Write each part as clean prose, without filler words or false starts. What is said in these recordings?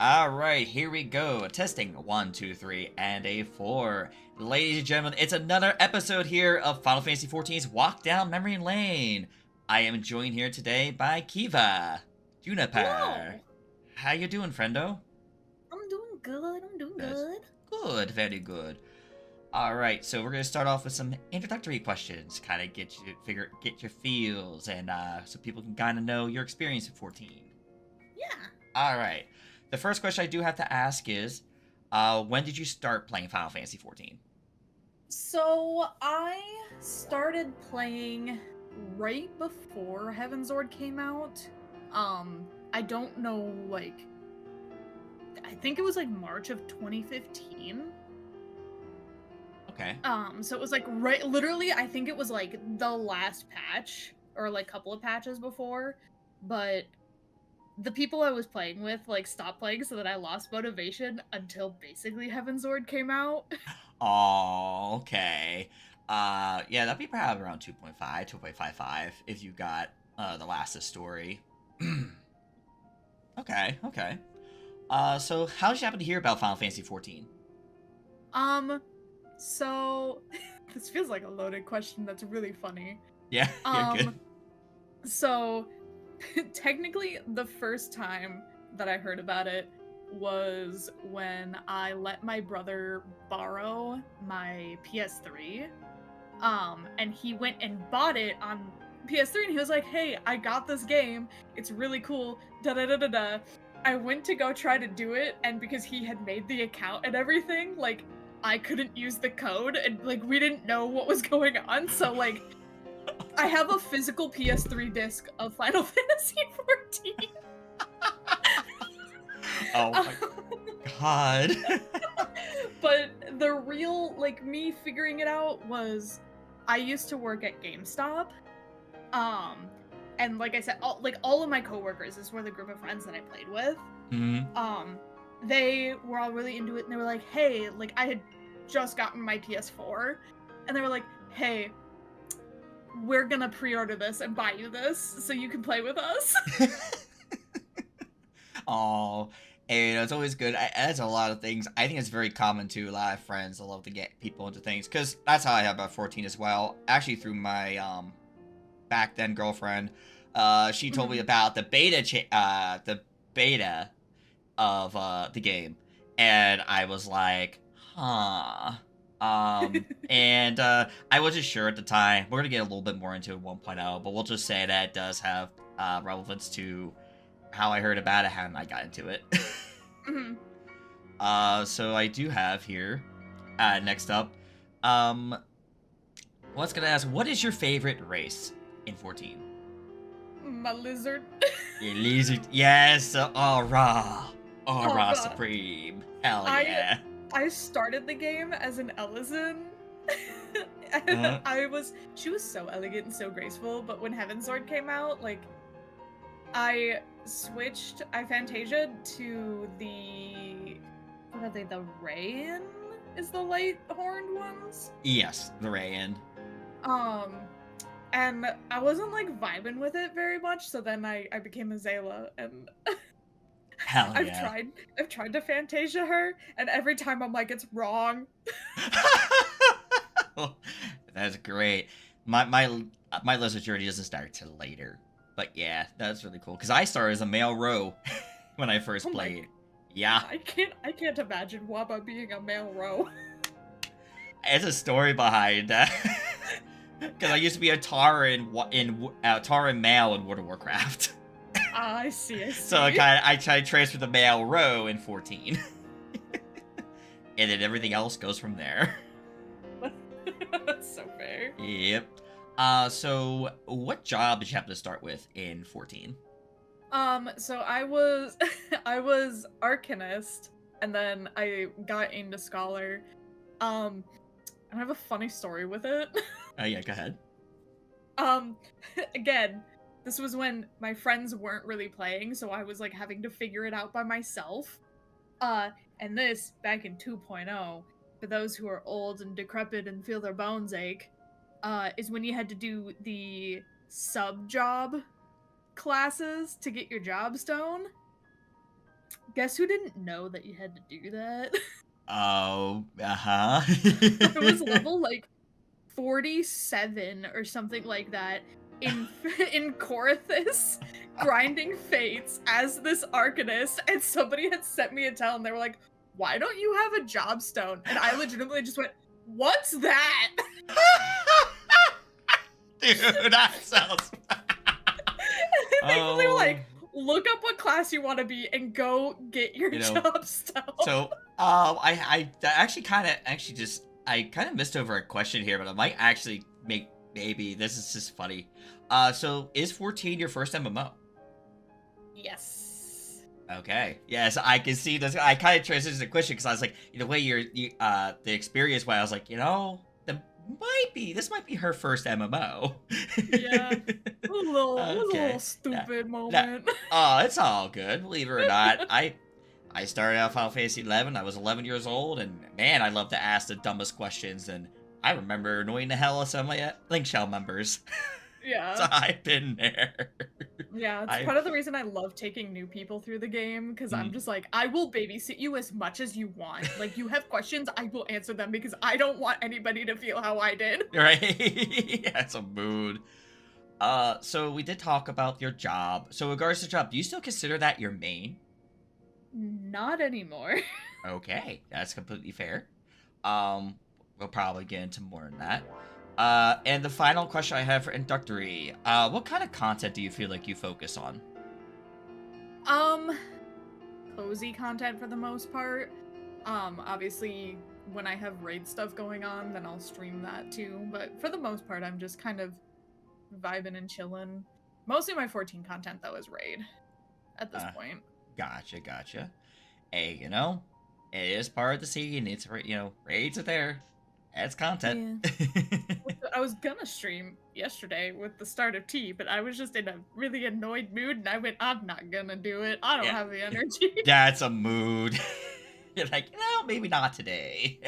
All right, here we go. Testing 1, 2, 3, and a 4. Ladies and gentlemen, it's another episode here of Final Fantasy XIV's Walk Down Memory Lane. I am joined here today by Kiva, Juniper. Hello. How you doing, friendo? I'm doing good. I'm doing That's good. good, very good. All right, so we're gonna start off with some introductory questions, kind of get your feels, and so people can kind of know your experience with 14. Yeah. All right. The first question I do have to ask is, when did you start playing Final Fantasy XIV? So I started playing right before Heavenzord came out. I don't know, I think it was like March of 2015. Okay. So it was like literally, I think it was like the last patch or like couple of patches before, but the people I was playing with like stopped playing, so that I lost motivation until basically Heavenzord came out. Oh, okay. Yeah, that'd be probably around 2.5, 2.55 if you got the last story. Okay. So how did you happen to hear about Final Fantasy XIV? So this feels like a loaded question that's really funny. Yeah, you're good. So technically the first time that I heard about it was when I let my brother borrow my PS3. And he went and bought it on PS3 and he was like, "Hey, I got this game. It's really cool. Da da da da da." I went to go try to do it, and because he had made the account and everything, like I couldn't use the code, and like we didn't know what was going on, so like I have a physical PS3 disc of Final Fantasy XIV. Oh my god. But the real, like, me figuring it out was I used to work at GameStop. And like I said, all of my coworkers, this were the group of friends that I played with. Mm-hmm. They were all really into it, and they were like, "Hey," like I had just gotten my PS4, and they were like, "Hey, we're gonna pre-order this and buy you this so you can play with us." Oh, and it's always good. That's a lot of things. I think it's very common to a lot of friends. I love to get people into things because that's how I have about 14 as well. Actually, through my back then girlfriend, she told me about the beta of the game, and I was like, huh. And I wasn't sure at the time. We're gonna get a little bit more into it 1.0, but we'll just say that it does have relevance to how I heard about it, how I got into it. So I do have here, next up, what's gonna ask, what is your favorite race in 14? My lizard. Your lizard, yes, Aura Aura. Supreme, hell yeah. I started the game as an Ellison. She was so elegant and so graceful, but when Heavenzord came out, like, I Fantasia to what are they, the Rayan is the light horned ones? Yes, the Rayan. And I wasn't like vibing with it very much, so then I became a Zayla, and Hell yeah. I've tried to Fantasia her, and every time I'm like, it's wrong. That's great. My lizard journey doesn't start till later. But yeah, that's really cool. Because I started as a male row when I first played. Yeah. I can't imagine Waba being a male row. There's a story behind that. Because I used to be a Tauren male in World of Warcraft. I see. So I tried to transfer the male row in 14. And then everything else goes from there. That's so fair. Yep. So what job did you happen to start with in 14? So I was Arcanist, and then I got into Scholar. I have a funny story with it. Oh yeah, go ahead. Again, this was when my friends weren't really playing, so I was like having to figure it out by myself. And this back in 2.0, for those who are old and decrepit and feel their bones ache, is when you had to do the sub job classes to get your job stone. Guess who didn't know that you had to do that? Oh, uh-huh. I was level like 47 or something like that in in Corythus grinding fates as this arcanist, and somebody had sent me a tell and they were like, "Why don't you have a job stone?" And I legitimately just went, "What's that?" Dude, that sounds. They were Oh, like, "Look up what class you want to be and go get your you know. job stone." So, I actually I kind of missed over a question here, but I might actually make maybe this is just funny. So is 14 your first MMO? Yes. Okay. Yes, I can see this. I kind of transitioned the question because I was like, the way the experience why I was like, this might be her first MMO. Yeah. It was a little Okay. Yeah. stupid That, moment. oh, it's all good. Believe it or not, I started out Final Fantasy 11. I was 11 years old, and man, I love to ask the dumbest questions. And I remember annoying the hell out of some of my Link Shell members. So Yeah. I've been there. Yeah, it's I part of the reason I love taking new people through the game, because I'm mm, just like, I will babysit you as much as you want. Like, you have questions, I will answer them because I don't want anybody to feel how I did. right. That's a mood. So we did talk about your job. So, in regards to job, do you still consider that your main? Not anymore. Okay, that's completely fair. We'll probably get into more than that. And the final question I have for introductory, what kind of content do you feel like you focus on? Um, Cozy content for the most part. Obviously, when I have raid stuff going on, then I'll stream that too. But for the most part, I'm just kind of vibing and chilling. Mostly my 14 content though is raid at this Uh, point. gotcha. Hey, it is part of the scene. It's raids are there. It's content. Yeah. I was gonna stream yesterday with the start of tea, but I was just in a really annoyed mood and I went, I'm not gonna do it. I don't Yeah, have the energy. that's a mood. You're like, maybe not today.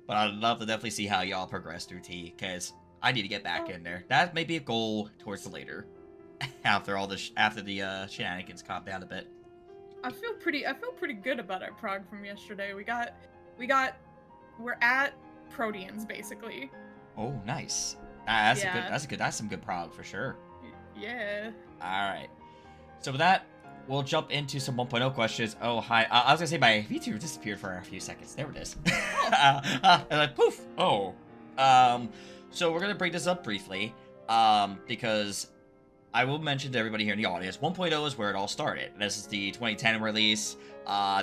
But I'd love to definitely see how y'all progress through T, because I need to get back Oh, in there. That may be a goal towards the later, after all the after the shenanigans calm down a bit. I feel pretty good about our prog from yesterday. We got we're at Proteans basically. Oh, nice. Yeah. That's some good prog for sure. Yeah. All right. So with that, we'll jump into some 1.0 questions. Oh, hi. I was gonna say my VTuber disappeared for a few seconds. There it is. And like poof. Oh. So we're gonna bring this up briefly, because I will mention to everybody here in the audience, 1.0 is where it all started. This is the 2010 release.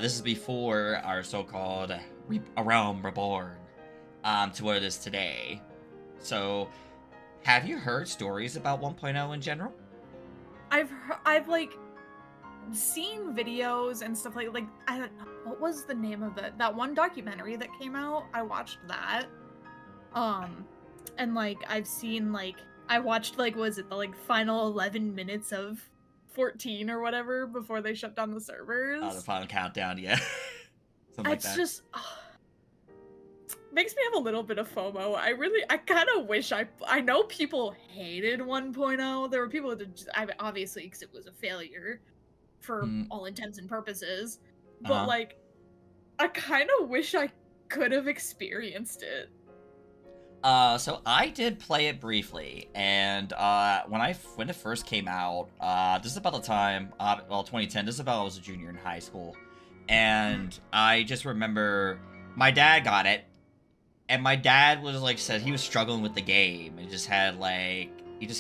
This is before our so-called A Realm Reborn, to what it is today. So, have you heard stories about 1.0 in general? I've like seen videos and stuff like I don't know what was the name of that one documentary that came out. I watched that. Um and like I've seen like I watched like was it the like final 11 minutes of 14 or whatever before they shut down the The servers. final countdown, yeah. Something like It's that. just makes me have a little bit of FOMO. I kind of wish I know people hated 1.0. There were people that just, I mean, obviously because it was a failure for Mm, all intents and purposes. But uh-huh. like I kind of wish I could have experienced it. So I did play it briefly, and when it first came out, this is about the time, 2010. This is about I was a junior in high school, and I just remember my dad got it, and my dad was like said he was struggling with the game, and he just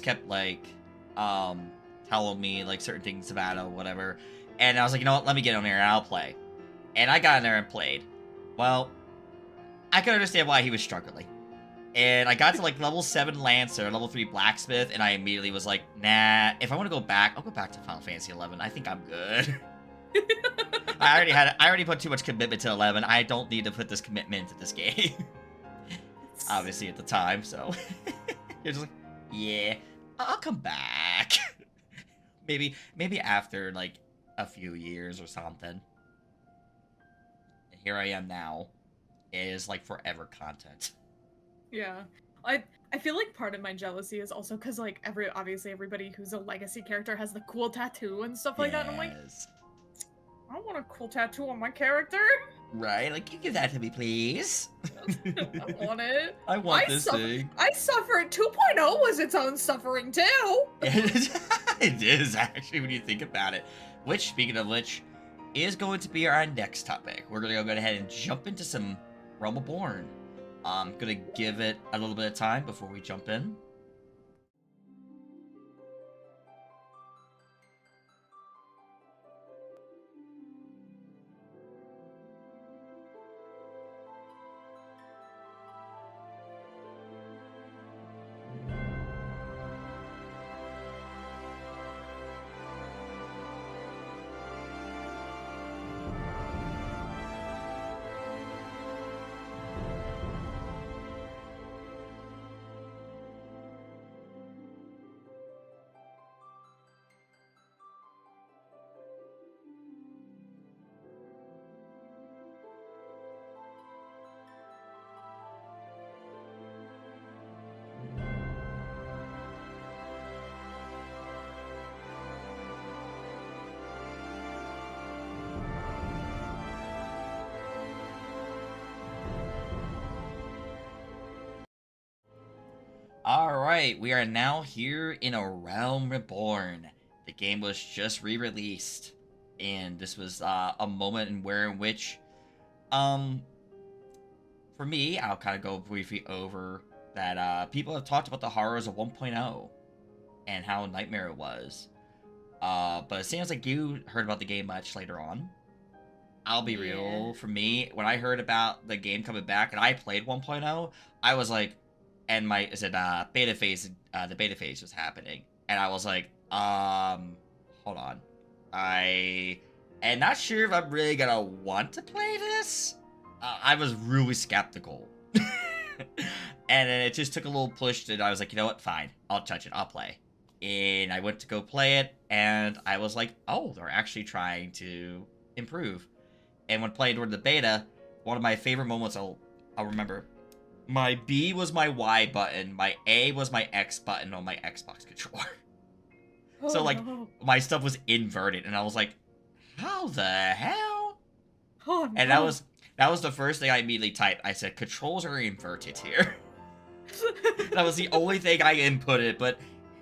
kept telling me like certain things about it or whatever, and I was like, you know what, let me get on there and I'll play, and I got in there and played. Well, I could understand why he was struggling. And I got to like level 7 Lancer, level 3 Blacksmith, and I immediately was like, nah, if I want to go back, I'll go back to Final Fantasy 11. I think I'm good. I already put too much commitment to 11. I don't need to put this commitment into this game. Obviously at the time, so you're just like, yeah, I'll come back. maybe after like a few years or something. And here I am now. It is like forever content. Yeah. I feel like part of my jealousy is also because like obviously everybody who's a legacy character has the cool tattoo and stuff like that. And I'm like, Yes. I want a cool tattoo on my character. Right? Like, you give that to me, please. I want it. I want this thing. I suffered. 2.0 was its own suffering too. It is, actually, when you think about it. Which, speaking of which, is going to be our next topic. We're going to go ahead and jump into some Realm Reborn. I'm going to give it a little bit of time before we jump in. Alright, we are now here in A Realm Reborn. The game was just re-released, and this was a moment in which, for me, I'll kind of go briefly over that people have talked about the horrors of 1.0 and how nightmare it was. But it seems like you heard about the game much later on. I'll be real, for me, when I heard about the game coming back and I played 1.0, I was like, and beta phase, the beta phase was happening, and I was like, hold on, I am not sure if I'm really gonna want to play this. I was really skeptical, and then it just took a little push, and I was like, you know what, fine, I'll touch it, I'll play, and I went to go play it, and I was like, oh, they're actually trying to improve, and when playing during the beta, one of my favorite moments I'll remember. My B was my Y button, my A was my X button on my Xbox controller. Oh, so, like, no. my stuff was inverted, and I was like, how the hell? Oh, no. And that was the first thing I immediately typed. I said, controls are inverted here. That was the only thing I inputted, but,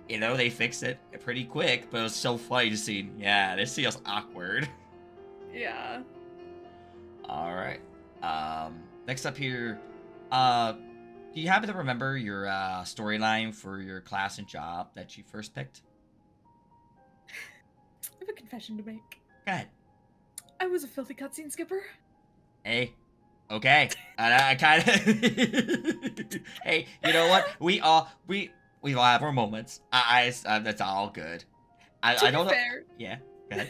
you know, they fixed it pretty quick, but it was so funny to see, yeah, this feels awkward. Yeah. Alright. Next up here, do you happen to remember your storyline for your class and job that you first picked? I have a confession to make. Go ahead. I was a filthy cutscene skipper. Hey, okay. I kind of. Hey, you know what? We all have our moments. That's all good. I don't know. Fair. Yeah. Go ahead.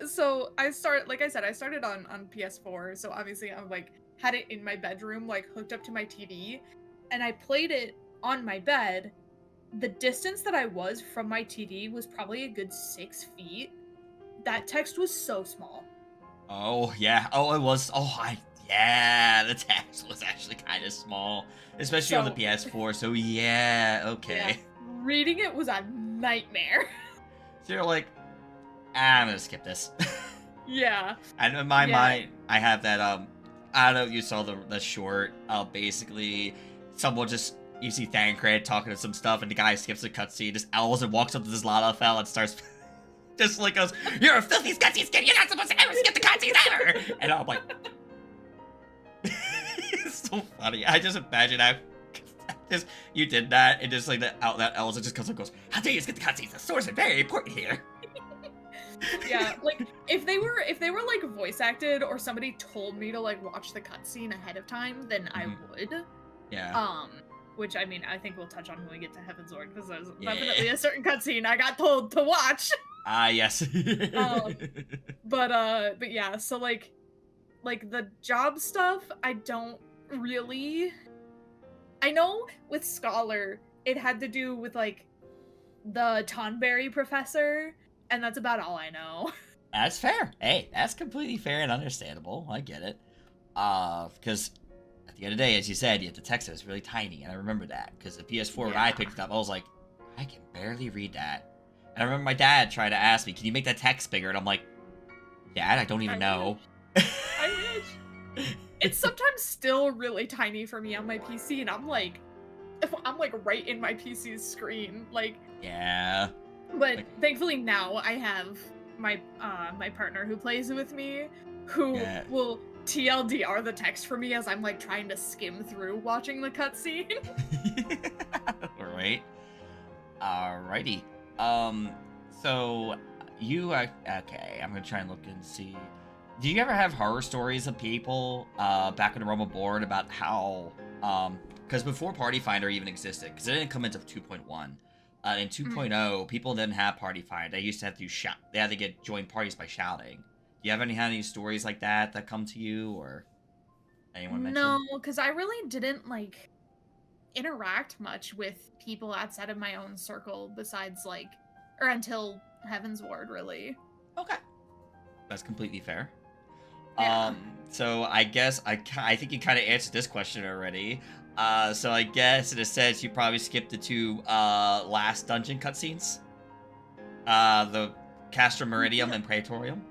So I started on PS4. So obviously I'm like had it in my bedroom, like hooked up to my TV, and I played it on my bed. The distance that I was from my TV was probably a good 6 feet. That text was so small. Oh yeah. Oh, it was. Yeah. The text was actually kind of small, especially on the PS4. So yeah. Okay. Yeah, reading it was a nightmare. So you're like, I'm gonna skip this. Yeah. And in my mind, I have that I don't know if you saw the short. Basically, someone you see Thancred talking to some stuff, and the guy skips a cutscene, just owls and walks up to this Lalafell and starts, just like goes, "You're a filthy cutscene skip. You're not supposed to ever skip the cutscenes ever." And I'm like, it's so funny. I just imagine how you did that, and just like that Elsa just comes and goes, "How dare you skip the cutscenes? The stories are very important here." Yeah, like if they were like voice acted or somebody told me to like watch the cutscene ahead of time, then I would. Yeah. Which I mean, I think we'll touch on when we get to Heavensward, because there's definitely a certain cutscene I got told to watch. Yes. But yeah, so like the job stuff, I don't really. I know with Scholar, it had to do with like the Tonberry professor. And that's about all I know. That's fair. Hey, that's completely fair and understandable. I get it. Because at the end of the day, as you said, the text is really tiny, and I remember that. Because the PS4, when I picked it up, I was like, I can barely read that. And I remember my dad trying to ask me, can you make that text bigger? And I'm like, Dad, I don't I even know. wish. I wish. It's sometimes still really tiny for me on my PC, and I'm like right in my PC's screen. Like, Yeah. but Like, thankfully now I have my partner who plays with me, who yeah. will TLDR the text for me as I'm like trying to skim through watching the cutscene. Right. Alrighty. So you are okay. I'm gonna try and look and see. Do you ever have horror stories of people back in the realm of board about how because before Party Finder even existed, because it didn't come into 2.1. In Mm. 2.0, people didn't have Party Finder. They used to have to shout. They had to get join parties by shouting. Do you have any stories like that come to you, or anyone No, mention? because I really didn't like interact much with people outside of my own circle besides like or until Heaven's Ward really. Okay, that's completely fair. Yeah. So I guess I think you kind of answered this question already. So I guess in a sense you probably skipped the two last dungeon cutscenes. The Castra Meridium and Praetorium.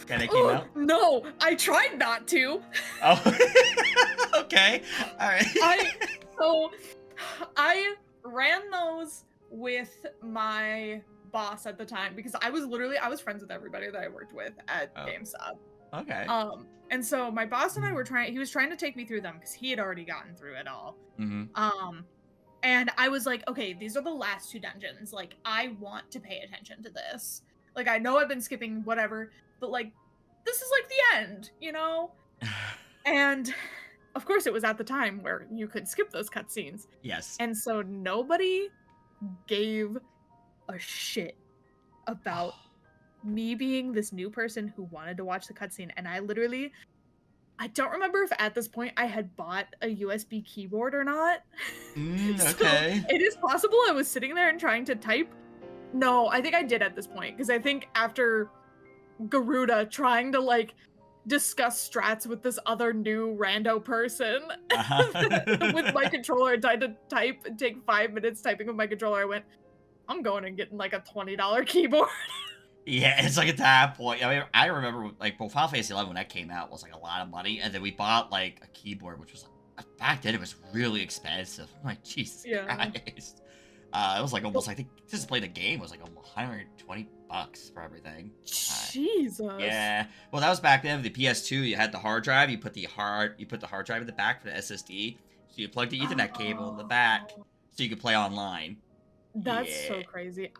Kind of came Oh out. no, I tried not to. Oh, okay, all right. I so I ran those with my boss at the time because I was friends with everybody that I worked with at Oh, GameStop. okay. And so my boss and I were he was trying to take me through them because he had already gotten through it all. Mm-hmm. Um, and I was like, okay, these are the last two dungeons. Like, I want to pay attention to this. Like, I know I've been skipping whatever, but like, this is like the end, you know? And of course, it was at the time where you could skip those cutscenes. Yes. And so nobody gave a shit about me being this new person who wanted to watch the cutscene. And I don't remember if at this point I had bought a USB keyboard or not. So Okay. it is possible I was sitting there and trying to type. No, I think I did at this point because I think after Garuda trying to like discuss strats with this other new rando person with my Uh-huh. controller and tried to type and take 5 minutes typing with my controller, I went, I'm going and getting like a $20 keyboard. Yeah, it's like at that point. I mean, I remember like well, Final Fantasy 11 when that came out was like a lot of money, and then we bought like a keyboard, which was like back then it was really expensive. I'm like Jesus Yeah. Christ. It was like almost I think just to play the game was like almost $120 for everything. Jesus. Yeah. Well, that was back then. The PS2, you had the hard drive. You put the hard drive in the back for the SSD. So you plug the Ethernet cable in the back, Oh, so you could play online. that's Yeah. so crazy.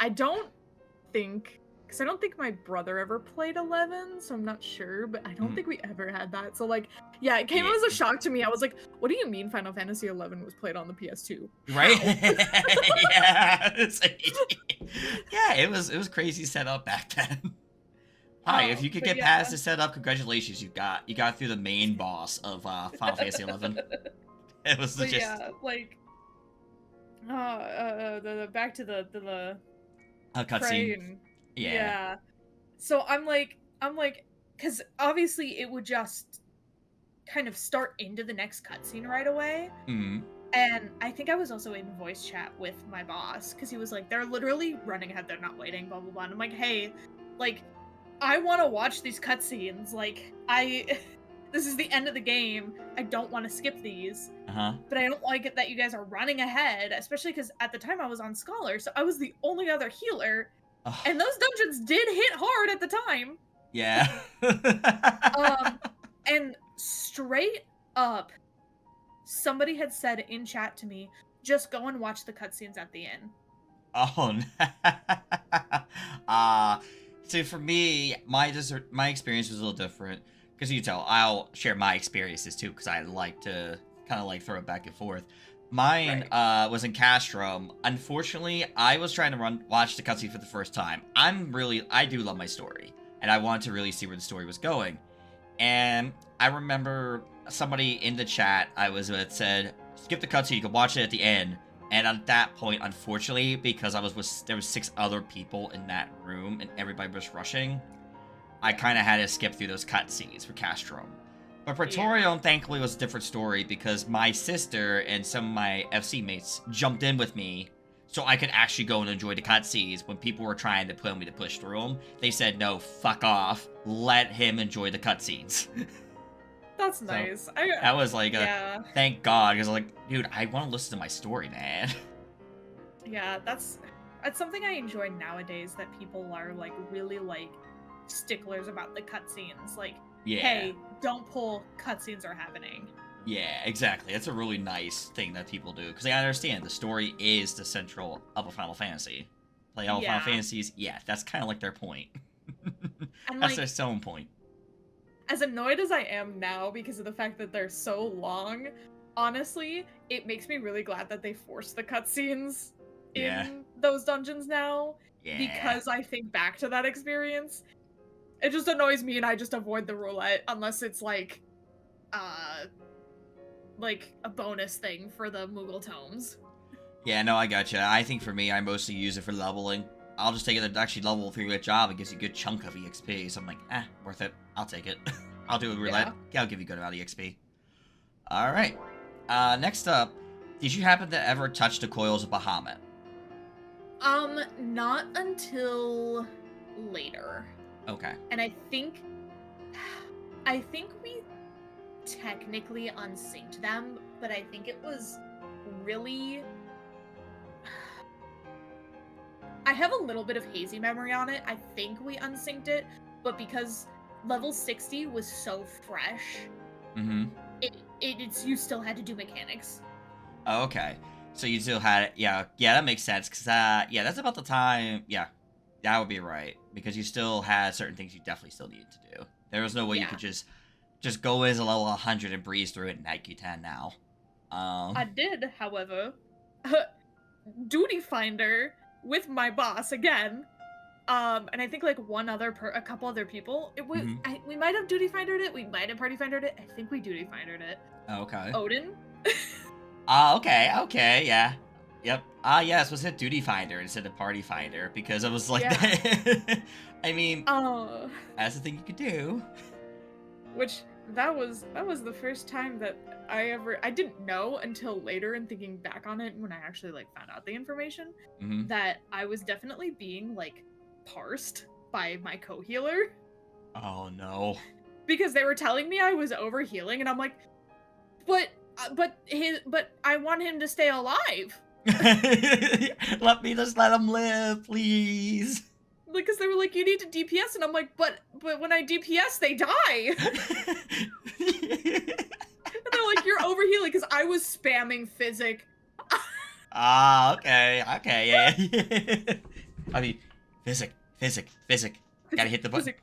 Because I don't think my brother ever played 11, so I'm not sure, but I don't Mhm. think we ever had that. So, like, yeah, it came Yeah. as a shock to me. I was like, what do you mean Final Fantasy 11 was played on the PS2? Right? How? Yeah. Yeah, it was crazy setup back then. Hi, if you could But get past yeah. the setup, congratulations, you got through the main boss of Final Fantasy 11. It was But just yeah, like, the back to the a pray cutscene. and Yeah. yeah. So I'm like, because obviously it would just kind of start into the next cutscene right away. Mm. And I think I was also in voice chat with my boss because he was like, they're literally running ahead, they're not waiting, blah blah blah. And I'm like, hey, like, I want to watch these cutscenes. Like, this is the end of the game. I don't want to skip these, Uh-huh. but I don't like it that you guys are running ahead, especially because at the time I was on Scholar, so I was the only other healer, Ugh, and those dungeons did hit hard at the time. yeah. Um, and straight up, somebody had said in chat to me, just go and watch the cutscenes at the end. Oh, no. uh, so for me, my experience was a little different because you tell I'll share my experiences too because I like to kind of like throw it back and forth. Mine Right. was in Castrum. Unfortunately, I was trying to watch the cutscene for the first time. I do love my story, and I wanted to really see where the story was going. And I remember somebody in the chat I was with said, "Skip the cutscene. You can watch it at the end." And at that point, unfortunately, because there was 6 other people in that room and everybody was rushing, I kind of had to skip through those cutscenes for Castrum. But Yeah. Praetorium, thankfully, was a different story because my sister and some of my FC mates jumped in with me so I could actually go and enjoy the cutscenes. When people were trying to put me to push through them, they said, no, fuck off. Let him enjoy the cutscenes. That's So, nice. that was like Yeah. thank God, because like, dude, I want to listen to my story, man. Yeah, that's something I enjoy nowadays, that people are like really like sticklers about the cutscenes. Like, Yeah. hey, don't pull, cutscenes are happening. Yeah, exactly. That's a really nice thing that people do, because they understand the story is the central of a Final Fantasy. Play all Final Yeah. Fantasies, yeah, that's kind of like their point. And That's like, their selling point. as annoyed as I am now because of the fact that they're so long, honestly, it makes me really glad that they forced the cutscenes Yeah. in those dungeons now. Yeah. Because I think back to that experience, it just annoys me and I just avoid the roulette unless it's like a bonus thing for the Moogle tomes. Yeah, no, I gotcha. I think for me, I mostly use it for leveling. I'll just take it to actually level through a job. It gives you a good chunk of EXP. So I'm like, worth it. I'll take it. I'll do a roulette. Yeah. I'll give you a good amount of EXP. All right. Next up, did you happen to ever touch the coils of Bahamut? Not until later. Okay. And I think we technically unsynced them, but I think it was really... I have a little bit of hazy memory on it. I think we unsynced it, but because level 60 was so fresh, you still had to do mechanics. Oh, okay. So you still had it. Yeah, that makes sense. Because, yeah, that's about the time. Yeah, that would be right. Because you still had certain things you definitely still needed to do. There was no way you could just go as a level 100 and breeze through it in like you can now. I did, however, Duty Finder with my boss again. And I think like a couple other people. We might have Duty Findered it. We might have Party Findered it. I think we Duty Findered it. Okay. Odin. Okay, yeah. Yep. Yes, was it Duty Finder instead of Party Finder, because it was like that. I mean, that's the thing you could do. Which that was the first time that I didn't know until later, and thinking back on it when I actually like found out the information, that I was definitely being like parsed by my co-healer. Oh no. Because they were telling me I was overhealing, and I'm like, but I want him to stay alive. Let him live, please. Because they were like, you need to DPS, and I'm like, but when I DPS, they die. And they're like, you're overhealing, because I was spamming Physic. Okay, yeah. I mean, Physic. Gotta hit the button. Physic.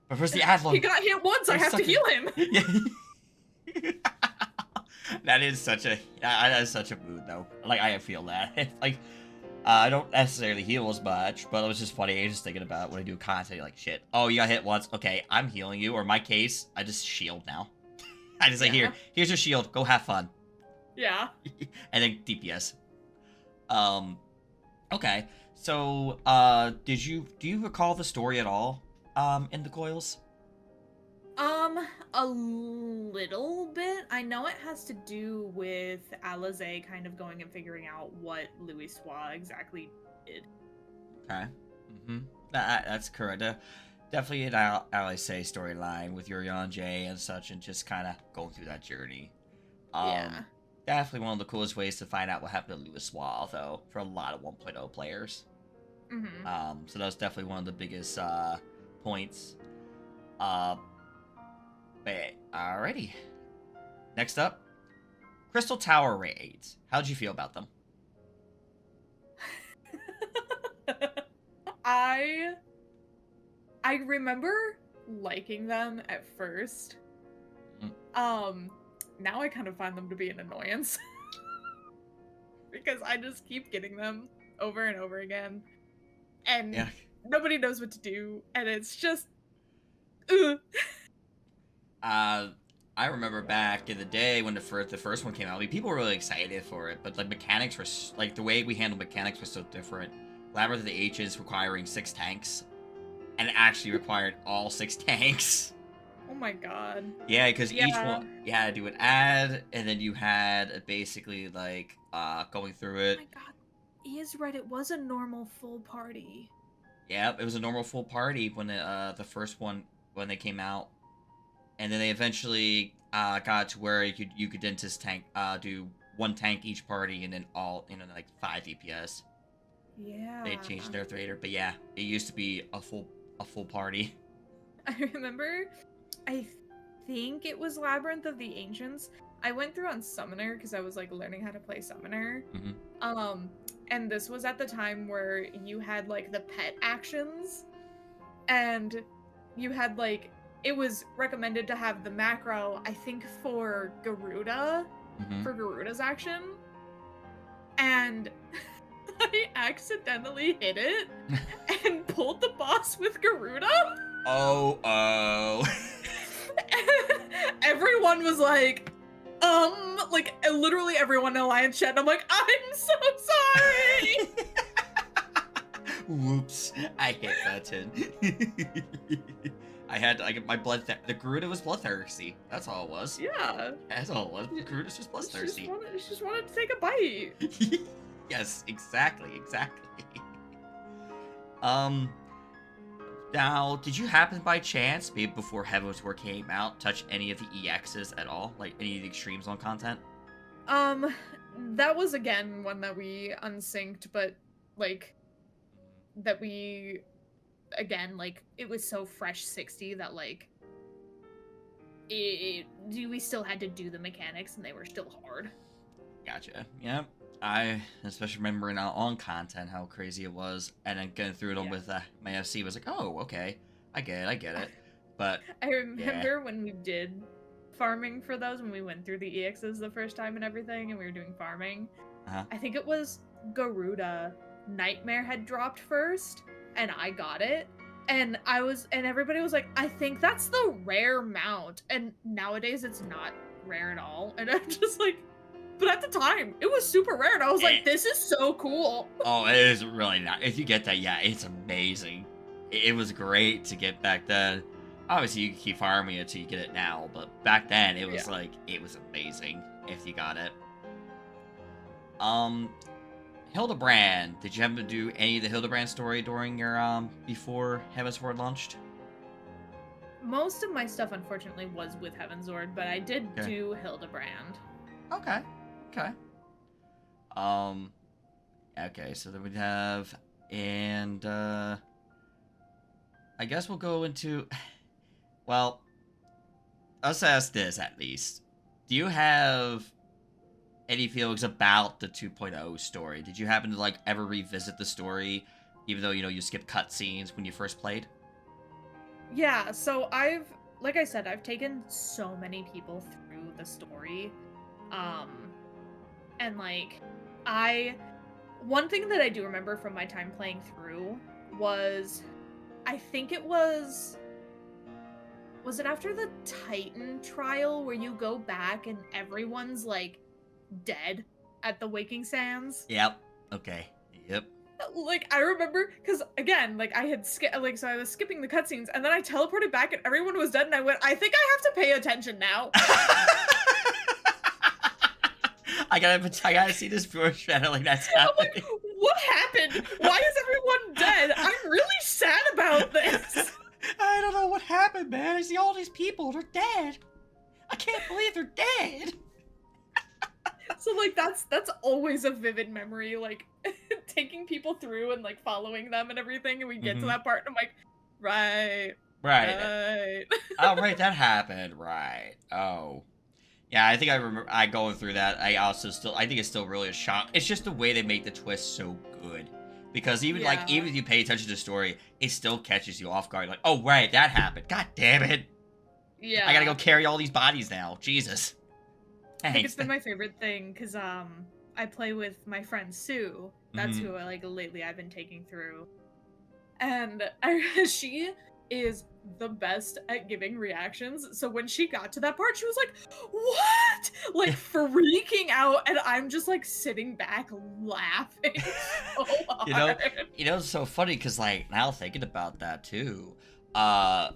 But first the Adlon. He got hit once, I have to heal him. Yeah. That is such a mood, though. Like, I feel that. Like, I don't necessarily heal as much, but it was just funny. I was just thinking about when I do content, like, shit. Oh, you got hit once. Okay, I'm healing you. Or in my case, I just shield now. I just like, here's your shield. Go have fun. Yeah. And then DPS. Okay. So, do you recall the story at all, in the coils? A little bit. I know it has to do with Alize kind of going and figuring out what Louis Soir exactly did. Okay. That's correct. Definitely an Alize storyline with Yurion J and such, and just kind of going through that journey. Definitely one of the coolest ways to find out what happened to Louis Soir, though, for a lot of 1.0 players. So that was definitely one of the biggest points. But alrighty. Next up, Crystal Tower raids. How'd you feel about them? I remember liking them at first. Now I kind of find them to be an annoyance. Because I just keep getting them over and over again. And nobody knows what to do, and it's just I remember back in the day when the first one came out, I mean, people were really excited for it, but like mechanics were like the way we handled mechanics was so different. Labyrinth of the Ages requiring 6 tanks, and it actually required all 6 tanks. Oh my god. Yeah, because each one you had to do an ad, and then you had basically like going through it. Oh my god. is right. It was a normal full party. Yeah, it was a normal full party when the first one when they came out, and then they eventually got to where you could then just do one tank each party, and then all like 5 DPS. Yeah. They changed their trader, but yeah, it used to be a full party. I remember, I think it was Labyrinth of the Ancients. I went through on Summoner because I was like learning how to play Summoner. And this was at the time where you had like the pet actions, and you had like, it was recommended to have the macro, I think for Garuda, for Garuda's action, and I accidentally hit it and pulled the boss with Garuda. Oh. And everyone was like literally everyone in Alliance chat, and I'm like, I'm so sorry. Whoops! I hit button. I had my the Garuda was bloodthirsty. That's all it was. Yeah. That's all it was. Garuda's just bloodthirsty. She just wanted to take a bite. Yes, exactly. Now, did you happen by chance, maybe before Heaven's Word came out, touch any of the EXs at all? Like any of the extremes on content? That was again one that we unsynced, but like that we again, like it was so fresh 60 that like we still had to do the mechanics and they were still hard. Gotcha. Yep. I especially remember now on content how crazy it was, and then going through it on with my FC was like, oh, okay, I get it. But I remember when we did farming for those, when we went through the EXs the first time and everything, and we were doing farming. I think it was Garuda Nightmare had dropped first, and I got it, and everybody was like, I think that's the rare mount, and nowadays it's not rare at all, and I'm just like. But at the time, it was super rare, and I was like, this is so cool. Oh, it is really not. If you get that, yeah, it's amazing. It was great to get back then. Obviously, you can keep farming it till you get it now, but back then, it was like, it was amazing if you got it. Hildebrand. Did you happen to do any of the Hildebrand story during your, before Heavensward launched? Most of my stuff, unfortunately, was with Heavensward, but I did do Hildebrand. Okay. Okay, so then we'd have, and, I guess we'll go into, well, let's ask this at least. Do you have any feelings about the 2.0 story? Did you happen to, like, ever revisit the story, even though, you skipped cutscenes when you first played? Yeah, so like I said, I've taken so many people through the story, and like, one thing that I do remember from my time playing through was, I think it was it after the Titan trial where you go back and everyone's like dead at the Waking Sands? Yep. Okay. Yep. Like, I remember, because again, like, I had so I was skipping the cutscenes, and then I teleported back and everyone was dead, and I went, I think I have to pay attention now. I gotta see this foreshadowing that's happening. I'm like, what happened? Why is everyone dead? I'm really sad about this. I don't know what happened, man. I see all these people, they're dead. I can't believe they're dead. So, like, that's always a vivid memory, like, taking people through and, like, following them and everything, and we get to that part, and I'm like, right. Oh, right, that happened, right. Oh. Yeah, I think I remember going through that. I think it's still really a shock. It's just the way they make the twist so good. Because even if you pay attention to the story, it still catches you off guard. Like, oh, right, that happened. God damn it. Yeah. I gotta go carry all these bodies now. Jesus. I think it's been my favorite thing, because I play with my friend Sue. That's who lately I've been taking through. And she is the best at giving reactions. So when she got to that part, she was like, what? Like, freaking out, and I'm just like sitting back laughing so hard. It's so funny because, like, now thinking about that too, I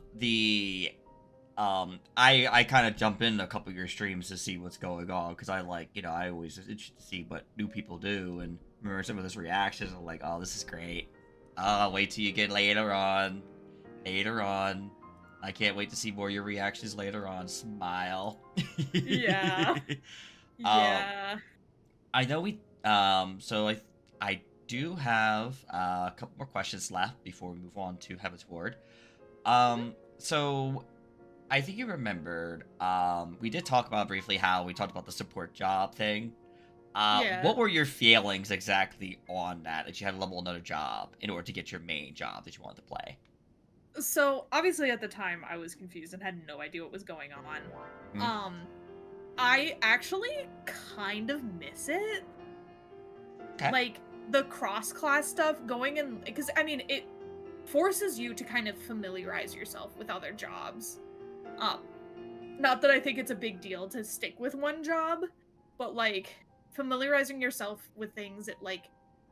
kind of jump in a couple of your streams to see what's going on, because I always interested to see what new people do, and remember some of those reactions. I'm like, oh, this is great. Oh, wait till you get later on. Later on. I can't wait to see more of your reactions later on. Smile. Yeah. um, Yeah. I know so I do have a couple more questions left before we move on to Heaven's Ward. So I think you remembered, we did talk about briefly how we talked about the support job thing. Yeah. What were your feelings exactly on that you had to level another job in order to get your main job that you wanted to play? So obviously at the time I was confused and had no idea what was going on. Hmm? Um, I actually kind of miss it. Okay. Like the cross-class stuff going in, because I mean it forces you to kind of familiarize yourself with other jobs. Um, not that I think it's a big deal to stick with one job, but like familiarizing yourself with things, it like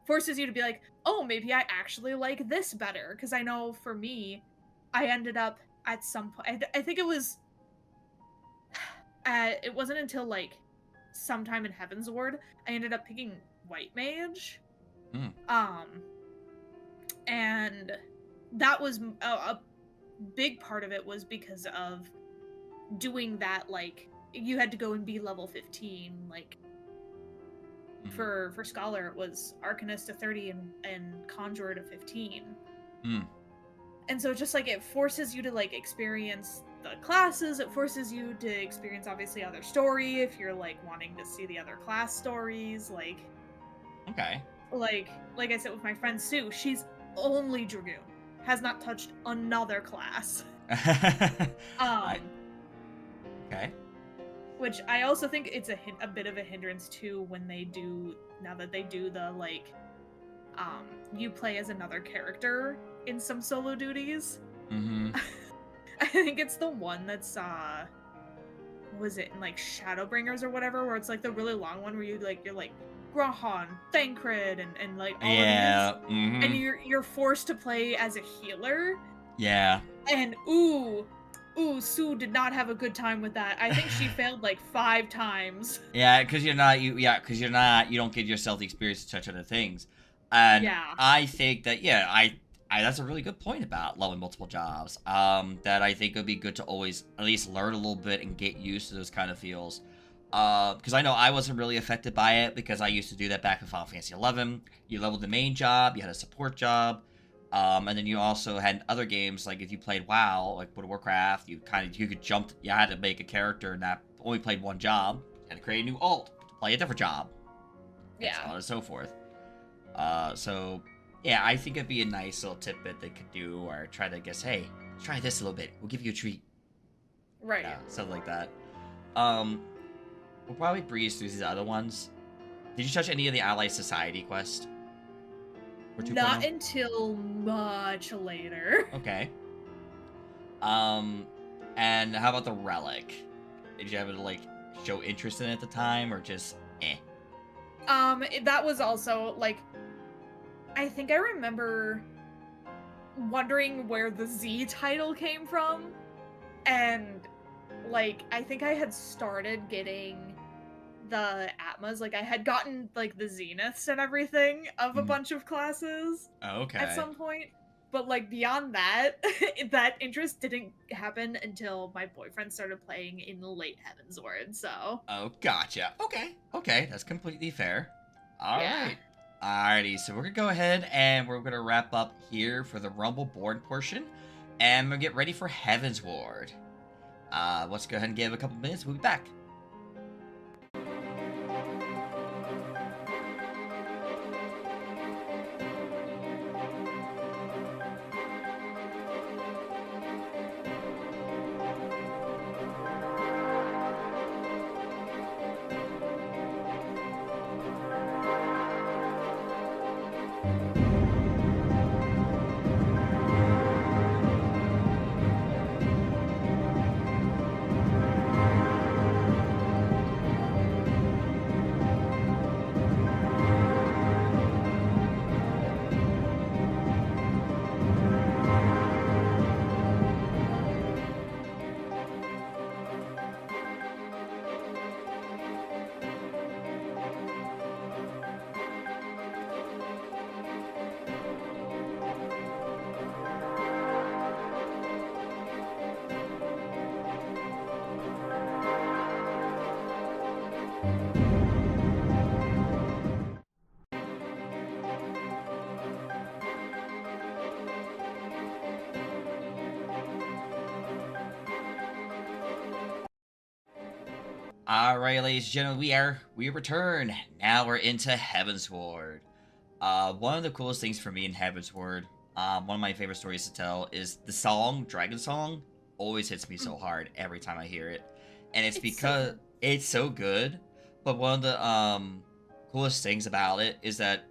forces you to be like, oh, maybe I actually like this better. Because I know for me, I ended up at some point. I think it was. It wasn't until like sometime in Heaven's Ward I ended up picking White Mage. Hmm. And that was a big part of it was because of doing that. Like you had to go and be level 15. Like for Scholar, it was Arcanist to 30 and Conjurer to 15. And so just like it forces you to like experience the classes, it forces you to experience obviously other story if you're like wanting to see the other class stories. Like Okay. like I said with my friend Sue, she's only Dragoon, has not touched another class. Okay. Which I also think it's a bit of a hindrance too when they do, now that they do the like you play as another character in some solo duties. Mm-hmm. I think it's the one that's what was it in like Shadowbringers or whatever, where it's like the really long one where you're like Grahan, Thancred, and like all Yeah. of these, Mm-hmm. and you're forced to play as a healer. Yeah. And ooh, Sue did not have a good time with that. I think she failed like 5 times. Yeah, because you're not you don't give yourself the experience to touch other things. And Yeah. I think that I that's a really good point about loving multiple jobs. That I think would be good to always at least learn a little bit and get used to those kind of feels. Because I know I wasn't really affected by it because I used to do that back in Final Fantasy XI. You leveled the main job, you had a support job, and then you also had other games like if you played WoW, like World of Warcraft, you could jump. You had to make a character that only played one job. You had to create a new alt to play a different job. Yeah. And so on and so forth. So yeah, I think it'd be a nice little tidbit they could do, or try to guess, hey, try this a little bit. We'll give you a treat. Right. Yeah, something like that. We'll probably breeze through these other ones. Did you touch any of the Ally Society quest? Not until much later. Okay. And how about the Relic? Did you have to like show interest in it at the time, or just eh? That was also like, I think I remember wondering where the Z title came from, and like I think I had started getting the Atmas, like I had gotten like the Zeniths and everything of a bunch of classes at some point, but like beyond that, that interest didn't happen until my boyfriend started playing in late Heaven's Ward. So gotcha. Okay, that's completely fair. All right. Alrighty, so we're gonna go ahead and we're gonna wrap up here for the Rumble Born portion, and we'll get ready for Heaven's Ward. Let's go ahead and give a couple minutes. We'll be back. Alright, ladies and gentlemen, we return. Now we're into Heaven's Ward. One of the coolest things for me in Heaven's Ward, one of my favorite stories to tell is the song, Dragon Song, always hits me so hard every time I hear it. And it's because it's so good, but one of the coolest things about it is that,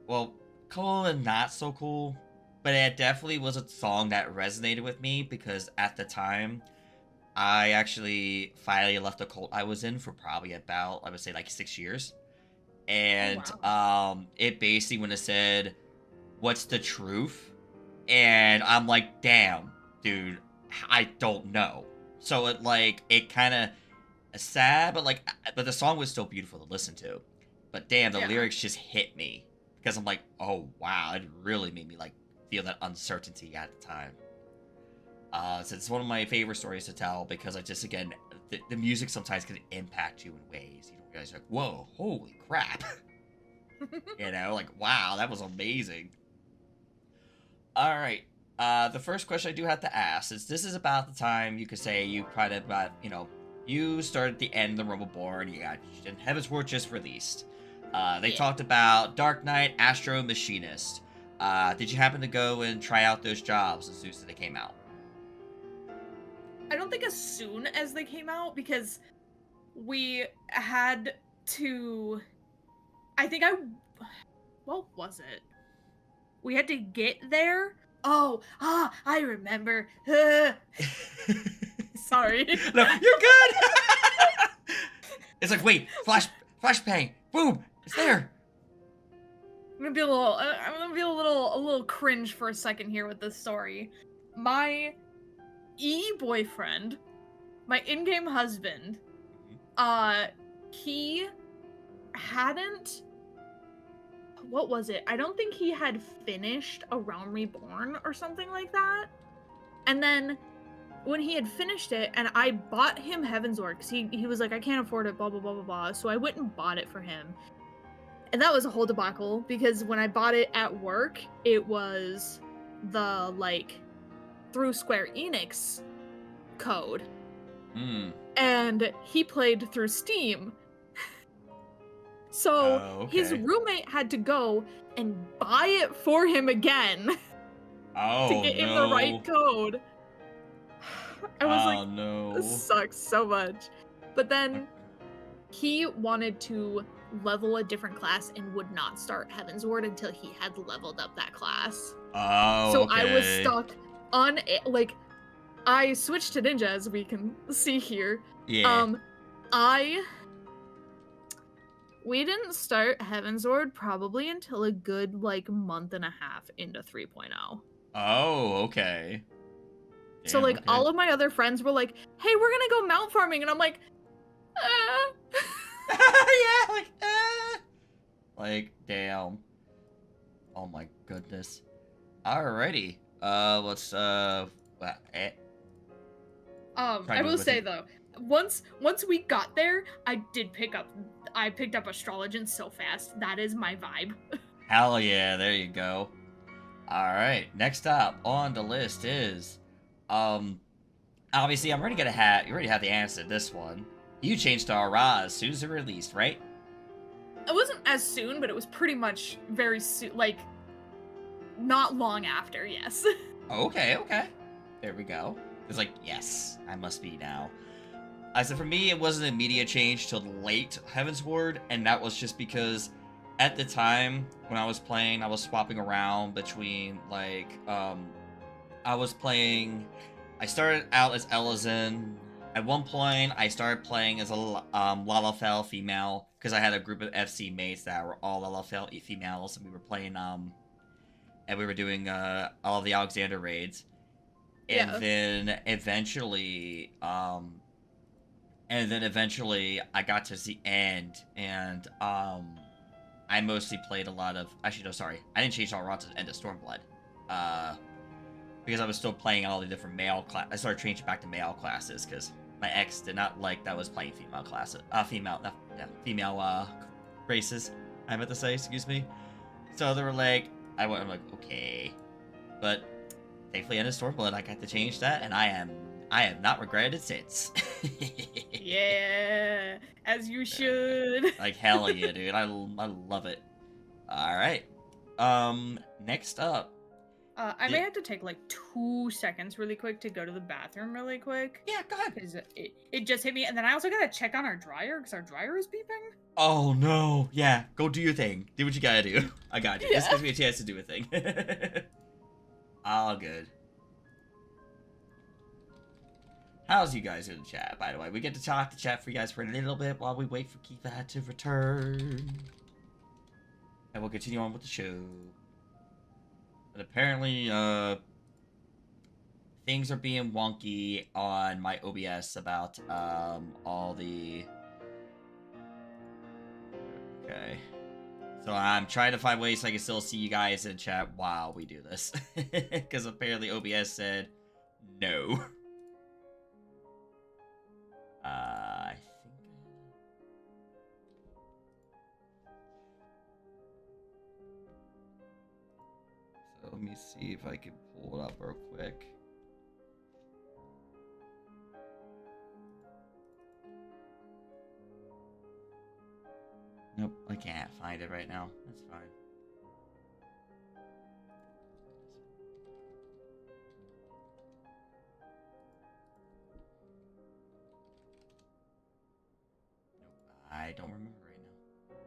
well, cool and not so cool, but it definitely was a song that resonated with me because at the time, I actually finally left the cult I was in for probably about, I would say, like 6 years. Oh, And wow. it basically when it said, "What's the truth?" and I'm like, "Damn, dude, I don't know." So it kind of sad, but but the song was still beautiful to listen to. But damn, the Yeah. lyrics just hit me because I'm like, "Oh wow," it really made me like feel that uncertainty at the time. So it's one of my favorite stories to tell because I just again the music sometimes can impact you in ways you don't realize. Like, whoa, holy crap, like wow, that was amazing. All right, the first question I do have to ask is: this is about the time you could say you kind of got you started the end of the Rumble Born, and Heaven's Ward just released. They Yeah. talked about Dark Knight, Astro Machinist. Did you happen to go and try out those jobs as soon as they came out? I don't think as soon as they came out because we had to. I think I. What was it? We had to get there. Oh, I remember. Sorry. No, you're good. It's like, wait, flashbang, boom, it's there. I'm gonna be a little. I'm gonna be a little cringe for a second here with this story. My boyfriend, my in-game husband, he hadn't. What was it? I don't think he had finished A Realm Reborn or something like that. And then when he had finished it, and I bought him Heaven's Ward because he was like, I can't afford it, blah blah blah blah blah. So I went and bought it for him. And that was a whole debacle because when I bought it at work, it was the through Square Enix code. And he played through Steam. So Okay. his roommate had to go and buy it for him again to get him the right code. I was like, no. this sucks so much. But then he wanted to level a different class and would not start Heaven's Ward until he had leveled up that class. Oh, so okay. I was stuck on I switched to Ninja, as we can see here. Yeah. We didn't start Heaven's Ward probably until a good month and a half into 3.0. Oh, okay. So Damn, okay. all of my other friends were like, "Hey, we're gonna go mount farming," and I'm like, yeah, damn. Oh my goodness. Alrighty. Let's I will say though, once we got there, I picked up Astrologian so fast. That is my vibe. Hell yeah, there you go. Alright, next up on the list is obviously you already have the answer to this one. You changed to Aura as soon as it released, right? It wasn't as soon, but it was pretty much very soon, not long after, yes. Okay. There we go. It's like, yes, I must be now. I said for me, it wasn't an immediate change till late Heaven's Ward, and that was just because at the time when I was playing, I was swapping around between I started out as Elizin. At one point, I started playing as a Lalafell female because I had a group of FC mates that were all Lalafell females, and we were playing and we were doing all of the Alexander raids. And then eventually I got to the end, and I mostly played a lot of. Actually, no, sorry, I didn't change all to the end of Stormblood, because I was still playing all the different male class. I started changing back to male classes because my ex did not like that I was playing female classes, female races. I meant to say, excuse me. So they were like, I'm like, okay, but thankfully, end of Stormblood, I got to change that, and I have not regretted it since. Yeah, as you should. Like, hell yeah, dude. I love it. All right. Next up. I may have to take like 2 seconds really quick to go to the bathroom really quick. Yeah, go ahead. Because it just hit me. And then I also gotta check on our dryer because our dryer is beeping. Oh, no. Yeah, go do your thing. Do what you gotta do. I got you. Yeah. This gives me a chance to do a thing. All good. How's you guys in the chat, by the way? We get to talk to chat for you guys for a little bit while we wait for Kiva to return. And we'll continue on with the show. But apparently, things are being wonky on my OBS about, all the... Okay. So I'm trying to find ways so I can still see you guys in chat while we do this. Because apparently OBS said no. I think... So let me see if I can pull it up real quick. Nope, I can't find it right now. That's fine. Nope, I don't remember right now.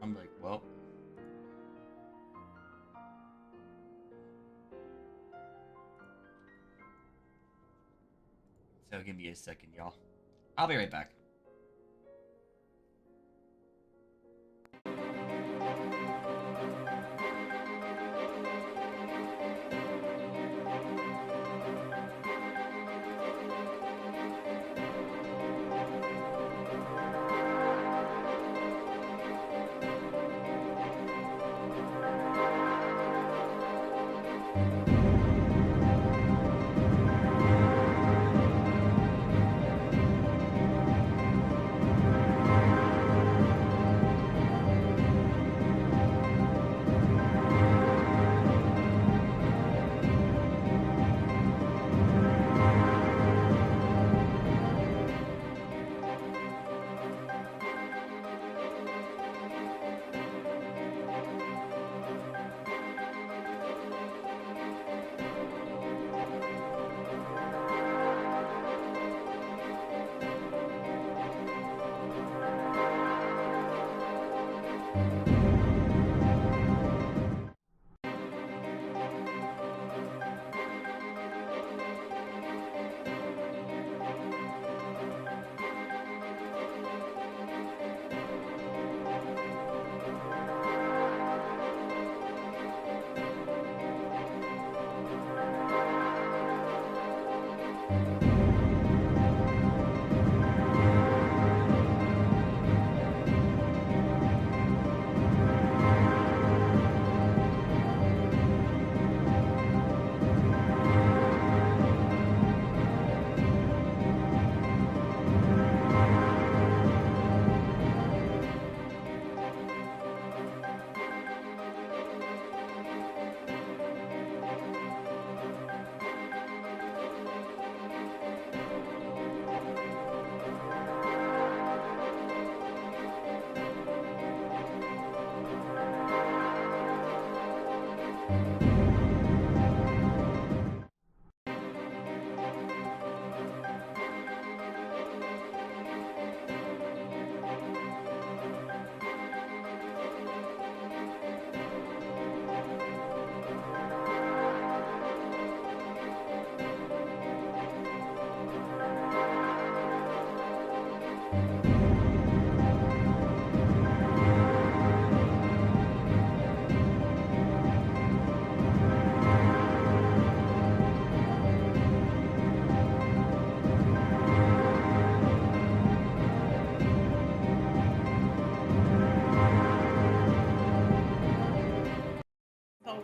I'm like, well. So give me a second, y'all. I'll be right back.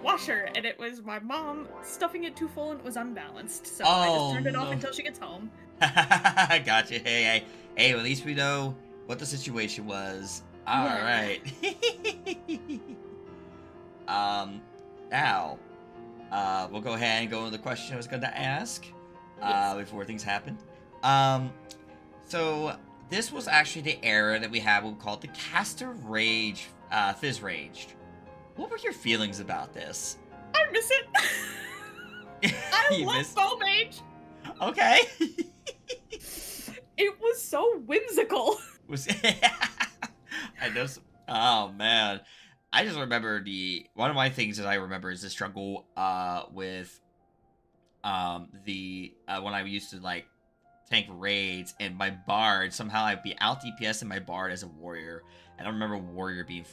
Washer, and it was my mom stuffing it too full and it was unbalanced. So I just turned it off until she gets home. Gotcha. Hey, at least we know what the situation was. All right. Now, we'll go ahead and go into the question I was going to ask. Yes. before things happened. Um, so this was actually the era that we had what we called the Caster Rage, Fizz Raged. What were your feelings about this? I miss it. I You love missed. Foam Age. Okay. It was so whimsical. Was I know. Oh man, I just remember one of my things that I remember is the struggle with the when I used to like tank raids and my bard somehow I'd be out DPS and my bard as a warrior. And I remember warrior being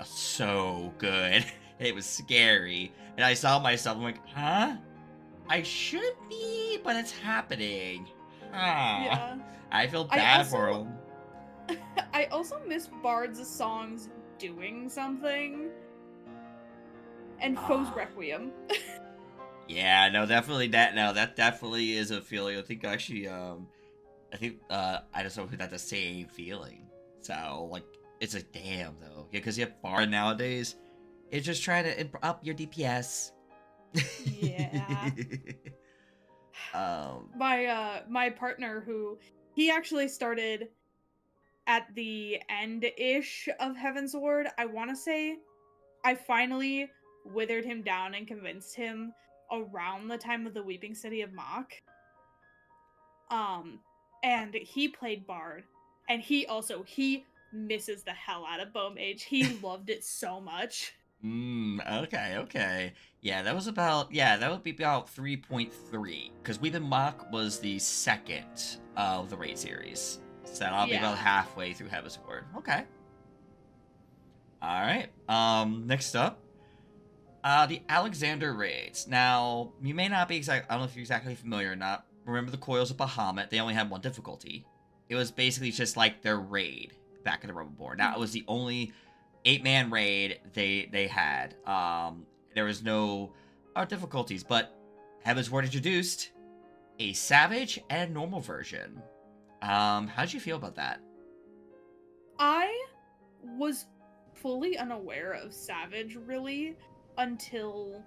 so good. It was scary, and I saw myself. I'm like, huh? I shouldn't be, but it's happening. Ah, Yeah. I feel I bad for also him. I also miss Bard's songs doing something. And Foe's Ah. Requiem. Yeah, no, definitely that. No, that definitely is a feeling. I think actually, I think I just don't think that's the same feeling. So like, it's a damn though, yeah, because you have Bard nowadays. It's just trying to up your DPS. Yeah. um. My partner, who he actually started at the end-ish of Heaven's Ward. I want to say I finally withered him down and convinced him around the time of the Weeping City of Mach. And he played Bard, and he misses the hell out of Bone Age. He loved it so much. Okay, okay. Yeah, that would be about 3.3 because Weeping Mach was the second of the raid series. So I'll be about Yeah. halfway through Heaven's Ward. Okay. All right. Next up, the Alexander raids. Now, you may not be I don't know if you're exactly familiar or not. Remember the Coils of Bahamut? They only had one difficulty. It was basically just like their raid back in the Rumble Board. Now, it was the only 8-man raid they had. There was no difficulties, but Heaven's Ward introduced a Savage and a normal version. How'd you feel about that? I was fully unaware of Savage really until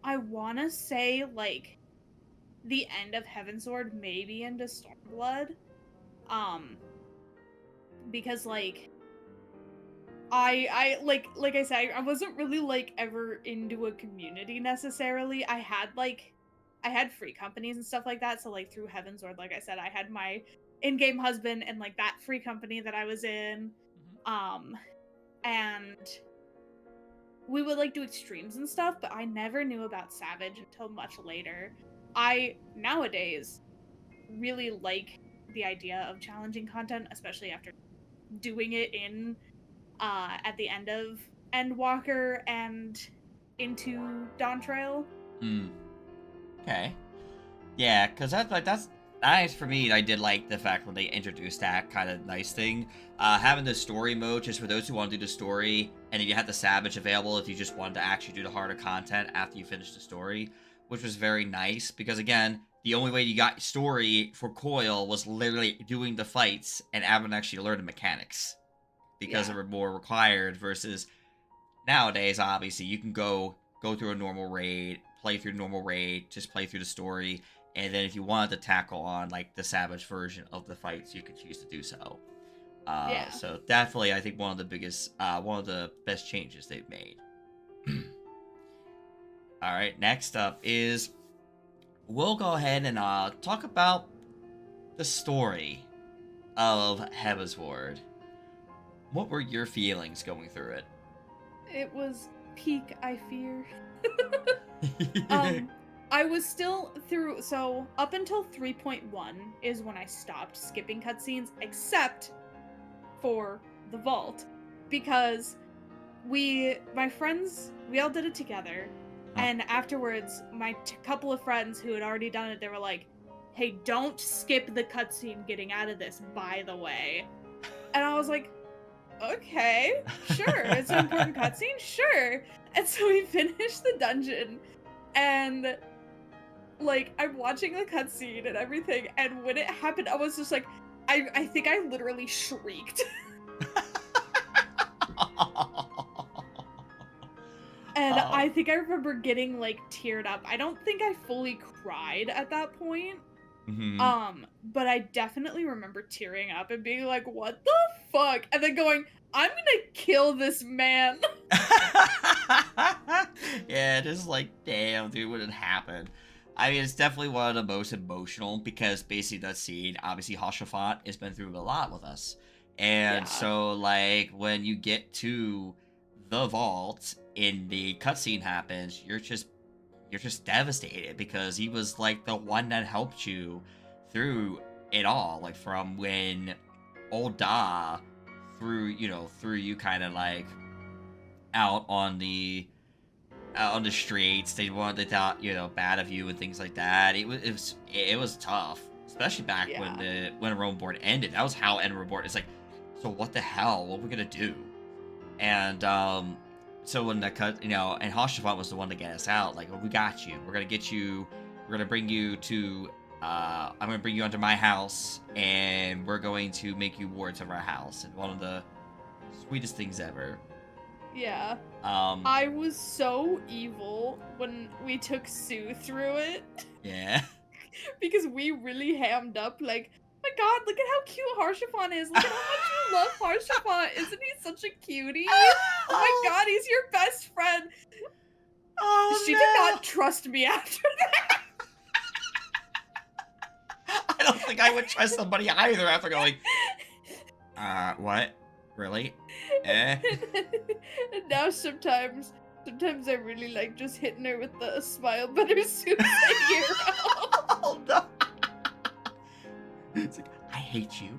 I want to say like the end of Heaven's Ward, maybe into Stormblood. Because like I like I said, I wasn't really like ever into a community necessarily. I had free companies and stuff like that. So like through Heaven's Ward, like I said, I had my in-game husband and like that free company that I was in. And we would like do extremes and stuff, but I never knew about Savage until much later. I nowadays really like the idea of challenging content, especially after doing it in at the end of Endwalker and into Dawn Trail. Okay. Yeah, because that's nice for me. I did like the fact when they introduced that kind of nice thing. Having the story mode just for those who want to do the story, and then you had the Savage available if you just wanted to actually do the harder content after you finish the story, which was very nice because again, the only way you got story for Coil was literally doing the fights and having to actually learn the mechanics because they were more required versus nowadays. Obviously, you can go through a normal raid, play through normal raid, just play through the story, and then if you wanted to tackle on like the Savage version of the fights, you could choose to do so. So definitely, I think one of the best changes they've made. All right, next up is we'll go ahead and talk about the story of Heaven's Ward. What were your feelings going through it? It was peak, I fear. I was still through, so up until 3.1 is when I stopped skipping cutscenes, except for the vault, because my friends, we all did it together, and afterwards, my couple of friends who had already done it, they were like, hey, don't skip the cutscene getting out of this, by the way. And I was like, okay, sure, it's an important cutscene, sure. And so we finished the dungeon, and like I'm watching the cutscene and everything, and when it happened, I was just like, I think I literally shrieked. And I think I remember getting like teared up. I don't think I fully cried at that point. Mhm. But I definitely remember tearing up and being like, "What the fuck?" And then going, "I'm gonna kill this man." Yeah, just like, damn, dude, what had happened? I mean, it's definitely one of the most emotional because basically that scene, obviously, Hoshafat has been through a lot with us. And Yeah. so, like, when you get to the vault and the cutscene happens, you're just devastated because he was like the one that helped you through it all, like from when old Da threw you kind of like out on the streets. They thought bad of you and things like that. It was tough, especially back when Yeah. when Rome Board ended. That was how End Board. It's like, so what the hell? What are we gonna do? And so when the cut, and Hoshafat was the one to get us out. Like, well, we got you. We're gonna get you. We're gonna bring you to. I'm gonna bring you under my house, and we're going to make you wards of our house. And one of the sweetest things ever. Yeah. Um, I was so evil when we took Sue through it yeah. because we really hammed up like, "Oh my god, look at how cute Harshafan is. Look at how much you love Harshafan. Isn't he such a cutie? Oh my god, he's your best friend." Oh She did no! not trust me after that. I don't think I would trust somebody either after going, what? Really? Eh? And now sometimes I really like just hitting her with the smile better Sue's a hero. Oh no! It's like, I hate you.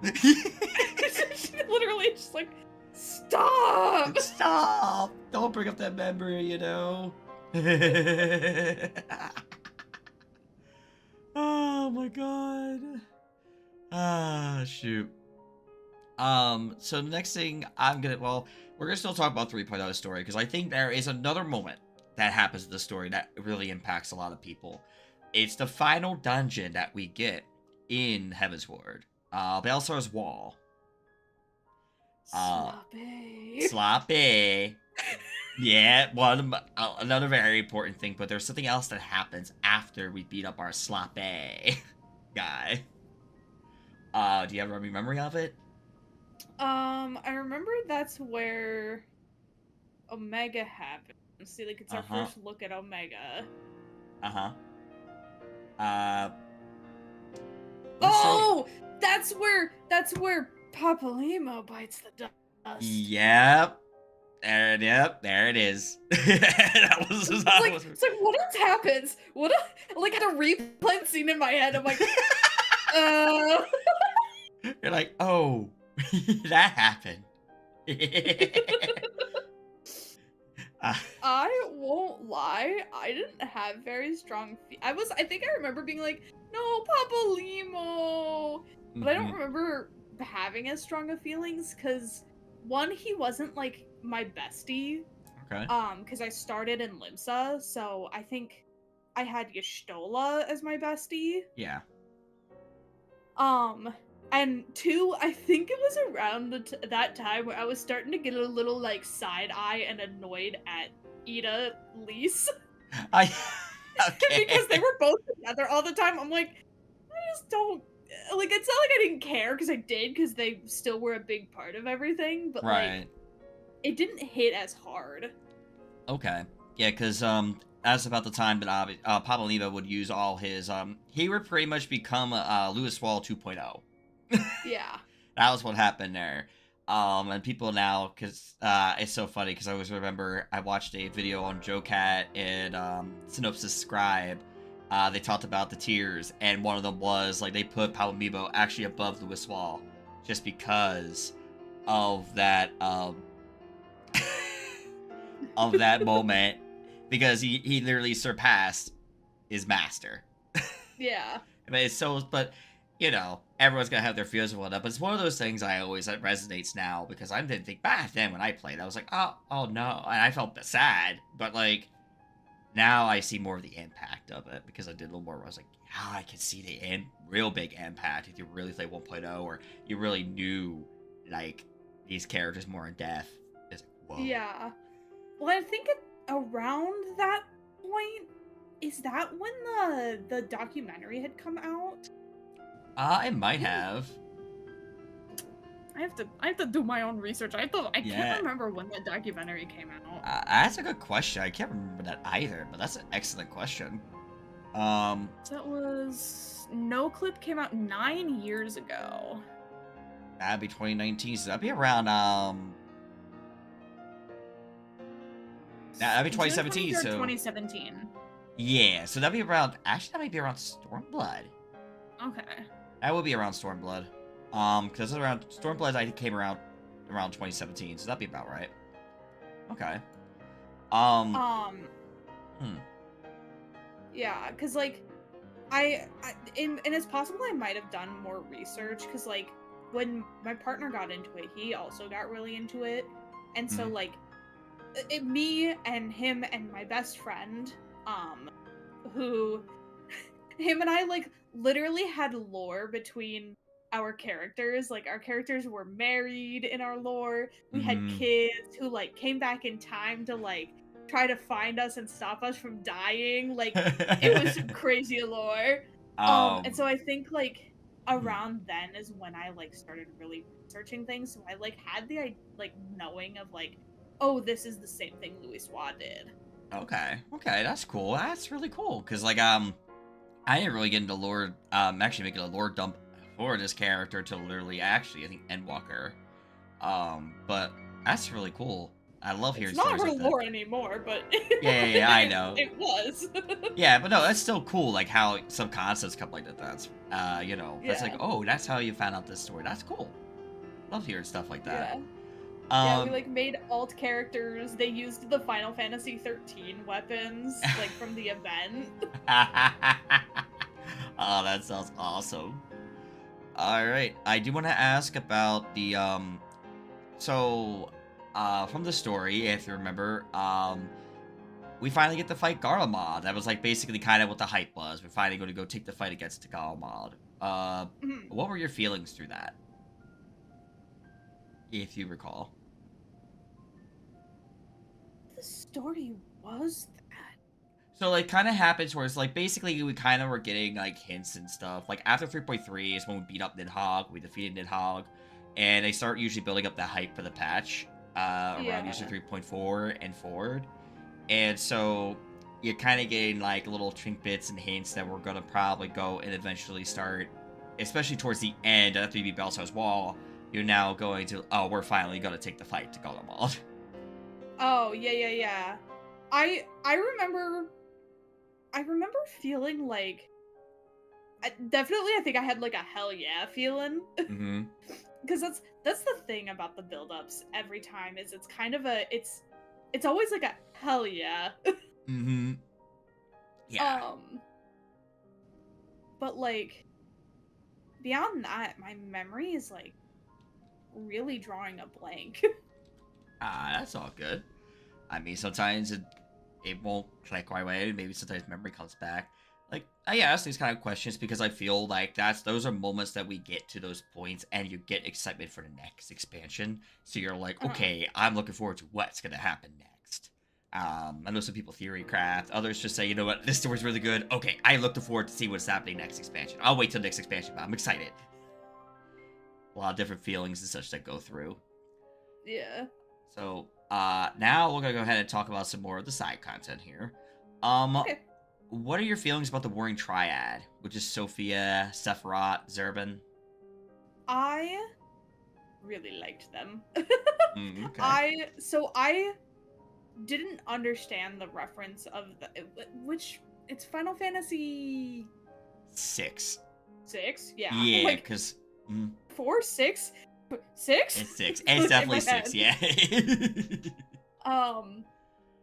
She literally just like, stop! Stop! Don't bring up that memory, Oh my god. Ah, shoot. So the next thing we're gonna still talk about 3.0 story because I think there is another moment that happens in the story that really impacts a lot of people. It's the final dungeon that we get in Heaven's Ward, Balsar's Wall. Sloppy. Sloppy. Yeah, another very important thing, but there's something else that happens after we beat up our sloppy guy. Do you have any memory of it? I remember that's where Omega happens. See, like it's our Uh-huh. first look at Omega. Uh-huh. Uh Oh, that's where Papalimo bites the dust. Yep. There it is. That was It's like what else happens? Like had a replay scene in my head. I'm like, You're like, oh, that happened. I won't lie. I didn't have very strong. I think I remember being like, no, Papa Limo, but I don't remember having as strong of feelings because one, he wasn't like my bestie. Okay. Because I started in Limsa, so I think I had Y'shtola as my bestie. Yeah. And two, I think it was around that time where I was starting to get a little like side eye and annoyed at Ida Lise. Okay. Because they were both together all the time. I'm like, I just don't like. It's not like I didn't care because I did because they still were a big part of everything, but like, it didn't hit as hard. Okay. Yeah, because that's about the time that Pablo Neva would use all his he would pretty much become Lewis Wall 2.0. Yeah. That was what happened there. And people now, because it's so funny, because I always remember I watched a video on JoeCat and Synopsis Scribe. They talked about the tiers, and one of them was like they put Pablo Amiibo actually above Lewis Wall, just because of that of that moment, because he literally surpassed his master. Yeah. But everyone's gonna have their fears and whatnot. But it's one of those things that resonates now because I didn't think back then when I played. I was like, oh no, and I felt sad. But like now I see more of the impact of it because I did a little more. Where I was like, I can see the real big impact if you really play 1.0 or you really knew like these characters more in depth. It's like, whoa. Yeah. Well, I think around that point, is that when the documentary had come out? It might I don't. have. I have to do my own research. I can't Yeah. remember when that documentary came out. That's a good question. I can't remember that either, but that's an excellent question. Um, So that was No Clip came out 9 years ago. that'd be 2019, so that'd be around, that'd be It's either 2017, 2013 or so 2017. yeah, so that'd be around, actually, that might be around Stormblood. Okay. That would be around Stormblood. Because around, Stormblood, I think, came around 2017, so that'd be about right. Okay. Um, Um. hmm. Yeah, cause like and it's possible I might have done more research because like when my partner got into it, he also got really into it, and so Hmm. like me and him and my best friend, who him and I like literally had lore between our characters. Like our characters were married in our lore. We had Hmm. kids who like came back in time to like try to find us and stop us from dying. Like it was some crazy lore. And um, so I think like hmm. around then is when I like started really researching things. So I like had the like knowing of like, oh, this is the same thing Louis Swa did. Okay, okay, that's cool. That's really cool, because, like, I didn't really get into lore, actually making a lore dump for this character until literally, actually, I think, Endwalker. But that's really cool. I love It's hearing not stories her like that. lore anymore, but Yeah, I know. it was. Yeah, but no, that's still cool, like, how some concepts come like that. That's, that's like, Yeah, oh, that's how you found out this story. That's cool. Love hearing stuff like that. yeah. Yeah, we Um, like made alt characters. They used the Final Fantasy 13 weapons, like from the event. oh, that sounds awesome. All right, I do want to ask about the from the story, if you remember, we finally get to fight Garlemald. That was like basically kind of what the hype was. We're finally going to go take the fight against Garlemald. Mhm. What were your feelings through that, if you recall? The story was that. So like kind of happens where it's like basically we kind of were getting like hints and stuff. Like after 3.3 is when we beat up Nidhogg, we defeated Nidhogg, and they start usually building up the hype for the patch around usually Yeah. 3.4 and forward. And so you're kind of getting like little trinkets and hints that we're gonna probably go and eventually start, especially towards the end after you beat Belsar's Wall. You're now going to, oh, we're finally gonna take the fight to Garlemald. Oh, yeah, yeah, yeah. I remember feeling like definitely I think I had like a hell yeah feeling. Mm-hmm. Because that's the thing about the build-ups every time is it's kind of a it's always like a hell yeah. Mm-hmm. Yeah. um but like beyond that, my memory is like really drawing a blank. That's all good. I mean, sometimes it won't click right away. Maybe sometimes memory comes back. Like I ask these kind of questions because I feel like those are moments that we get to those points, and you get excitement for the next expansion. So you're like, uh-huh. okay, I'm looking forward to what's gonna happen next. I know some people theory craft. Others just say, you know what, this story's really good. Okay, I look forward to see what's happening next expansion. I'll wait till next expansion, but I'm excited. A lot of different feelings and such that go through. Yeah. So, now we're gonna go ahead and talk about some more of the side content here. Um, Okay. what are your feelings about the Warring Triad, which is Sophia, Sephiroth, Zurban? I really liked them. Okay. I didn't understand the reference of which it's Final Fantasy 6. 6. Yeah. Yeah, Like because 4, 6, 6? it's 6. It's Like in my definitely 6, head. yeah.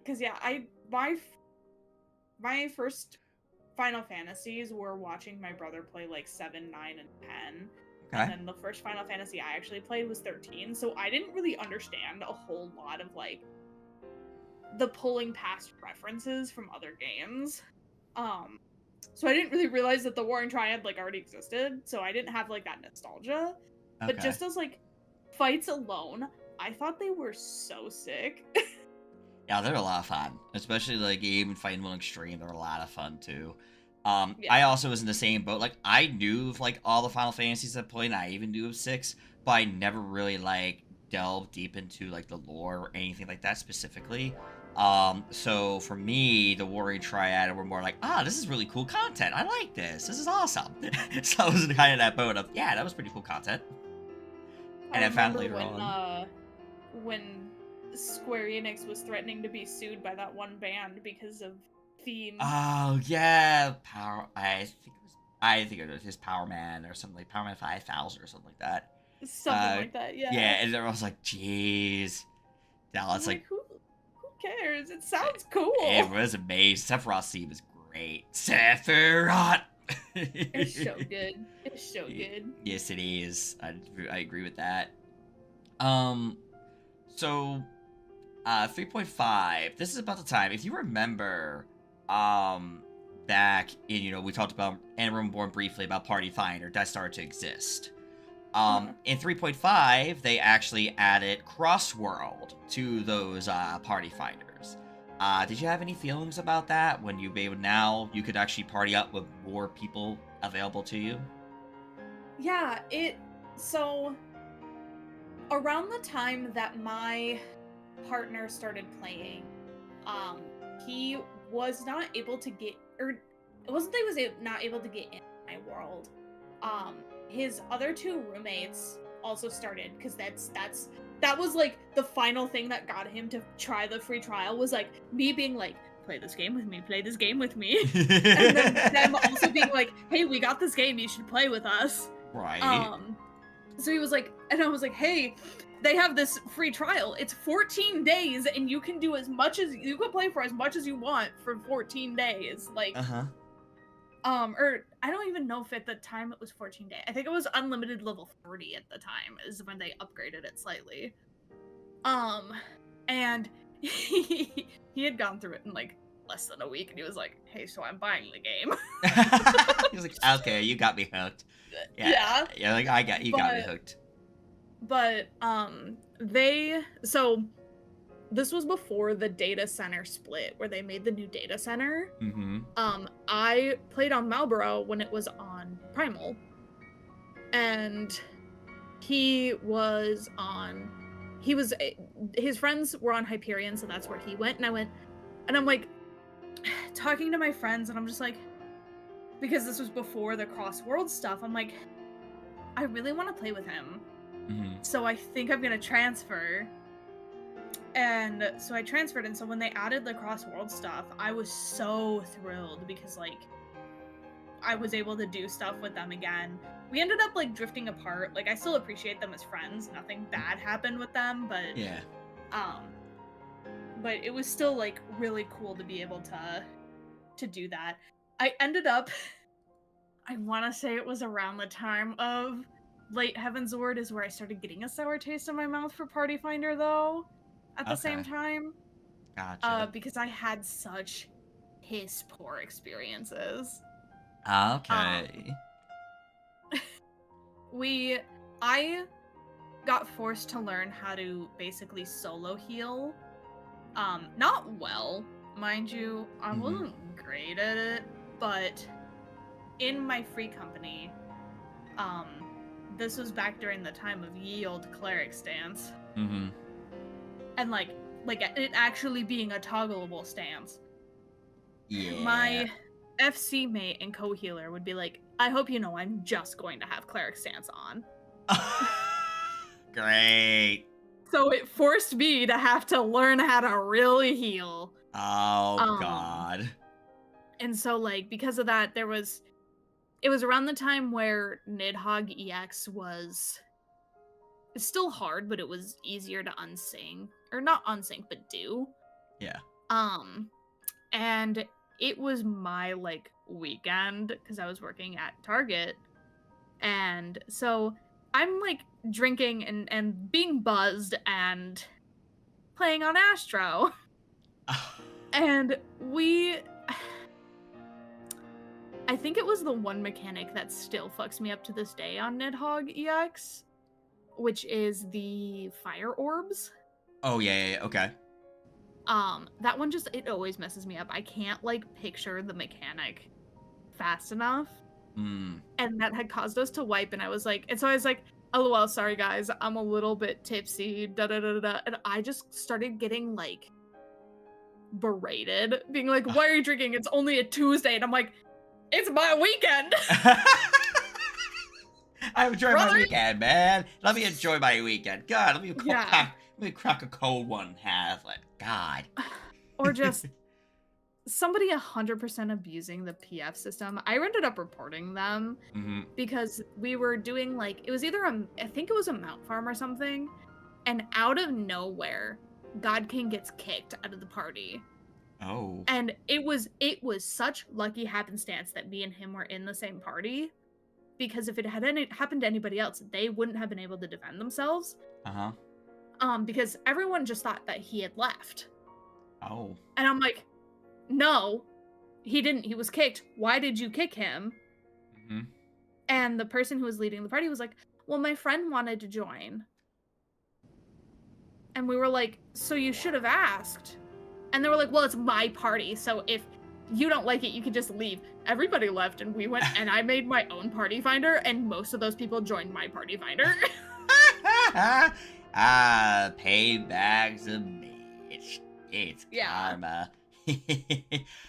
Because yeah, my first Final Fantasies were watching my brother play like 7, 9, and 10. And Okay. then the first Final Fantasy I actually played was 13, so I didn't really understand a whole lot of like the pulling past references from other games. Um so I didn't really realize that the Warring Triad like already existed, so I didn't have like that nostalgia. But Okay. just as like fights alone, I thought they were so sick. Yeah, they're a lot of fun. Especially like even fighting one extreme, they're a lot of fun too. I Yeah. also was in the same boat. Like I knew of like all the Final Fantasies I played, and I even knew of 6, but I never really like delved deep into like the lore or anything like that specifically. So for me, the Warrior Triad were more like, this is really cool content. I like this. This is awesome. So I was in kind of that boat of, yeah, that was pretty cool content. I And I found it remember later on. when Square Enix was threatening to be sued by that one band because of theme. Oh yeah, Power. I think it was his Power Man or something like Power Man 5000 or something like that. Something like that, Yeah, yeah. and everyone was like, "Jeez." Now I'm it's like, like who cares? It sounds it cool. was amazing. Sephiroth's theme is great. Sephiroth. It's so good. It's so good. Yes, it is. I agree with that. Um, so 3.5. This is about the time. If you remember, back in, we talked about and Born briefly about Party Finder that started to exist. Uh-huh. In 3.5, they actually added Crossworld to those Party Finders. Did you have any feelings about that when now you could actually party up with more people available to you? Yeah, so around the time that my partner started playing, um, he was not able to get, or it wasn't that he was not able to get in my world. His other 2 roommates also started, because that was like the final thing that got him to try the free trial, was like me being like, play this game with me, play this game with me. And then them also being like, hey, we got this game, you should play with us. Right. So he was like, and I was like, hey, they have this free trial. It's 14 days, and you can do as much as you can play for as much as you want for 14 days. Like, Uh-huh. or I don't even know if at the time it was 14 days. I think it was unlimited level 30 at the time, is when they upgraded it slightly. And he had gone through it in like less than a week, and he was like, hey, so I'm buying the game. He was like, okay, you got me hooked. Yeah. Yeah, like you got me hooked. But so this was before the data center split, where they made the new data center. Mm-hmm. I played on Marlboro when it was on Primal, and his friends were on Hyperion, so that's where he went, and I went, and I'm like talking to my friends, and I'm just like, because this was before the cross-world stuff, I'm like, I really want to play with him. Mm-hmm. So I think I'm gonna transfer. And so I transferred, and so when they added the cross-world stuff, I was so thrilled, because like I was able to do stuff with them again. We ended up like drifting apart. Like, I still appreciate them as friends. Nothing bad happened with them, but Yeah. But it was still like really cool to be able to do that. I ended up I want to say it was around the time of Late Heaven's Ward is where I started getting a sour taste in my mouth for Party Finder, though, at the same time. Gotcha. Because I had such piss poor experiences. Okay. I got forced to learn how to basically solo heal. Not well, mind you. I wasn't great at it, but in my free company, this was back during the time of ye old cleric stance. Mm-hmm. And like it actually being a toggleable stance. Yeah. My FC mate and co-healer would be like, I hope you know I'm just going to have cleric stance on. Great. So it forced me to have to learn how to really heal. Oh, God. And so, like, because of that, it was around the time where Nidhogg EX was still hard, but it was easier to unsync. Or not unsync, but do. Yeah. And it was my, like, weekend, because I was working at Target. And so I'm, like, drinking and being buzzed and playing on Astro. And I think it was the one mechanic that still fucks me up to this day on Nidhogg EX, which is the fire orbs. Oh, yeah, okay. That one just, it always messes me up. I can't, like, picture the mechanic fast enough. Mm. And that had caused us to wipe, and I was like, and so I was like, LOL, sorry guys, I'm a little bit tipsy, da da da da, and I just started getting, like, berated, being like, why are you drinking? It's only a Tuesday, and I'm like, it's my weekend! I'm enjoying my weekend, man. Let me enjoy my weekend. God, let me crack a cold one and have it. God. Or just somebody 100% abusing the PF system. I ended up reporting them because we were doing, like, it was either I think it was a mount farm or something, and out of nowhere, God King gets kicked out of the party. Oh. And it was such lucky happenstance that me and him were in the same party, because if it had happened to anybody else, they wouldn't have been able to defend themselves. Because everyone just thought that he had left. Oh. And I'm like, no, he didn't. He was kicked. Why did you kick him? And the person who was leading the party was like, well, my friend wanted to join. And we were like, so you should have asked. And they were like, well, it's my party, so if you don't like it, you can just leave. Everybody left, and we went, and I made my own party finder, and most of those people joined my party finder. Payback's a bitch. It's karma.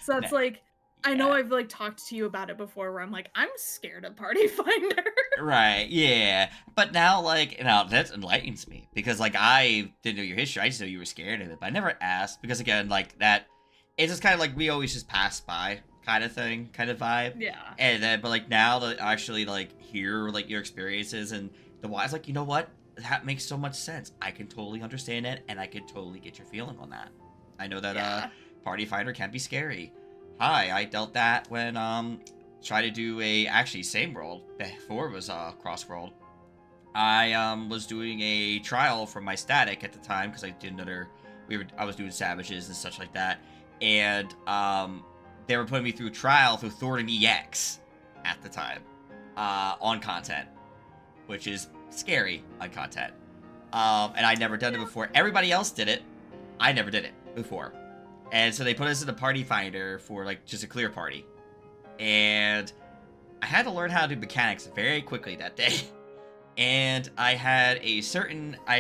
So it's like, I know I've, like, talked to you about it before, where I'm like, I'm scared of party finder. Right, yeah. But now, like, that enlightens me. Because, like, I didn't know your history. I just know you were scared of it. But I never asked. Because, again, like, that... It's just kind of like we always just pass by kind of thing, kind of vibe. Yeah. And then, but, like, now to actually, like, hear, like, your experiences and the why, it's like, you know what? That makes so much sense. I can totally understand it, and I can totally get your feeling on that. I know that, Party Finder can be scary. Hi, I dealt that when, tried to do actually, same world, before it was, cross-world. I, was doing a trial for my static at the time, because I did I was doing Savages and such like that. And, they were putting me through trial through Thornton EX at the time, on content, which is scary on content. And I'd never done it before. Everybody else did it. I never did it before. And so they put us in a party finder for, like, just a clear party. And I had to learn how to do mechanics very quickly that day. And I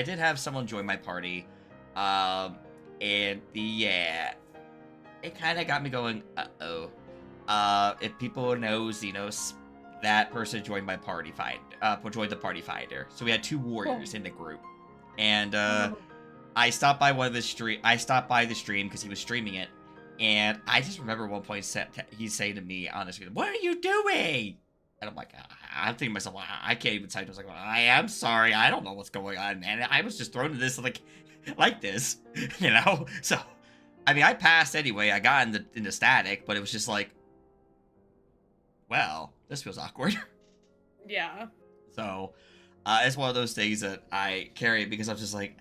did have someone join my party. And it kind of got me going, uh-oh. If people knows, that person joined my party joined the party finder. So we had 2 warriors in the group. And, I stopped by the stream because he was streaming it, and I just remember at one point he's saying to me on the screen, "What are you doing?" And I'm like, I'm thinking to myself, I can't even type. I was like, well, I am sorry, I don't know what's going on, man. I was just thrown into this like this, So, I mean, I passed anyway. I got in the static, but it was just like, well, this feels awkward. Yeah. So, it's one of those things that I carry because I'm just like,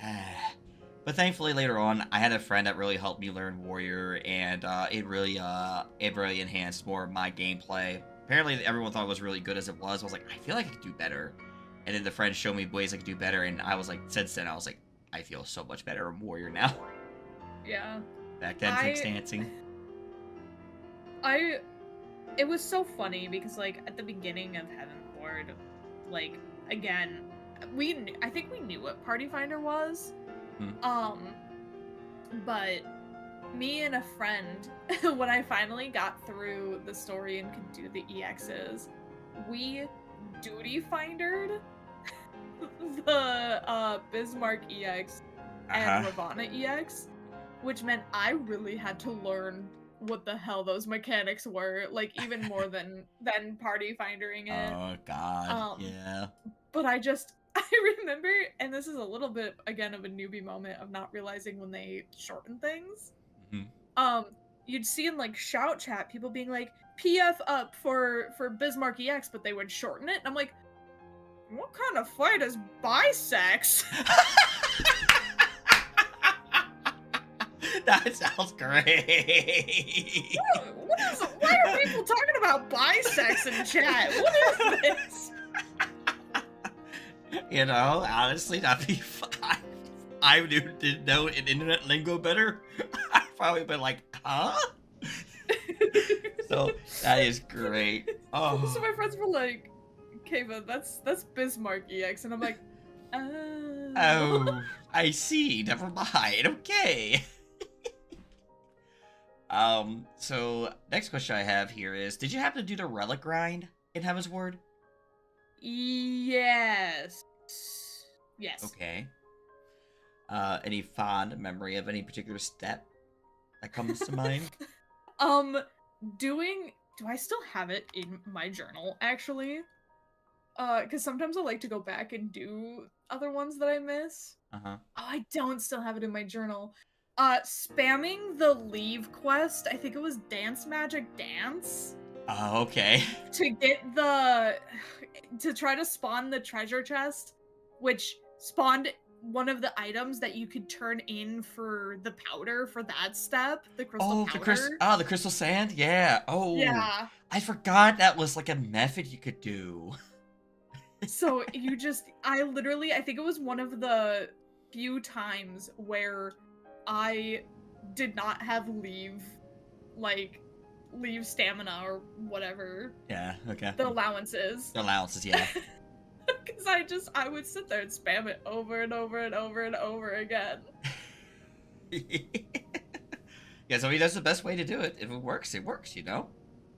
But thankfully later on, I had a friend that really helped me learn Warrior, and it really enhanced more of my gameplay. Apparently, everyone thought it was really good as it was. I was like, I feel like I could do better. And then the friend showed me ways I could do better, and I was like, since then, I was like, I feel so much better in Warrior now. Yeah. Back then, Thanks dancing. It was so funny because, like, at the beginning of Heavenward, like, again, I think we knew what Party Finder was. But me and a friend, when I finally got through the story and could do the EXs, we duty findered the Bismarck EX and Ravana EX, which meant I really had to learn what the hell those mechanics were, like, even more than party findering it. Oh god, yeah. But I remember, and this is a little bit, again, of a newbie moment of not realizing when they shorten things. You'd see in, like, shout chat, people being like, PF up for Bismarck EX, but they would shorten it, and I'm like, what kind of fight is bisex? That sounds great. Why are people talking about bisex in chat? What is this? Honestly, that'd be fine. I didn't know in internet lingo better. probably been like, huh? So that is great. Oh. So my friends were like, Kava, that's Bismarck EX. And I'm like, oh. Oh, I see. Never mind. Okay. So next question I have here is, did you happen to do the relic grind in Heaven's Ward? Yes. Yes. Okay. Any fond memory of any particular step that comes to mind? Do I still have it in my journal, actually? Because sometimes I like to go back and do other ones that I miss. Uh-huh. Oh, I don't still have it in my journal. Spamming the leave quest, I think it was Dance Magic Dance. Oh, okay. To get to try to spawn the treasure chest, which spawned one of the items that you could turn in for the powder for that step, the crystal powder. The crystal sand? Yeah. Oh. Yeah. I forgot that was like a method you could do. So I think it was one of the few times where I did not have leave stamina or whatever. Yeah, okay. The allowances. The allowances, yeah. Because I would sit there and spam it over and over and over and over again. Yes, I mean, that's the best way to do it. If it works, you know?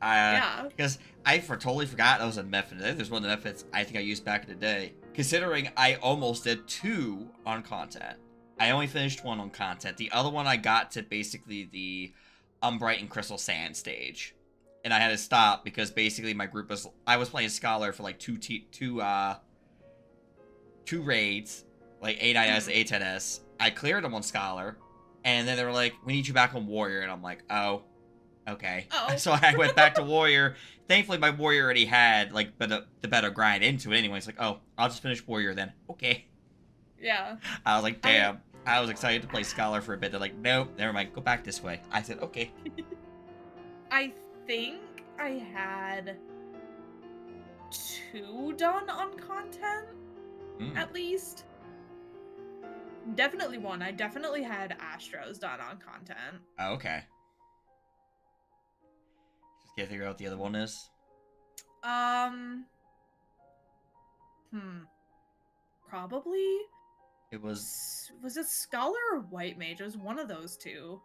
Yeah. Because I totally forgot that was a method. There's one of the methods I think I used back in the day. Considering I almost did 2 on content. I only finished 1 on content. The other one I got to basically the Umbrite and Crystal Sand stage. And I had to stop because basically my group I was playing Scholar for like two raids, like A9S, A10S. I cleared them on Scholar, and then they were like, we need you back on Warrior, and I'm like, oh, okay. Oh. So I went back to Warrior. Thankfully, my Warrior already had like the better grind into it anyway. It's like, oh, I'll just finish Warrior then. Okay. Yeah. I was like, damn. I was excited to play Scholar for a bit. They're like, nope, never mind, go back this way. I said, okay. I think I had 2 done on content, at least. Definitely 1. I definitely had Astros done on content. Oh, okay. Just can't figure out what the other one is. Probably. It was it Scholar or White Mage? It was one of those 2.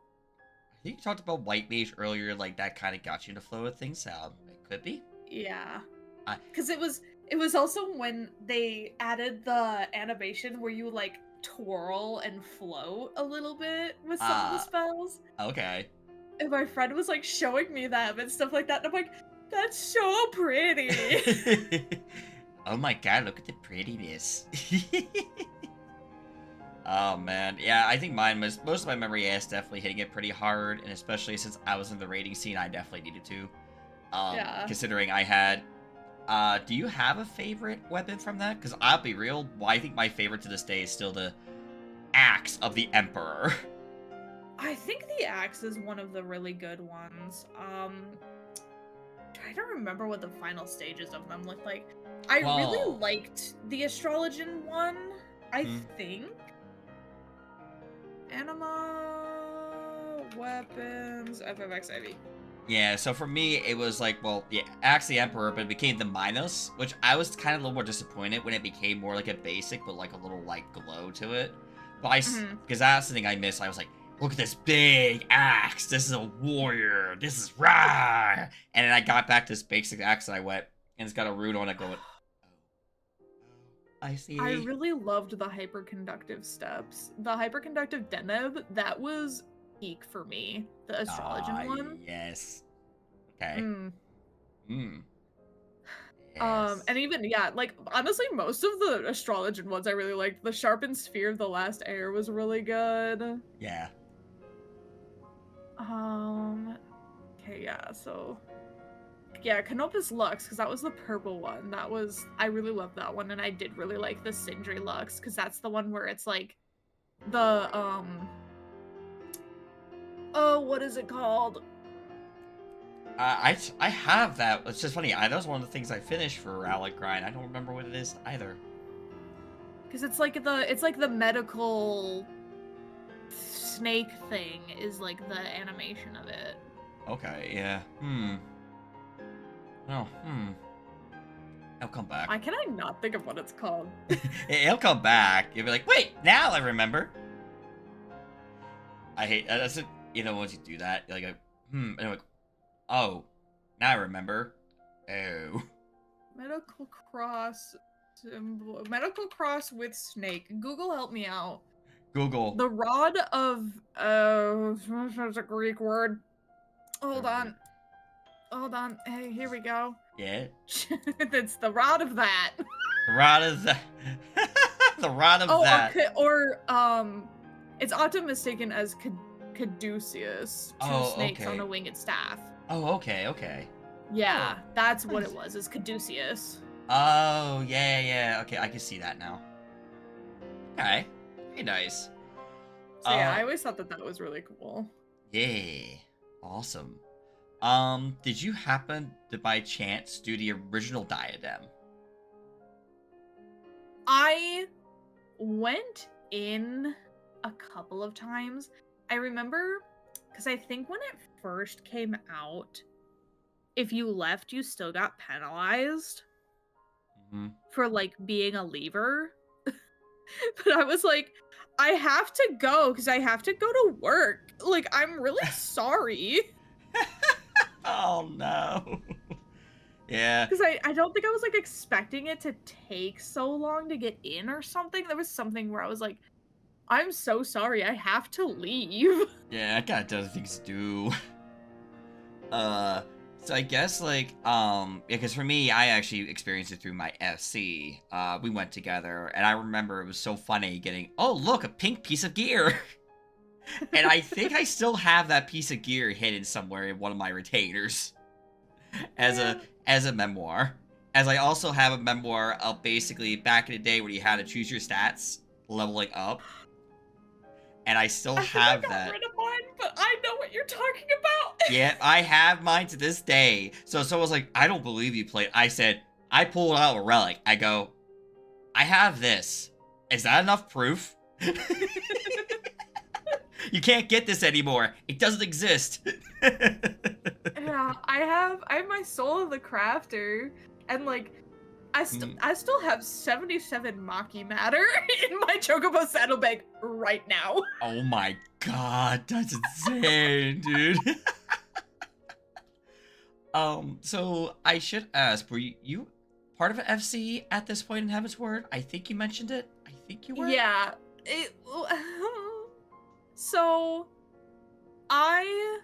I think you talked about White Mage earlier, like that kind of got you in the flow of things. It could be. Yeah. Because it was also when they added the animation where you like twirl and float a little bit with some of the spells. Okay. And my friend was like showing me them and stuff like that, and I'm like, that's so pretty. Oh my god, look at the prettiness. Oh man, yeah, I think most of my memory is definitely hitting it pretty hard, and especially since I was in the raiding scene, I definitely needed to. Yeah. Considering I had, do you have a favorite weapon from that? Because I'll be real, I think my favorite to this day is still the Axe of the Emperor. I think the Axe is one of the really good ones. Trying to remember what the final stages of them look like. I really liked the Astrologian one, I think. Anima, weapons, FFXIV. Yeah, so for me, it was like, well, the Axe the Emperor, but it became the Minos, which I was kind of a little more disappointed when it became more like a basic, but like a little like glow to it. But because that's the thing I missed. I was like, look at this big axe. This is a warrior. This is rah. And then I got back to this basic axe and I went, and it's got a rune on it going, I see. I really loved the hyperconductive steps. The hyperconductive Deneb, that was peak for me. The Astrologian one. Yes. Okay. Yes. And even, yeah, like, honestly, most of the Astrologian ones I really liked. The Sharpened Sphere of the Last Air was really good. Yeah. Okay, yeah, so... Yeah, Canopus Lux, because that was the purple one. I really loved that one, and I did really like the Sindri Lux, because that's the one where it's like the, oh, what is it called? I have that. It's just funny. That was one of the things I finished for Relic Grind. I don't remember what it is either. Because it's like the medical snake thing is like the animation of it. Okay, yeah. Oh, It'll come back. Why can I not think of what it's called? It'll come back. You'll be like, wait, now I remember. I hate that's it. You know, once you do that, you're like, and I'm like, oh, now I remember. Oh. Medical cross symbol. Medical cross with snake. Google, help me out. Google. The rod of that's a Greek word. Hold on. Hey, here we go. Yeah. It's the rod of that. The rod of that. The rod of that. Or it's often mistaken as caduceus, two snakes on a winged staff. Oh, okay. Yeah, that's what it was. Is caduceus. Oh, yeah. Okay, I can see that now. Okay, very nice. So yeah, I always thought that was really cool. Yeah, awesome. Did you happen to by chance do the original diadem? I went in a couple of times. I remember, because I think when it first came out, if you left, you still got penalized for, like, being a leaver. But I was like, I have to go, because I have to go to work. Like, I'm really sorry. Oh, no. Yeah. Because I don't think I was, like, expecting it to take so long to get in or something. There was something where I was like, I'm so sorry, I have to leave. Yeah, I got other things to do. So I guess, like, because for me, I actually experienced it through my FC. We went together, and I remember it was so funny getting, oh, look, a pink piece of gear. And I think I still have that piece of gear hidden somewhere in one of my retainers as a memoir. As I also have a memoir of basically back in the day when you had to choose your stats, leveling up. And I still have that. I got rid of mine, but I know what you're talking about. Yeah, I have mine to this day. So someone's like, I don't believe you played. I said, I pulled out a relic. I go, I have this. Is that enough proof? You can't get this anymore. It doesn't exist. Yeah, I have my Soul of the Crafter, and like, I still have 77 Maki matter in my Chocobo saddlebag right now. Oh my god, that's insane, dude. So I should ask, were you part of an FC at this point in Heaven's Word? I think you mentioned it. I think you were. Yeah. So, I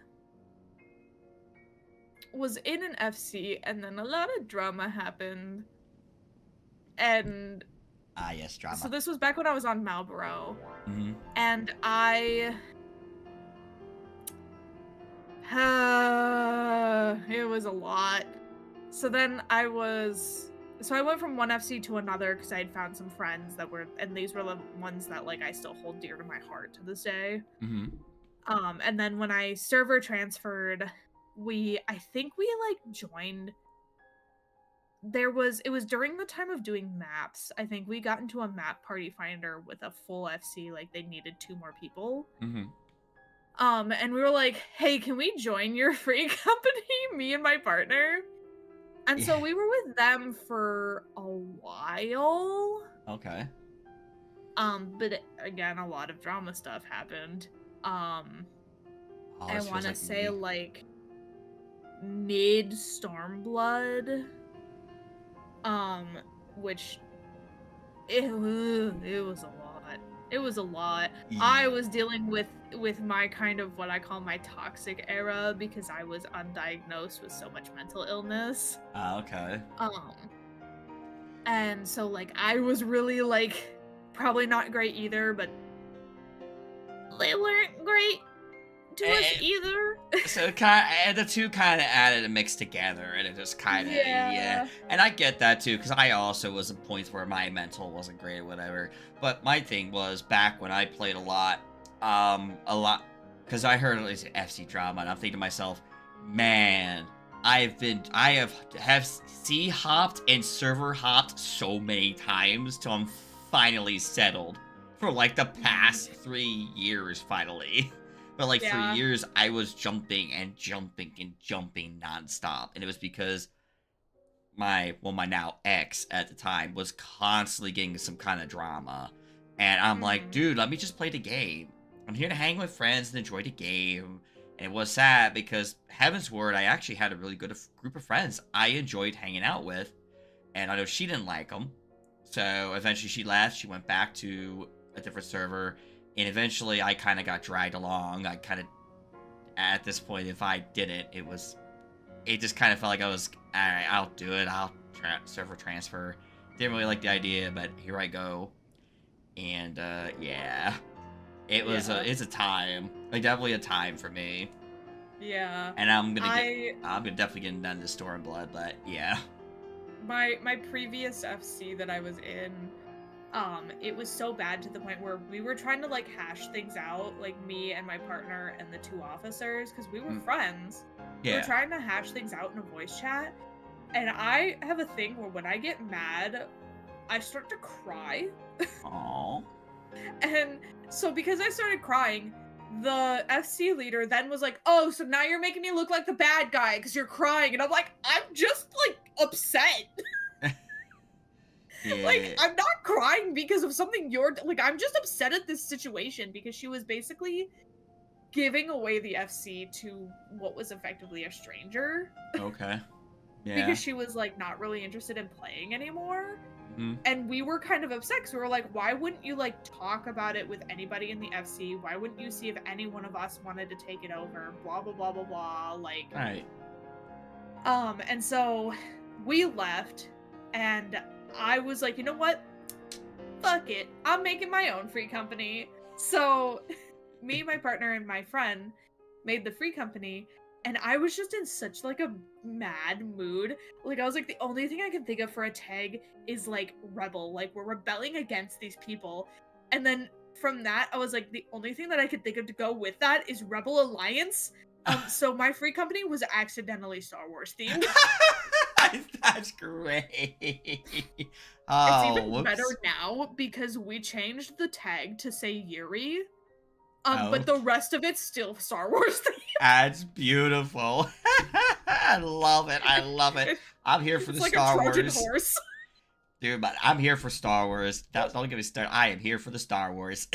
was in an FC, and then a lot of drama happened. And yes, drama. So this was back when I was on Marlboro. Mm-hmm. And it was a lot. So then I went from one FC to another because I had found some friends and these were the ones that, like, I still hold dear to my heart to this day. Mm-hmm. And then when I server transferred, I think we like joined. It was during the time of doing maps. I think we got into a map party finder with a full FC, like they needed 2 more people. Mm-hmm. And we were like, hey, can we join your free company? Me and my partner. And so we were with them for a while. Okay. But again, a lot of drama stuff happened. I want to say like mid Stormblood. Which it was a lot. It was a lot. Yeah. I was dealing with my kind of what I call my toxic era because I was undiagnosed with so much mental illness. Okay. And so like I was really like probably not great either, but they weren't great to us either. So the two kind of added and mixed together, and it just kind of yeah. And I get that too, because I also was at points where my mental wasn't great or whatever. But my thing was back when I played a lot, because I heard at least FC drama, and I'm thinking to myself, man, I have C hopped and server hopped so many times till I'm finally settled for like the past 3 years, finally. But like for Yeah. years, I was jumping and jumping and jumping nonstop, and it was because my now ex at the time was constantly getting some kind of drama, and I'm like, Mm. dude, let me just play the game. I'm here to hang with friends and enjoy the game. And it was sad because, heaven's word, I actually had a really good group of friends I enjoyed hanging out with, and I know she didn't like them. So eventually she left. She went back to a different server, and eventually I kind of got dragged along. I kind of, at this point, if I didn't, it just kind of felt like I was, all right, I'll do it. I'll server transfer. Didn't really like the idea, but here I go. And yeah, it's a time, like definitely a time for me. Yeah. And I'm gonna definitely get into Stormblood, but yeah. My previous FC that I was in, it was so bad to the point where we were trying to like hash things out, like me and my partner and the 2 officers, because we were friends. We were Yeah. trying to hash things out in a voice chat, and I have a thing where when I get mad, I start to cry. Aww. And so because I started crying, the FC leader then was like, "Oh, so now you're making me look like the bad guy because you're crying." And I'm like, "I'm just like upset." Yeah. Like, I'm not crying because of something like, I'm just upset at this situation because she was basically giving away the FC to what was effectively a stranger. Okay. Yeah. Because she was like not really interested in playing anymore. Mm-hmm. And we were kind of upset because we were like, why wouldn't you like talk about it with anybody in the FC? Why wouldn't you see if any one of us wanted to take it over? Blah blah blah blah blah. Like, Right. and so we left, and I was like, you know what? Fuck it. I'm making my own free company. So me, my partner, and my friend made the free company, and I was just in such like a mad mood. Like, I was like, the only thing I can think of for a tag is like rebel. Like, we're rebelling against these people. And then from that, I was like, the only thing that I could think of to go with that is Rebel Alliance. So my free company was accidentally Star Wars themed. That's great. It's even better now because we changed the tag to say Yuri. But the rest of it's still Star Wars themed. That's beautiful. I love it. I love it. I'm here for the like Star a Trojan Wars. horse. Dude, but I'm here for Star Wars. Don't get me started. I am here for the Star Wars.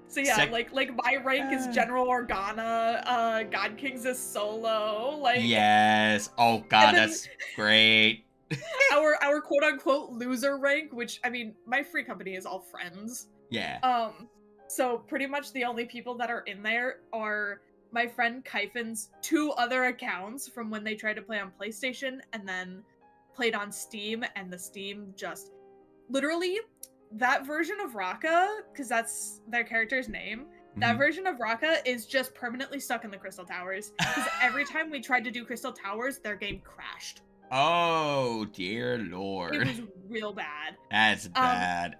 So yeah, like my rank is General Organa, God King's is Solo, like yes. Oh god, then, that's great. our quote unquote loser rank, which I mean, my free company is all friends. Yeah. So pretty much the only people that are in there are my friend Kyphen's 2 other accounts from when they tried to play on PlayStation and then played on Steam, and the Steam just literally that version of Raka, because that's their character's name, that version of Raka is just permanently stuck in the Crystal Towers. Because every time we tried to do Crystal Towers, their game crashed. Oh, dear lord. It was real bad. That's bad.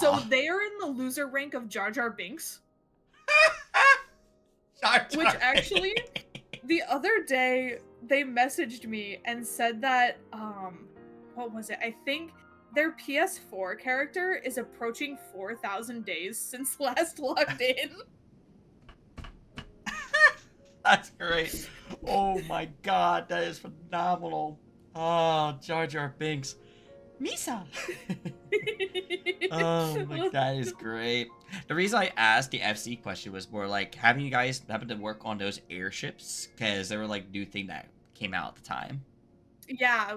So they are in the loser rank of Jar Jar Binks. Which actually, the other day, they messaged me and said that, what was it? I think their PS4 character is approaching 4,000 days since last logged in. That's great. Oh my god, that is phenomenal. Oh, Jar Jar Binks. Misa! Oh my god, that is great. The reason I asked the FC question was more like, having you guys happen to work on those airships? Because they were like new thing that came out at the time. Yeah,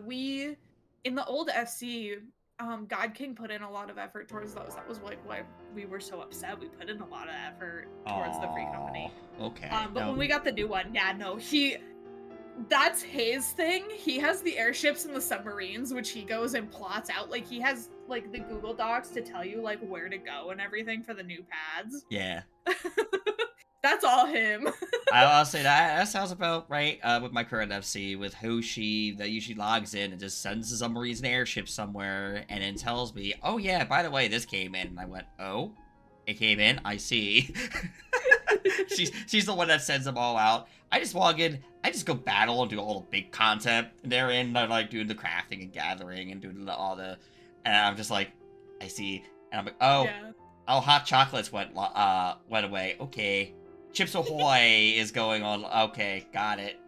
in the old FC, God King put in a lot of effort towards those. That was like why we were so upset. We put in a lot of effort towards the free company. Okay. But when we got the new one, yeah, no, that's his thing. He has the airships and the submarines, which he goes and plots out. Like, he has like the Google Docs to tell you like where to go and everything for the new pads. Yeah. That's all him. I'll say that sounds about right with my current FC, with Hoshi that usually logs in and just sends the submarines and airships somewhere and then tells me, oh yeah, by the way, this came in. And I went, oh, it came in? I see. She's the one that sends them all out. I just log in, I just go battle and do all the big content. And they're in, they're like doing the crafting and gathering and doing all the, and I'm just like, I see. And I'm like, oh, Yeah. oh, hot chocolates went away. Okay. Chips Ahoy is going on. Okay, got it.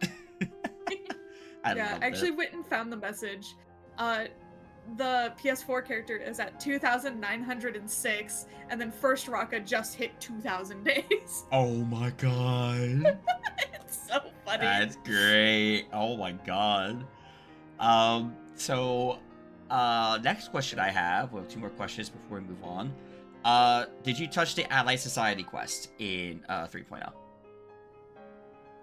I Yeah, love I actually it. went and found the message. The PS4 character is at 2,906, and then First Raka just hit 2,000 days. Oh my god. It's so funny. That's great. Oh my god. So, next question I have, we have 2 more questions before we move on. Did you touch the Allied Society quest in 3.0?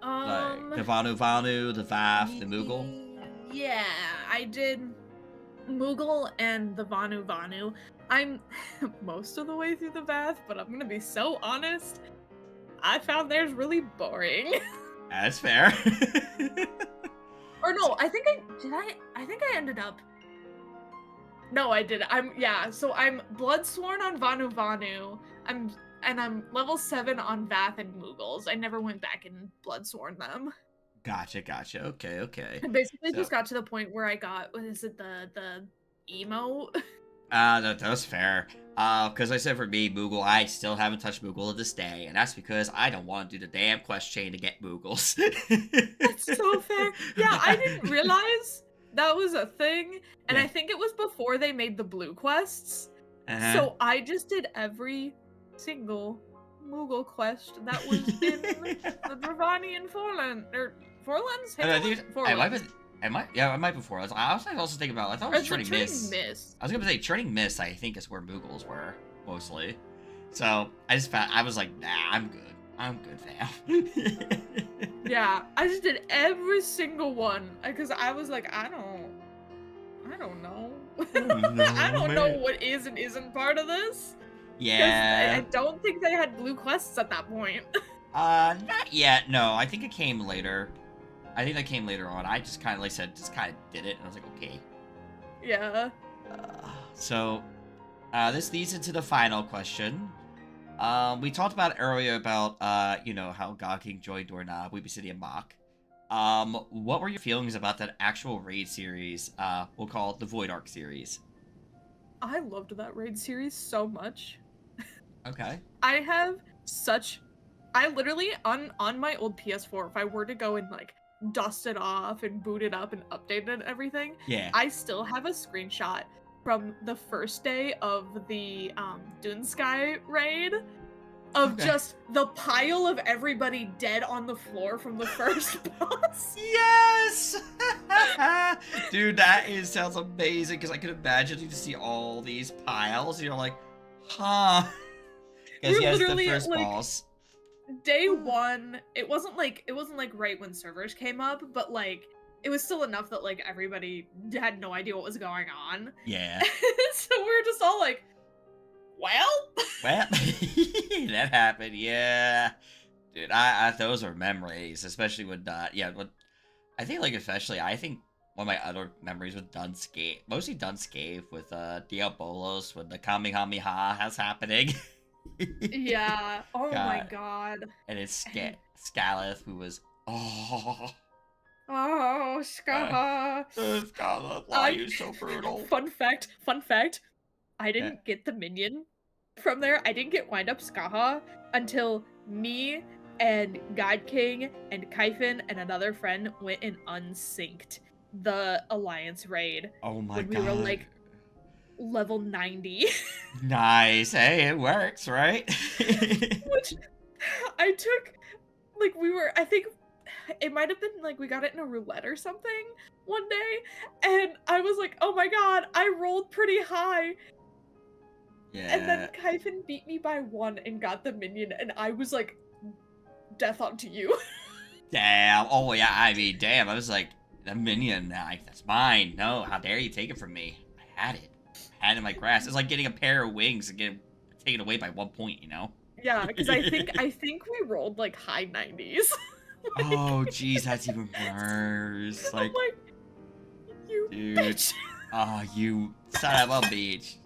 Like the Vanu Vanu, the Vath, the Moogle? Yeah, I did Moogle and the Vanu Vanu. I'm most of the way through the Vath, but I'm gonna be so honest. I found theirs really boring. That's fair. Or no, I think I ended up. No, I did. So I'm Bloodsworn on Vanu Vanu. I'm level 7 on Vath and Moogles. I never went back and Bloodsworn them. Gotcha. Okay. I basically just got to the point where I got, what is it, the emo? That was fair. Because I said for me, Moogle, I still haven't touched Moogle to this day, and that's because I don't want to do the damn quest chain to get Moogles. That's so fair. Yeah, I didn't realize that was a thing, and Yeah. I think it was before they made the blue quests. Uh-huh. So I just did every single Moogle quest that was in the Dravanian Forlands? And I think I might be. Forlands. I might before. I was also thinking about. I thought it was Or Turning the Mist. Mist. I was gonna say Turning Mist. I think is where Moogles were mostly. So I was like, nah, I'm good. I'm good, fam. Yeah, I just did every single one because I was like, I don't know. I don't know what is and isn't part of this. Yeah. I don't think they had blue quests at that point. Not yet. No, I think it came later. I think that came later on. I just kind of did it, and I was like, okay. Yeah. So, this leads into the final question. We talked about earlier about, how God King joined Doorknob, Weepy City, and Mach. What were your feelings about that actual raid series? We'll call it the Void Arc series. I loved that raid series so much. Okay. I literally on my old PS4, if I were to go and like dust it off and boot it up and update it and everything, Yeah. I still have a screenshot from the first day of the Dune Sky raid of just the pile of everybody dead on the floor from the first boss. Yes! Dude, sounds amazing, because I can imagine you to see all these piles, and you're like, huh. Because yes, the first boss. Day 1, it wasn't like right when servers came up, but like it was still enough that like everybody had no idea what was going on. Yeah. So we were just all like, well, that happened, yeah. Dude, I those are memories, especially when I think one of my other memories with Dunscape, mostly Dunscape with Diabolos when the Kamehameha has happening. Yeah. Oh my god. And it's Scalith who was Oh, Ska. Scalith, why are you so brutal? Fun fact. I didn't get the minion from there. I didn't get Wind Up Skaha until me and God King and Kaifin and another friend went and unsynced the Alliance raid. Oh my god. When we were like level 90. Nice. Hey, it works, right? Which I took, like, I think it might have been like we got it in a roulette or something one day, and I was like, oh my god, I rolled pretty high. Yeah. And then Kaifin beat me by 1 and got the minion, and I was like, death onto you. Damn. Oh yeah, I mean, damn. I was like, the minion, that's mine. No, how dare you take it from me? I had it in my grasp. It's like getting a pair of wings and getting taken away by 1 point, you know? Yeah, because I think we rolled like high 90s. Oh, jeez, that's even worse. Like, I'm like, you dude. bitch. Oh, you son of a bitch.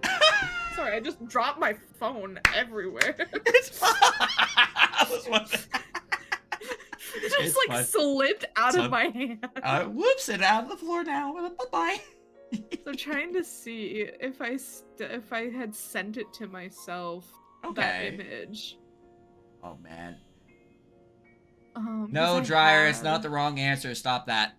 Sorry, I just dropped my phone everywhere. It just like slipped out of my hand. Whoops, it out of the floor now. Bye-bye. So trying to see if if I had sent it to myself, that Okay. image. Oh man. Because No, I dryer. It's had. not the wrong answer. Stop that.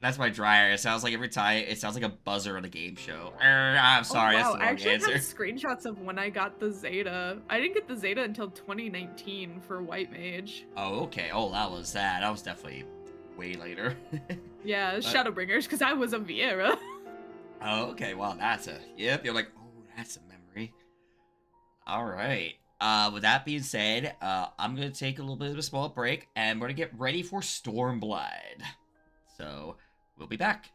That's my dryer. It sounds like every time. It sounds like a buzzer on a game show. I'm Oh sorry. That's wow, the I wrong actually have answer. screenshots of when I got the Zeta. I didn't get the Zeta until 2019 for White Mage. Oh, okay. Oh, that was that. That was definitely way later. Yeah, But Shadowbringers, because I was a Vieira. oh, okay. Well, that's a yep. You're like, oh, that's a memory. All right. With that being said, I'm gonna take a little bit of a small break, and we're gonna get ready for Stormblood. So we'll be back.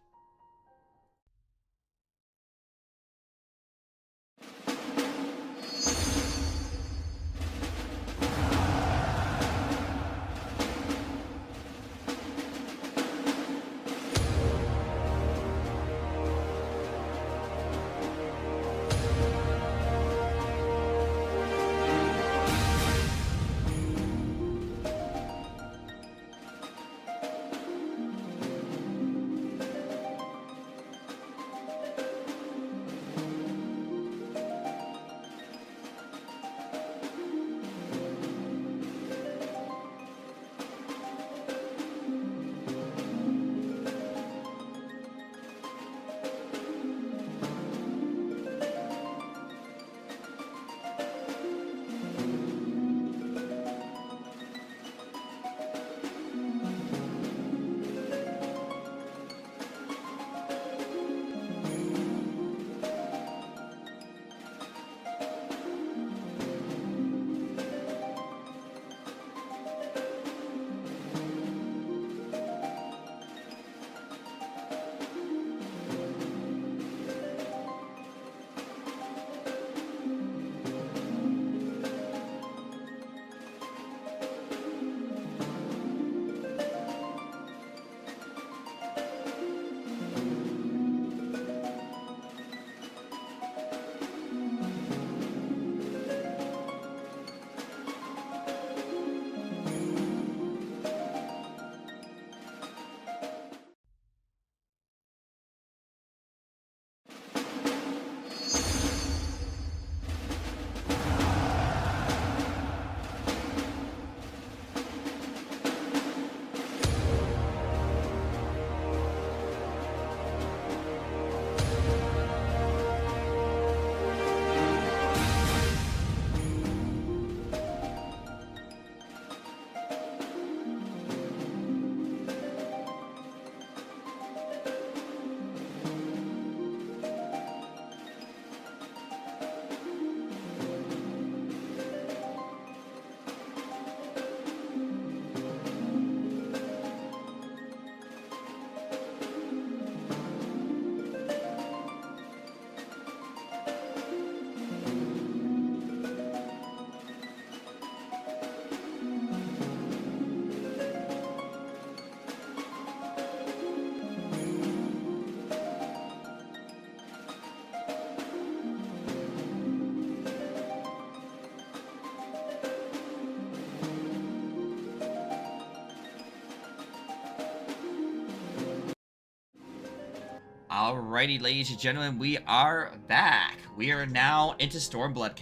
Alrighty, ladies and gentlemen, we are back. We are now into Stormblood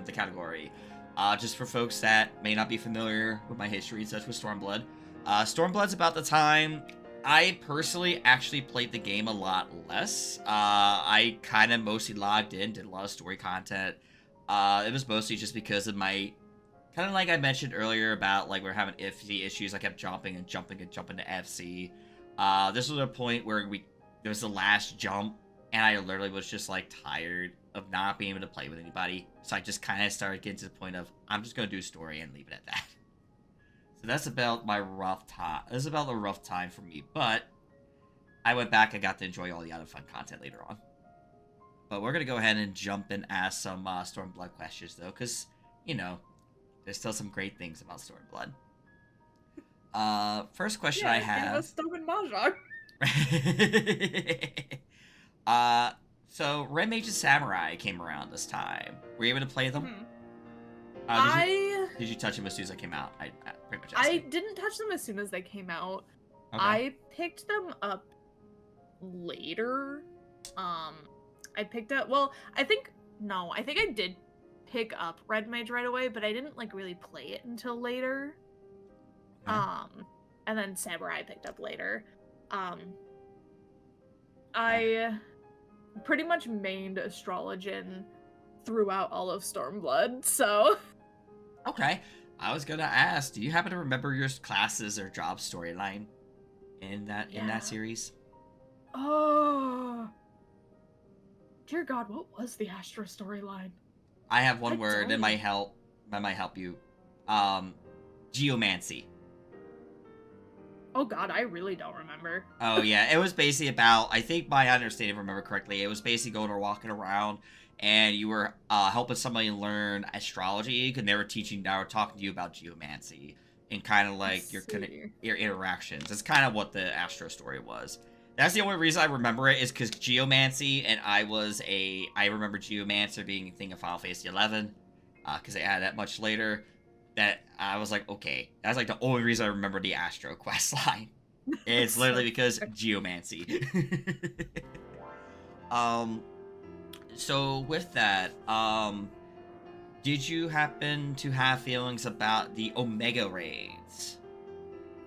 the category. Just for folks that may not be familiar with my history and such with Stormblood. Stormblood's about the time I personally actually played the game a lot less. I kind of mostly logged in, did a lot of story content. It was mostly just because of my kind of like I mentioned earlier about like we're having iffy issues. I kept jumping and jumping and jumping to FC. This was a point where there was the last jump, and I literally was just like tired of not being able to play with anybody. So I just kind of started getting to the point of I'm just gonna do story and leave it at that. So that's about my rough time. This is about the rough time for me, but I went back and got to enjoy all the other fun content later on. But we're gonna go ahead and jump and ask some Stormblood questions though, because you know there's still some great things about Stormblood. First question I Yeah, it was have. Stolen Mahjong. So Red Mage and Samurai came around this time. Were you able to play them? Mhm. Did you touch them as soon as they came out? I pretty much I asked. didn't touch them as soon as they came out. Okay. I picked them up later. I picked up, well, I think, no, I think I did pick up Red Mage right away, but I didn't, like, really play it until later. Okay. And then Samurai I picked up later. I pretty much mained Astrologian throughout all of Stormblood, so... Okay. I was gonna ask, do you happen to remember your classes or job storyline in that series? Oh... Dear God, what was the Astra storyline? I have one I word that don't. might help you. Geomancy. Oh God, I really don't remember. Oh yeah, it was basically about, I think my understanding, if I remember correctly, it was basically going or walking around and you were helping somebody learn astrology, and they were talking to you about geomancy and kind of like your interactions. That's kind of what the Astro story was. That's the only reason I remember it, is because geomancy, and I remember geomancer being a thing of Final Fantasy 11, because they added that much later. That I was like, okay, that's like the only reason I remember the Astro quest line. It's literally because geomancy. So with that, did you happen to have feelings about the Omega raids?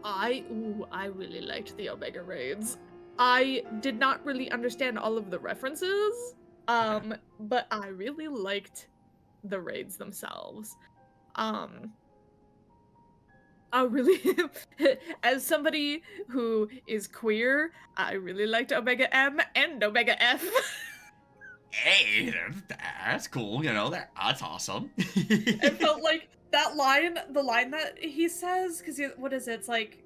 I really liked the Omega raids. I did not really understand all of the references, but I really liked the raids themselves. I really, as somebody who is queer, I really liked Omega M and Omega F. Hey, that's cool, that's awesome. It felt like that line, the line that he says, because what is it? It's like,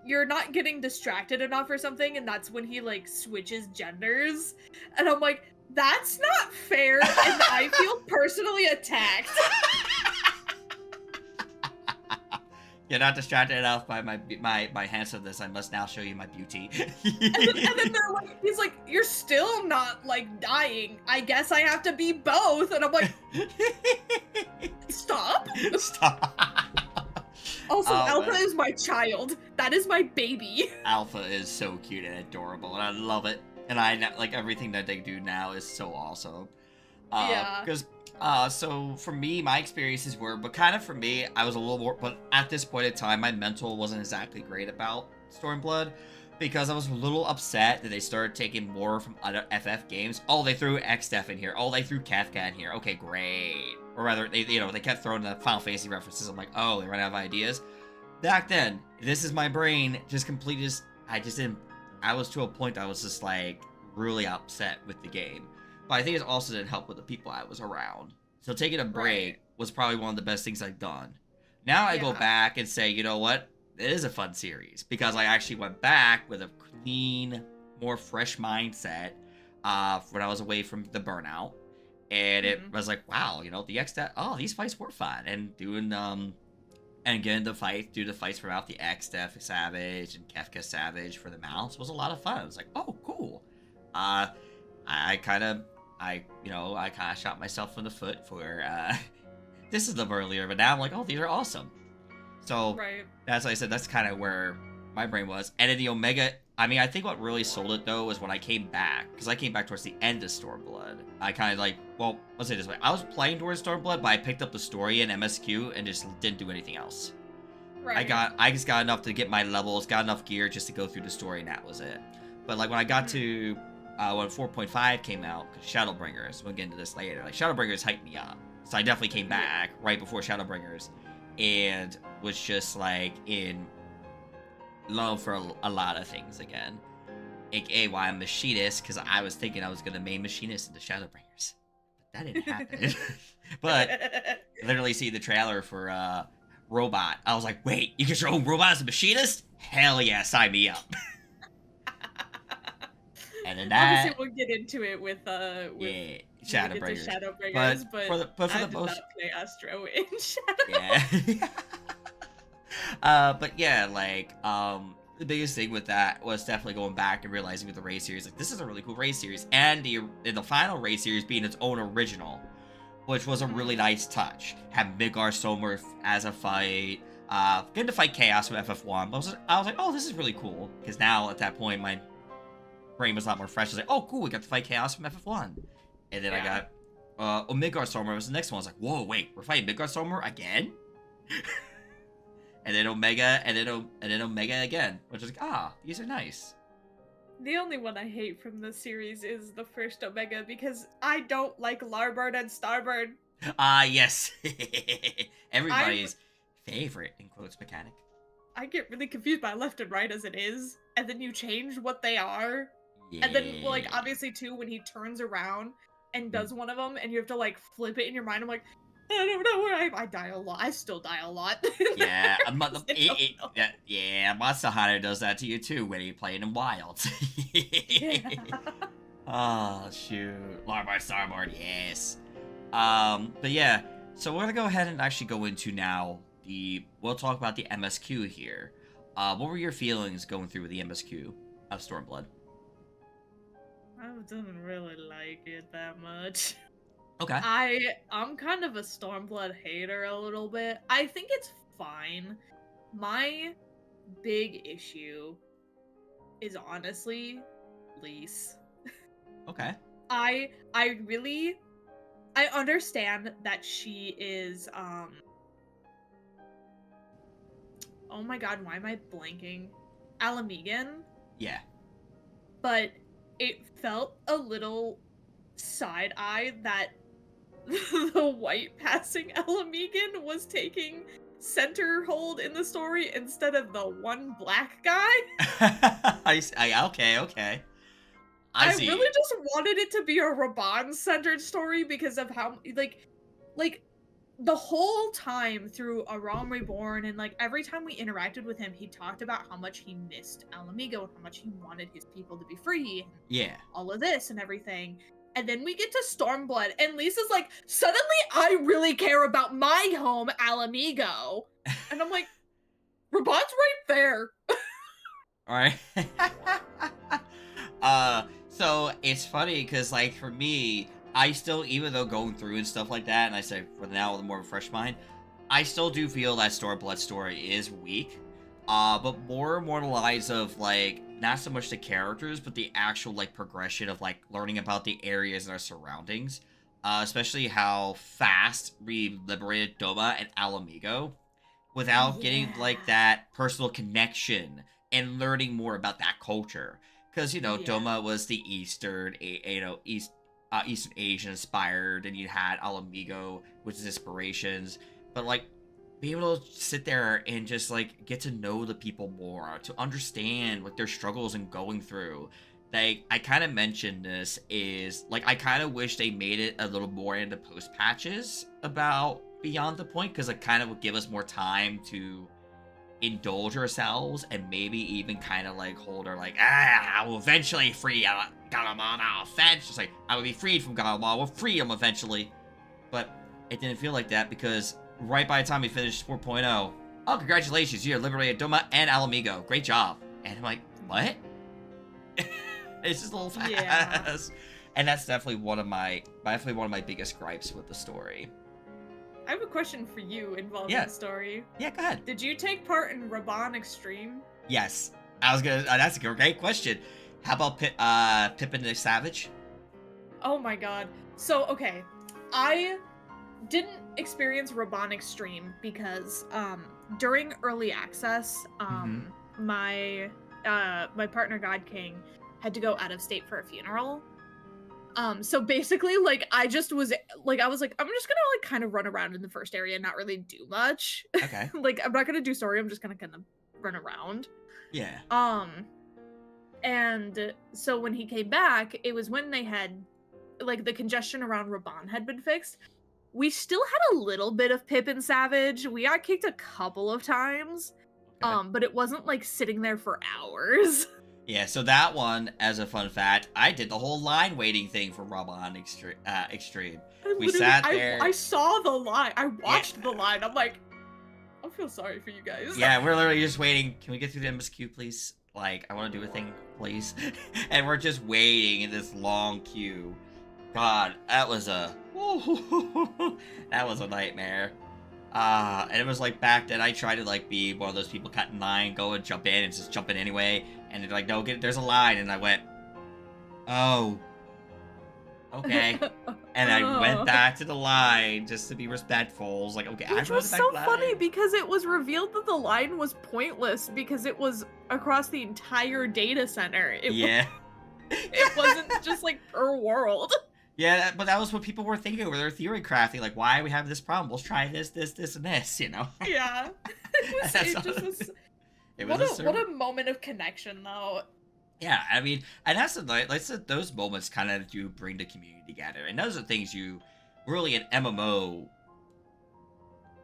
you're not getting distracted enough or something, and that's when he, like, switches genders. And I'm like, that's not fair, and I feel personally attacked. You're not distracted enough by my handsomeness. I must now show you my beauty. and then they're like, he's like, you're still not, like, dying. I guess I have to be both. And I'm like, stop. Stop. Also, Alpha is my child. That is my baby. Alpha is so cute and adorable, and I love it. And I like everything that they do now is so awesome. Yeah. Because so for me, my experiences were, but kind of for me, I was a little more, but at this point in time, my mental wasn't exactly great about Stormblood, because I was a little upset that they started taking more from other FF games. Oh, they threw XDev in here. Oh, they threw Kafka in here. Okay, great. Or rather, they kept throwing the Final Fantasy references. I'm like, oh, they ran out of ideas. Back then, this is my brain just completely I was to a point I was just like really upset with the game. But I think it also didn't help with the people I was around. So taking a break was probably one of the best things I've done. Now I go back and say, you know what? It is a fun series, because I actually went back with a clean, more fresh mindset when I was away from the burnout. And it was like, wow, the these fights were fun. And doing, and getting the fights throughout the XDev Savage and Kefka Savage for the mounts was a lot of fun. I was like, oh, cool. I kind of shot myself in the foot for this is the earlier, but now I'm like, oh, these are awesome. So that's like I said, that's kind of where my brain was. And in the Omega, I mean, I think what really sold it though was when I came back, because I came back towards the end of Stormblood. I kind of like, well, let's say it this way, I was playing towards Stormblood, but I picked up the story in MSQ and just didn't do anything else. I just got enough to get my levels, got enough gear just to go through the story, and that was it. But like when I got to when 4.5 came out, Shadowbringers, we'll get into this later, like Shadowbringers hyped me up. So I definitely came back right before Shadowbringers and was just like in love for a lot of things again. AKA why I'm Machinist, because I was thinking I was going to main Machinist into Shadowbringers. But that didn't happen. But literally see the trailer for Robot. I was like, wait, you get your own robot as a Machinist? Hell yeah, sign me up. And then that, obviously we'll get into it with Shadowbringers. But for the I did most, not play Astro in Shadow. Yeah. But yeah, like the biggest thing with that was definitely going back and realizing with the raid series, like this is a really cool raid series, and the final raid series being its own original, which was a really nice touch. Have Midgar Sommer as a fight, Getting to fight Chaos from FF1. But I was like, oh, this is really cool. Because now, at that point, my brain was a lot more fresh. I was like, oh, cool, we got to fight Chaos from FF1. And then I got Midgard Stormer was the next one. I was like, whoa, wait, we're fighting Midgard Stormer again? and then Omega, and then Omega again. Which is like, these are nice. The only one I hate from the series is the first Omega because I don't like Larbird and Starbird. Yes. Everybody's favorite, in quotes, mechanic. I get really confused by left and right as it is, and then you change what they are. Yeah. And then, like, obviously, too, when he turns around and does one of them, and you have to, like, flip it in your mind, I'm like, I don't know where I die a lot. I still die a lot. Yeah, Monster Hunter does that to you, too, when you're playing in Wilds. Yeah. Oh, shoot. Larbard, Starboard, yes. But yeah, so we're gonna go ahead and actually go into now we'll talk about the MSQ here. What were your feelings going through the MSQ of Stormblood? I didn't really like it that much. Okay. I'm kind of a Stormblood hater a little bit. I think it's fine. My big issue is honestly Lise. Okay. I understand that she is oh my god, why am I blanking? Alamegan? Yeah. But it felt a little side-eye that the white passing Alamegan was taking center hold in the story instead of the one black guy. Okay. I see. Really just wanted it to be a Raban-centered story because of how, like, the whole time through A Realm Reborn and, like, every time we interacted with him, he talked about how much he missed Alamigo and how much he wanted his people to be free. And yeah. all of this and everything. And then we get to Stormblood, and Lisa's like, suddenly I really care about my home, Alamigo. And I'm like, Raban's right there. Alright. So it's funny because, like, for me, I still, even though going through and stuff like that, and I say for now with a more of a fresh mind, I still do feel that Stormblood story is weak. But more and more in the lines of, like, not so much the characters, but the actual, like, progression of, like, learning about the areas and our surroundings. Especially how fast we liberated Doma and Alamigo without getting, like, that personal connection and learning more about that culture. Because, Doma was the Eastern Asian inspired, and you had Alamigo, which is inspirations. But, like, be able to sit there and just, like, get to know the people more, to understand what their struggles and going through. Like, I kind of mentioned this is, like, I kind of wish they made it a little more into post patches about Beyond the Point, because it kind of would give us more time to indulge ourselves and maybe even kind of, like, hold our, like, I will eventually free Galamon off fence. Just like, I will be freed from Galamon, we'll free him eventually. But it didn't feel like that, because right by the time we finished 4.0, oh, congratulations, you liberated Doma and Alamigo. Great job. And I'm like, what? It's just a little fast. Yeah. And that's definitely one of my biggest gripes with the story. I have a question for you involving the story. Yeah, go ahead. Did you take part in Raban Extreme? Yes. That's a great question. How about Pippin the Savage? Oh my god. So, okay. I didn't experience Raban Extreme because during early access, my partner God King had to go out of state for a funeral. So basically, like, I was like, I'm just gonna, like, kind of run around in the first area and not really do much. Okay. Like, I'm not gonna do story, I'm just gonna kind of run around. Yeah. And so when he came back, it was when they had, like, the congestion around Raban had been fixed. We still had a little bit of Pippin Savage. We got kicked a couple of times. Okay. But it wasn't, like, sitting there for hours. Yeah, so that one, as a fun fact, I did the whole line waiting thing for Raban Extreme. We sat there. I saw the line. I watched the line. I'm like, I feel sorry for you guys. Yeah, we're literally just waiting. Can we get through the MSQ, please? Like, I want to do a thing, please. And we're just waiting in this long queue. God, that was a nightmare. And it was like back then I tried to like be one of those people cut in line, go and jump in and just jump in anyway. And they're like, no, there's a line. And I went, oh, okay. And I went back to the line just to be respectful. I was like, okay, Which I'm was back so to the funny line. because it was revealed that the line was pointless because it was across the entire data center. Yeah. It wasn't just like per world. Yeah, but that was what people were thinking over their theory crafting. Like, why are we having this problem? Let's try this, and this, you know? Yeah. It What was what a moment of connection though. Yeah, I mean, and that's the like those moments kind of do bring the community together, and those are things you really an MMO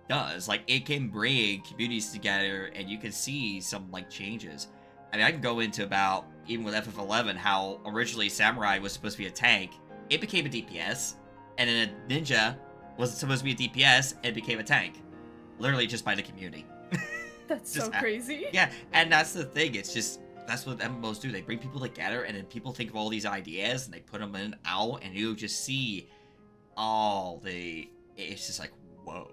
does. Like, it can bring communities together, and you can see some like changes. I mean, I can go into about even with FF11 how originally Samurai was supposed to be a tank, it became a DPS, and then a ninja was supposed to be a DPS and became a tank, literally just by the community. That's so crazy. Yeah, and that's the thing. It's just that's what MMOs do. They bring people together, and then people think of all these ideas, and they put them in out, and you just see all the. It's just like, whoa,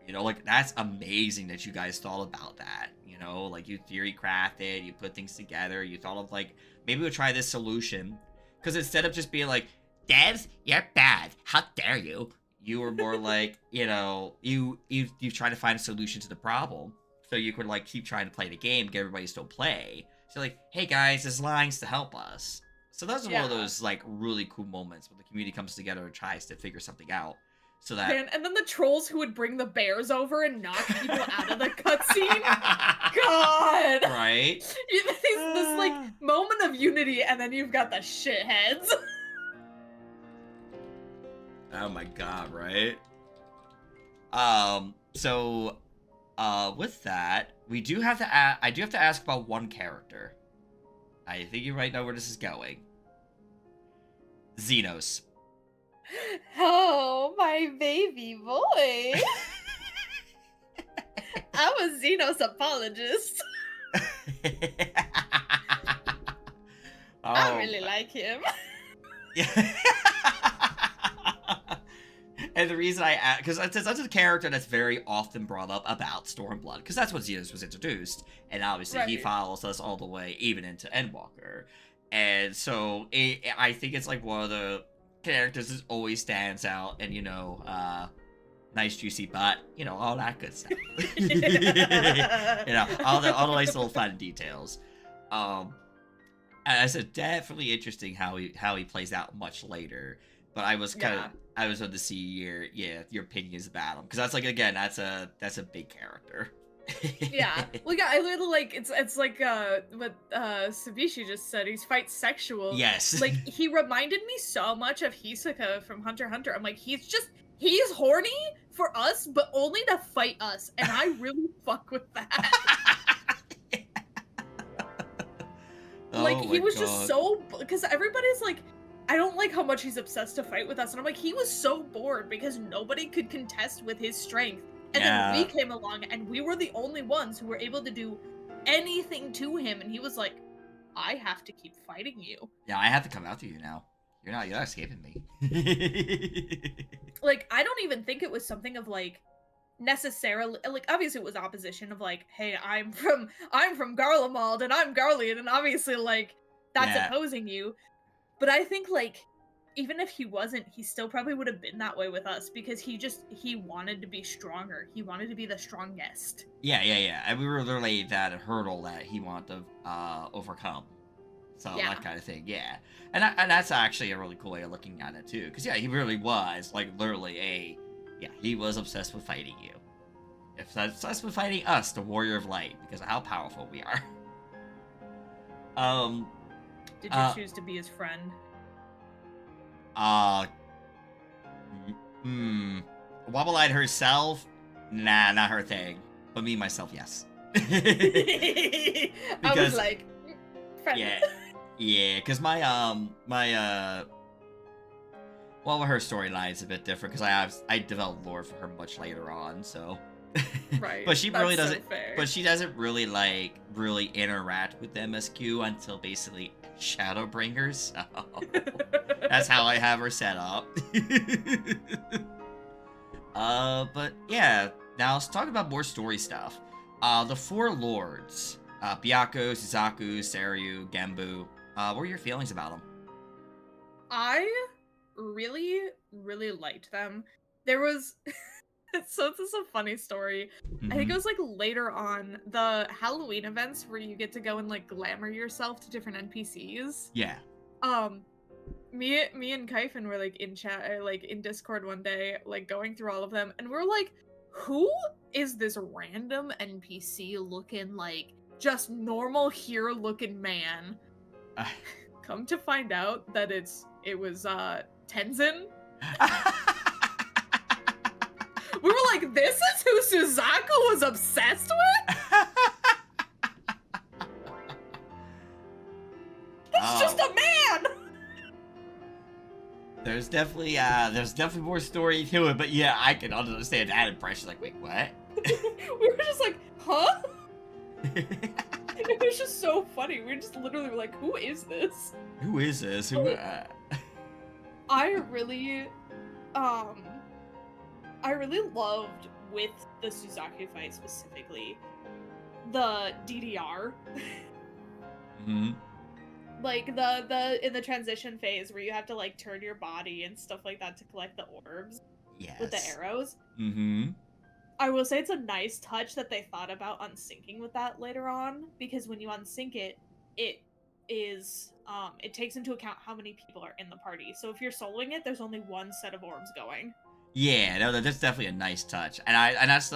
you know, like that's amazing that you guys thought about that. You know, like you theory crafted, you put things together, you thought of like maybe we'll try this solution, because instead of just being like, devs, you're bad, how dare you? You were more like, you know, you try to find a solution to the problem. So you could, like, keep trying to play the game, get everybody to still play. So, like, hey, guys, there's lines to help us. So those are one of those, like, really cool moments when the community comes together and tries to figure something out. So that... Man, and then the trolls who would bring the bears over and knock people out of the cutscene. God! Right? This, like, moment of unity, and then you've got the shitheads. Oh my god, right? So... with that, we do have to I do have to ask about one character. I think you might know where this is going. Xenos. Oh, my baby boy. I'm a Xenos apologist. I really like him. Yeah. And the reason because that's a character that's very often brought up about Stormblood, because that's what Xenos was introduced, and obviously he follows us all the way, even into Endwalker. And so, I think it's like one of the characters that always stands out, and, you know, nice juicy butt, you know, all that good stuff. You know, all the nice little fun details. And I said, definitely interesting how he plays out much later. But I was kind of I was wanting to see your opinions about him, because that's like, again, that's a big character. Yeah, well, yeah, I literally like it's like what Sabishi just said. He's fight sexual. Yes. Like, he reminded me so much of Hisoka from Hunter x Hunter. I'm like, he's horny for us, but only to fight us, and I really fuck with that. Like, he was just so, because everybody's like, I don't like how much he's obsessed to fight with us. And I'm like, he was so bored because nobody could contest with his strength. And then we came along and we were the only ones who were able to do anything to him. And he was like, I have to keep fighting you. Yeah, I have to come out to you now. You're not escaping me. Like, I don't even think it was something of like, necessarily, like, obviously it was opposition of like, hey, I'm from Garlemald and I'm Garlean, and obviously like that's opposing you. But I think, like, even if he wasn't, he still probably would have been that way with us, because he wanted to be stronger. He wanted to be the strongest. Yeah. And we were literally that hurdle that he wanted to overcome. So that kind of thing, yeah. And that's actually a really cool way of looking at it, too. Because, yeah, he really was, like, literally he was obsessed with fighting you. Obsessed with fighting us, the Warrior of Light, because of how powerful we are. Did you choose to be his friend? Wobble-eyed herself? Nah, not her thing. But me, myself, yes. I was like, friend. Yeah, because my well, her storyline's a bit different, because I developed lore for her much later on, so... Right. But she really doesn't. So fair. But she doesn't really really interact with MSQ until basically Shadowbringers. So that's how I have her set up. But yeah, now let's talk about more story stuff. The Four Lords, Byakko, Suzaku, Seiryu, Genbu. What were your feelings about them? I really, really liked them. There was so this is a funny story. I think Mm-hmm. it was like later on the Halloween events where you get to go and like glamour yourself to different NPCs. Yeah. Um, me and Kaifin were like in chat or like in Discord one day, like going through all of them, and we're like, who is this random NPC looking like just normal here looking man? Come to find out that it was Tenzin. We were like, this is who Suzaku was obsessed with? That's just a man! There's definitely more story to it, but yeah, I can understand that impression. Like, wait, what? We were just like, huh? It was just so funny. We just literally were like, who is this? Who is this? Who? I really, um, I really loved with the Suzaku fight specifically, the DDR. Mm-hmm. Like the in the transition phase where you have to like turn your body and stuff like that to collect the orbs Yes. with the arrows. Mm-hmm. I will say it's a nice touch that they thought about unsyncing with that later on, because when you unsync it, it is it takes into account how many people are in the party. So if you're soloing it, there's only one set of orbs going. Yeah, no, that's definitely a nice touch, and that's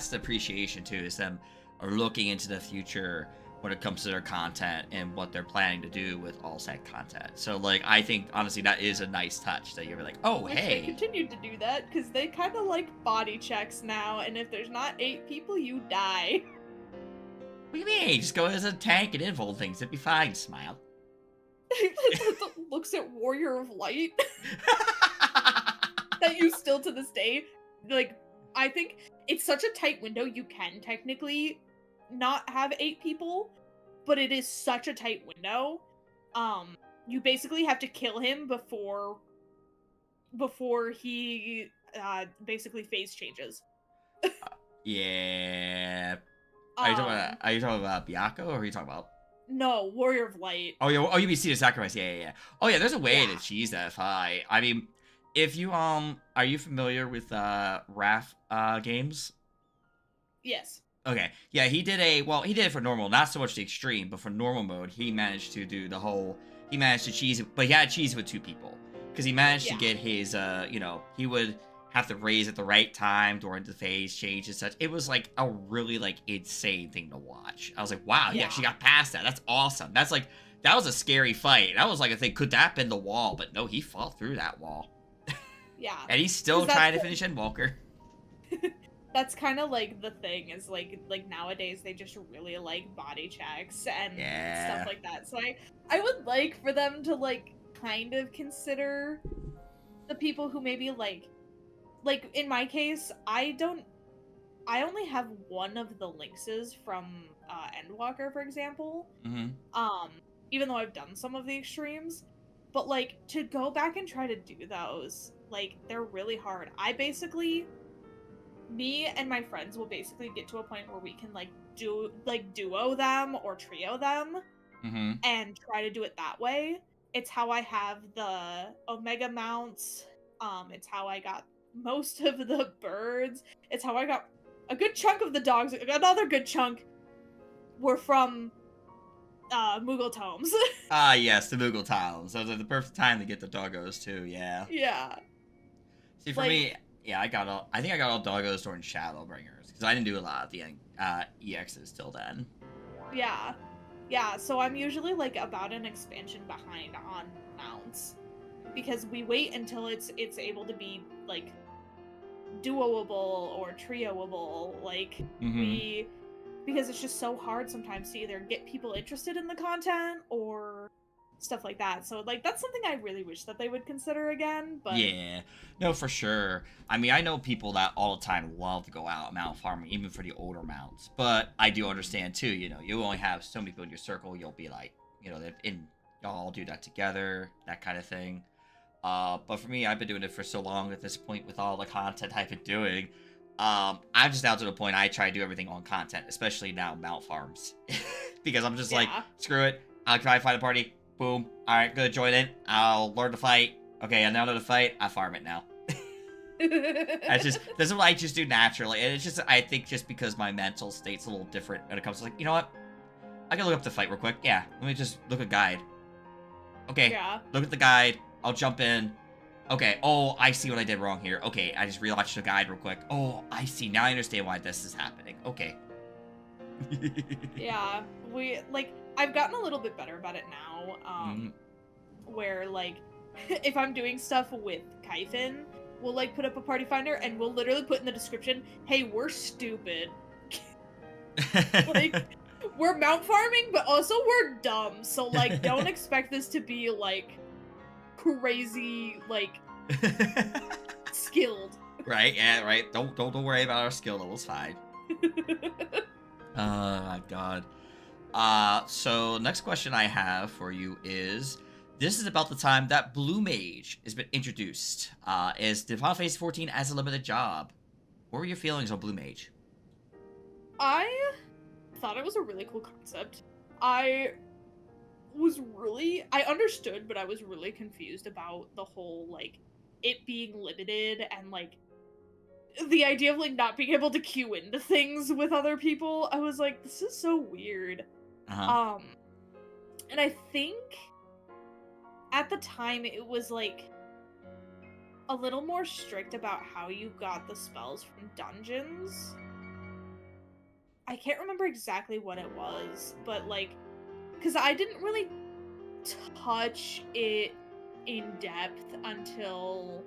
the appreciation too, is them are looking into the future when it comes to their content and what they're planning to do with all set content. So like, I think honestly that is a nice touch that you're like, oh Which hey. they continued to do that because they kind of like body checks now, and if there's not 8 people, you die. What do you mean? Just go as a tank and infold things. It'd be fine. Smile. Looks at Warrior of Light. That you still to this day, like, I think it's such a tight window, you can technically not have 8 people, but it is such a tight window. You basically have to kill him before he basically phase changes. Yeah. Are you talking about Byakko, or are you talking about? No, Warrior of Light. Oh yeah. Oh, you mean see the sacrifice? Yeah. Oh yeah. There's a way Yeah. to cheese that fight. I mean, if you are you familiar with RAF games? Yes. Okay. Yeah, he did it for normal, not so much the extreme, but for normal mode, he managed to do the whole. He managed to cheese it, but he had to cheese it with 2 people because he managed to get his he would have to raise at the right time during the phase change and such. It was like a really like insane thing to watch. I was like, wow, he actually got past that. That's awesome. That's like that was a scary fight. That was like a thing. Could that been the wall? But no, he fought through that wall. Yeah. And he's still trying to finish Endwalker. That's kind of like the thing is like nowadays they just really like body checks and stuff like that. So I would like for them to like kind of consider the people who maybe like in my case, I only have one of the Lynxes from Endwalker, for example. Mm-hmm. Even though I've done some of the extremes, but like to go back and try to do those, like they're really hard. Me and my friends will basically get to a point where we can like duo them or trio them and try to do it that way. It's how I have the Omega mounts. It's how I got most of the birds. It's how I got a good chunk of the dogs. Another good chunk were from Moogle Tomes. Yes, the Moogle Tomes. Those are the perfect time to get the doggos too, yeah. Yeah. See, for me, yeah, I think I got all doggos during Shadowbringers, because I didn't do a lot of the EXs till then. Yeah. Yeah, so I'm usually like about an expansion behind on mounts. Because we wait until it's able to be like duoable or trioable, like because it's just so hard sometimes to either get people interested in the content or stuff like that. So like that's something I really wish that they would consider again. But yeah, no, for sure. I mean, I know people that all the time love to go out mount farming, even for the older mounts. But I do understand too. You know, you only have so many people in your circle. You'll be like, you know, y'all all do that together, that kind of thing. But for me, I've been doing it for so long at this point with all the content I've been doing. I'm just now to the point I try to do everything on content, especially now mount farms. Because I'm just like, Yeah. screw it. I'll try to find a party. Boom. Alright, good, join in. I'll learn to fight. Okay, I now know to fight. I farm it now. That's what I just do naturally. And it's just, I think just because my mental state's a little different when it comes to like, you know what? I can look up the fight real quick. Yeah, let me just look at guide. Okay, Yeah. look at the guide. I'll jump in. Okay, oh, I see what I did wrong here. Okay, I just rewatched the guide real quick. Oh, I see. Now I understand why this is happening. Okay. Yeah. I've gotten a little bit better about it now. Where, like, if I'm doing stuff with Kaifin, we'll, like, put up a party finder and we'll literally put in the description, hey, we're stupid. Like, we're mount farming, but also we're dumb. So, like, don't expect this to be, like, crazy, like, skilled. Right, yeah, right. Don't worry about our skill levels, fine. Oh my god. So next question I have for you is, this is about the time that Blue Mage has been introduced. Is Final Fantasy 14 as a limited job? What were your feelings on Blue Mage? I thought it was a really cool concept. I understood, but I was really confused about the whole, like, it being limited and, like, the idea of, like, not being able to queue into things with other people. I was like, this is so weird. Uh-huh. And I think at the time it was, like, a little more strict about how you got the spells from dungeons. I can't remember exactly what it was, but, like, because I didn't really touch it in depth until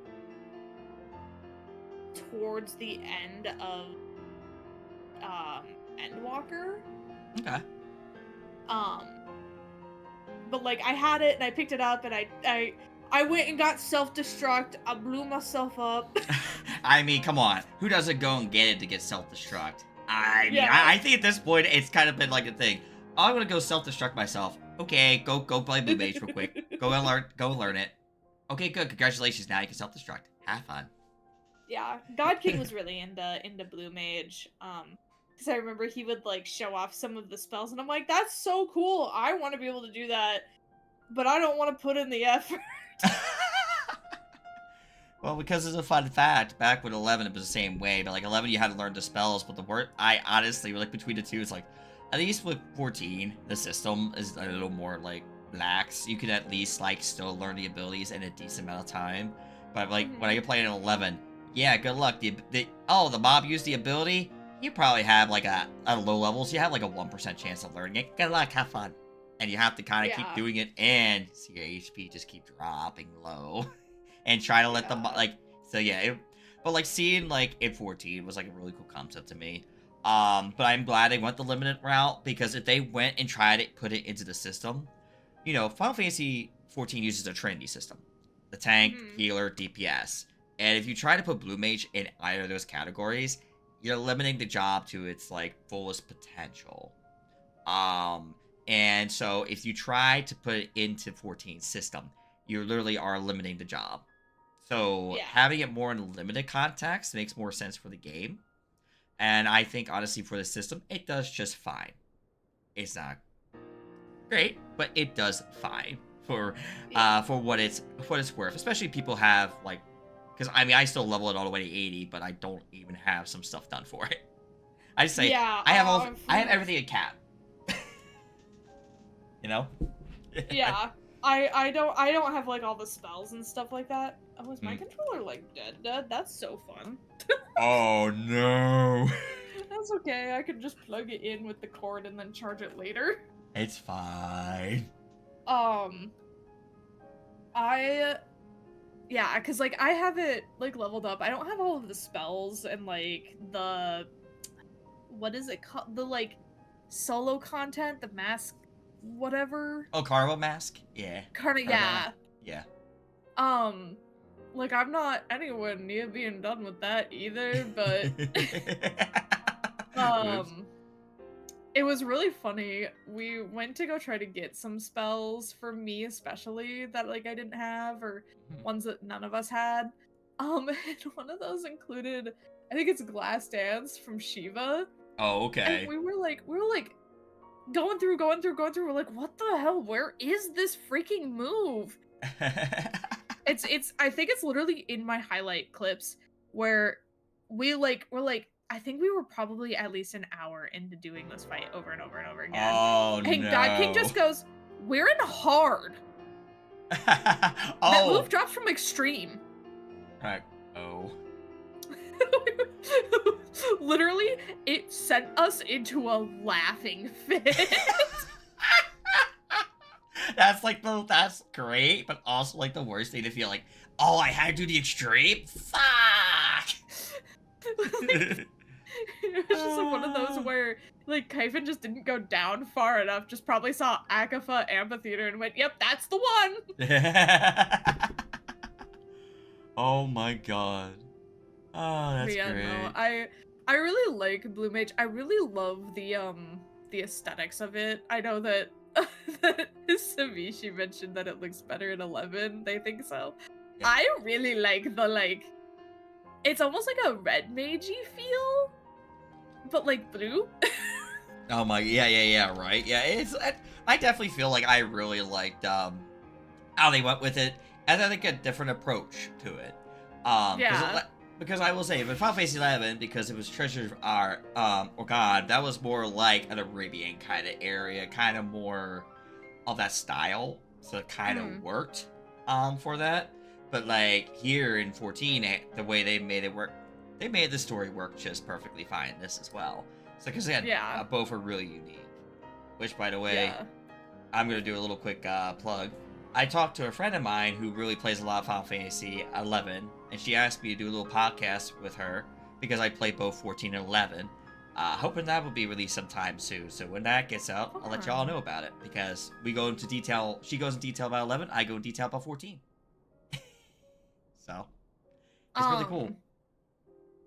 towards the end of Endwalker. Okay. But, like, I had it and I picked it up and I went and got self-destruct. I blew myself up. I mean, come on. Who doesn't go and get it to get self-destruct? I mean, Yeah. I think at this point, it's kind of been like a thing. Oh, I'm gonna go self-destruct myself. Okay, go play Blue Mage real quick. Go learn it. Okay, good. Congratulations. Now you can self-destruct. Have fun. Yeah, God King was really into Blue Mage. Because I remember he would, like, show off some of the spells, and I'm like, that's so cool. I want to be able to do that, but I don't want to put in the effort. Well, because it's a fun fact, back with 11 it was the same way, but like 11 you had to learn the spells, but the word, I honestly, like between the two, it's like, at least with 14, the system is a little more like lax. You could at least like still learn the abilities in a decent amount of time. But like when I play in 11, yeah, good luck. The mob used the ability, you probably have like at low levels, you have like a 1% chance of learning it. Good luck, have fun. And you have to kind of keep doing it and see your HP just keep dropping low. And try to let them, like, so yeah, but like seeing like in 14 was like a really cool concept to me. But I'm glad they went the limited route, because if they went and tried to put it into the system, you know, Final Fantasy 14 uses a Trinity system. The tank, healer, DPS. And if you try to put Blue Mage in either of those categories, you're limiting the job to its like fullest potential. And so if you try to put it into 14's system, you literally are limiting the job. So having it more in limited context makes more sense for the game. And I think, honestly, for the system, it does just fine. It's not great, but it does fine for what it's worth. Especially people have, like, because, I mean, I still level it all the way to 80, but I don't even have some stuff done for it. I just say, I have everything in cap. You know? Yeah. I don't have, like, all the spells and stuff like that. Oh, is my controller, like, dead? That's so fun. Oh, no. That's okay. I could just plug it in with the cord and then charge it later. It's fine. Yeah, because, like, I have it, like, leveled up. I don't have all of the spells and, like, what is it called? The, like, solo content, the mask, whatever. Oh, Carnival Mask? Yeah. Yeah. Yeah. Like, I'm not anywhere near being done with that either, but It was really funny. We went to go try to get some spells for me especially that like I didn't have or Hmm. ones that none of us had. And one of those included I think it's Glass Dance from Shiva. Oh, And okay. we were like going through. We're like, what the hell? Where is this freaking move? It's I think it's literally in my highlight clips where we're like I think we were probably at least an hour into doing this fight over and over and over again. Oh, And God King no. just goes, "We're in hard." That Oh. move drops from extreme. Right. Oh. Literally, it sent us into a laughing fit. That's great, but also like the worst thing to feel like, oh, I had to do the extreme? Fuck! It was just like one of those where like Kyphon just didn't go down far enough, just probably saw Akafa Amphitheater and went, yep, that's the one. Oh my god. Oh, that's But yeah, great. no, I really like Blue Mage. I really love the aesthetics of it. I know that that Savishi mentioned that it looks better in 11. They think so. Yeah. I really like the like it's almost like a red magey feel, but like blue. Oh my, yeah, right. Yeah, I definitely feel like I really liked how they went with it, and I think a different approach to it. Yeah. Because I will say, with Final Fantasy 11, because it was Treasure of Art, or God, that was more like an Arabian kind of area, kind of more of that style, so it kind of worked, for that. But like here in 14, the way they made it work, they made the story work just perfectly fine in this as well. So, because again, Yeah. both are really unique. Which, by the way, Yeah. I'm gonna do a little quick plug. I talked to a friend of mine who really plays a lot of Final Fantasy 11, and she asked me to do a little podcast with her because I play both 14 and 11. Hoping that will be released sometime soon. So when that gets out, I'll let y'all know about it because we go into detail. She goes in detail about 11. I go in detail about 14. So it's really cool.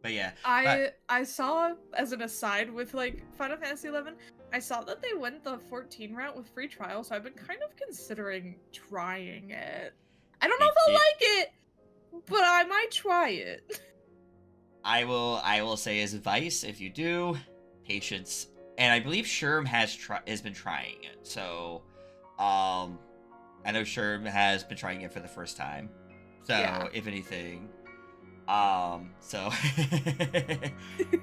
But yeah, I saw as an aside with like Final Fantasy 11, I saw that they went the 14 route with free trial, so I've been kind of considering trying it. I don't know if I'll like it, but I might try it. I will say as advice, if you do, patience. And I believe Sherm has been trying it. So I know Sherm has been trying it for the first time. So Yeah. if anything, so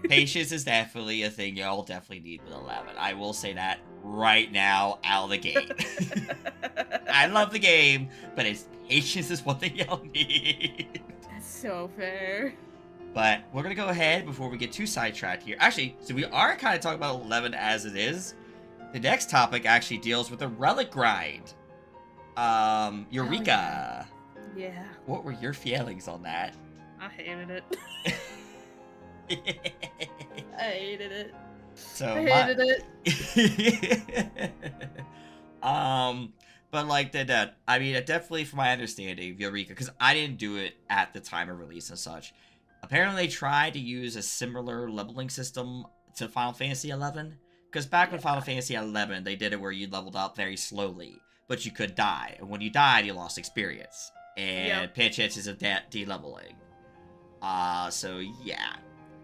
patience is definitely a thing y'all definitely need with 11. I will say that right now out of the gate. I love the game, but patience is what y'all need. That's so fair. But we're gonna go ahead before we get too sidetracked here. Actually, so we are kind of talking about 11 as it is. The next topic actually deals with the relic grind. Eureka. Yeah. What were your feelings on that? I hated it. I hated it. So I hated it. But like that, I mean, definitely from my understanding, Eureka, because I didn't do it at the time of release and such. Apparently, they tried to use a similar leveling system to Final Fantasy 11. Because back when Final Fantasy 11, they did it where you leveled up very slowly, but you could die, and when you died, you lost experience and pinch chances of de-leveling. So yeah,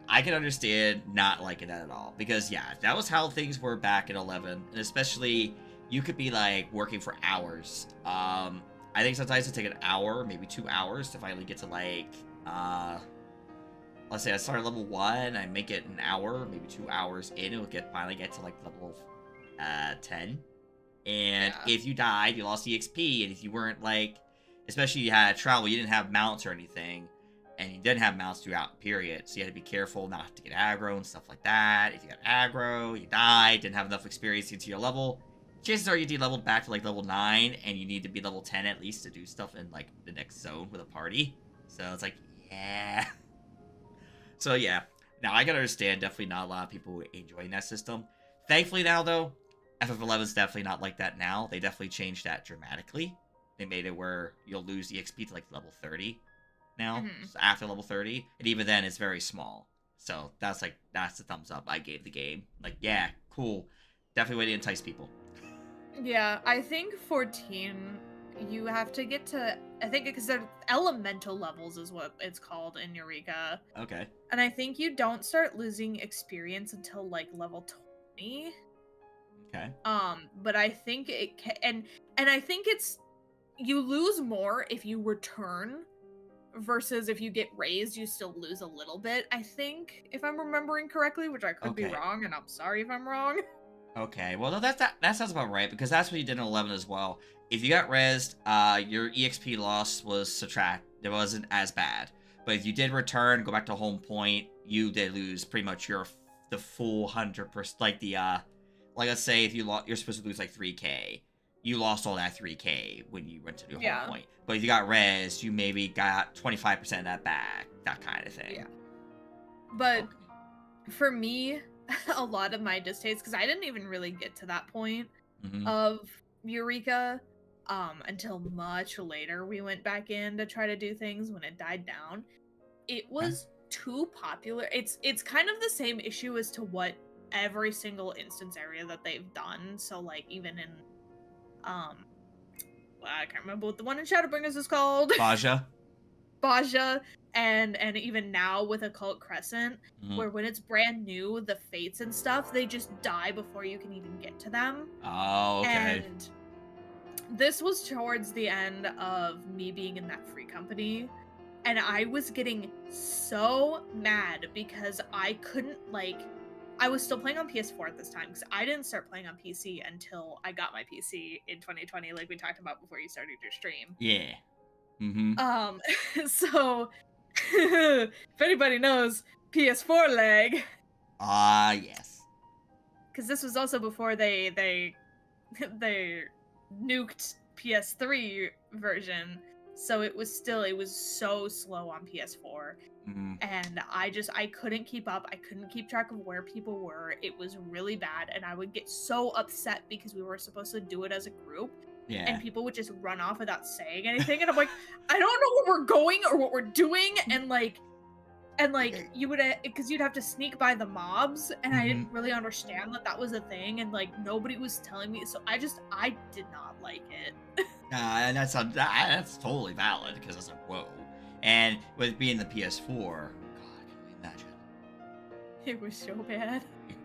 I can understand not liking that at all because yeah, that was how things were back in 11, and especially you could be like working for hours. I think sometimes it take an hour, maybe 2 hours to finally get to like let's say I start at level 1, I make it an hour, maybe 2 hours in, it'll finally get to like level 10. And if you died, you lost the XP, and if you weren't like, especially you had travel, you didn't have mounts or anything, and you didn't have mounts throughout the period, so you had to be careful not to get aggro and stuff like that. If you got aggro, you died, didn't have enough experience into your level, chances are you de-leveled back to like level 9, and you need to be level 10 at least to do stuff in like the next zone with a party. So it's like, yeah. So yeah, now I can understand definitely not a lot of people enjoying that system. Thankfully now though, FF11 is definitely not like that now. They definitely changed that dramatically. They made it where you'll lose the XP to like level 30 now, so after level 30, and even then it's very small. So that's the thumbs up I gave the game. Like, yeah, cool. definitely way to entice people. Yeah, I think 14, you have to get to, I think because they're elemental levels is what it's called in Eureka. Okay. And I think you don't start losing experience until like level 20. Okay. But I think it can, and I think it's, you lose more if you return versus if you get raised, you still lose a little bit, I think, if I'm remembering correctly, which I could be Okay. wrong, and I'm sorry if I'm wrong. Okay, well, no, that sounds about right, because that's what you did in 11 as well. If you got rezzed, your EXP loss was subtract. It wasn't as bad. But if you did return, go back to home point, you did lose pretty much the full 100%, like like let's say if you're supposed to lose like 3k, you lost all that 3k when you went to your home point. But if you got rezzed, you maybe got 25% of that back, that kind of thing. Yeah. But for me, a lot of my distastes, because I didn't even really get to that point of Eureka until much later. We went back in to try to do things when it died down. It was too popular. It's kind of the same issue as to what every single instance area that they've done. So like even in I can't remember what the one in Shadowbringers is called. Baja, and even now with Occult Crescent, where when it's brand new, the fates and stuff, they just die before you can even get to them. Oh, okay. And this was towards the end of me being in that free company, and I was getting so mad because I couldn't, like, I was still playing on PS4 at this time, because I didn't start playing on PC until I got my PC in 2020, like we talked about before you started your stream. Yeah. So, if anybody knows PS4 lag. Yes. Because this was also before they nuked PS3 version, so it was so slow on PS4. And I couldn't keep up. I couldn't keep track of where people were. It was really bad, and I would get so upset because we were supposed to do it as a group. Yeah. And people would just run off without saying anything, and I'm like, I don't know where we're going or what we're doing, and you would, because you'd have to sneak by the mobs, and I didn't really understand that was a thing, and like nobody was telling me, so I did not like it. And that's totally valid, because I was like, whoa. And with being the PS4, God, can you imagine? It was so bad.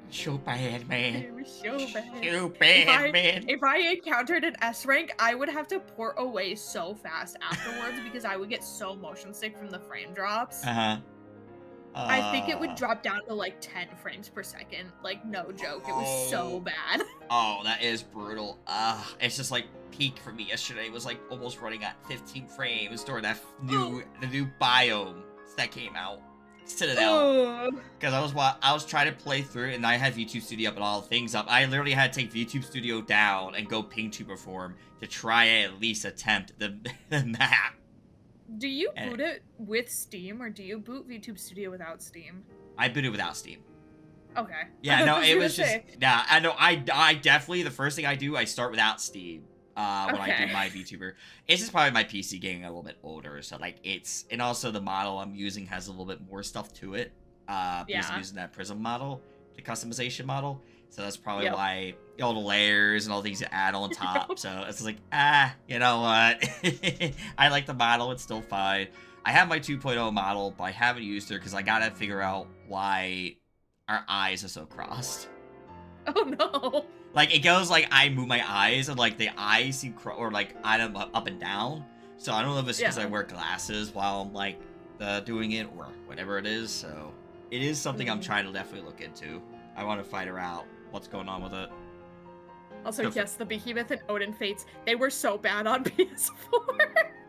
So bad, man. It was so bad. So bad, man. If I encountered an S rank, I would have to port away so fast afterwards because I would get so motion sick from the frame drops. I think it would drop down to like 10 frames per second. Like, no joke. It was so bad. Oh, that is brutal. It's just like peak for me yesterday was like almost running at 15 frames during that the new biome that came out. Citadel. Because I was trying to play through it, and I had VTube Studio up and all the things up. I literally had to take VTube Studio down and go ping to perform to try at least attempt the map. Do you boot it with Steam, or do you boot VTube Studio without Steam? I booted without Steam. Okay. Yeah, no, it was just... Nah, I know, I definitely, the first thing I do, I start without Steam. When I do my VTuber. It's just probably my PC getting a little bit older, so like and also the model I'm using has a little bit more stuff to it. Because I'm using that Prism model, the customization model. So that's probably why all the layers and all things you add on top. So it's like, you know what? I like the model, it's still fine. I have my 2.0 model, but I haven't used her because I gotta figure out why our eyes are so crossed. Oh no. Like, it goes like I move my eyes, and like the eyes seem or like item up and down. So I don't know if it's because I wear glasses while I'm like doing it or whatever it is. So it is something I'm trying to definitely look into. I want to find out what's going on with it. Also, yes, the Behemoth and Odin Fates, they were so bad on PS4.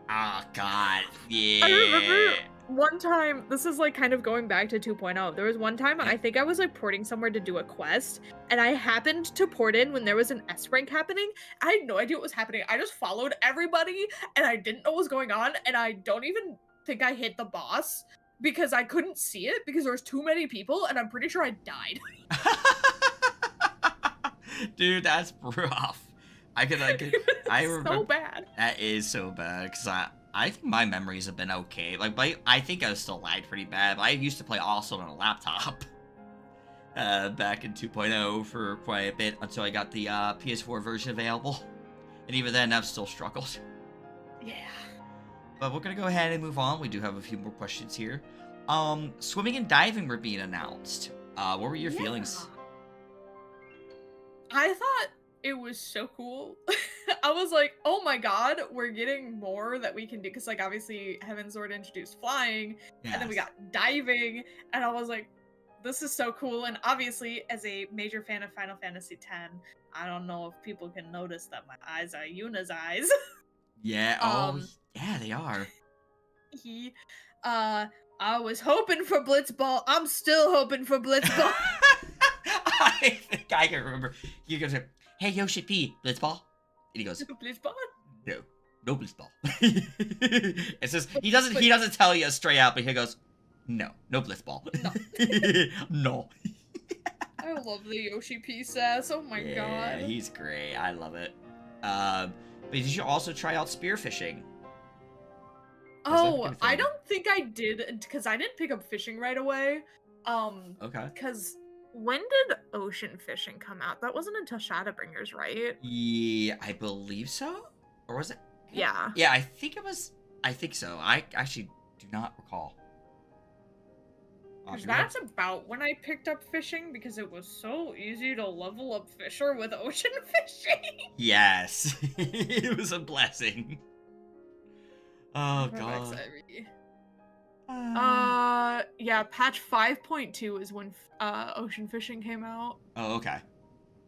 Oh god, yeah. I remember one time, this is like kind of going back to 2.0, there was one time I think I was like porting somewhere to do a quest, and I happened to port in when there was an S rank happening. I had no idea what was happening. I just followed everybody, and I didn't know what was going on, and I don't even think I hit the boss because I couldn't see it because there was too many people, and I'm pretty sure I died. Dude, that's rough. I remember so bad. That is so bad, because I think my memories have been okay. Like, I think I was still lagged pretty bad, but I used to play also on a laptop. back in 2.0 for quite a bit until I got the PS4 version available. And even then, I've still struggled. Yeah. But we're going to go ahead and move on. We do have a few more questions here. Swimming and diving were being announced. What were your feelings? I thought it was so cool. I was like, oh my god, we're getting more that we can do. Because, like, obviously, Heaven's Sword introduced flying, and then we got diving, and I was like, this is so cool. And obviously, as a major fan of Final Fantasy X, I don't know if people can notice that my eyes are Yuna's eyes. Yeah, oh, yeah, they are. I was hoping for Blitzball. I'm still hoping for Blitzball. I think I can remember. He goes, hey, Yoshi P, Blitzball? And he goes, Blitzball? No Blitzball. It's just, he doesn't tell you straight out, but he goes, no Blitzball. No. No. I love the Yoshi P sass. Oh my god. Yeah, he's great. I love it. But did you also try out spearfishing? Oh, I don't think I did, because I didn't pick up fishing right away. Okay. Because when did ocean fishing come out? That wasn't until Shadowbringers, right? Yeah, I believe so. Or was it? Yeah. Yeah, I think so. I actually do not recall. Because that's about when I picked up fishing, because it was so easy to level up Fisher with ocean fishing. Yes. It was a blessing. Oh, God. Yeah, patch 5.2 is when ocean fishing came out. Oh, okay.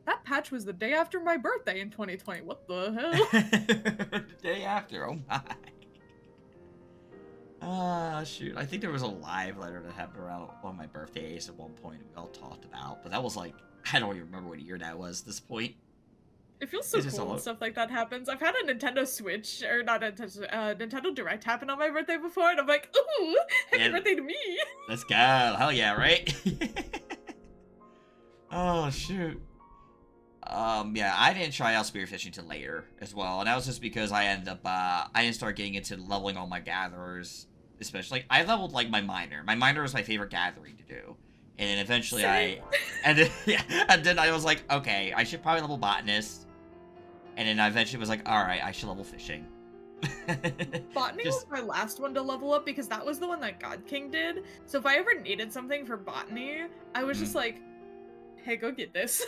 That patch was the day after my birthday in 2020. What the hell? The day after, oh my. Shoot. I think there was a live letter that happened around on my birthdays at one point we all talked about, but that was like, I don't even remember what year that was at this point. It feels so cool when stuff like that happens. I've had a Nintendo Switch, or not a Nintendo Direct happen on my birthday before, and I'm like, ooh, happy birthday to me! Let's go. Hell yeah, right? Oh, shoot. Yeah, I didn't try out spearfishing till later as well, and that was just because I didn't start getting into leveling all my gatherers, especially. I leveled, like, my miner. My miner was my favorite gathering to do. And then eventually and then I was like, okay, I should probably level botanist. And then I eventually was like, alright, I should level fishing. Botany was my last one to level up because that was the one that God King did. So if I ever needed something for botany, I was just like, hey, go get this.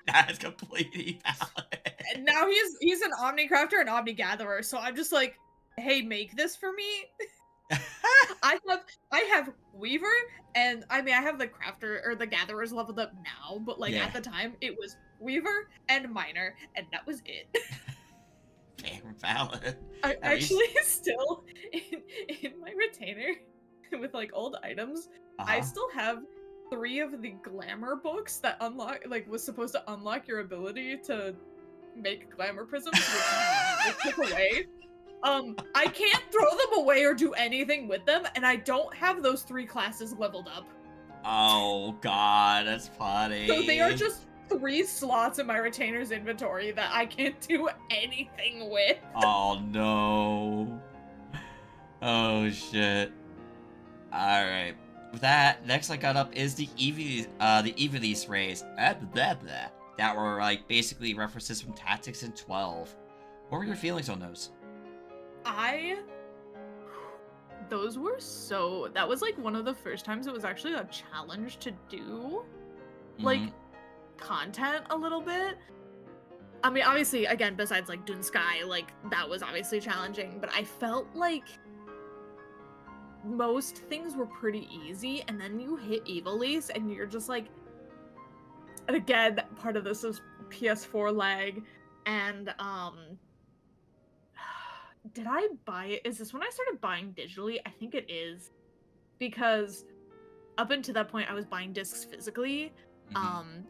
That's completely valid. And now he's an Omnicrafter and Omnigatherer, so I'm just like, hey, make this for me. I have Weaver, and I mean I have the Crafter or the Gatherers leveled up now, but like at the time it was Weaver and Miner, and that was it. Damn valid. I actually still in my retainer with like old items, I still have 3 of the glamour books that was supposed to unlock your ability to make glamour prisms, which they took away. I can't throw them away or do anything with them, and I don't have those 3 classes leveled up. Oh god, that's funny. So they are just 3 slots in my retainer's inventory that I can't do anything with. Oh no. Oh shit. Alright. With that, next I got up is the Evilise rays. That were like basically references from Tactics in 12. What were your feelings on those? That was like one of the first times it was actually a challenge to do like content a little bit. I mean, obviously, again, besides like Dune Sky, like that was obviously challenging, but I felt like most things were pretty easy, and then you hit Evilise and you're just like, and again, part of this is PS4 lag, and did I buy it? Is this when I started buying digitally? I think it is. Because up until that point, I was buying discs physically. And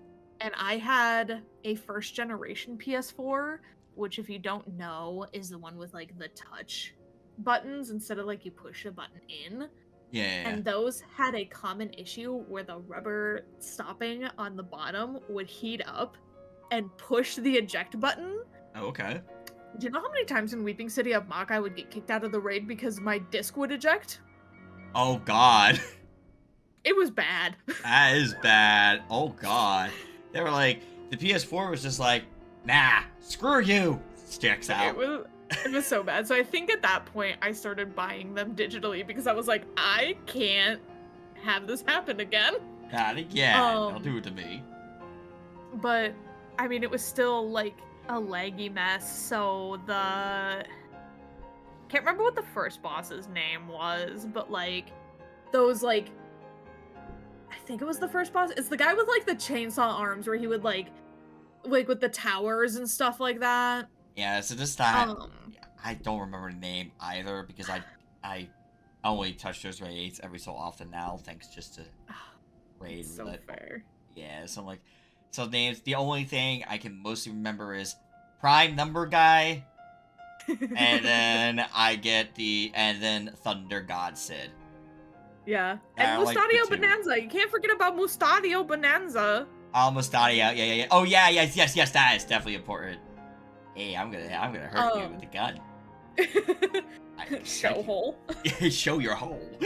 I had a first generation PS4, which if you don't know, is the one with like the touch buttons instead of like you push a button in. Yeah. And those had a common issue where the rubber stopping on the bottom would heat up and push the eject button. Oh, okay. Do you know how many times in Weeping City of Mach I would get kicked out of the raid because my disc would eject? Oh god. It was bad. That is bad. Oh god. They were like, the PS4 was just like, nah, screw you. Checks out. It was so bad. So I think at that point I started buying them digitally because I was like, I can't have this happen again. Not again. Don't do it to me. But I mean, it was still like a laggy mess. So can't remember what the first boss's name was, but like those like I think it was the first boss. It's the guy with like the chainsaw arms where he would like with the towers and stuff like that. Yeah, so this time I don't remember the name either because I only touch those raids every so often now, thanks just to raid. So fair. Yeah, so names. The only thing I can mostly remember is Prime Number Guy, and then Thunder God Sid. Yeah, and Mustadio Bonanza. You can't forget about Mustadio Bonanza. Oh, Mustadio, yeah. Oh yeah, yes. That is definitely important. Hey, I'm gonna hurt you with a gun. Show hole. Show your hole.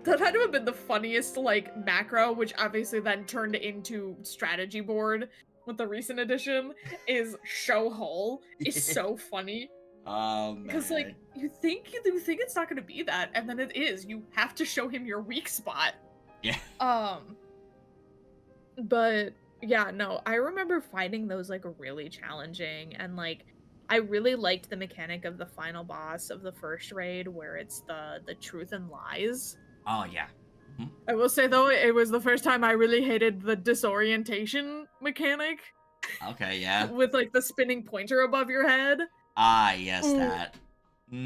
That had to have been the funniest, like, macro, which obviously then turned into strategy board with the recent edition, is show hole. Is so funny. Oh, man. Because, like, you think it's not gonna be that, and then it is. You have to show him your weak spot. Yeah. But, yeah, no, I remember finding those, like, really challenging, and, like, I really liked the mechanic of the final boss of the first raid, where it's the truth and lies. Oh, yeah. Mm-hmm. I will say, though, it was the first time I really hated the disorientation mechanic. Okay, yeah. With, like, the spinning pointer above your head. Ah, yes, that.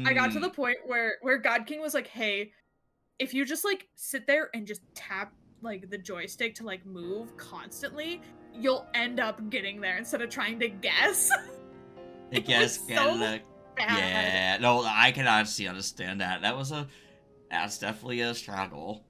I got to the point where God King was like, hey, if you just, like, sit there and just tap, like, the joystick to, like, move constantly, you'll end up getting there instead of trying to guess. I guess, yeah. No, I can honestly understand that. That's definitely a struggle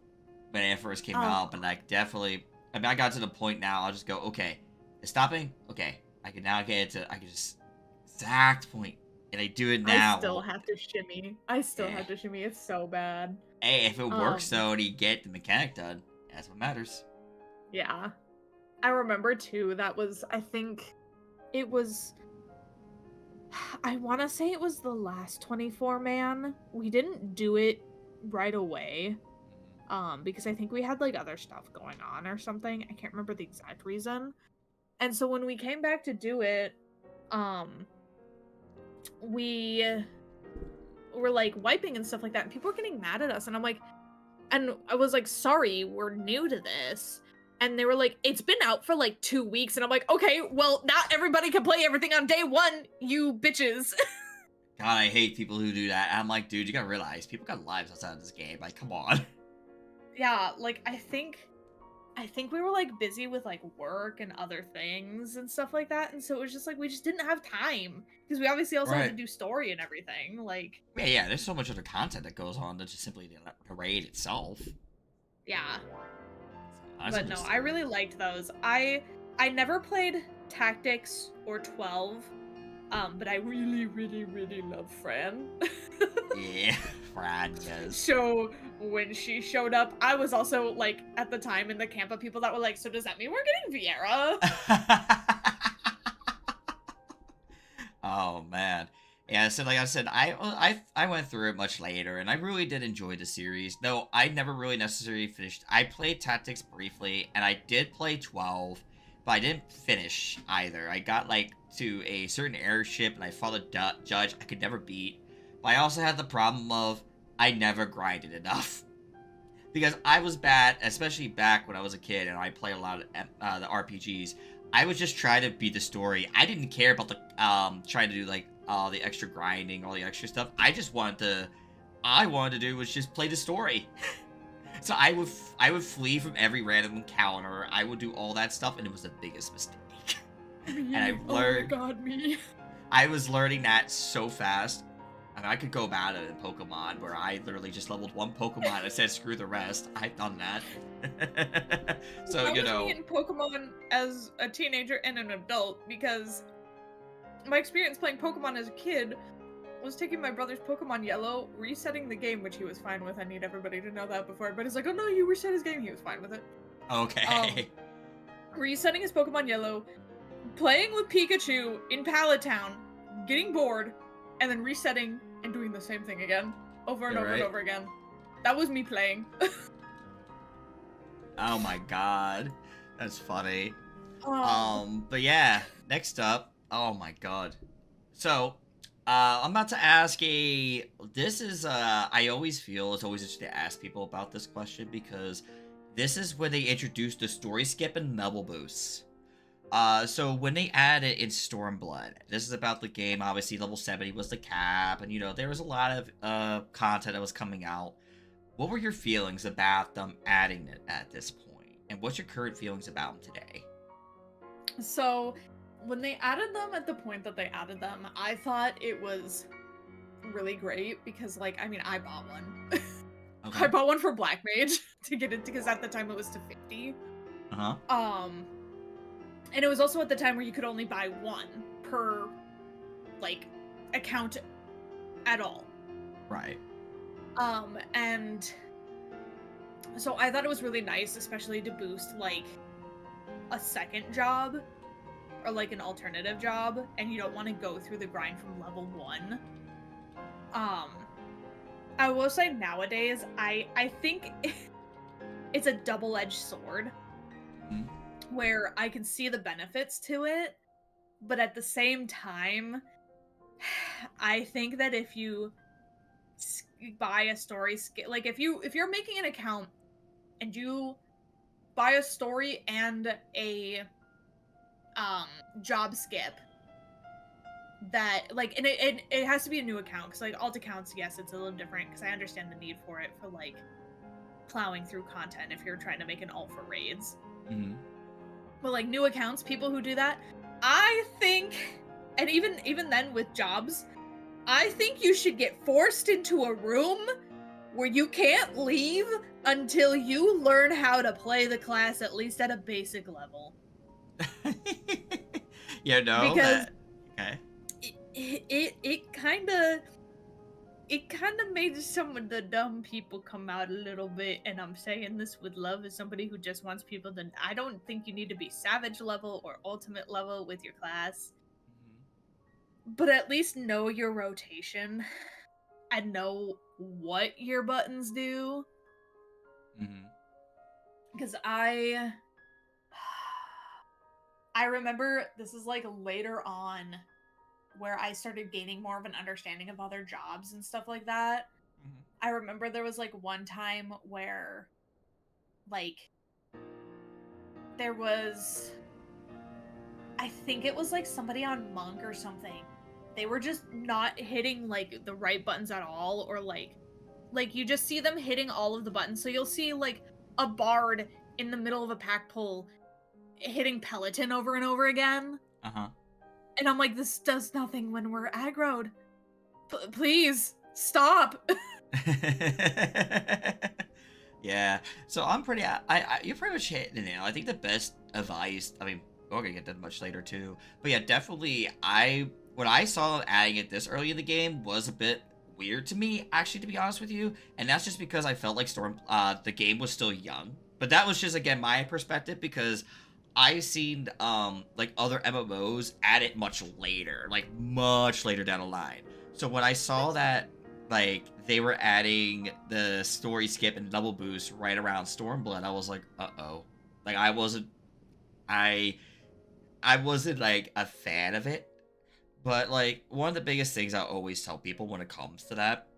when it first came out, but like definitely, I mean, I got to the point now. I'll just go, okay, it's stopping. Okay, I can now get it to. I can just exact point, and I do it now. I still have to shimmy. It's so bad. Hey, if it works though, and you get the mechanic done, that's what matters. Yeah, I remember too. That was, I think, it was. I want to say it was the last 24 man. We didn't do it right away because I think we had like other stuff going on or something. I can't remember the exact reason. And so when we came back to do it, we were like wiping and stuff like that, and people were getting mad at us, and I was like, sorry, we're new to this. And they were like, it's been out for like 2 weeks. And I'm like, okay, well, not everybody can play everything on day one, you bitches. God, I hate people who do that. I'm like, dude, you gotta realize, people got lives outside of this game. Like, come on. Yeah, like, I think we were, like, busy with, like, work and other things and stuff like that. And so it was just, like, we just didn't have time. Because we obviously also had to do story and everything. Like, yeah, there's so much other content that goes on than just simply the raid itself. Yeah. But no, I really liked those. I never played Tactics or 12, but I really, really, really love Fran. Yeah, Fran does. So when she showed up, I was also like at the time in the camp of people that were like, so does that mean we're getting Viera? Oh man. Yeah, so like I said, I went through it much later, and I really did enjoy the series. Though I never really necessarily finished. I played Tactics briefly, and I did play 12, but I didn't finish either. I got like to a certain airship, and I fought a judge I could never beat. But I also had the problem of I never grinded enough. Because I was bad, especially back when I was a kid, and I played a lot of the RPGs. I was just trying to beat the story. I didn't care about the trying to do like all the extra grinding, all the extra stuff. I wanted to do was just play the story. So I would flee from every random encounter. I would do all that stuff, and it was the biggest mistake. And I learned. Oh my god, me. I was learning that so fast. I mean, I could go about it in Pokemon, where I literally just leveled one Pokemon and said screw the rest. I've done that. So that was me in Pokemon as a teenager and an adult, because my experience playing Pokemon as a kid was taking my brother's Pokemon Yellow, resetting the game, which he was fine with. I need everybody to know that before. But it's like, oh no, you reset his game. He was fine with it. Okay. Resetting his Pokemon Yellow, playing with Pikachu in Pallet Town, getting bored, and then resetting and doing the same thing again, over and over and over again. That was me playing. Oh my god. That's funny. But yeah, next up. Oh my god. So, I'm about to ask this is, I always feel it's always interesting to ask people about this question because this is when they introduced the story skip and level boosts. So when they added in Stormblood, this is about the game, obviously level 70 was the cap, and there was a lot of, content that was coming out. What were your feelings about them adding it at this point? And what's your current feelings about them today? So, when they added them at the point that they added them, I thought it was really great because, like, I mean, I bought one. Okay. I bought one for Black Mage to get it because at the time it was to 50. And it was also at the time where you could only buy one per, like, account at all. Right. And so I thought it was really nice, especially to boost, like, a second job or, like, an alternative job, and you don't want to go through the grind from level 1. I will say nowadays, I think it's a double-edged sword, where I can see the benefits to it, but at the same time, I think that if you buy a story like if you're making an account and you buy a story and a job skip that, like, and it has to be a new account because, like, alt accounts, yes, it's a little different because I understand the need for it for, like, plowing through content if you're trying to make an alt for raids. But, like, new accounts, people who do that, I think, and even then with jobs, I think you should get forced into a room where you can't leave until you learn how to play the class at least at a basic level. Because okay. It kind of made some of the dumb people come out a little bit, and I'm saying this with love as somebody who just wants people to. I don't think you need to be savage level or ultimate level with your class, but at least know your rotation and know what your buttons do. Because I remember this is, like, later on where I started gaining more of an understanding of other jobs and stuff like that. I remember there was, like, one time where, like, there was, I think it was, like, somebody on Monk or something. They were just not hitting, like, the right buttons at all, or, like, you just see them hitting all of the buttons. So you'll see, like, a Bard in the middle of a pack pull hitting Peloton over and over again. And I'm like, this does nothing when we're aggroed. Please, stop. Yeah, so I'm pretty, you're pretty much hitting it now. I think the best advice, I mean, we're gonna get that much later too, but yeah, definitely, when I saw adding it this early in the game was a bit weird to me, actually, to be honest with you, and that's just because I felt like the game was still young, but that was just, again, my perspective, because I've seen, like, other MMOs add it much later down the line. So when I saw that, like, they were adding the story skip and double boost right around Stormblood, I was like, uh-oh. Like, I wasn't, like, a fan of it. But, like, one of the biggest things I always tell people when it comes to that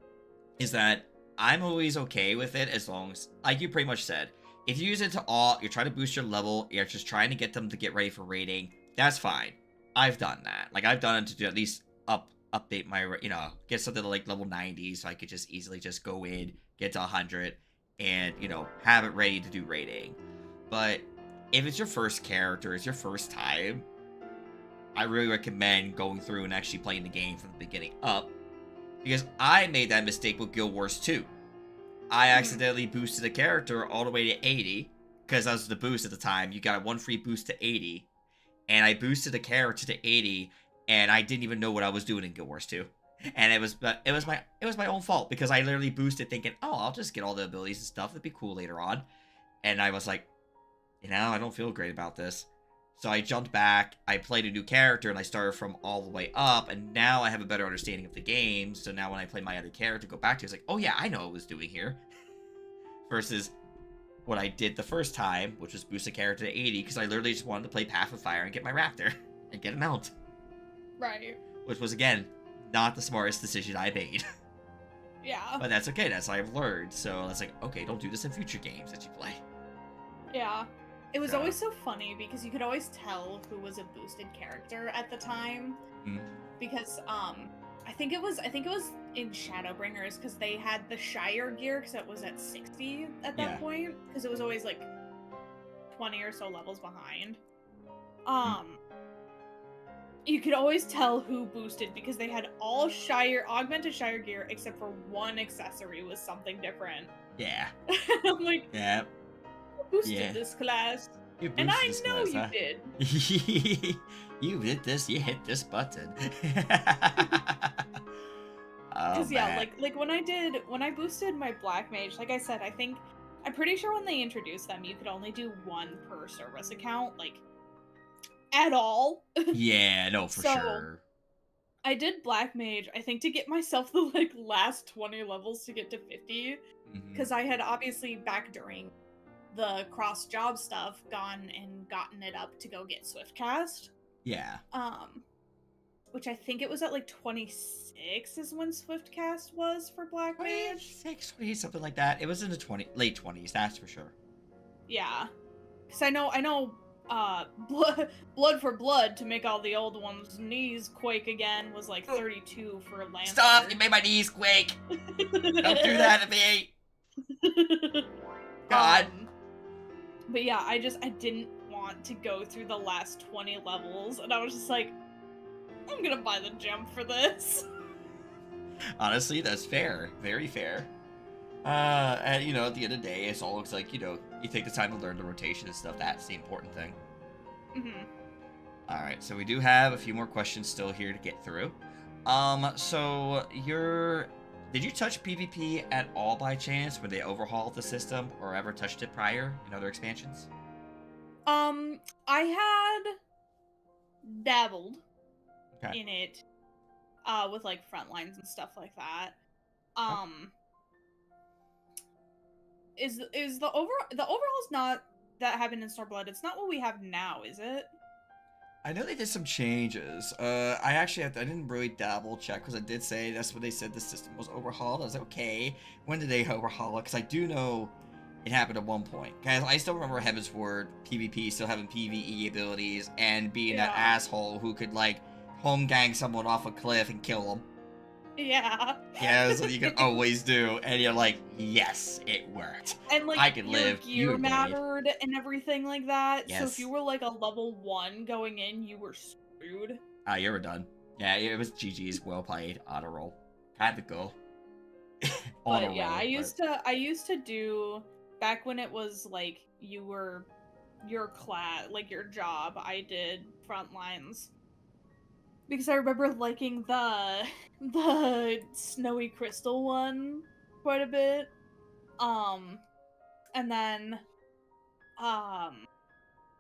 is that I'm always okay with it as long as, like you pretty much said, if you use it to alt, you're trying to boost your level, you're just trying to get them to get ready for raiding, that's fine. I've done that. Like, I've done it to at least update my, get something to, like, level 90, so I could just easily just go in, get to 100, and, have it ready to do raiding. But if it's your first character, it's your first time, I really recommend going through and actually playing the game from the beginning up, because I made that mistake with Guild Wars 2. I accidentally boosted a character all the way to 80, because that was the boost at the time. You got one free boost to 80, and I boosted a character to 80, and I didn't even know what I was doing in Guild Wars 2. And it was my own fault because I literally boosted thinking, oh, I'll just get all the abilities and stuff. It'd be cool later on. And I was like, I don't feel great about this. So I jumped back, I played a new character, and I started from all the way up, and now I have a better understanding of the game, so now when I play my other character, go back to it, it's like, oh yeah, I know what I was doing here. Versus what I did the first time, which was boost a character to 80, because I literally just wanted to play Path of Fire and get my Raptor, and get him out. Right. Which was, again, not the smartest decision I made. Yeah. But that's okay, that's what I've learned, so it's like, okay, don't do this in future games that you play. Yeah. It was So- always so funny because you could always tell who was a boosted character at the time. Mhm. Because I think it was in Shadowbringers because they had the Shire gear because it was at 60 at that Yeah. point because it was always like 20 or so levels behind. You could always tell who boosted because they had all augmented Shire gear except for one accessory was something different. Yeah. I'm like, Yeah. boosted Yeah. this class. You And I boosted this know class, you huh? did. You hit this, you hit this button. Oh, Because yeah, man. like when I boosted my Black Mage, like I said, I'm pretty sure when they introduced them, you could only do one per service account, like at all. Yeah, no, for So, sure. I did Black Mage, I think to get myself the like last 20 levels to get to 50, Mhm. because I had obviously back during the cross job stuff gone and gotten it up to go get Swiftcast. Yeah. Which I think it was at like 26 is when Swiftcast was for Black Mage. 26, 28, something like that. It was in the late 20s, that's for sure. Yeah, because I know, blood for blood to make all the old ones' knees quake again was like 32 for Lancer. Stop! You made my knees quake! Don't do that to me! God. But yeah, I didn't want to go through the last 20 levels, and I was just like, I'm gonna buy the gem for this. Honestly, that's fair. Very fair. And, at the end of the day, it's all looks like, you take the time to learn the rotation and stuff. That's the important thing. Mm-hmm. Alright, so we do have a few more questions still here to get through. So did you touch PvP at all by chance when they overhauled the system or ever touched it prior in other expansions? I had dabbled Okay. in it, with like front lines and stuff like that. Is the overhaul's not that happened in Snowblood? It's not what we have now, is it? I know they did some changes. I didn't really double check because I did say that's what they said the system was overhauled. I was like, okay, when did they overhaul it? Because I do know it happened at one point. Guys, I still remember Heaven's Word, PvP still having PvE abilities and being that Yeah. asshole who could like home gang someone off a cliff and kill them. Yeah. Yeah, that's what you can always do. And you're like, yes, it worked. And like I could your live, you gear would die. mattered and everything like that. So Yes. if you were like a level 1 going in, you were screwed. Ah, you were done. Yeah, it was GG's. Well played. Auto roll. Had to go. On a But yeah, roll, I used to do back when it was like your class, like your job. I did front lines because I remember liking the snowy crystal one quite a bit. And then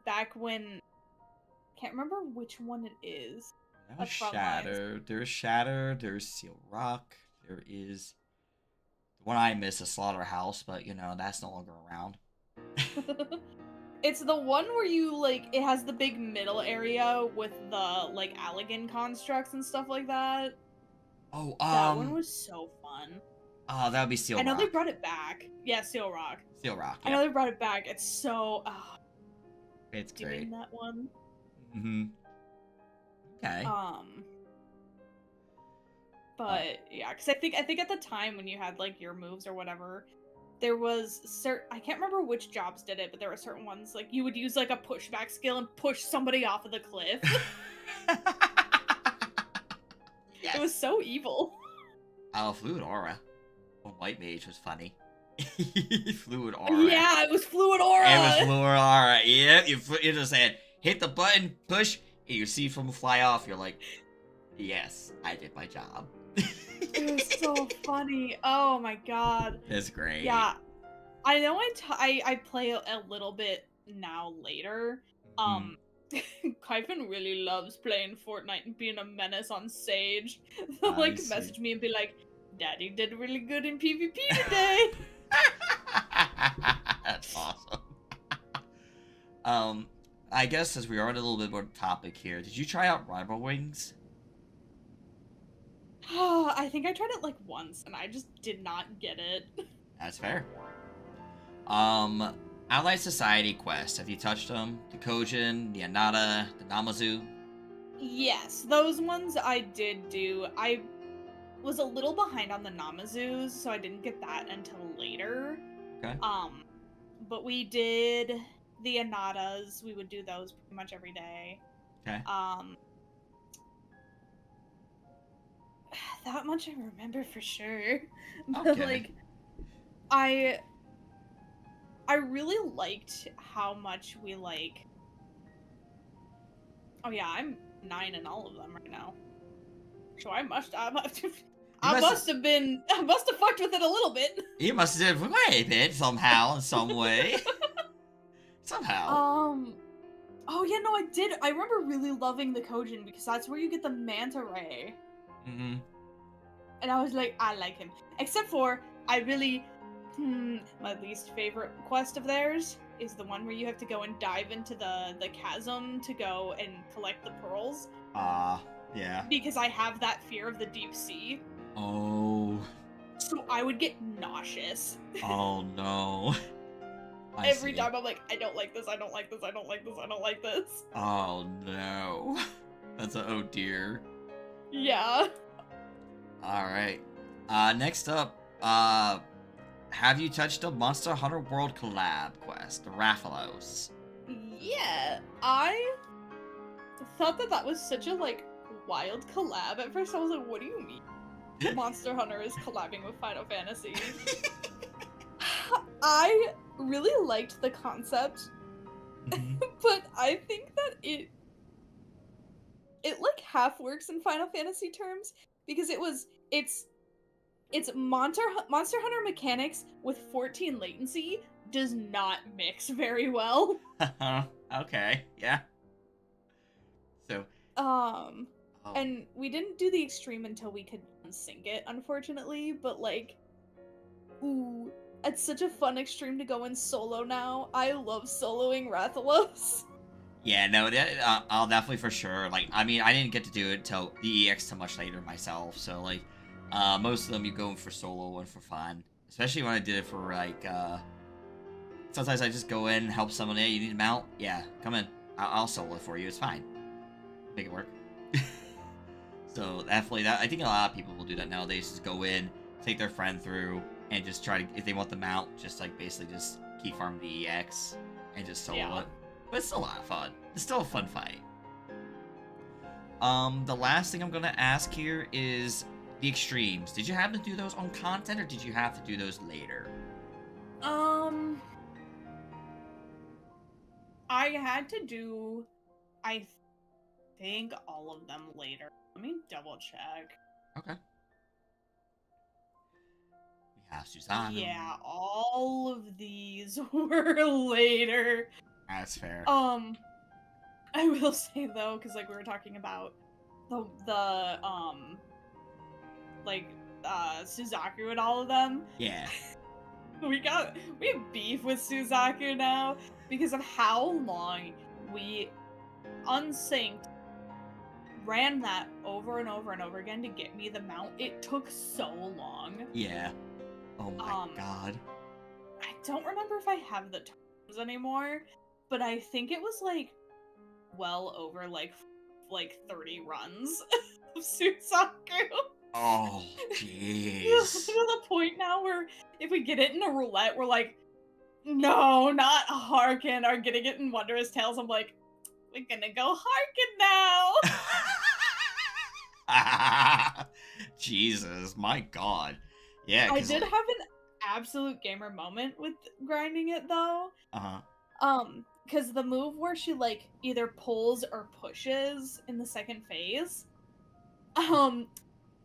back when can't remember which one it is. That was of front lines. Shattered. There's Shattered. There's Seal Rock. There is the one I miss, a Slaughterhouse, but that's no longer around. It's the one where you like it has the big middle area with the like Allegan constructs and stuff like that. Oh, That one was so fun. Oh, that would be Seal Rock. I know they brought it back. Yeah, Seal Rock. Seal Rock. I Yeah. know they brought it back. It's so It's doing great. that one. Mm-hmm. Okay. But yeah, because I think at the time when you had like your moves or whatever, there was I can't remember which jobs did it, but there were certain ones like you would use like a pushback skill and push somebody off of the cliff. Yes. It was so evil. Oh, Fluid Aura. Oh, White Mage was funny. Fluid Aura. Yeah, it was Fluid Aura. It was Fluid Aura. Yeah, you just said, hit the button, push, and you see from fly off. You're like, yes, I did my job. It was so funny. Oh my god. It's great. Yeah, I know I play a little bit now later. Mhm. Um, Kyphin really loves playing Fortnite and being a menace on Sage. They'll I like see. message me and be like, "Daddy did really good in PvP today." That's awesome. Um, I guess as we are on a little bit more topic here, did you try out Rival Wings? I think I tried it like once and I just did not get it. That's fair. Um, Allied Society Quest. Have you touched them? The Kojin, the Anata, the Namazu? Yes, those ones I did do. I was a little behind on the Namazus, so I didn't get that until later. Okay. Um, but we did the Anatas. We would do those pretty much every day. Okay. Um, that much I remember for sure. But Okay. like, I I really liked how much we like. Oh yeah, I'm 9 in all of them right now. So I must You I must must have been I must have fucked with it a little bit. you must have quite a bit somehow, in some way. Somehow. Oh yeah, no, I did. I remember really loving the Kojin because that's where you get the manta ray. Mm-hmm. And I was like, I like him. Except for I really my least favorite quest of theirs is the one where you have to go and dive into the chasm to go and collect the pearls Yeah. because I have that fear of the deep sea. Oh. So I would get nauseous. Oh no. I Every see. time I'm like, I don't like this, I don't like this, I don't like this, I don't like this. Oh no. That's a oh dear. Yeah. Alright. Next up, have you touched a Monster Hunter World collab quest, the Rathalos? Yeah. I thought that was such a like wild collab. At first I was like, what do you mean? Monster Hunter is collabing with Final Fantasy. I really liked the concept, Mhm. but I think that it like half works in Final Fantasy terms because it's Monster Hunter mechanics with 14 latency does not mix very well. Okay, yeah. So, Um oh, and we didn't do the extreme until we could unsync it, unfortunately, but like ooh, it's such a fun extreme to go in solo now. I love soloing Rathalos. yeah, no, I'll definitely for sure. Like, I mean, I didn't get to do it till the EX till much later myself. So, like, most of them you go in for solo and for fun. Especially when I did it for like, sometimes I just go in, help someone. Hey, you need a mount? Yeah, come in. I'll solo it for you. It's fine. Make it work. So definitely, that I think a lot of people will do that nowadays. Just go in, take their friend through, and just try to, if they want the mount, just like basically just keep farming the EX and just solo Yeah. it. But it's still a lot of fun. It's still a fun fight. The last thing I'm gonna ask here is the extremes. Did you happen to do those on content, or did you have to do those later? Um I had to do I think all of them later. Let me double check. Okay. We have Susanoo. Yeah, all of these were later. That's fair. Um I will say though, because like we were talking about the like Suzaku and all of them. Yeah. We have beef with Suzaku now because of how long we unsynced ran that over and over and over again to get me the mount. It took so long. Yeah. Oh my god. I don't remember if I have the terms anymore, but I think it was like well over like 30 runs of Suzaku. Oh, To jeez. the point now where if we get it in a roulette, we're like, no, not Harkin, or getting it in Wondrous Tales. I'm like, we're gonna go Harkin now. Jesus, my god. Yeah, I 'cause did like, have an absolute gamer moment with grinding it though. uh-huh. Because the move where she like either pulls or pushes in the second phase, um,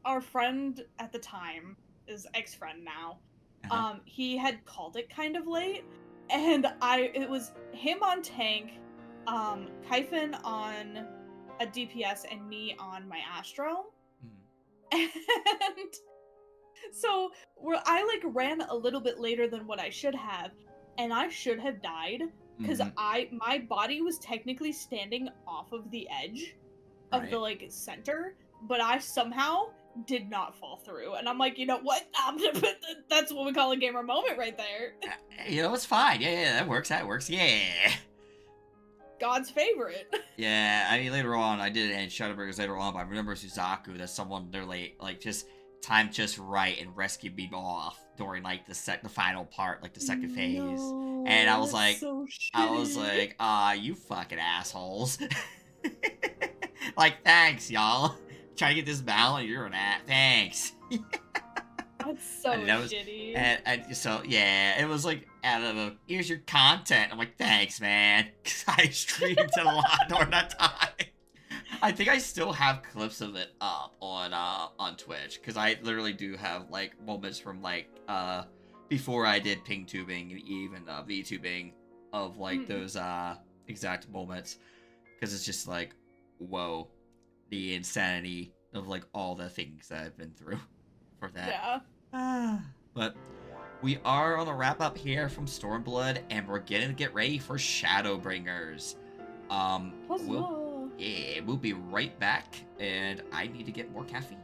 our friend at the time, is ex-friend now, Uh-huh. he had called it kind of late, and it was him on tank, Kyphon on a DPS, and me on my Astro. Mhm. And so where I like ran a little bit later than what I should have, and I should have died because Mhm. my body was technically standing off of the edge of the Right. like center, but I somehow did not fall through. And I'm like, you know what? I'm gonna put that's what we call a gamer moment right there. You know, it's fine. Yeah, yeah, that works. That works. Yeah. God's favorite. Yeah, I mean, later on, I did it in Shadowbringers later on, but I remember Suzaku, that someone literally, like, just timed just right and rescued me off during, like, the final part, like, the second phase. And No, that's so I was shitty. like, you fucking assholes. Like, thanks, y'all. Trying to get this balance, you're an ass. Thanks. That's so And that was, shitty. and so yeah, it was like out of a, here's your content. I'm like, thanks, man. 'Cause I streamed it a lot during that time. I think I still have clips of it up on Twitch because I literally do have like moments from like before I did ping tubing and even VTubing of like Mhm. those exact moments because it's just like whoa, the insanity of like all the things that I've been through for that. Yeah. But we are on a wrap up here from Stormblood, and we're getting to get ready for Shadowbringers. We'll Huzzah. yeah, we'll be right back, and I need to get more caffeine.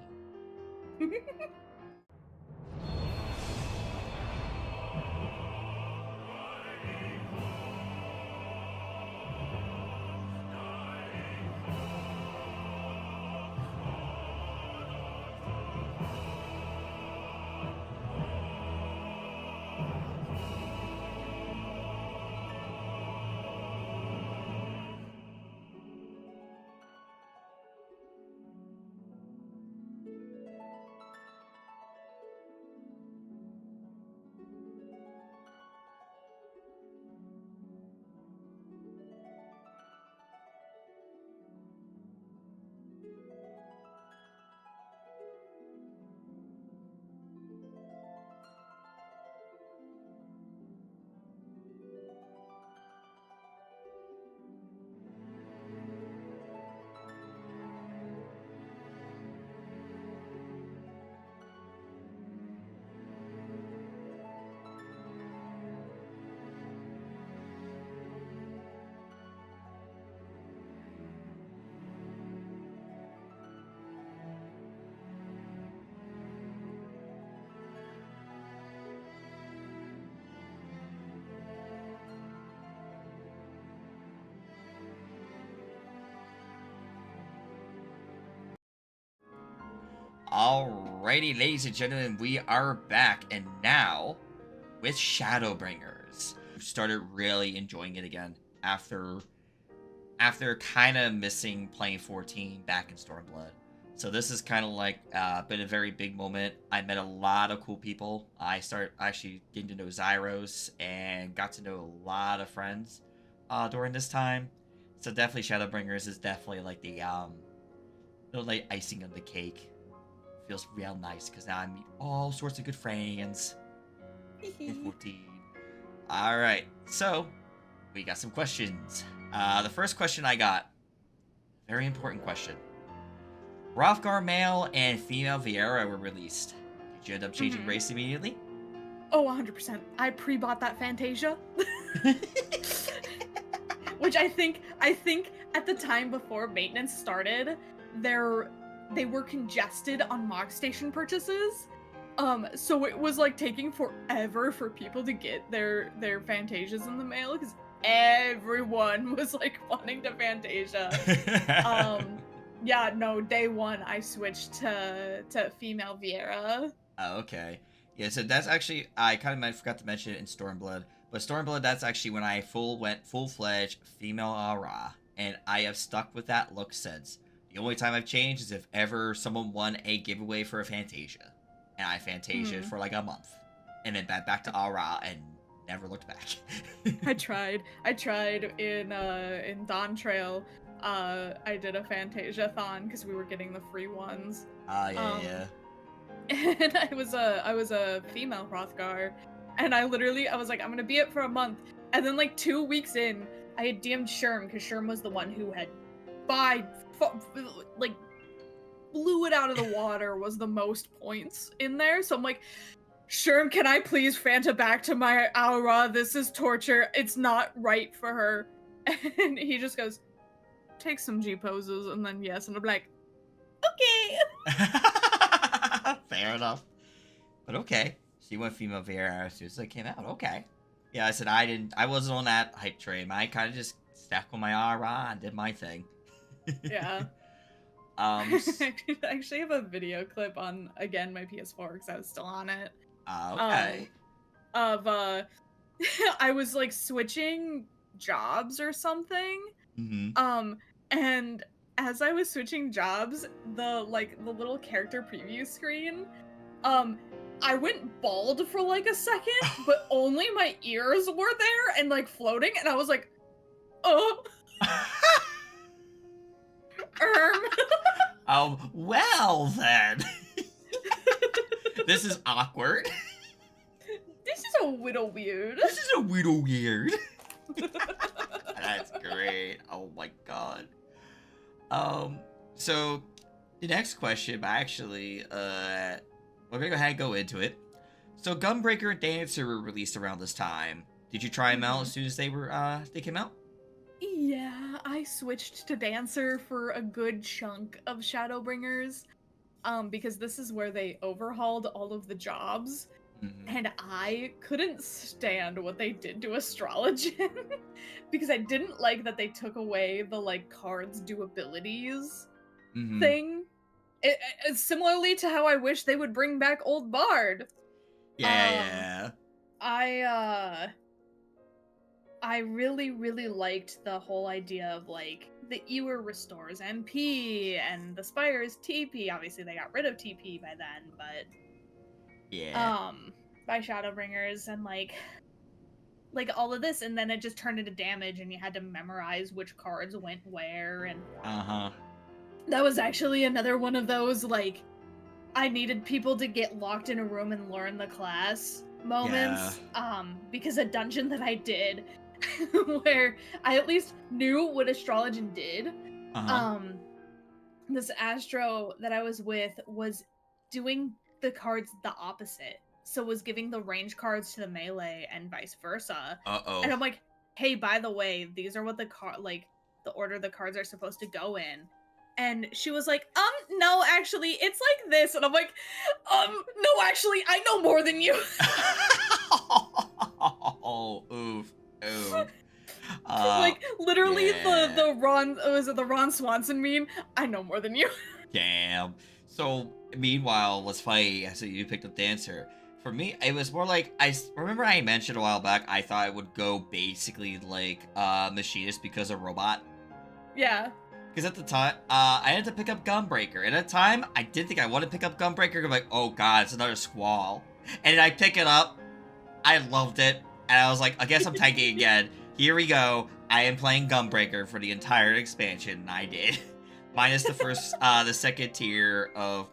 Alrighty, ladies and gentlemen, we are back, and now with Shadowbringers. We've started really enjoying it again after kind of missing playing 14 back in Stormblood. So this is kind of like been a very big moment. I met a lot of cool people. I started actually getting to know Zyros and got to know a lot of friends during this time. So definitely Shadowbringers is definitely like the like icing on the cake. Feels real nice because now I meet all sorts of good friends in 14. All right, so we got some questions. The first question I got, very important question. Hrothgar male and female Viera were released. Did you end up changing Mhm. race immediately? Oh, 100%. I pre-bought that Fantasia. Which I think at the time before maintenance started, they were congested on Mog Station purchases. So it was like taking forever for people to get their Fantasias in the mail because everyone was like wanting to Fantasia. Yeah, no, day one I switched to female Viera. Oh, okay. Yeah, so that's actually I kind of forgot to mention it in Stormblood, but Stormblood that's actually when I went full fledged female Aura, and I have stuck with that look since. The only time I've changed is if ever someone won a giveaway for a Fantasia, and I Fantasia'd Mhm. for like a month, and then back to Aura and never looked back. I tried. I tried in Dawn Trail. I did a Fantasia thon because we were getting the free ones. Yeah, yeah. And I was a female Hrothgar, and I was like, I'm gonna be it for a month. And then like 2 weeks in, I had DM'd Sherm because Sherm was the one who had by like blew it out of the water, was the most points in there. So I'm like, Sherm, can I please Fanta back to my Aura? This is torture. It's not right for her. And he just goes, take some G poses, and then yes, and I'm like, okay. Fair enough. But okay. So you went female VR as soon as it came out. Okay. Yeah, I said I wasn't on that hype train. I kind of just stuck on my RA and did my thing. Yeah. Um. I actually have a video clip on, again, my PS4 because I was still on it. Okay. Of I was like switching jobs or something. Mm-hmm. And as I was switching jobs, the little character preview screen, I went bald for like a second, but only my ears were there and like floating, and I was like, oh. Well then. This is awkward. This is a little weird. This is a little weird. That's great. Oh my god. So the next question, actually, we're gonna go ahead and go into it. So Gunbreaker and Dancer were released around this time. Did you try them out as soon as they came out? Yeah, I switched to Dancer for a good chunk of Shadowbringers, because this is where they overhauled all of the jobs, and I couldn't stand what they did to Astrologian, because I didn't like that they took away the, like, cards do abilities thing. Similarly to how I wish they would bring back Old Bard. Yeah. I really, really liked the whole idea of, like, the Ewer restores MP, and the Spire's TP. Obviously, they got rid of TP by then, but... Yeah. By Shadowbringers, and, like, all of this, and then it just turned into damage, and you had to memorize which cards went where, and... That was actually another one of those, like, I needed people to get locked in a room and learn the class moments, because a dungeon that I did... where I at least knew what Astrologian did. This Astro that I was with was doing the cards the opposite. So was giving the range cards to the melee and vice versa. And I'm like, hey, by the way, these are what the order the cards are supposed to go in. And she was like, no, actually, it's like this. And I'm like, no, actually, I know more than you. Oh, oof. Like literally the Ron Swanson meme. I know more than you. Damn. So meanwhile, let's fight. So you picked up Dancer. For me, it was more like I remember I mentioned a while back. I thought it would go basically like Machinist because of robot. Yeah. Because at the time, I had to pick up Gunbreaker. And at the time, I didn't think I wanted to pick up Gunbreaker. I'm like, oh god, it's another Squall. And then I pick it up. I loved it. And I was like, I guess I'm tanking again. Here we go. I am playing Gunbreaker for the entire expansion, and I did. Minus the first, the second tier of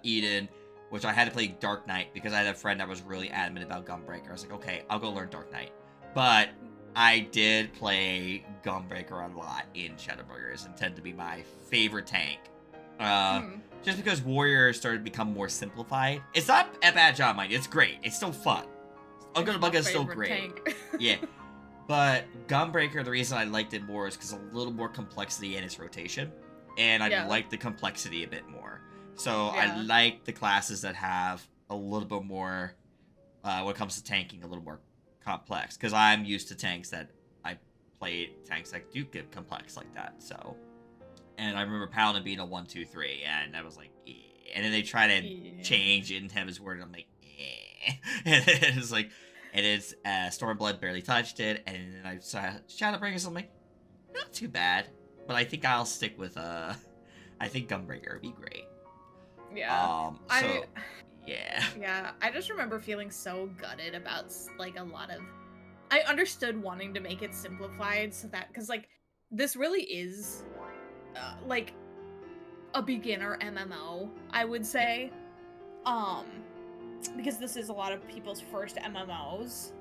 Eden, which I had to play Dark Knight because I had a friend that was really adamant about Gunbreaker. I was like, okay, I'll go learn Dark Knight. But I did play Gunbreaker a lot in Shadowbringers and tend to be my favorite tank. Just because Warrior started to become more simplified. It's not a bad job, mind you. It's great. It's still fun. Gunbreaker is still great. Yeah. But Gunbreaker, the reason I liked it more is because a little more complexity in its rotation. And I like the complexity a bit more. So I like the classes that have a little bit more, when it comes to tanking, a little more complex. Because I'm used to tanks that I played tanks that do get complex like that. So, and I remember Paladin being a 1-2-3, and I was like, eh. And then they try to change it and have his word, and I'm like, eh. And it's like, and it's Stormblood barely touched it, and then I saw Shadowbringers. I'm like, not too bad, but I think I'll stick with I think Gunbreaker would be great. Yeah. Yeah. I just remember feeling so gutted about like a lot of. I understood wanting to make it simplified so that because like this really is like a beginner MMO, I would say. Um, because this is a lot of people's first MMOs,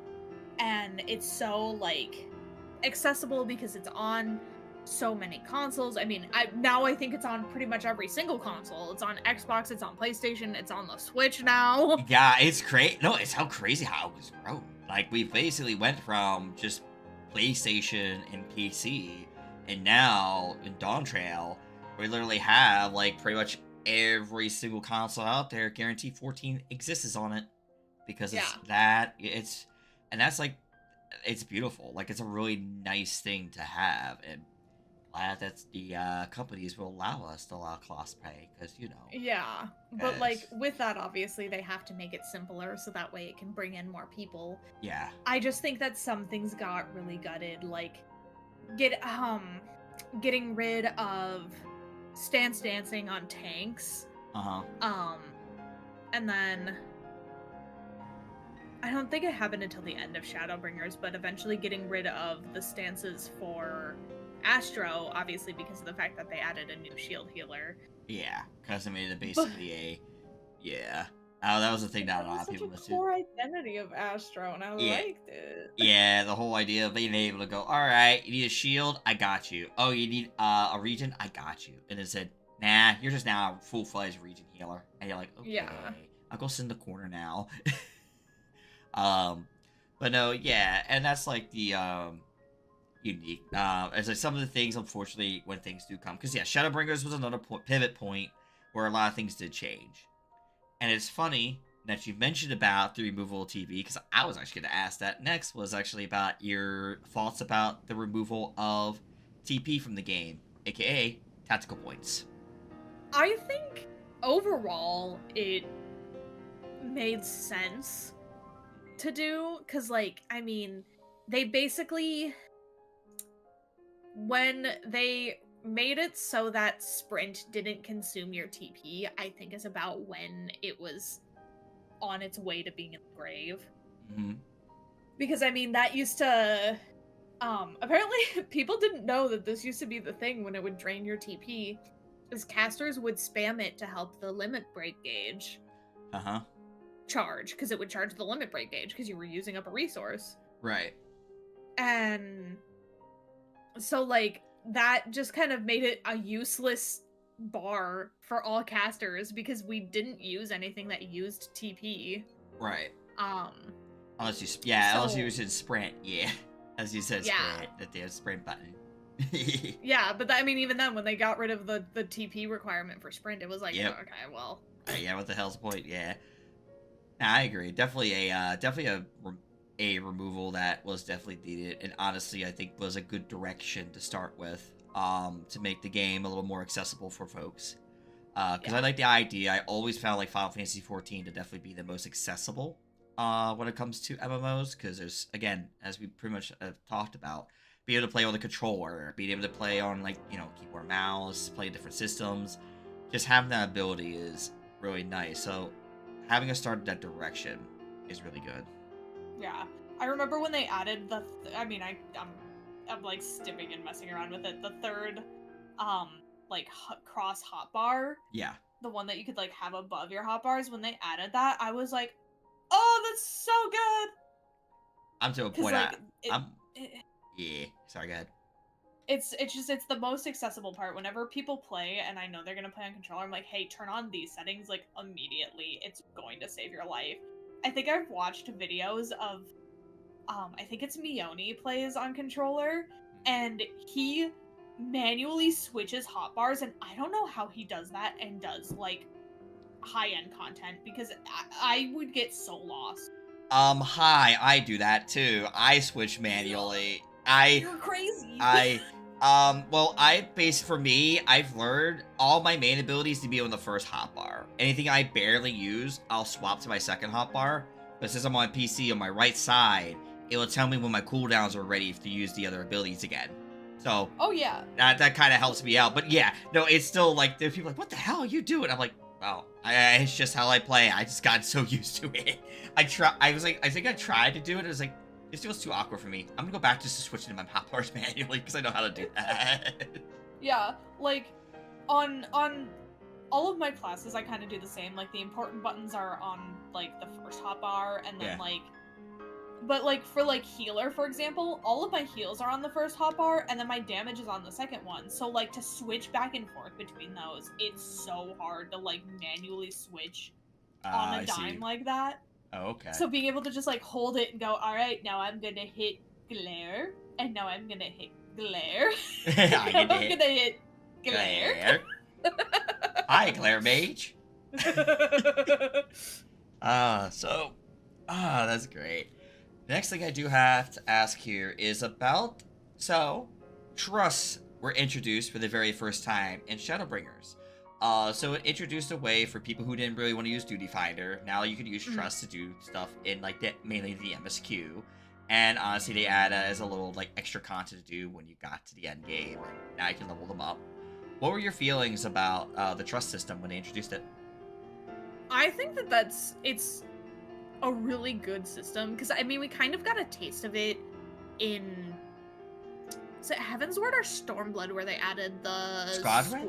and it's so like accessible because it's on so many consoles. I mean, I think it's on pretty much every single console. It's on Xbox, it's on PlayStation, it's on the Switch now. Yeah, it's great. No, it's how crazy how it was grown. Like, we basically went from just PlayStation and PC, and now in Dawn Trail, we literally have like pretty much every single console out there. Guaranteed 14 exists on it because it's and that's like, it's beautiful. Like, it's a really nice thing to have, and glad that the companies will allow us to allow crossplay because Yeah, but like with that, obviously they have to make it simpler so that way it can bring in more people. Yeah. I just think that some things got really gutted, like getting rid of stance dancing on tanks. And then I don't think it happened until the end of Shadowbringers, but eventually getting rid of the stances for Astro, obviously because of the fact that they added a new shield healer. Yeah, because I made it basically yeah. Oh, that was the thing that a lot of people missed. It was such a core identity of Astro, and I liked it. Yeah, the whole idea of being able to go, all right, you need a shield, I got you. Oh, you need a region, I got you. And it said, nah, you're just now a full-fledged region healer. And you're like, okay, I'll go sit in the corner now. But no, yeah, and that's like the unique. As like some of the things, unfortunately, when things do come, because yeah, Shadowbringers was another pivot point where a lot of things did change. And it's funny that you mentioned about the removal of TP, because I was actually going to ask that next, was actually about your thoughts about the removal of TP from the game, aka tactical points. I think overall it made sense to do, because like, I mean, they basically, when they made it so that sprint didn't consume your TP, I think is about when it was on its way to being in the grave. Mm-hmm. Because I mean, that used to apparently people didn't know that this used to be the thing when it would drain your TP, is casters would spam it to help the limit break gauge charge, because it would charge the limit break gauge because you were using up a resource. Right. And so like that just kind of made it a useless bar for all casters because we didn't use anything that used TP. Right. Unless you use sprint, as you said, sprint, that there's sprint button. Yeah, but I mean, even then, when they got rid of the TP requirement for sprint, it was like, okay, well, yeah, what the hell's the point? Yeah, nah, I agree. Definitely a removal that was definitely needed, and honestly, I think was a good direction to start with, to make the game a little more accessible for folks. Because I like the idea. I always found like Final Fantasy XIV to definitely be the most accessible when it comes to MMOs, because there's, again, as we pretty much talked about, being able to play on the controller, being able to play on like, keyboard, mouse, play different systems, just having that ability is really nice. So having us start that direction is really good. Yeah, I remember when they added I'm like stimming and messing around with it. The third, like cross hotbar. Yeah. The one that you could like have above your hotbars. When they added that, I was like, oh, that's so good. I'm to a point. Yeah. Sorry, go ahead. It's the most accessible part. Whenever people play, and I know they're gonna play on controller, I'm like, hey, turn on these settings like immediately. It's going to save your life. I think I've watched videos of, I think it's Mione plays on controller, and he manually switches hotbars, and I don't know how he does that and does like high-end content, because I would get so lost. I do that too. I switch manually. You're crazy. For me, I've learned all my main abilities to be on the first hotbar. Anything I barely use, I'll swap to my second hotbar. But since I'm on PC on my right side, it will tell me when my cooldowns are ready to use the other abilities again. So, that kind of helps me out. But yeah, no, it's still like, there's people like, what the hell are you doing? I'm like, well, it's just how I play. I just got so used to it. I think I tried to do it. It was like, this feels too awkward for me. I'm gonna go back just to switch into my hotbars manually because I know how to do that. Yeah, like on all of my classes I kind of do the same. Like the important buttons are on like the first hotbar, and then Yeah. like, but like for like healer, for example, all of my heals are on the first hotbar, and then my damage is on the second one. So like to switch back and forth between those, it's so hard to like manually switch on a I dime see. like that. Oh, okay. So being able to just like hold it and go, all right, now I'm gonna hit glare, and now I'm gonna hit glare, I now get to I'm hit gonna hit glare. Claire. Hi, Claire Mage. That's great. Next thing I do have to ask here is about, trusts were introduced for the very first time in Shadowbringers. So it introduced a way for people who didn't really want to use Duty Finder. Now you could use Trust to do stuff in like mainly the MSQ. And honestly, they add as a little like extra content to do when you got to the end game. Now you can level them up. What were your feelings about the Trust system when they introduced it? I think it's a really good system, because I mean we kind of got a taste of it in, is it Heavensward or Stormblood where they added the Squadron?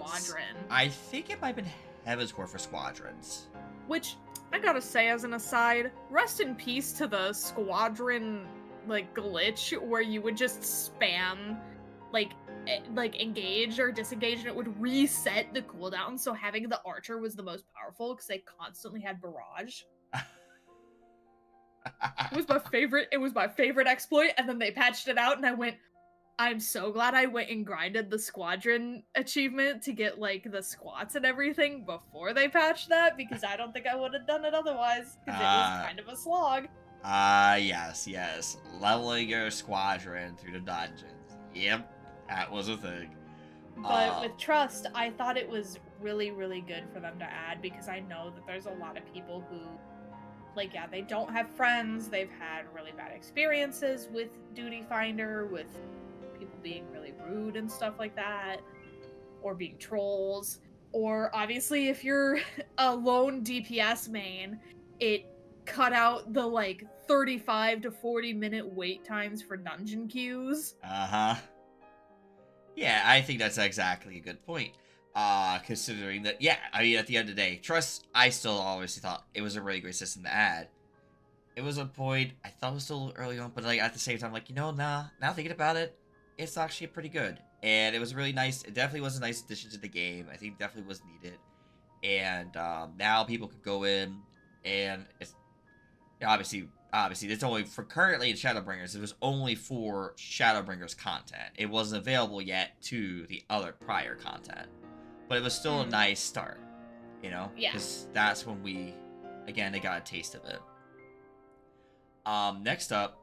I think it might have been Heavensward for Squadrons. Which I gotta say as an aside, rest in peace to the Squadron like glitch where you would just spam like engage or disengage and it would reset the cooldown, so having the archer was the most powerful because they constantly had barrage. It was my favorite exploit, and then they patched it out and I went, I'm so glad I went and grinded the Squadron achievement to get like the squats and everything before they patched that, because I don't think I would have done it otherwise, because it was kind of a slog. Yes. Leveling your Squadron through the dungeons. Yep, that was a thing. But with Trust, I thought it was really, really good for them to add, because I know that there's a lot of people who, like, yeah, they don't have friends, they've had really bad experiences with Duty Finder, with people being really rude and stuff like that, or being trolls, or obviously if you're a lone DPS main, it cut out the like 35 to 40 minute wait times for dungeon queues. Yeah, I think that's exactly a good point. Considering that, yeah, I mean, at the end of the day, Trust, I still obviously thought it was a really great system to add. It was a point, I thought it was still early on, but like at the same time, like, now thinking about it, it's actually pretty good. And it was really nice. It definitely was a nice addition to the game. I think it definitely was needed. And now people could go in, and it's, obviously, it's only for currently in Shadowbringers. It was only for Shadowbringers content. It wasn't available yet to the other prior content, but it was still a nice start, Yeah. Because that's when they got a taste of it. Next up,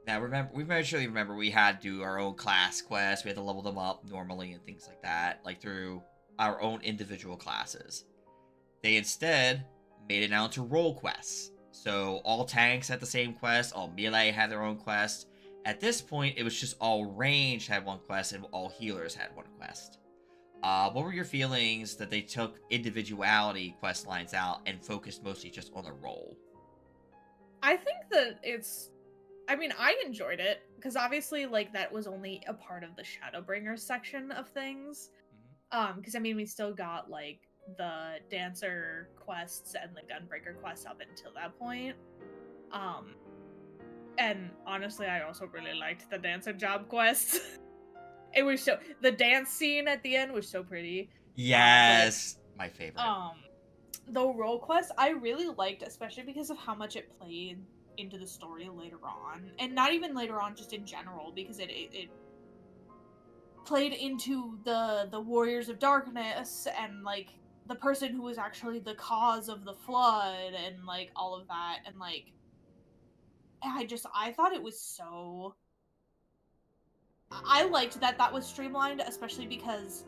now remember we had to do our own class quests. We had to level them up normally and things like that, like through our own individual classes. They instead made it now into role quests. So all tanks had the same quest, all melee had their own quest. At this point, it was just all range had one quest and all healers had one quest. What were your feelings that they took individuality quest lines out and focused mostly just on the role? I think that I enjoyed it, because obviously, like, that was only a part of the Shadowbringers section of things. Because, we still got, like, the Dancer quests and the Gunbreaker quests up until that point. And honestly, I also really liked the Dancer job quests. It was the dance scene at the end was so pretty. Yes, my favorite. The role quest I really liked, especially because of how much it played into the story later on, and not even later on, just in general, because it played into the Warriors of Darkness and like the person who was actually the cause of the flood and like all of that, and like I thought it was so. I liked that was streamlined, especially because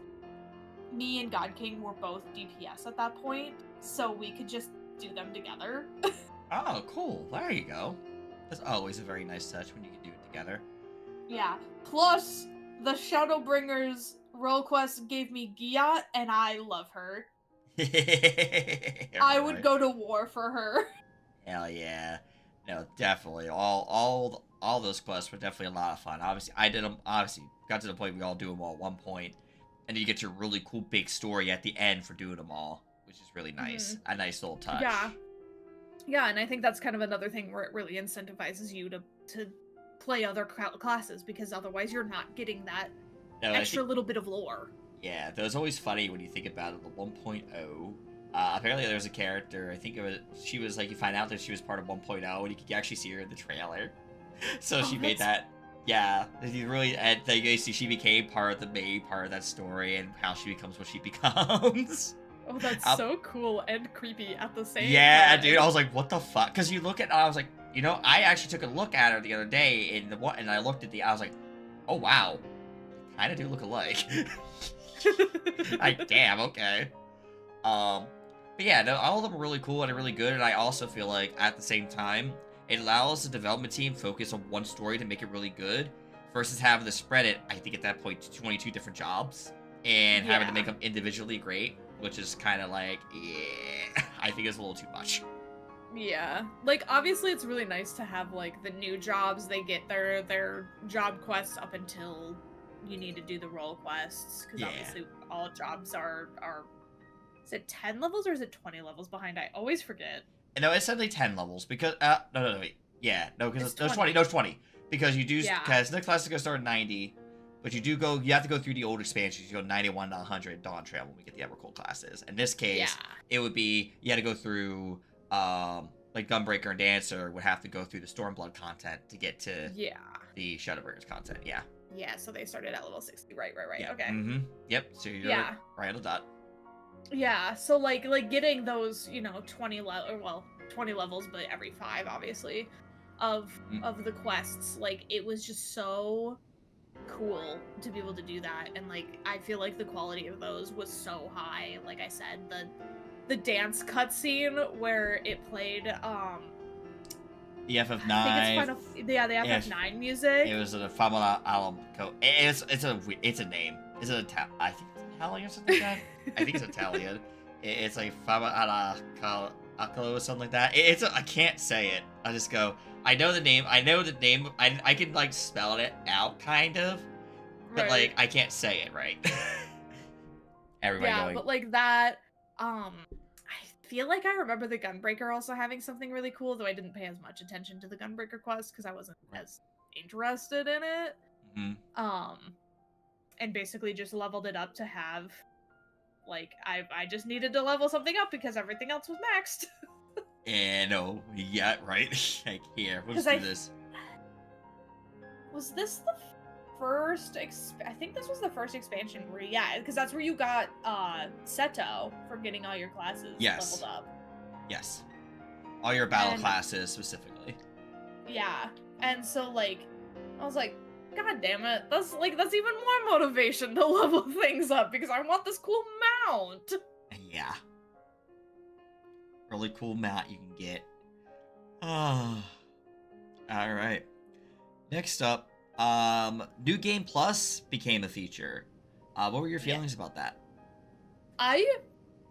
me and God King were both DPS at that point, so we could just do them together. Oh, cool. There you go. That's always a very nice touch when you can do it together. Yeah. Plus, the Shadowbringers role quest gave me Giat, and I love her. I would go to war for her. Hell yeah. No, definitely. All those quests were definitely a lot of fun. Obviously, I did them. Obviously, got to the point we all do them all at one point. and you get your really cool big story at the end for doing them all, which is really nice. A nice little touch. Yeah. Yeah, and I think that's kind of another thing where it really incentivizes you to play other classes, because otherwise you're not getting that extra little bit of lore. Yeah, that was always funny when you think about it. The 1.0, apparently there was a character, I think she was like, you find out that she was part of 1.0, and you could actually see her in the trailer. So she made that, yeah, you really, and she became part of the main part of that story, and how she becomes what she becomes. Oh, that's so cool and creepy at the same time. Yeah, dude, I was like, what the fuck? Because you look at, I was like, you know, I actually took a look at her the other day, and I looked at I was like, oh wow, they kind of do look alike. Like, damn, okay. But yeah, no, all of them are really cool and really good, and I also feel like, at the same time, it allows the development team focus on one story to make it really good, versus having to spread it, I think at that point, to 22 different jobs, and having to make them individually great, which is kind of like, yeah, I think it's a little too much. Yeah, like, obviously it's really nice to have, like, the new jobs, they get their job quests up until you need to do the role quests, because obviously all jobs are, is it 10 levels or is it 20 levels behind? I always forget. No, it's only 10 levels, because, no, wait, yeah, no, because it's 20, no, it's 20, because you do, because the class is going to start at 90, but you have to go through the old expansions. You go 91 to 100 Dawn Trail when we get the Evercold classes. In this case, it would be, you had to go through, like Gunbreaker and Dancer would have to go through the Stormblood content to get to the Shadowbringers content, Yeah, so they started at level 60, right, yeah. Okay. Yep, so you're right on the dot. Yeah, so like getting those, 20 levels, but every 5, obviously, of the quests, like, it was just so cool to be able to do that, and like I feel like the quality of those was so high. Like I said, the dance cutscene where it played the FF9, I think it's the FF9 music. It was a Famila Alamco. It's a name. Is it I think it's Italian or something like that. I think it's Italian. It's like Famila Alamco or something like that. I can't say it. I just go, I know the name. I can like spell it out kind of, but like I can't say it right. Everybody going. But like that, I feel like I remember the Gunbreaker also having something really cool, though I didn't pay as much attention to the Gunbreaker quest because I wasn't as interested in it. And basically just leveled it up to have, like, I just needed to level something up because everything else was maxed. Right. Like, here, let's do this. Was this the first? I think this was the first expansion where, because that's where you got Seto for getting all your classes leveled up. Yes. All your battle classes specifically. Yeah, and so like, I was like, God damn it, that's even more motivation to level things up because I want this cool mount. Yeah. Really cool mount you can get. Oh. Alright. Next up, New Game Plus became a feature. What were your feelings about that? I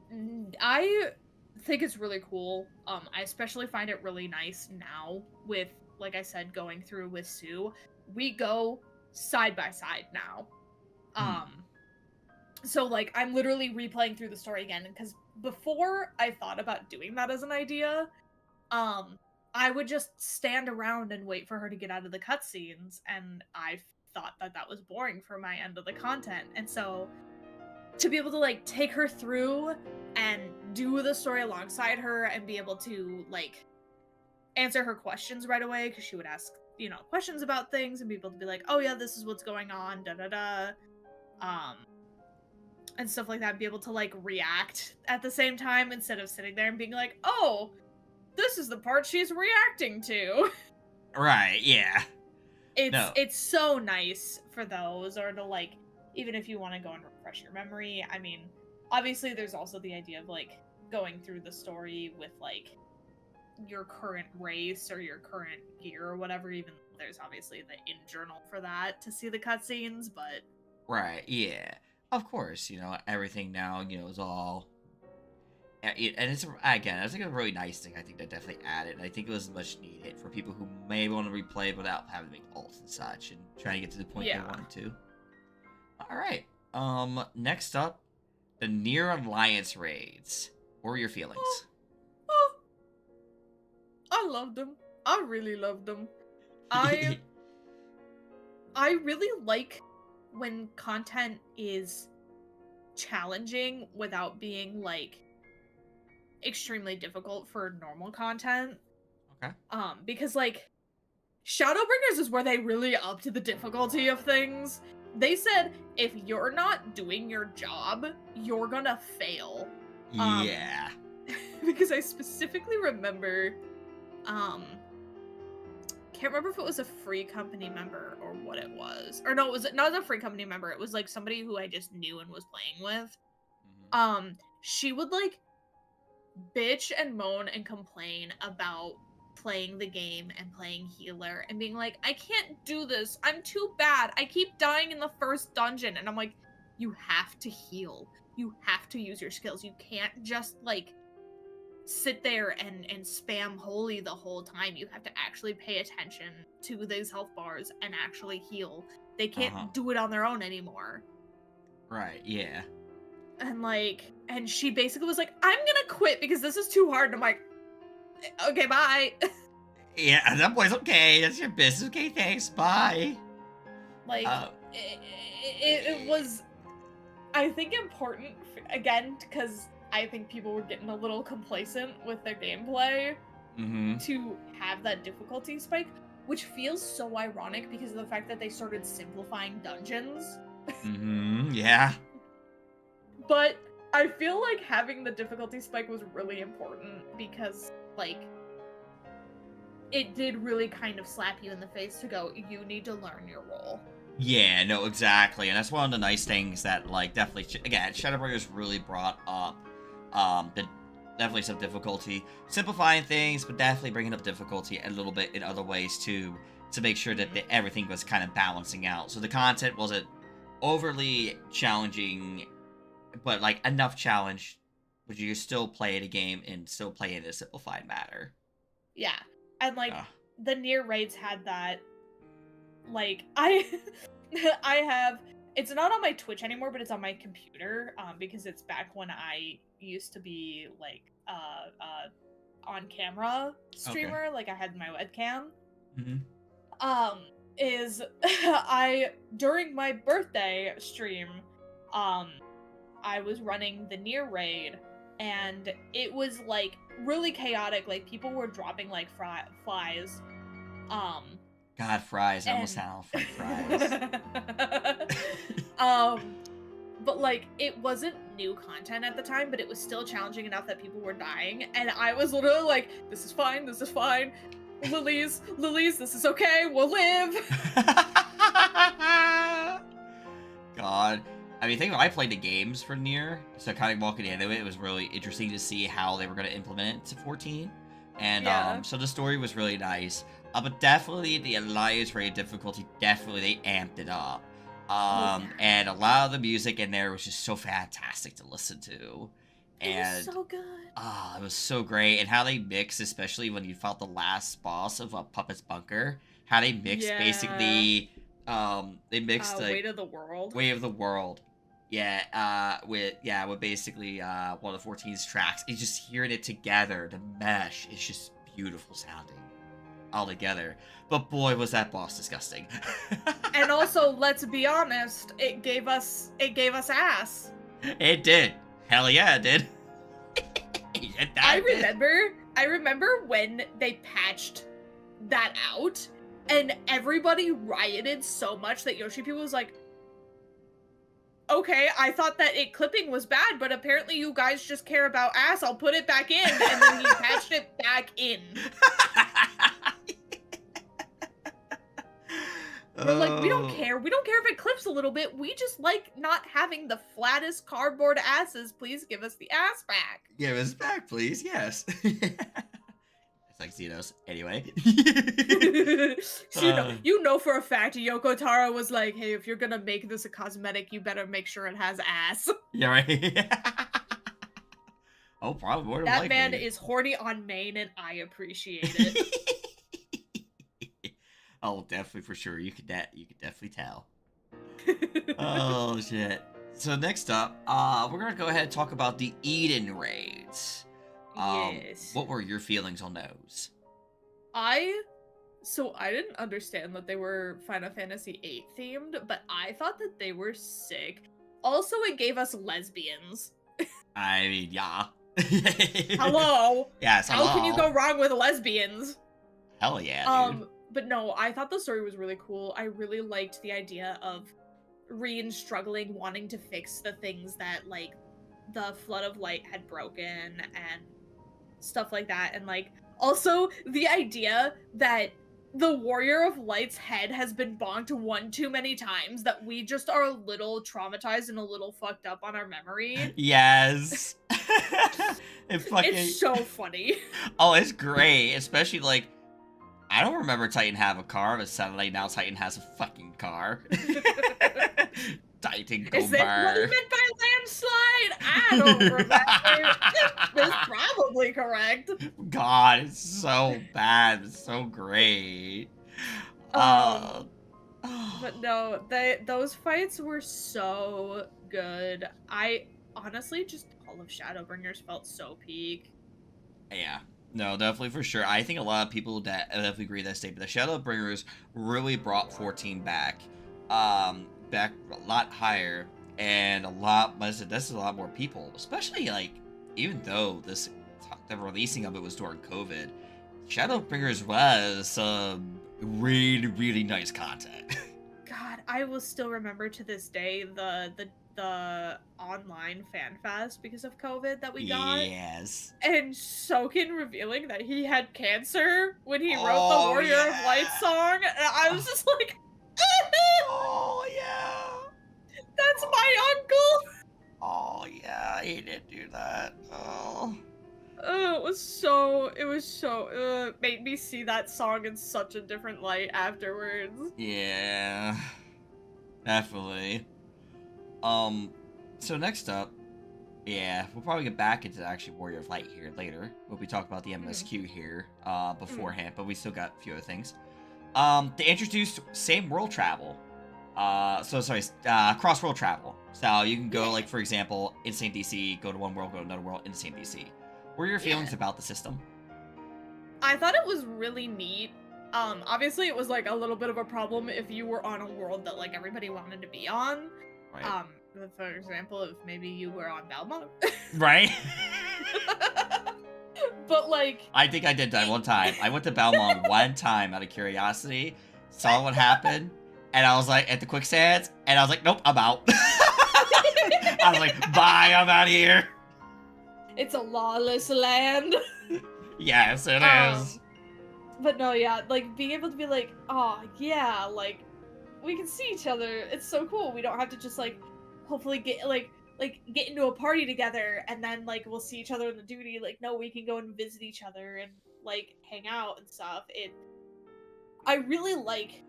think it's really cool. I especially find it really nice now with, like I said, going through with Sue. We go side by side now. So like I'm literally replaying through the story again, because before I thought about doing that as an idea, I would just stand around and wait for her to get out of the cutscenes, and I thought that was boring for my end of the content. And so to be able to like take her through and do the story alongside her and be able to like answer her questions right away, because she would ask, questions about things, and be able to be like, oh yeah, this is what's going on, and stuff like that, be able to like react at the same time instead of sitting there and being like, oh, this is the part she's reacting to. Right, yeah. It's so nice for those, or to like, even if you want to go and refresh your memory. I mean, obviously there's also the idea of like going through the story with like your current race or your current gear or whatever, even though there's obviously the in-journal for that to see the cutscenes, but... Right, yeah. Of course, everything now, is all... And it's, again, I think it's a really nice thing, I think, that definitely added, and I think it was much needed for people who may want to replay without having to make ults and such, and trying to get to the point they wanted to. Alright. Next up, the Near Alliance raids. What were your feelings? Oh, oh, I loved them. I really loved them. I really like when content is challenging without being like extremely difficult for normal content. Okay. Because like Shadowbringers is where they really upped the difficulty of things. They said if you're not doing your job, you're gonna fail. Yeah. Because I specifically remember, can't remember if it was a free company member or what it was. Or no, it was not a free company member. It was like somebody who I just knew and was playing with. She would like bitch and moan and complain about playing the game and playing healer and being like, I can't do this. I'm too bad. I keep dying in the first dungeon. And I'm like, you have to heal. You have to use your skills. You can't just like sit there and spam holy the whole time. You have to actually pay attention to these health bars and actually heal. They can't do it on their own anymore. Right, yeah. And like, and she basically was like, I'm gonna quit because this is too hard. And I'm like, okay, bye. Yeah, at that point, okay, that's your business. Okay, thanks, bye. Like, it was, I think, important, again, because I think people were getting a little complacent with their gameplay, to have that difficulty spike, which feels so ironic because of the fact that they started simplifying dungeons. Yeah. But I feel like having the difficulty spike was really important because, like, it did really kind of slap you in the face to go, you need to learn your role. Yeah, no, exactly. And that's one of the nice things that, like, definitely, again, Shadowbringers really brought up, definitely some difficulty. Simplifying things, but definitely bringing up difficulty a little bit in other ways, too, to make sure that everything was kind of balancing out. So the content wasn't overly challenging, but, like, enough challenge, but you still play the game and still play in a simplified manner. Yeah. And, like, the near raids had that, like, I have, it's not on my Twitch anymore, but it's on my computer, because it's back when I used to be, like, on-camera streamer, like, I had my webcam. During my birthday stream, I was running the near raid, and it was, like, really chaotic. Like, people were dropping, like, flies. God, fries. I almost sound like fries. But, like, it wasn't new content at the time, but it was still challenging enough that people were dying, and I was literally like, this is fine, this is fine. Lilies, this is okay, we'll live. God. I mean, think about, I played the games for Nier, so kind of walking into it, it was really interesting to see how they were going to implement it to 14. And so the story was really nice. But definitely the Alliance raid difficulty, definitely they amped it up. And a lot of the music in there was just so fantastic to listen to. And it was so good. It was so great. And how they mix, especially when you fought the last boss of Puppet's Bunker, how they mixed basically, they mixed like, Weight of the World. Weight of the World. Yeah, with basically one of the 14's tracks. It's just hearing it together, the mesh is just beautiful sounding all together. But boy, was that boss disgusting. And also, let's be honest, it gave us ass. It did. Hell yeah, it did. I remember when they patched that out, and everybody rioted so much that Yoshi people was like, okay, I thought that it clipping was bad, but apparently you guys just care about ass. I'll put it back in. And then he patched it back in. We're like, we don't care. We don't care if it clips a little bit. We just like not having the flattest cardboard asses. Please give us the ass back. Give us back, please. Yes. It's like Xenos. Anyway. You know for a fact Yoko Taro was like, hey, if you're gonna make this a cosmetic, you better make sure it has ass. Yeah, right. Oh, probably more than likely. That man is horny on main, and I appreciate it. Oh, definitely, for sure. You could definitely tell. Oh, shit. So next up, we're gonna go ahead and talk about the Eden raids. Yes. What were your feelings on those? I didn't understand that they were Final Fantasy VIII themed, but I thought that they were sick. Also, it gave us lesbians. I mean, yeah. Hello. Yes, hello. How can you go wrong with lesbians? Hell yeah, dude. But no, I thought the story was really cool. I really liked the idea of Reen struggling, wanting to fix the things that, like, the Flood of Light had broken and stuff like that. And, like, also the idea that the Warrior of Light's head has been bonked one too many times, that we just are a little traumatized and a little fucked up on our memory. Yes. It's so funny. Oh, it's great. Especially, like, I don't remember Titan have a car, but suddenly now Titan has a fucking car. Titan go Is that what he meant by landslide? I don't remember. That's probably correct. God, it's so bad. It's so great. But no, those fights were so good. I honestly just all of Shadowbringers felt so peak. Yeah. No, definitely for sure. I think a lot of people that definitely agree with that statement. The Shadowbringers really brought 14 back. Back a lot higher and a lot. This is a lot more people, especially like even though the releasing of it was during COVID, Shadowbringers was really nice content. God, I will still remember to this day the online fan fest because of COVID that we got. Yes. And Soken revealing that he had cancer when he wrote the Warrior of Light song. And I was just like, oh yeah. That's my uncle. Oh yeah, he did do that. Oh. It was so made me see that song in such a different light afterwards. Yeah. Definitely. So next up, yeah, we'll probably get back into actually Warrior of Light here later. We'll be talking about the MSQ here beforehand, but we still got a few other things. They introduced same world travel. Cross world travel. So you can go, like, for example, Insane DC, go to one world, go to another world, Insane DC. What are your feelings about the system? I thought it was really neat. Obviously it was like a little bit of a problem if you were on a world that like everybody wanted to be on. Right. For example, if maybe you were on Belmont. Right. But like, I think I did that one time. I went to Belmont one time out of curiosity, saw what happened, and I was like, at the quicksands, and I was like, nope, I'm out. I was like, bye, I'm out of here. It's a lawless land. Yes, it is. But no, yeah, like being able to be like, oh yeah, like we can see each other. It's so cool. We don't have to just like hopefully get get into a party together and then like we'll see each other in the duty. Like no, we can go and visit each other and like hang out and stuff. I really like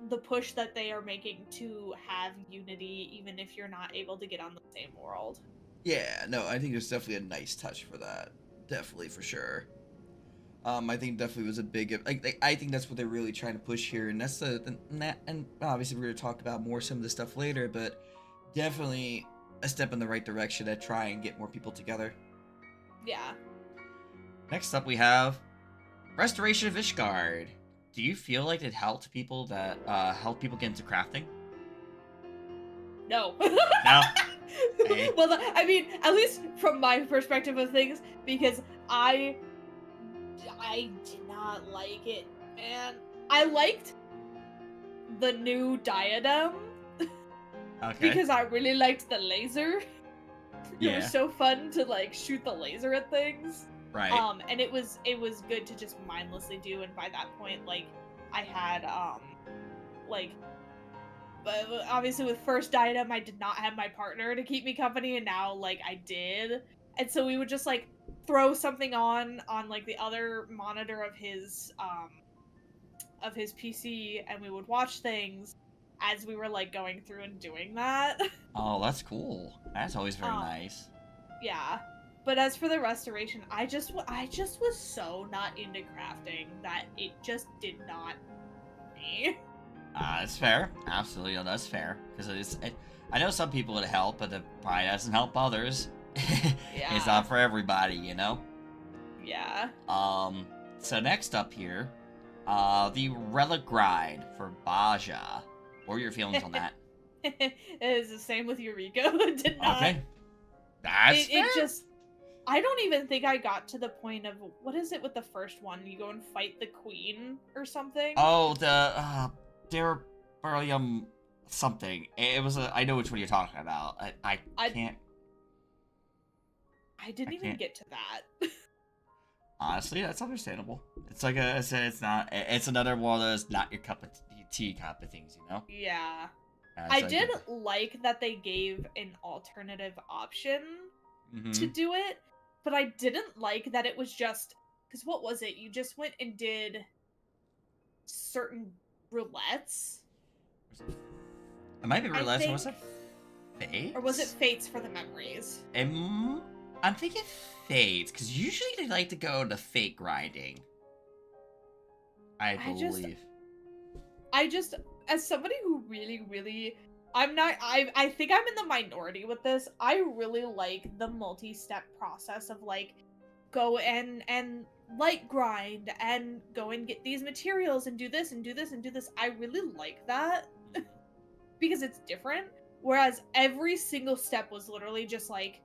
the push that they are making to have unity even if you're not able to get on the same world. Yeah, no, I think there's definitely a nice touch for that. Definitely, for sure. I think definitely was a big. I think that's what they're really trying to push here, and that's and obviously we're gonna talk about more some of this stuff later, but definitely a step in the right direction to try and get more people together. Yeah. Next up, we have Restoration of Ishgard. Do you feel like it helped people get into crafting? No. No. Hey. Well, I mean, at least from my perspective of things, because I did not like it, man. I liked the new diadem. Okay. Because I really liked the laser. Yeah. It was so fun to like shoot the laser at things. Right. And it was good to just mindlessly do, and by that point, like I had but obviously with first diadem I did not have my partner to keep me company, and now like I did. And so we would just like throw something on like the other monitor of his PC, and we would watch things as we were like going through and doing that. Oh, that's cool. That's always very nice. Yeah. But as for the restoration, I just was so not into crafting that it just did not me. That's fair. Absolutely, no, that's fair. Because I know some people it help, but it probably doesn't help others. It's Yeah. not for everybody, you know? Yeah. So next up here, the Relic Grind for Baja. What are your feelings on that? It is the same with Eureka. It did not. Okay, that's fair. It just. I don't even think I got to the point of what is it with the first one? You go and fight the queen or something. Oh, the Derberlium something. It was I know which one you're talking about. I can't. I didn't even get to that. Honestly, that's understandable. It's like it's not. It's another one of those not your cup of tea kind of things, you know. Yeah. As I did like that they gave an alternative option to do it, but I didn't like that it was just because what was it? You just went and did certain roulettes. It might be roulettes. Was it Fates? Or was it Fates for the memories? I'm thinking Fates because usually they like to go to fate grinding. I believe. I just as somebody who really I think I'm in the minority with this. I really like the multi-step process of like go and light grind and go and get these materials and do this and do this and do this. I really like that because it's different. Whereas every single step was literally just like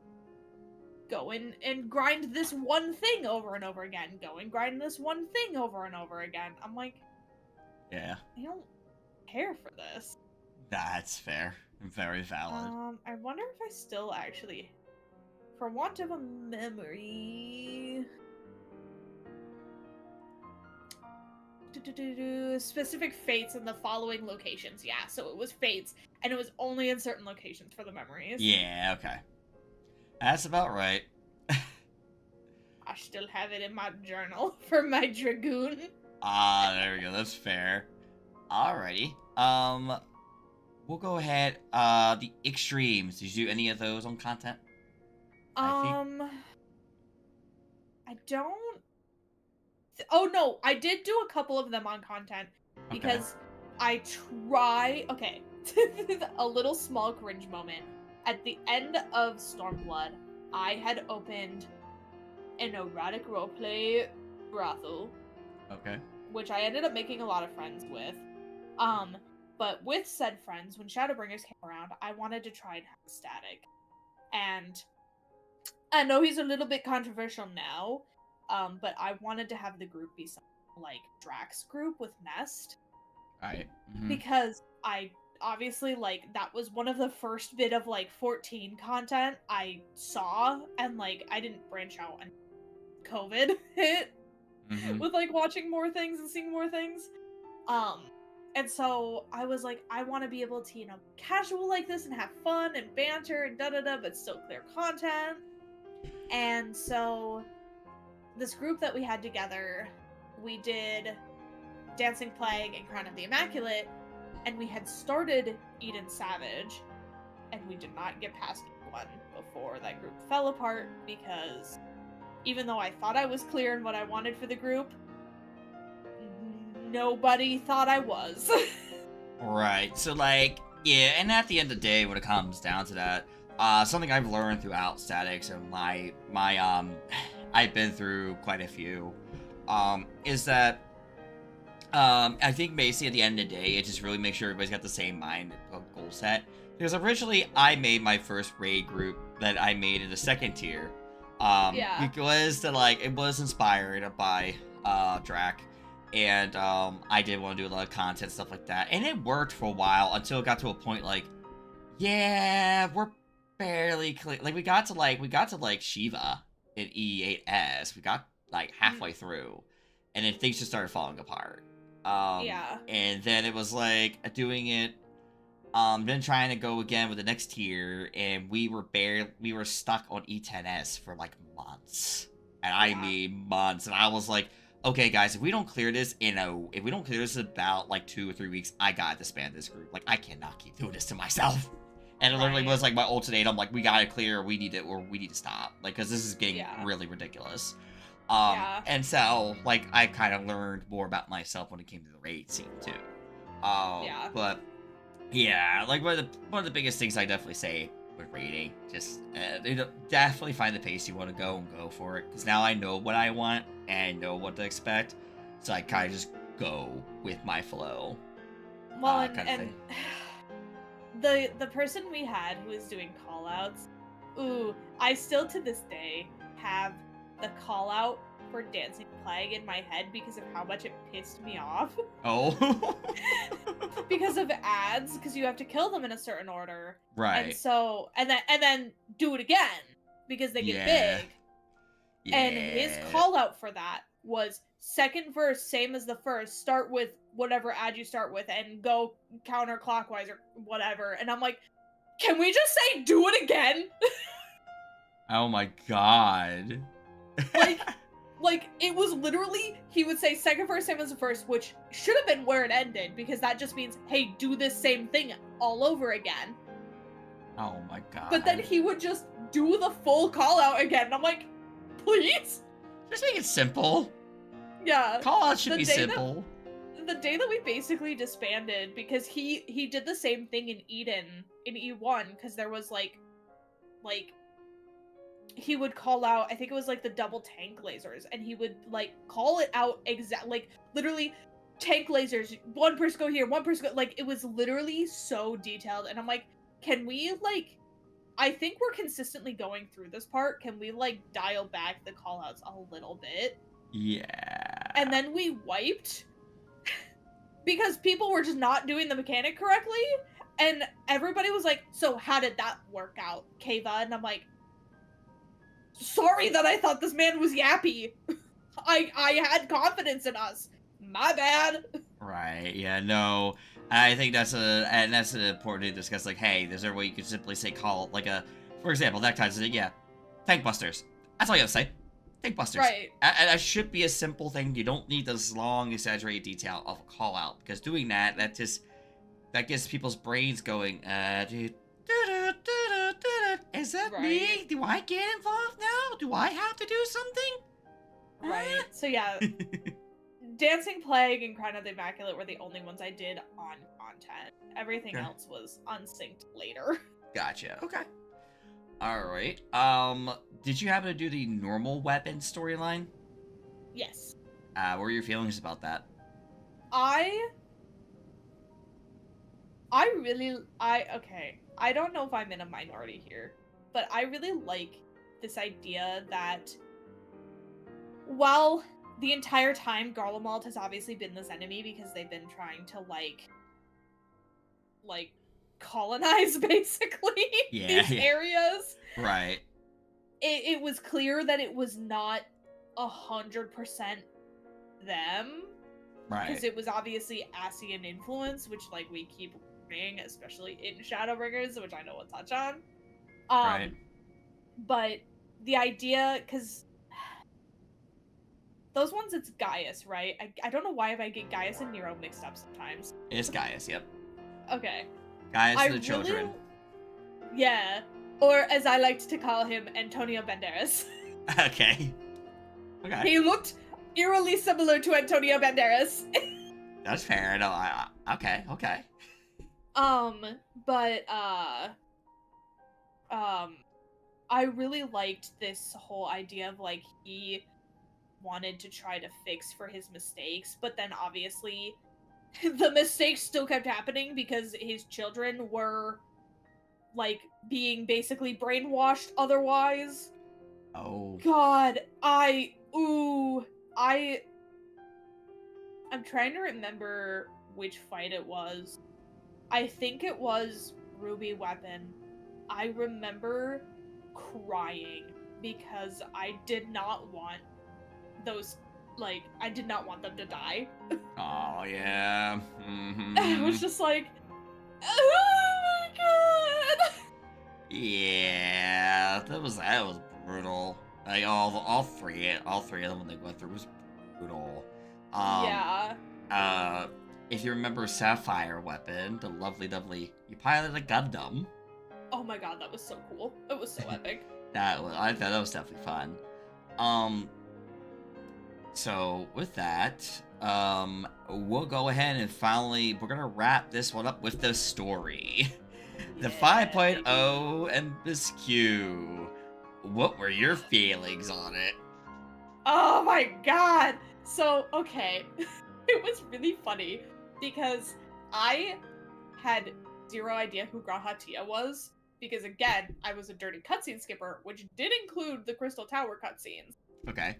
go in and grind this one thing over and over again. Go and grind this one thing over and over again. I'm like, yeah, I don't care for this. That's fair. Very valid. I wonder if I still actually, for want of a memory, specific fates in the following locations. Yeah, so it was fates, and it was only in certain locations for the memories. Yeah, okay. That's about right. I still have it in my journal for my Dragoon. There we go. That's fair. Alrighty. We'll go ahead. The extremes. Did you do any of those on content? I don't. Oh no, I did do a couple of them on content because I try. Okay, a little small cringe moment. At the end of Stormblood, I had opened an erotic roleplay brothel. Okay. Which I ended up making a lot of friends with. But with said friends, when Shadowbringers came around, I wanted to try and have Static. And I know he's a little bit controversial now, but I wanted to have the group be something like Drax group with Nest. Alright. Because I obviously, like, that was one of the first bit of, like, 14 content I saw, and, like, I didn't branch out and COVID hit with, like, watching more things and seeing more things. And so I was like, I want to be able to, you know, casual like this and have fun and banter and da-da-da, but still clear content. And so this group that we had together, we did Dancing Plague and Crown of the Immaculate, and we had started Eden Savage, and we did not get past one before that group fell apart because even though I thought I was clear in what I wanted for the group, nobody thought I was. Right. So, like, yeah, and at the end of the day, when it comes down to that, something I've learned throughout statics and my I've been through quite a few, is that, I think basically at the end of the day, it just really makes sure everybody's got the same mind goal set. Because originally, I made my first raid group that I made in the second tier, because it was inspired by, Drac. And I did want to do a lot of content, stuff like that. And it worked for a while until it got to a point like, yeah, we're barely clear. Like, we got to Shiva in E8S. We got, like, halfway through. And then things just started falling apart. And then it was, like, doing it, then trying to go again with the next tier. And we were stuck on E10S for, like, months. And I mean months. And I was like, okay, guys, if we don't clear this in about, like, 2 or 3 weeks, I gotta disband this group. Like, I cannot keep doing this to myself. And it literally was, like, my ultimatum, like, we gotta clear, we need to stop. Like, because this is getting really ridiculous. And so, like, I kind of learned more about myself when it came to the raid scene, too. But Yeah, like one of the biggest things I definitely say with raiding, just definitely find the pace you want to go and go for it. Because now I know what I want and I know what to expect, so I kind of just go with my flow, Well, kind of thing. and the person we had who was doing call outs, ooh, I still to this day have the call out for Dancing Plague in my head because of how much it pissed me off. Oh, Because of ads, because you have to kill them in a certain order. And right. so and then do it again because they get Yeah. big. And his Yeah. call out for that was second verse, same as the first, start with whatever ad you start with and go counterclockwise or whatever. And I'm like, can we just say do it again? Oh my god. like like it was literally he would say second verse same as the first, which should have been where it ended because that just means hey, do this same thing all over again. Oh my But then god. he would just do the full call out again. And I'm like, please? Just make it simple. Yeah. Call out should The be day simple. the day that we basically disbanded because he did the same thing in Eden in E1 because there was like he would call out, I think it was like the double tank lasers, and he would like call it out exact like literally tank lasers, one person go here, one person go, like it was literally so detailed. And I'm like, can we like, I think we're consistently going through this part, can we like dial back the call outs a little bit? Yeah. And then we wiped because people were just not doing the mechanic correctly, and everybody was like, so how did that work out, Kava? And I'm like, sorry that I thought this man was yappy. I had confidence in us. My bad. Right. Yeah. No. I think that's an important to discuss. Like, hey, there's a way you could simply say call like a, for example, that kind of thing. Yeah, tank busters. That's all you have to say. Tank busters. Right. And that should be a simple thing. You don't need this long, exaggerated detail of a call out because doing that that gets people's brains going. Is that Right. me? Do I get involved now? Do I have to do something? Right. So yeah, Dancing Plague and Crown of the Immaculate were the only ones I did on content. Everything Okay. else was unsynced later. Gotcha. Okay. All right. Did you happen to do the normal weapon storyline? Yes. What were your feelings about that? I okay. I don't know if I'm in a minority here, but I really like this idea that while the entire time Garlemald has obviously been this enemy because they've been trying to like colonize basically Yeah, these yeah. areas. Right. It was clear that it was not 100% them. Right. Because it was obviously Asian influence, which like we keep learning, especially in Shadowbringers, which I know we'll touch on. Right. But the idea, because those ones, it's Gaius, right? I don't know why if I get Gaius and Nero mixed up sometimes. It's Gaius, yep. Okay. Gaius I and the children. Yeah. Or as I liked to call him, Antonio Banderas. Okay. Okay. He looked eerily similar to Antonio Banderas. That's fair. No, okay, okay. But I really liked this whole idea of like he wanted to try to fix for his mistakes, but then obviously the mistakes still kept happening because his children were like being basically brainwashed otherwise. Oh. God, I'm trying to remember which fight it was. I think it was Ruby Weapon. I remember crying because I did not want those, like, I did not want them to die. Oh, yeah. Mm-hmm. I was just like, oh my god! Yeah, that was brutal. Like all three of them when they went through was brutal. Yeah. If you remember Sapphire Weapon, the lovely, you pilot a Gundam. Oh my god, that was so cool. It was so epic. I thought that was definitely fun. So with that, we'll go ahead and finally we're gonna wrap this one up with the story. The Yeah, 5.0 and MSQ. What were your feelings on it? oh my god! So, okay. It was really funny because I had zero idea who Grahatia was. Because again, I was a dirty cutscene skipper, which did include the Crystal Tower cutscenes. Okay.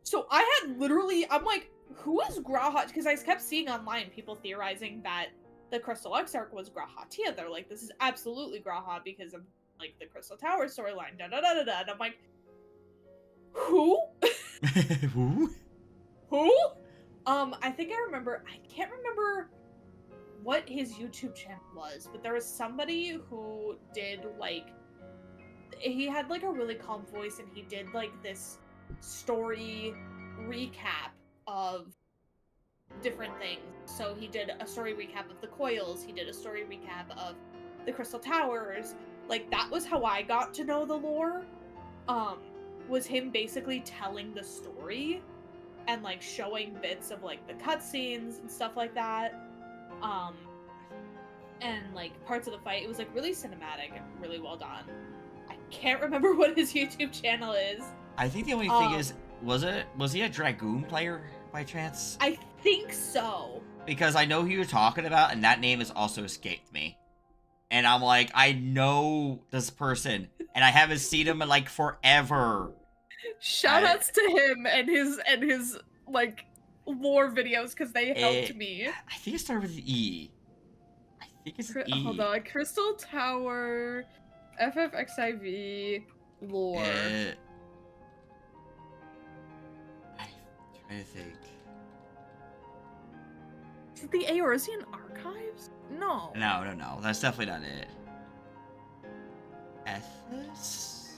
So I had literally, I'm like, who is Grahatia? Because I kept seeing online people theorizing that the Crystal Exarch was Grahatia. They're like, this is absolutely Graha because of like the Crystal Tower storyline. Da da da da da. And I'm like, who? Who? Who? I think I remember. I can't remember what his YouTube channel was, but there was somebody who did like. He had like a really calm voice, and he did like this story recap of different things. So he did a story recap of the coils. He did a story recap of the Crystal Towers. Like that was how I got to know the lore. Was him basically telling the story and like showing bits of like the cutscenes and stuff like that. And like parts of the fight. It was like really cinematic and really well done. I can't remember what his YouTube channel is. I think the only thing is, was he a Dragoon player by chance? I think so. Because I know who you're talking about, and that name has also escaped me. And I'm like, I know this person, and I haven't seen him in like forever. Shoutouts to him and his like lore videos because they helped me. I think it started with E. I think it's E. Hold on, Crystal Tower, FFXIV lore. I'm trying to think. Is it the Aorasian Archives? No. No. That's definitely not it. Ethos?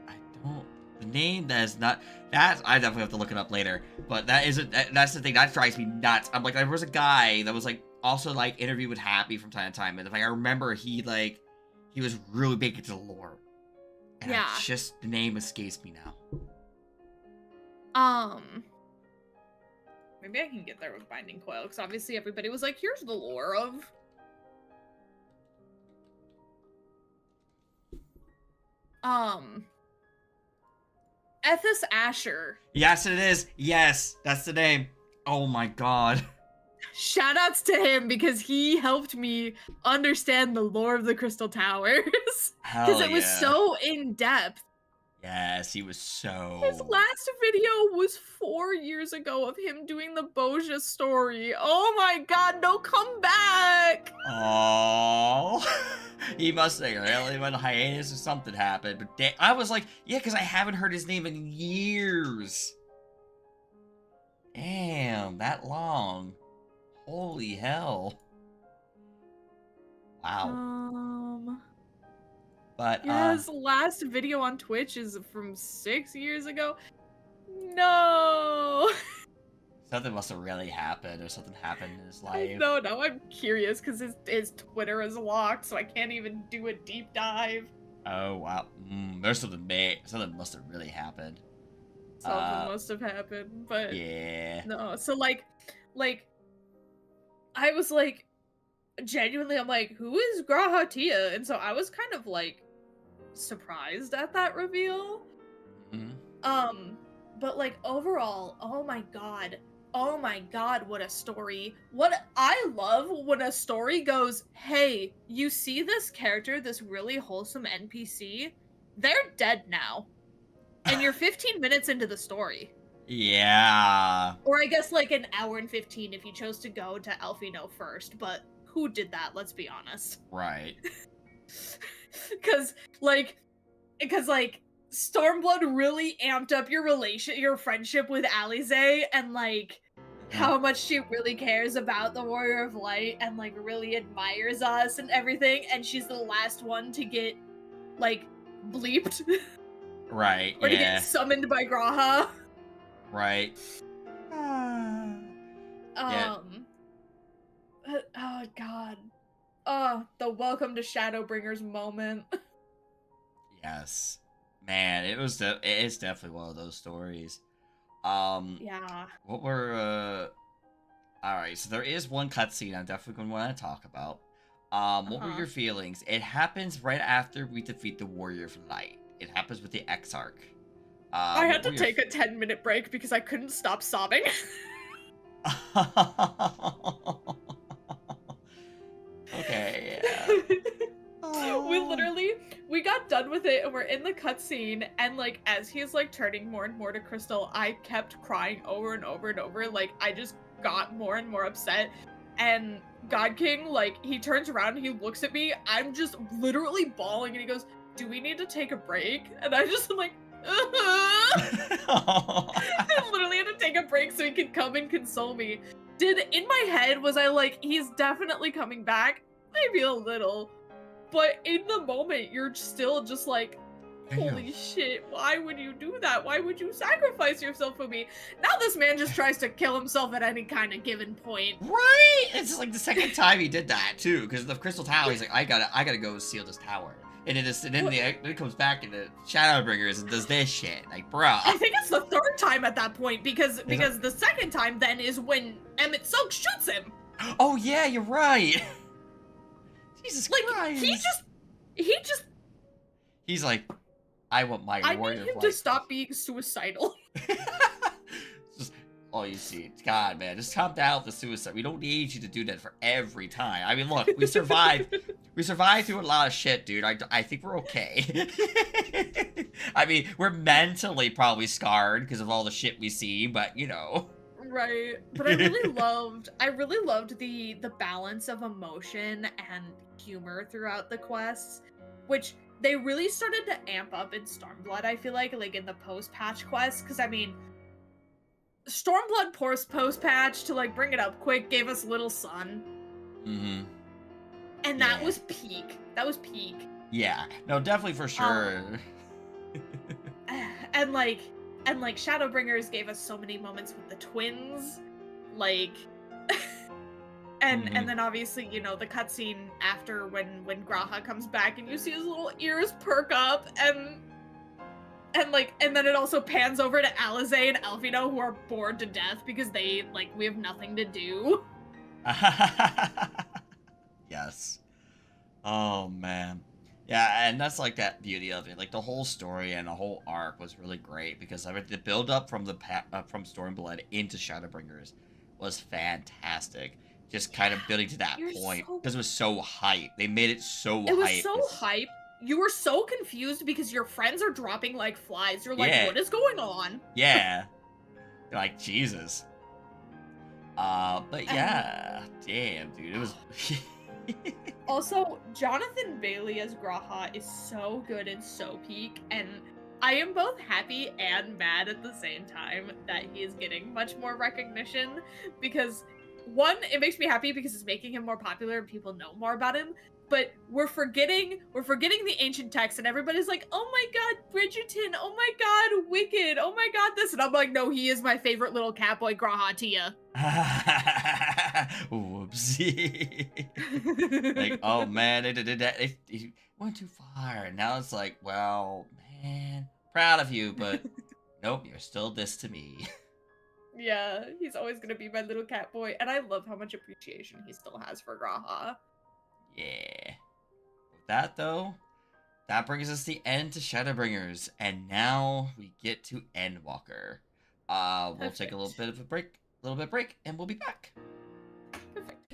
I don't. The name that is not. That I definitely have to look it up later. But that isn't. That's the thing that drives me nuts. I'm like, there was a guy that was like also like interviewed with Happy from time to time, and if I remember, he was really big into the lore. And Yeah. the name escapes me now. Maybe I can get there with Binding Coil, because obviously everybody was like, here's the lore of... Ethos Asher. Yes, it is. Yes, that's the name. Oh my god. Shoutouts to him, because he helped me understand the lore of the Crystal Towers. Because it was so in-depth. Yes, he was so... His last video was 4 years ago of him doing the Boja story. Oh my god, no, come back! Aww. He must have really went on hiatus or something happened. But I was like, yeah, because I haven't heard his name in years. Damn, that long. Holy hell. Wow. But, yeah, his last video on Twitch is from 6 years ago. No! Something must have really happened, or something happened in his life. No, now I'm curious, because his Twitter is locked, so I can't even do a deep dive. Oh, wow. There's something must have really happened. Something must have happened, but... Yeah. No, so, like, I was, like, genuinely, I'm like, who is Grahatia? And so I was kind of, like, surprised at that reveal. But like overall, oh my god, what a story. What I love when a story goes, hey, you see this character, this really wholesome NPC, they're dead now, and you're 15 minutes into the story. Yeah. Or I guess like an hour and 15 if you chose to go to Alfino first, but who did that, let's be honest. Right. Because Stormblood really amped up your friendship with Alize, and like how much she really cares about the Warrior of Light and like really admires us and everything, and she's the last one to get like bleeped. Right, or to get summoned by Graha. Right. Oh god. Oh, the welcome to Shadowbringers moment. Yes. Man, it's definitely one of those stories. Yeah. What were all right, so there is one cutscene I'm definitely going to want to talk about. What were Uh-huh. your feelings? It happens right after we defeat the Warrior of Light. It happens with the Exarch. I What had were to your take a 10-minute break because I couldn't stop sobbing. Okay, yeah. we Oh. literally we got done with it and we're in the cutscene and like as he's like turning more and more to crystal, I kept crying over and over and over. Like I just got more and more upset. And God King, like he turns around and he looks at me. I'm just literally bawling and he goes, "Do we need to take a break?" And I just am like, I literally had to take a break so he could come and console me. In my head was I like, he's definitely coming back? Maybe a little. But in the moment, you're still just like, Damn. holy shit, why would you do that? Why would you sacrifice yourself for me? Now this man just tries to kill himself at any kind of given point. Right? It's like the second time he did that too, because the Crystal Tower. He's like, I gotta go seal this tower, and then it comes back into Shadowbringers and does this shit. Like, bruh. I think it's the third time at that point because Is it? the second time then is when Emmett Soak shoots him. Oh yeah, you're right. Jesus Like Christ. he just He's like, I want my I warrior need him of to light. stop being suicidal. Just all you see. God, man, just calm down with the suicide. We don't need you to do that for every time. I mean, look, we survived. We survived through a lot of shit, dude. I think we're okay. I mean, we're mentally probably scarred because of all the shit we see, but you know. Right. But I really loved the balance of emotion and humor throughout the quests, which they really started to amp up in Stormblood, I feel like in the post-patch quests, because I mean Stormblood post-patch, to like bring it up quick, gave us Little Sun. Mm-hmm. And that Yeah. was peak. That was peak. Yeah. No, definitely for sure. And like Shadowbringers gave us so many moments with the twins, like and then obviously, you know, the cutscene after when Graha comes back and you see his little ears perk up and then it also pans over to Alizé and Alvino who are bored to death because they like we have nothing to do. Yes. Oh man. Yeah, and that's like that beauty of it. Like the whole story and the whole arc was really great because I mean the build up from from Stormblood into Shadowbringers was fantastic. Just kind of building to that point because it was so hype. They made it so hype. It was so hype. You were so confused because your friends are dropping like flies. You're like, what is going on? Yeah. You're like, Jesus. But yeah. Damn, dude. It was Also, Jonathan Bailey as Graha is so good and so peak, and I am both happy and mad at the same time that he is getting much more recognition because one, it makes me happy because it's making him more popular and people know more about him. But we're forgetting the ancient text, and everybody's like, "Oh my God, Bridgerton! Oh my God, Wicked! Oh my God, this!" And I'm like, "No, he is my favorite little catboy, Graha Tia." Whoopsie. Like, oh man, they did that. They went too far. Now it's like, well, man, proud of you, but nope, you're still this to me. Yeah, he's always gonna be my little catboy, and I love how much appreciation he still has for Graha. Yeah. With that though, that brings us the end to Shadowbringers, and now we get to Endwalker. We'll take a little bit of a break, and we'll be back. Perfect.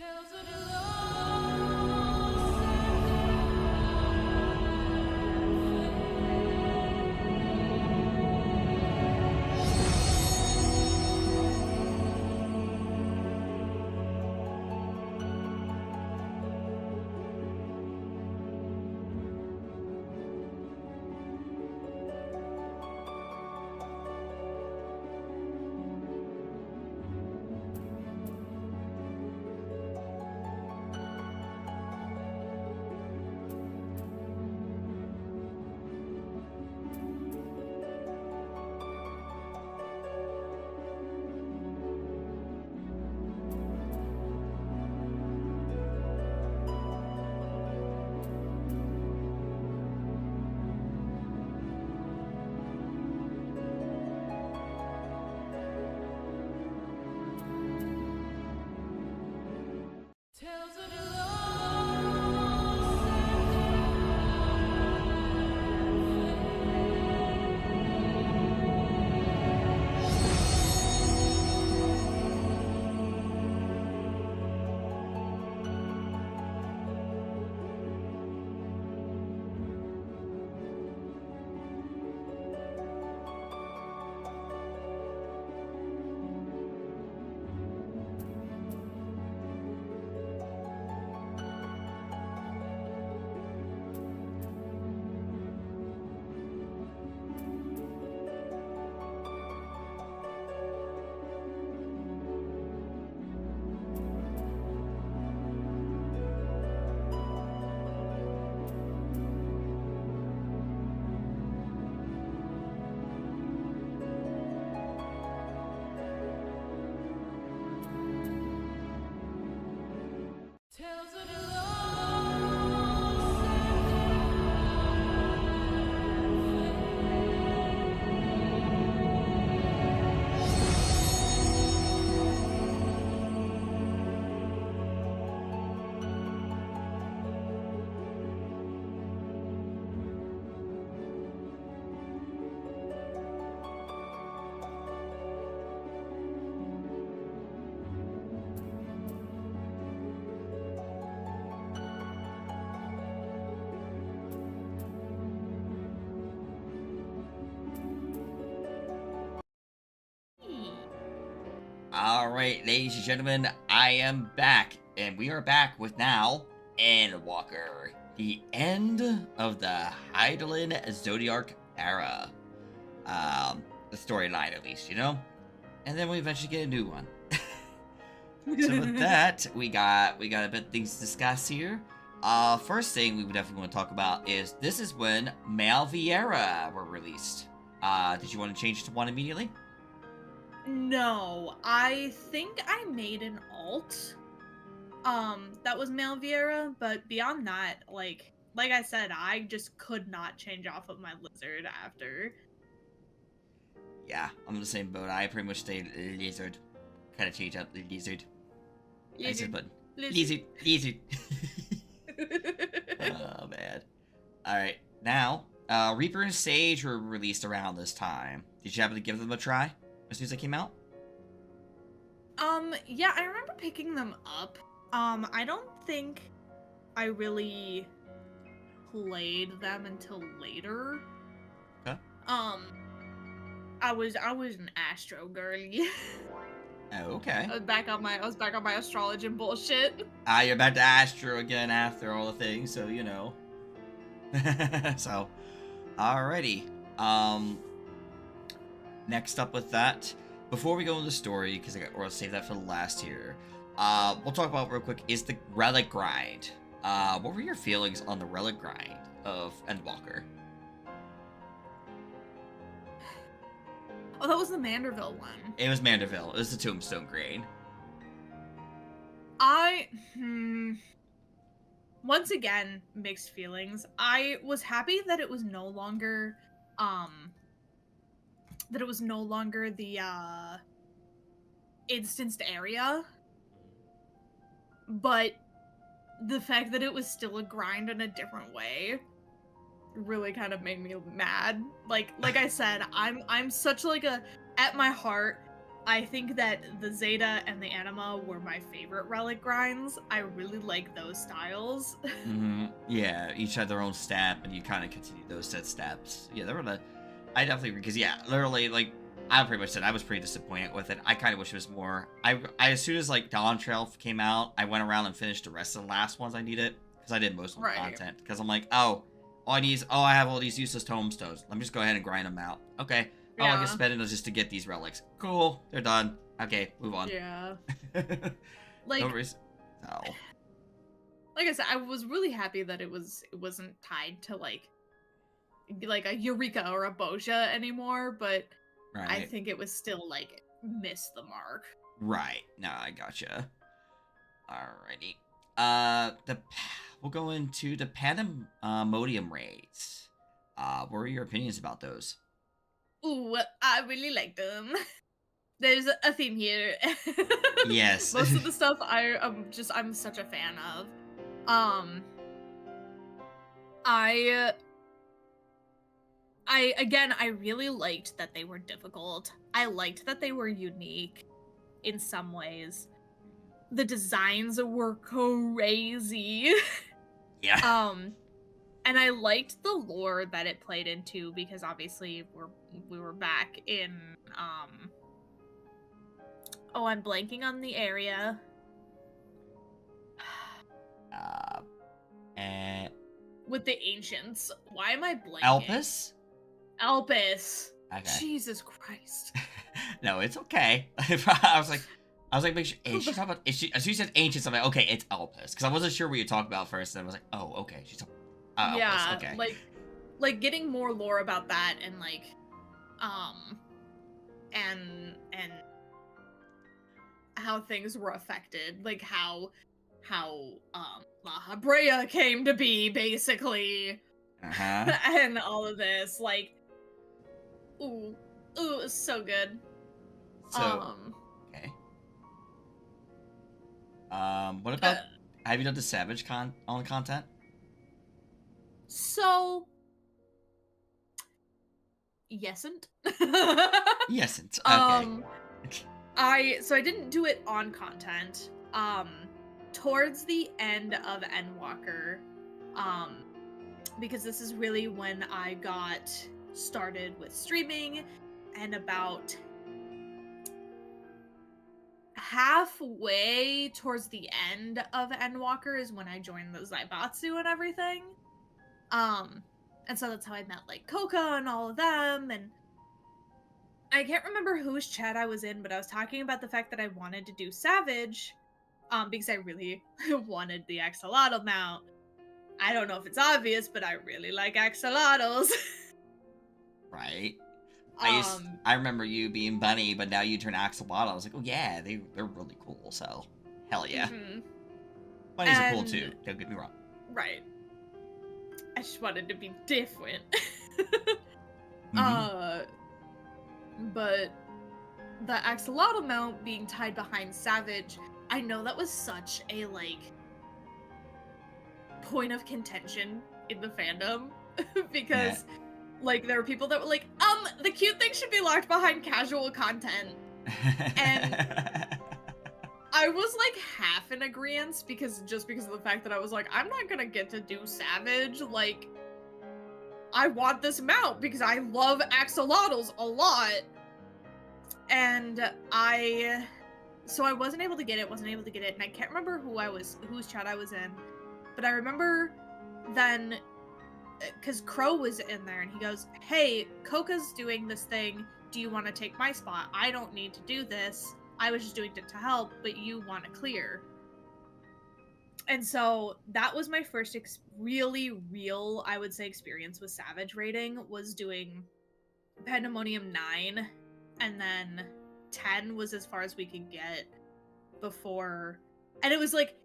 Alright, ladies and gentlemen, I am back, and we are back with now Endwalker, the end of the Hydaelyn Zodiarch era. The storyline at least, you know? And then we eventually get a new one. So with that, we got a bit of things to discuss here. First thing we would definitely want to talk about is this is when Malviera were released. Did you want to change to one immediately? No, I think I made an alt. That was Malviera, but beyond that, like I said, I just could not change off of my lizard after. Yeah, I'm in the same boat. I pretty much stayed lizard. Kind of change out the lizard. I said button. Lizard. Oh, man. Alright, now, Reaper and Sage were released around this time. Did you happen to give them a try as soon as they came out? Yeah, I remember picking them up. I don't think I really played them until later. Okay. I was an Astro girly. Oh, okay. I was back on my astrology bullshit. You're back to Astro again after all the things, so you know. So, alrighty. Next up with that, before we go into the story, because we'll save that for the last here. We'll talk about real quick is the relic grind. What were your feelings on the relic grind of Endwalker? Oh, that was the Manderville one. It was Manderville. It was the Tombstone Grain. Once again, mixed feelings. I was happy that it was no longer, the, instanced area. But the fact that it was still a grind in a different way really kind of made me mad. Like I said, I'm such like at my heart, I think that the Zeta and the Anima were my favorite relic grinds. I really like those styles. Mm-hmm. Yeah, each had their own stamp, and you kind of continue those set steps. Yeah, they were I definitely agree, because yeah, literally, like, I pretty much said I was pretty disappointed with it. I kind of wish it was more. I as soon as like Dawn Trail came out, I went around and finished the rest of the last ones I needed, because I did most of the content. Because I'm like, I have all these useless tombstones. Let me just go ahead and grind them out. Okay. Oh, I can spend it just to get these relics. Cool. They're done. Okay, move on. Yeah. Like, no like I said, I was really happy that it wasn't tied to like a Eureka or a Boja anymore, but right. I think it was still like missed the mark. Right. No, I gotcha. Alrighty. We'll go into the Pandemonium raids. What are your opinions about those? Ooh, I really like them. There's a theme here. Yes. Most of the stuff I'm such a fan of. I really liked that they were difficult. I liked that they were unique in some ways. The designs were crazy. Yeah. And I liked the lore that it played into, because obviously we were back in I'm blanking on the area. With the ancients. Why am I blanking? Elpis. Okay. Jesus Christ. No, it's okay. I was like, make sure. Is she talking about? As soon as you said ancients, I'm like, okay, it's Elpis, because I wasn't sure what you talked about first. And I was like, oh, okay, she's talking. Yeah, Elpis, okay. like getting more lore about that, and like, and how things were affected, like how La Habrea came to be, basically. And all of this, like, ooh, it was so good. So, okay. What about, have you done the Savage content? So, yesn't. Yesn't. Okay. I didn't do it on content. Towards the end of Endwalker, because this is really when I got started with streaming, and about halfway towards the end of Endwalker is when I joined the Zaibatsu and everything. And so that's how I met, like, Koka and all of them, and I can't remember whose chat I was in, but I was talking about the fact that I wanted to do Savage, because I really wanted the axolotl mount. I don't know if it's obvious, but I really like axolotls. Right. um, I remember you being Bunny, but now you turn Axolotl. I was like, oh yeah, they're really cool. So, hell yeah. mhm. Bunnies are cool And too. Don't get me wrong. right. I just wanted to be different. Mm-hmm. But the axolotl mount being tied behind Savage, I know that was such a, like, point of contention in the fandom because like there were people that were like, the cute thing should be locked behind casual content. And I was like half in agreement because of the fact that I was like, I'm not gonna get to do Savage, like, I want this mount because I love axolotls a lot. And so I wasn't able to get it, and I can't remember whose chat I was in, but I remember then, because Crow was in there, and he goes, hey, Koka's doing this thing, do you want to take my spot? I don't need to do this, I was just doing it to help, but you want to clear. And so that was my first really real, I would say, experience with Savage raiding, was doing Pandemonium 9, and then 10 was as far as we could get before, and it was like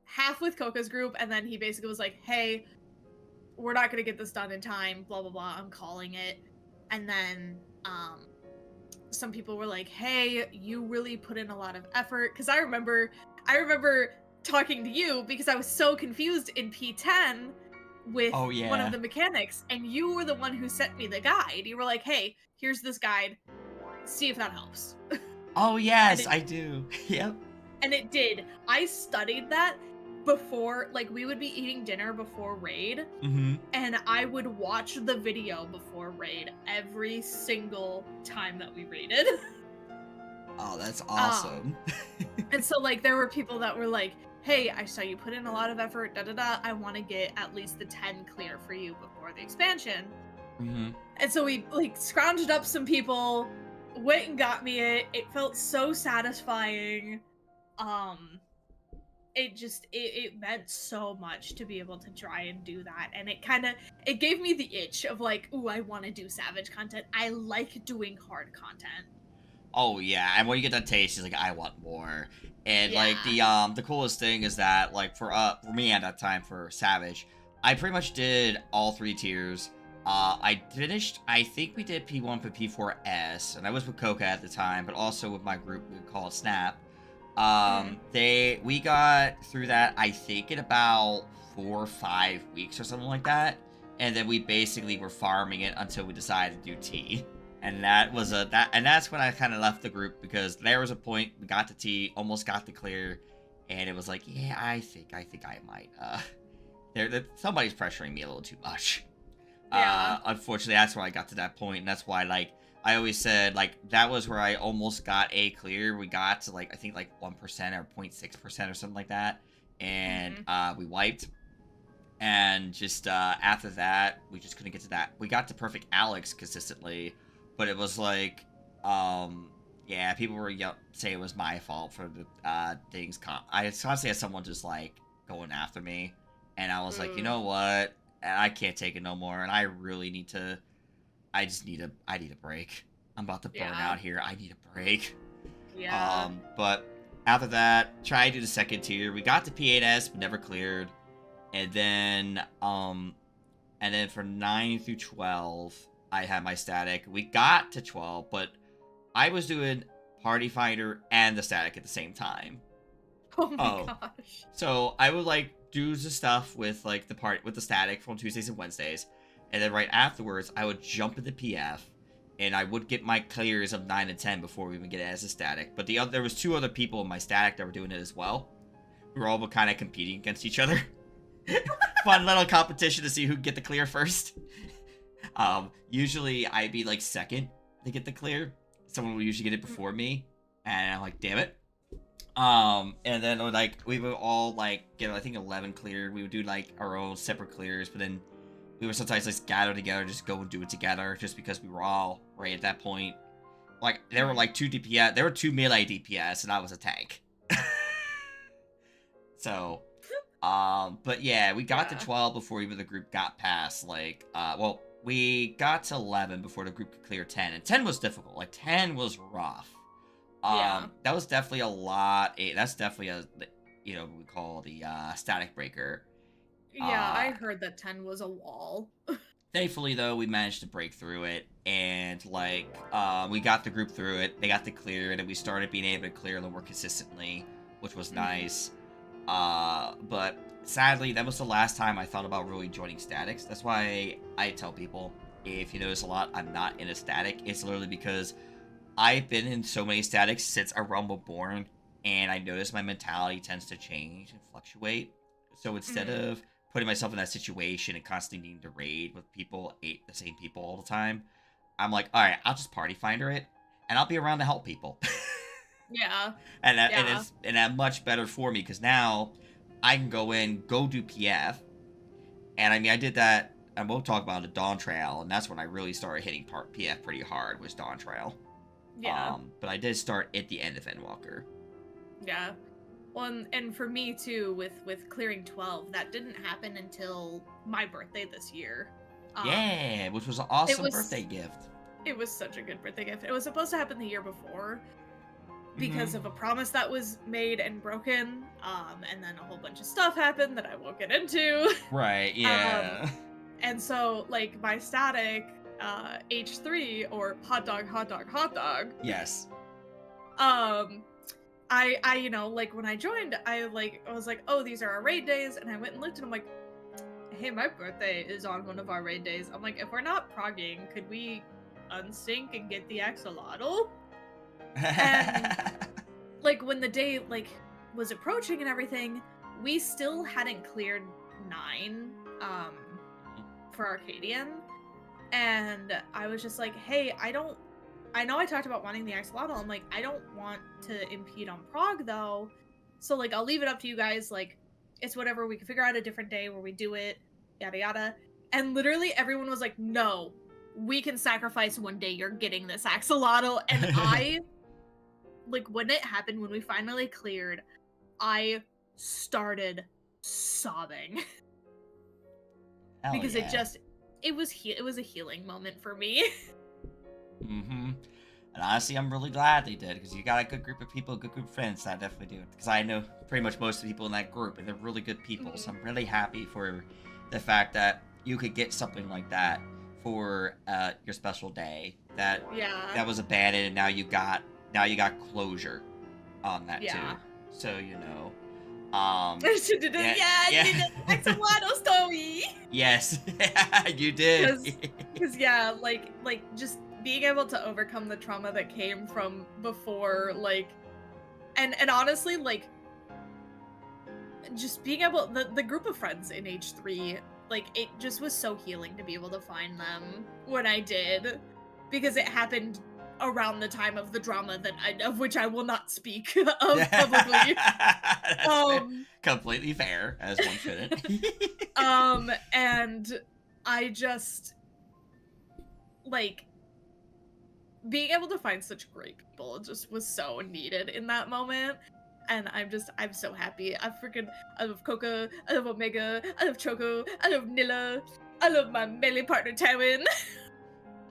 half with Koka's group, and then he basically was like, hey, we're not gonna get this done in time, blah blah blah, I'm calling it. And then some people were like, hey, you really put in a lot of effort, because I remember talking to you because I was so confused in P10 with one of the mechanics, and you were the one who sent me the guide. You were like, hey, here's this guide, see if that helps. Oh yes, I do. Yep. And it did. I studied that before, like, we would be eating dinner before raid, and I would watch the video before raid every single time that we raided. Oh, that's awesome. And so, like, there were people that were like, hey, I saw you put in a lot of effort, da-da-da, I want to get at least the 10 clear for you before the expansion. And so we, like, scrounged up some people, went and got me it. It felt so satisfying. It meant so much to be able to try and do that, and it gave me the itch of, like, ooh, I want to do Savage content. I like doing hard content. Oh yeah, and when you get that taste, it's like, I want more. And like the coolest thing is that, like, for me at that time for Savage, I pretty much did all 3 tiers. I finished, I think we did P1 for P4S, and I was with Coca at the time, but also with my group we call it Snap. We got through that, I think, in about 4 or 5 weeks or something like that, and then we basically were farming it until we decided to do T. And that's when I kind of left the group, because there was a point we got to T, almost got the clear, and it was like, yeah, I think I might. Somebody's pressuring me a little too much. Yeah. Unfortunately, that's where I got to that point, and that's why, like, I always said, like, that was where I almost got a clear. We got to, like, I think, like, 1% or 0.6% or something like that, and we wiped. And just after that, we just couldn't get to that. We got to Perfect Alex consistently, but it was like, yeah, people were say it was my fault for the things. I honestly had someone just, like, going after me, and I was like, you know what? I can't take it no more, and I really need to. I need a break. I'm about to burn out here. I need a break. Yeah. But after that, tried to do the second tier. We got to P8S, but never cleared. And then for 9 through 12, I had my static. We got to 12, but I was doing Party Fighter and the static at the same time. Oh my gosh. So I would, like, do the stuff with, like, the static from Tuesdays and Wednesdays, and then right afterwards I would jump into PF, and I would get my clears of 9 and 10 before we even get it as a static. But there was 2 other people in my static that were doing it as well. We were all kind of competing against each other. Fun little competition to see who'd get the clear first. Usually I'd be, like, second to get the clear. Someone would usually get it before me. And I'm like, damn it. And then like we would all like get I think 11 cleared. We would do like our own separate clears, but then we would sometimes just gather together, just go and do it together, just because we were all right at that point. Like there were like 2 DPS, there were 2 melee DPS, and I was a tank. So, but yeah, we got to 12 before even the group got past like, well, we got to 11 before the group could clear 10, and 10 was difficult. Like 10 was rough. That was definitely a lot. That's definitely a, what we call the static breaker. Yeah, I heard that 10 was a wall. Thankfully, though, we managed to break through it, and like we got the group through it. They got to clear it, and we started being able to clear them more consistently, which was nice. But sadly, that was the last time I thought about really joining statics. That's why I tell people, if you notice a lot, I'm not in a static. It's literally because I've been in so many statics since I Rumble Born, and I notice my mentality tends to change and fluctuate. So instead of putting myself in that situation and constantly needing to raid with people, the same people all the time, I'm like, all right, I'll just party finder it, and I'll be around to help people. Yeah. And that's much better for me, because now I can go do PF, and I mean, I did that, and we'll talk about the Dawn Trail, and that's when I really started hitting PF pretty hard, was Dawn Trail. Yeah. But I did start at the end of Endwalker. Yeah. Well, and for me too, with clearing 12, that didn't happen until my birthday this year. Yeah, which was an awesome birthday gift. It was such a good birthday gift. It was supposed to happen the year before, because of a promise that was made and broken, and then a whole bunch of stuff happened that I won't get into. Right, yeah. And so, like, my static, H3, or hot dog, hot dog, hot dog. Yes. I you know, like, when I joined, I was like, oh, these are our raid days, and I went and looked, and I'm like, hey, my birthday is on one of our raid days. I'm like, if we're not progging, could we unsync and get the axolotl? And like, when the day was approaching and everything, we still hadn't cleared 9 for Arcadian, and I was just like, hey, I know I talked about wanting the axolotl. I'm like, I don't want to impede on prog though, so like, I'll leave it up to you guys. Like, it's whatever, we can figure out a different day where we do it, yada yada. And literally everyone was like, no, we can sacrifice one day, you're getting this axolotl. And I like, when it happened, when we finally cleared, I started sobbing. Because it was a healing moment for me. And honestly, I'm really glad they did, because you got a good group of people, a good group of friends that definitely do it. Because I know pretty much most of the people in that group, and they're really good people. So I'm really happy for the fact that you could get something like that for your special day. That was abandoned, and now you got closure on that too. So axolotl story. Yes, you did. Because like just being able to overcome the trauma that came from before, like, and honestly, like, just being able, the group of friends in H3, like, it just was so healing to be able to find them when I did, because it happened around the time of the drama of which I will not speak of publicly. Completely fair, as one shouldn't. And I just, like, being able to find such great people just was so needed in that moment. And I'm so happy. I love Coca, I love Omega, I love Choco, I love Nilla, I love my melee partner Tywin.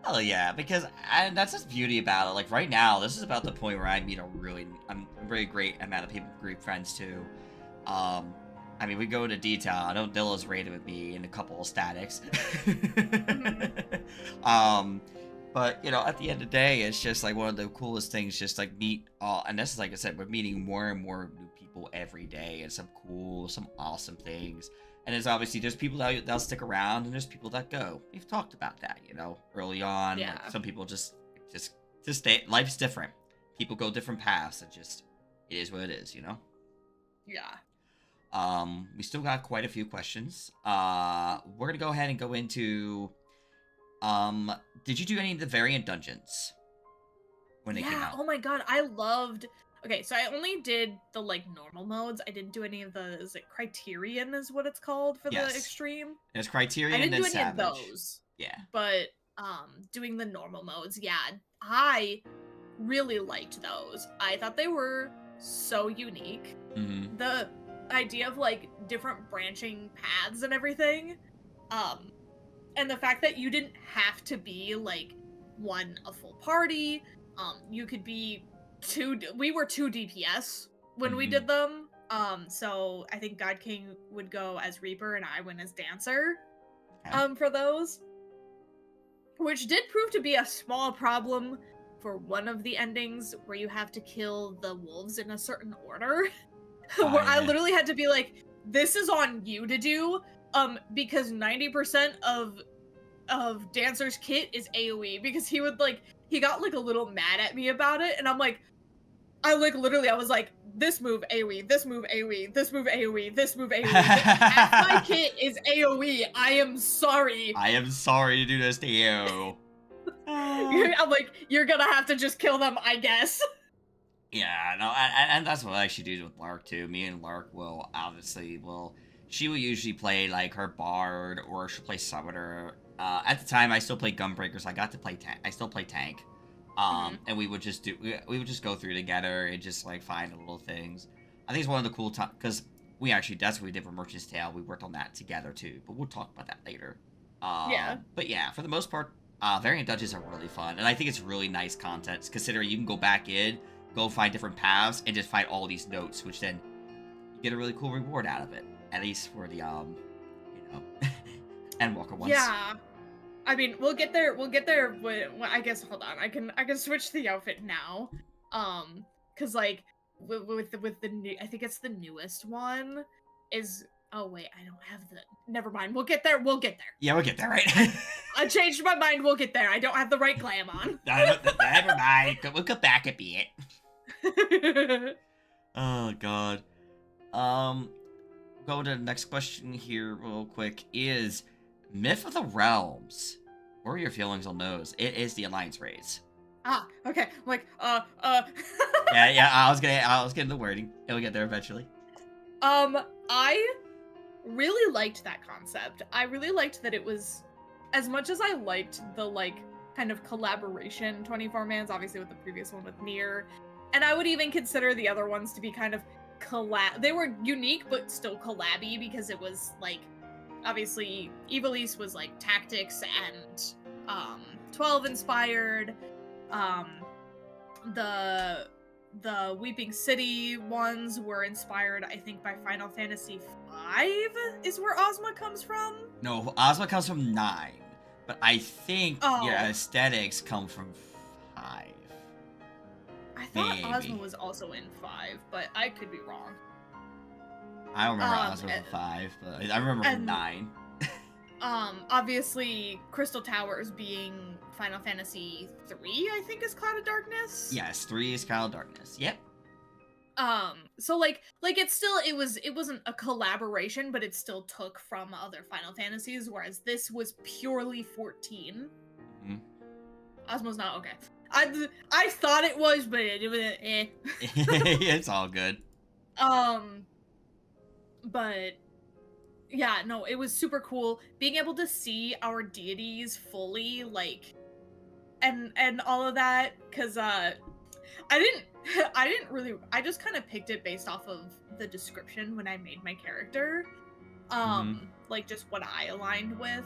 Oh yeah, because that's just beauty about it. Like right now, this is about the point where I meet a very great amount of people, great friends too. I mean, we go into detail. I know Nilla's raided with me in a couple of statics. But at the end of the day, it's just like one of the coolest things. Just like meet all, and this is like I said, we're meeting more and more new people every day, and some awesome things. And there's people that'll stick around, and there's people that go. We've talked about that, early on. Yeah. Like, some people just stay. Life's different. People go different paths. It is what it is, Yeah. We still got quite a few questions. We're gonna go ahead and go into. Did you do any of the variant dungeons? when it came Yeah, out. oh my god, I loved. Okay, so I only did the like normal modes. I didn't do any of the, is it Criterion is what it's called for the Yes. extreme? There's I Criterion didn't and do any of Savage. those. Yeah. But doing the normal modes, yeah, I really liked those. I thought they were so unique. Mm-hmm. The idea of like different branching paths and everything. Um and the fact that you didn't have to be like a full party. You could be we were two DPS when we Mm-hmm. did them. So I think God King would go as Reaper and I went as Dancer. Okay. For those, which did prove to be a small problem for one of the endings where you have to kill the wolves in a certain order. Where I Yeah. literally had to be like, this is on you to do, because 90% of Dancer's kit is AoE, because he got like a little mad at me about it, and I'm like, I was like, this move AoE, this move AoE, this move AoE, this move AoE. Half my kit is AoE. I am sorry. I am sorry to do this to you. I'm like, you're gonna have to just kill them, I guess. Yeah, no, and that's what I actually do with Lark too. Me and Lark will she will usually play like her Bard or she'll play Summoner. At the time, I still played Gunbreaker, so I got to play tank. I still play tank. And we would just we would just go through together and just like find little things. I think it's one of the cool times because that's what we did for Merchant's Tale. We worked on that together too, but we'll talk about that later. Yeah. But yeah, for the most part, variant dungeons are really fun, and I think it's really nice content considering you can go back in, go find different paths, and just find all these notes, which then you get a really cool reward out of it. At least for the Endwalker ones. Yeah. I mean, we'll get there. I guess. Hold on. I can switch the outfit now. Cause like with the new, I think it's the newest one. Is oh wait, I don't have the. Never mind. We'll get there. Yeah, we'll get there, right? I changed my mind. We'll get there. I don't have the right glam on. Never mind. We'll come back a bit. Oh god. Go to the next question here real quick. Is Myth of the Realms. What are your feelings on those? It is the Alliance raids. Ah, okay. I'm like, yeah, I was getting the wording. It'll get there eventually. I really liked that concept. I really liked that it was, as much as I liked the like kind of collaboration 24-mans, obviously with the previous one with Nier, and I would even consider the other ones to be kind of they were unique but still collabby, because it was like, obviously Ivalice was like tactics and 12 inspired. The Weeping City ones were inspired, I think, by Final Fantasy V is where Ozma comes from. No, Ozma comes from 9, but I think your Oh. aesthetics come from 5. I thought Maybe. Ozma was also in 5, but I could be wrong. I don't remember Ozma from 5, but I remember from 9. Obviously, Crystal Towers being Final Fantasy 3, I think, is Cloud of Darkness. Yes, 3 is Cloud of Darkness. Yep. So like it wasn't a collaboration, but it still took from other Final Fantasies, whereas this was purely 14. Mm-hmm. Ozma's not okay. I thought it was, but it was eh. It's all good. But yeah, no, it was super cool being able to see our deities fully, like, and all of that, because I just kind of picked it based off of the description when I made my character, like just what I aligned with.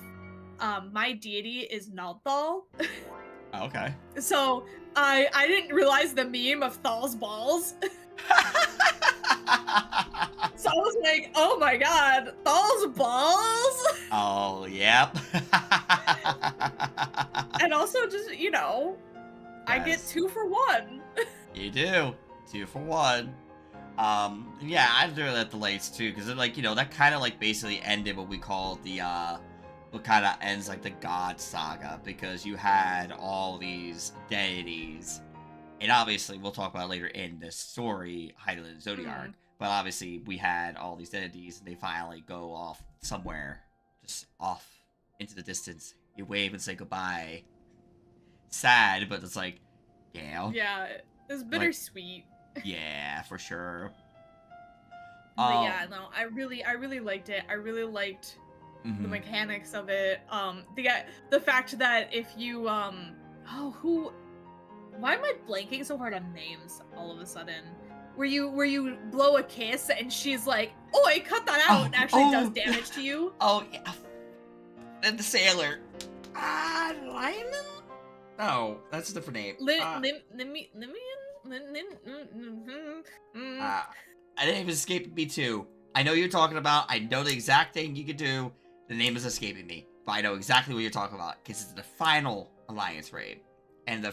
My deity is Nalthal. Oh, okay. So I didn't realize the meme of Thal's balls. So I was like, oh my god, Thal's balls? Oh, yep. And also just, I get 2 for 1. You do. 2 for 1. Yeah, I do that the lates too, because like, that kind of like basically ended what we call the, what kind of ends like the God Saga, because you had all these deities, and obviously we'll talk about it later in the story, Hydaelyn Zodiark, but obviously we had all these deities, and they finally go off somewhere, just off into the distance. You wave and say goodbye. Sad, but it's like, Yeah. Yeah, it's Like, bittersweet. yeah, for sure. But yeah, no, I really liked it. I really liked the Mhm. mechanics of it. The fact that if you oh who why am I blanking so hard on names all of a sudden? Where you blow a kiss and she's like, "Oh, I cut that out," Oh, and actually does oh, damage to you. oh, yeah. And the sailor. Lyman? No, that's a different name. Lim lim limi limian lim, lim, mm. Uh, the name is escaping me too. I know you're talking about. I know the exact thing you could do. The name is escaping me, but I know exactly what you're talking about because it's the final alliance raid, and the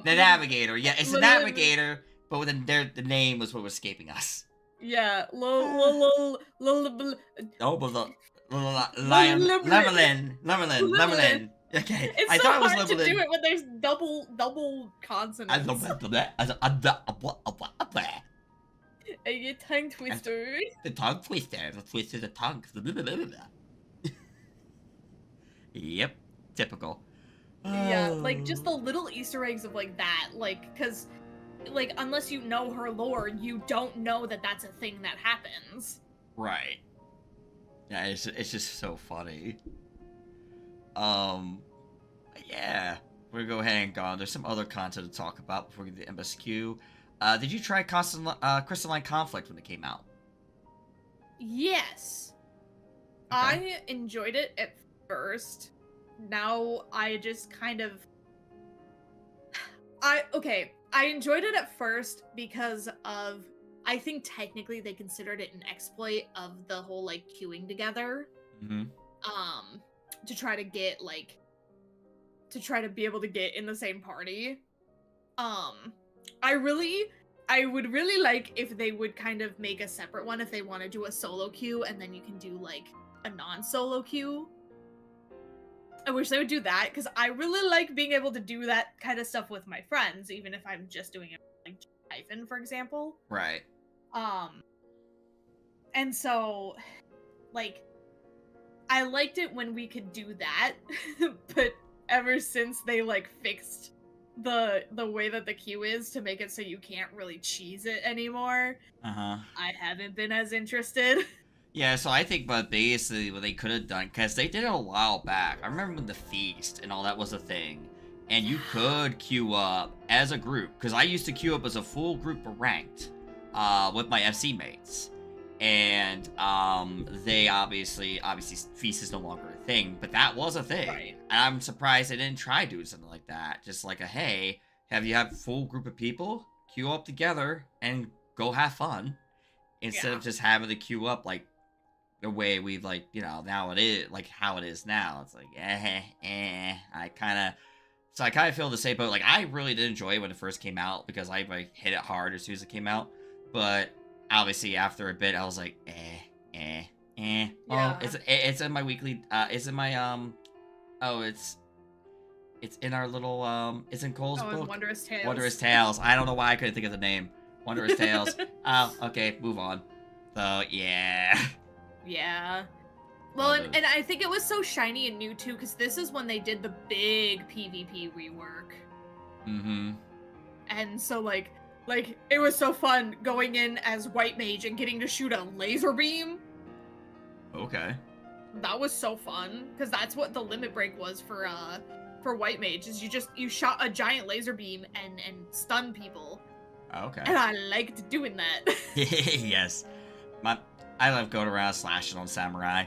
navigator. Yeah, it's the navigator, but then the name was what was escaping us. Yeah, Oh, but the lion, Lemelin. Okay, It's I so thought it was hard to do Lemelin. it when there's double consonants. A tongue twister. The tongue twister. The twist of the tongue. Yep. Typical. Yeah, like just the little Easter eggs of like that, like, cause like unless you know her lore, you don't know that that's a thing that happens. Right. Yeah, it's just so funny. Um, yeah. We're gonna go ahead and go on. There's some other content to talk about before we get to the MSQ. Did you try Crystalline Conflict when it came out? Yes. Okay. I enjoyed it at first. Now I just kind of I enjoyed it at first because of I think technically they considered it an exploit of the whole like queuing together. Mm-hmm. To try to get like to try to be able to get in the same party. I would really like if they would kind of make a separate one if they want to do a solo queue and then you can do like a non-solo queue. I wish they would do that because I really like being able to do that kind of stuff with my friends, even if I'm just doing it like hyphen, for example. Right. And so like I liked it when we could do that, but ever since they like fixed the way that the queue is to make it so you can't really cheese it anymore, Uh-huh. I haven't been as interested. Yeah, so I think, but basically what they could have done, because they did it a while back. I remember when the feast and all that was a thing, and you could queue up as a group, because I used to queue up as a full group of ranked, with my FC mates, and they obviously feast is no longer a thing, but that was a thing. Right. And I'm surprised they didn't try doing something like that, just like a hey, have you have full group of people queue up together and go have fun, instead of just having to queue up like the way we've like, now it is like how it is now. It's like I kind of feel the same boat. Like I really did enjoy it when it first came out because I like hit it hard as soon as it came out, but obviously after a bit I was like Yeah. oh, it's in my weekly it's in my it's in our little it's in Cole's book, Wondrous Tales. Wondrous Tales. I don't know why I couldn't think of the name. Wondrous Tales. Oh, okay, move on. So yeah. Yeah. Well, and I think it was so shiny and new too, because this is when they did the big PvP rework. Mm-hmm. And so like it was so fun going in as White Mage and getting to shoot a laser beam. Okay. That was so fun, because that's what the limit break was for White Mage, is you shot a giant laser beam and stun people. Okay. And I liked doing that. Yes. I love going around slashing on samurai.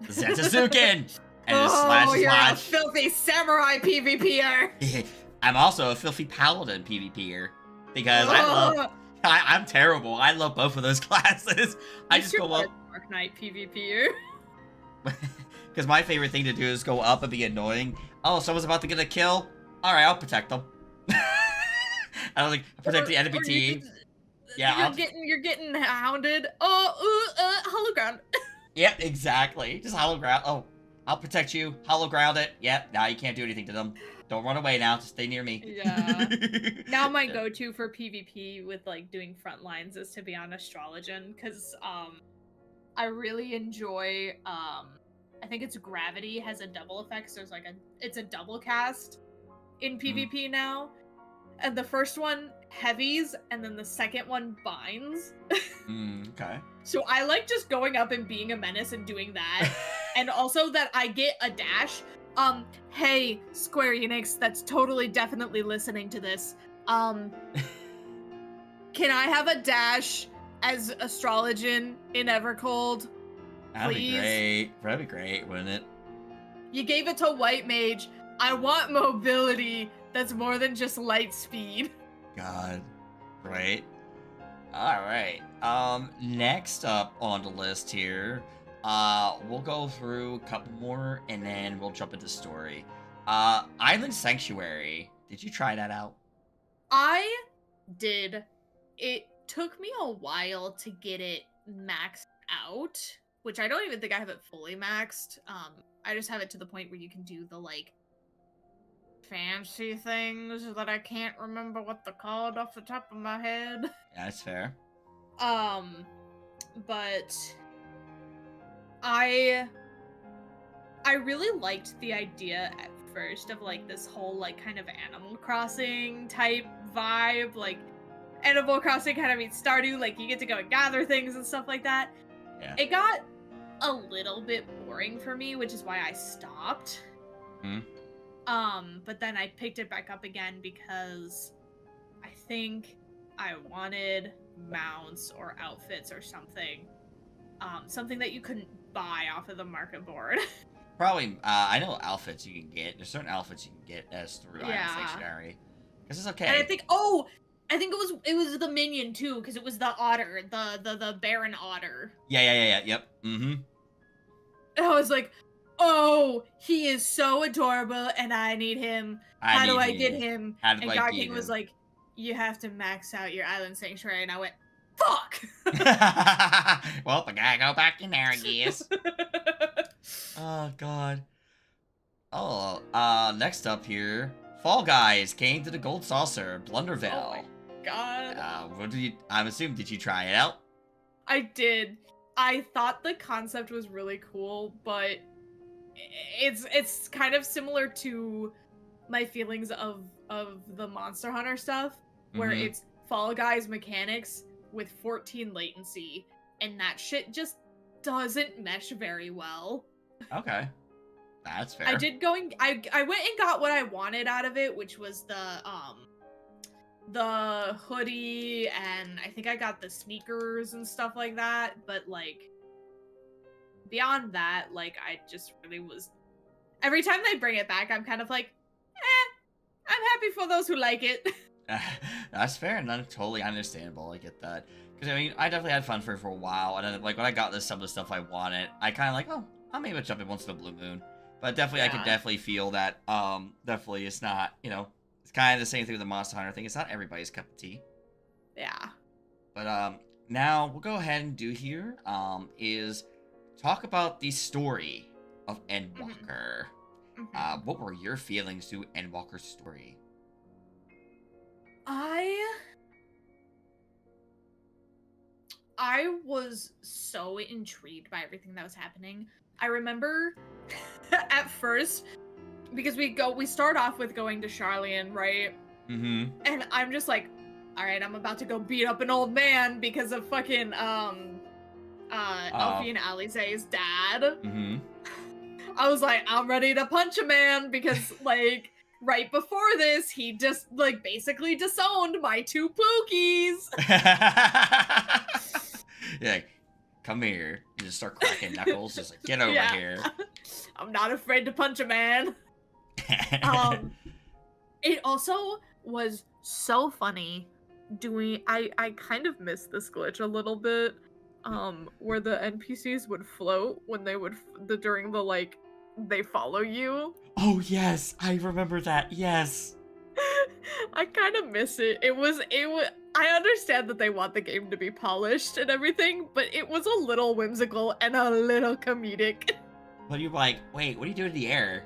Zetsuzukin! And just slash. You're a filthy samurai PvPer! I'm also a filthy paladin PvPer. Because I'm terrible. I love both of those classes. I just go up. Dark Knight PvPer. Because my favorite thing to do is go up and be annoying. Oh, someone's about to get a kill? Alright, I'll protect them. I don't protect the enemy team. Yeah, you're getting hounded. Hollow ground. Yep, exactly. Just hollow ground. Oh, I'll protect you. Hollow ground it. Yep. Now you can't do anything to them. Don't run away now. Just stay near me. Yeah. Now my go-to for PvP with like doing front lines is to be on Astrologian, because I really enjoy I think it's Gravity has a double effect, so it's a double cast in PvP now. And the first one heavies, and then the second one binds. Okay. So I like just going up and being a menace and doing that. And also that I get a dash. Hey, Square Enix, that's totally definitely listening to this. Can I have a dash as Astrologian in Evercold? That'd Please? be great. That'd be great, wouldn't it? You gave it to White Mage. I want mobility that's more than just light speed. God. Right. Alright. Next up on the list here, we'll go through a couple more and then we'll jump into story. Island Sanctuary. Did you try that out? I did. It took me a while to get it maxed out, which I don't even think I have it fully maxed. I just have it to the point where you can do the, like, fancy things that I can't remember what they're called off the top of my head. Yeah, that's fair. But I really liked the idea at first of, like, this whole, like, kind of Animal Crossing type vibe, like, Animal Crossing kind of meets Stardew, like, you get to go and gather things and stuff like that. Yeah. It got a little bit boring for me, which is why I stopped. But then I picked it back up again because I think I wanted mounts or outfits or something. Something that you couldn't buy off of the market board. Probably, I know outfits you can get. There's certain outfits you can get as through Island Yeah. Sanctuary. Because it's okay. And I think, it was the minion too, because it was the otter, the Baron otter. Yeah, yep. Mm-hmm. And I was like, oh, he is so adorable, and I need him. How do I get him? And God King was like, you have to max out your Island Sanctuary, and I went, fuck! Well, I gotta go back in there, I guess. Oh, God. Oh, next up here, Fall Guys came to the Gold Saucer, Blunderville. Oh my God. What I'm assuming, did you try it out? I did. I thought the concept was really cool, but it's kind of similar to my feelings of the Monster Hunter stuff, where it's Fall Guys mechanics with 14 latency, and that shit just doesn't mesh very well. Okay. That's fair. I did I went and got what I wanted out of it, which was the hoodie, and I think I got the sneakers and stuff like that, but, like, beyond that, like, I just really was... Every time they bring it back, I'm kind of like, I'm happy for those who like it. That's fair, and that's totally understandable. I get that. Because, I mean, I definitely had fun for a while, and then, like, when I got some of the stuff I wanted, I kind of like, oh, I'll maybe jump in once in a blue moon. But definitely, yeah. I could definitely feel that, definitely it's not, you know, it's kind of the same thing with the Monster Hunter thing. It's not everybody's cup of tea. Yeah. But, now, we'll go ahead and do here, is talk about the story of Endwalker. What were your feelings to Endwalker's story? I was so intrigued by everything that was happening. I remember at first, because we start off with going to Charlian, right? And I'm just like, all right, I'm about to go beat up an old man because of fucking Elfie and Alize's dad. I was like, I'm ready to punch a man because, like, right before this, he just, like, basically disowned my 2 Pookies. Yeah, like, come here. You just start cracking knuckles. Just like, get over here. I'm not afraid to punch a man. It also was so funny doing... I kind of missed this glitch a little bit. Where the NPCs would float when they would... during the, like, they follow you. Oh, yes. I remember that. Yes. I kind of miss it. It was... I understand that they want the game to be polished and everything, but it was a little whimsical and a little comedic. But you're like, wait, what are you doing in the air?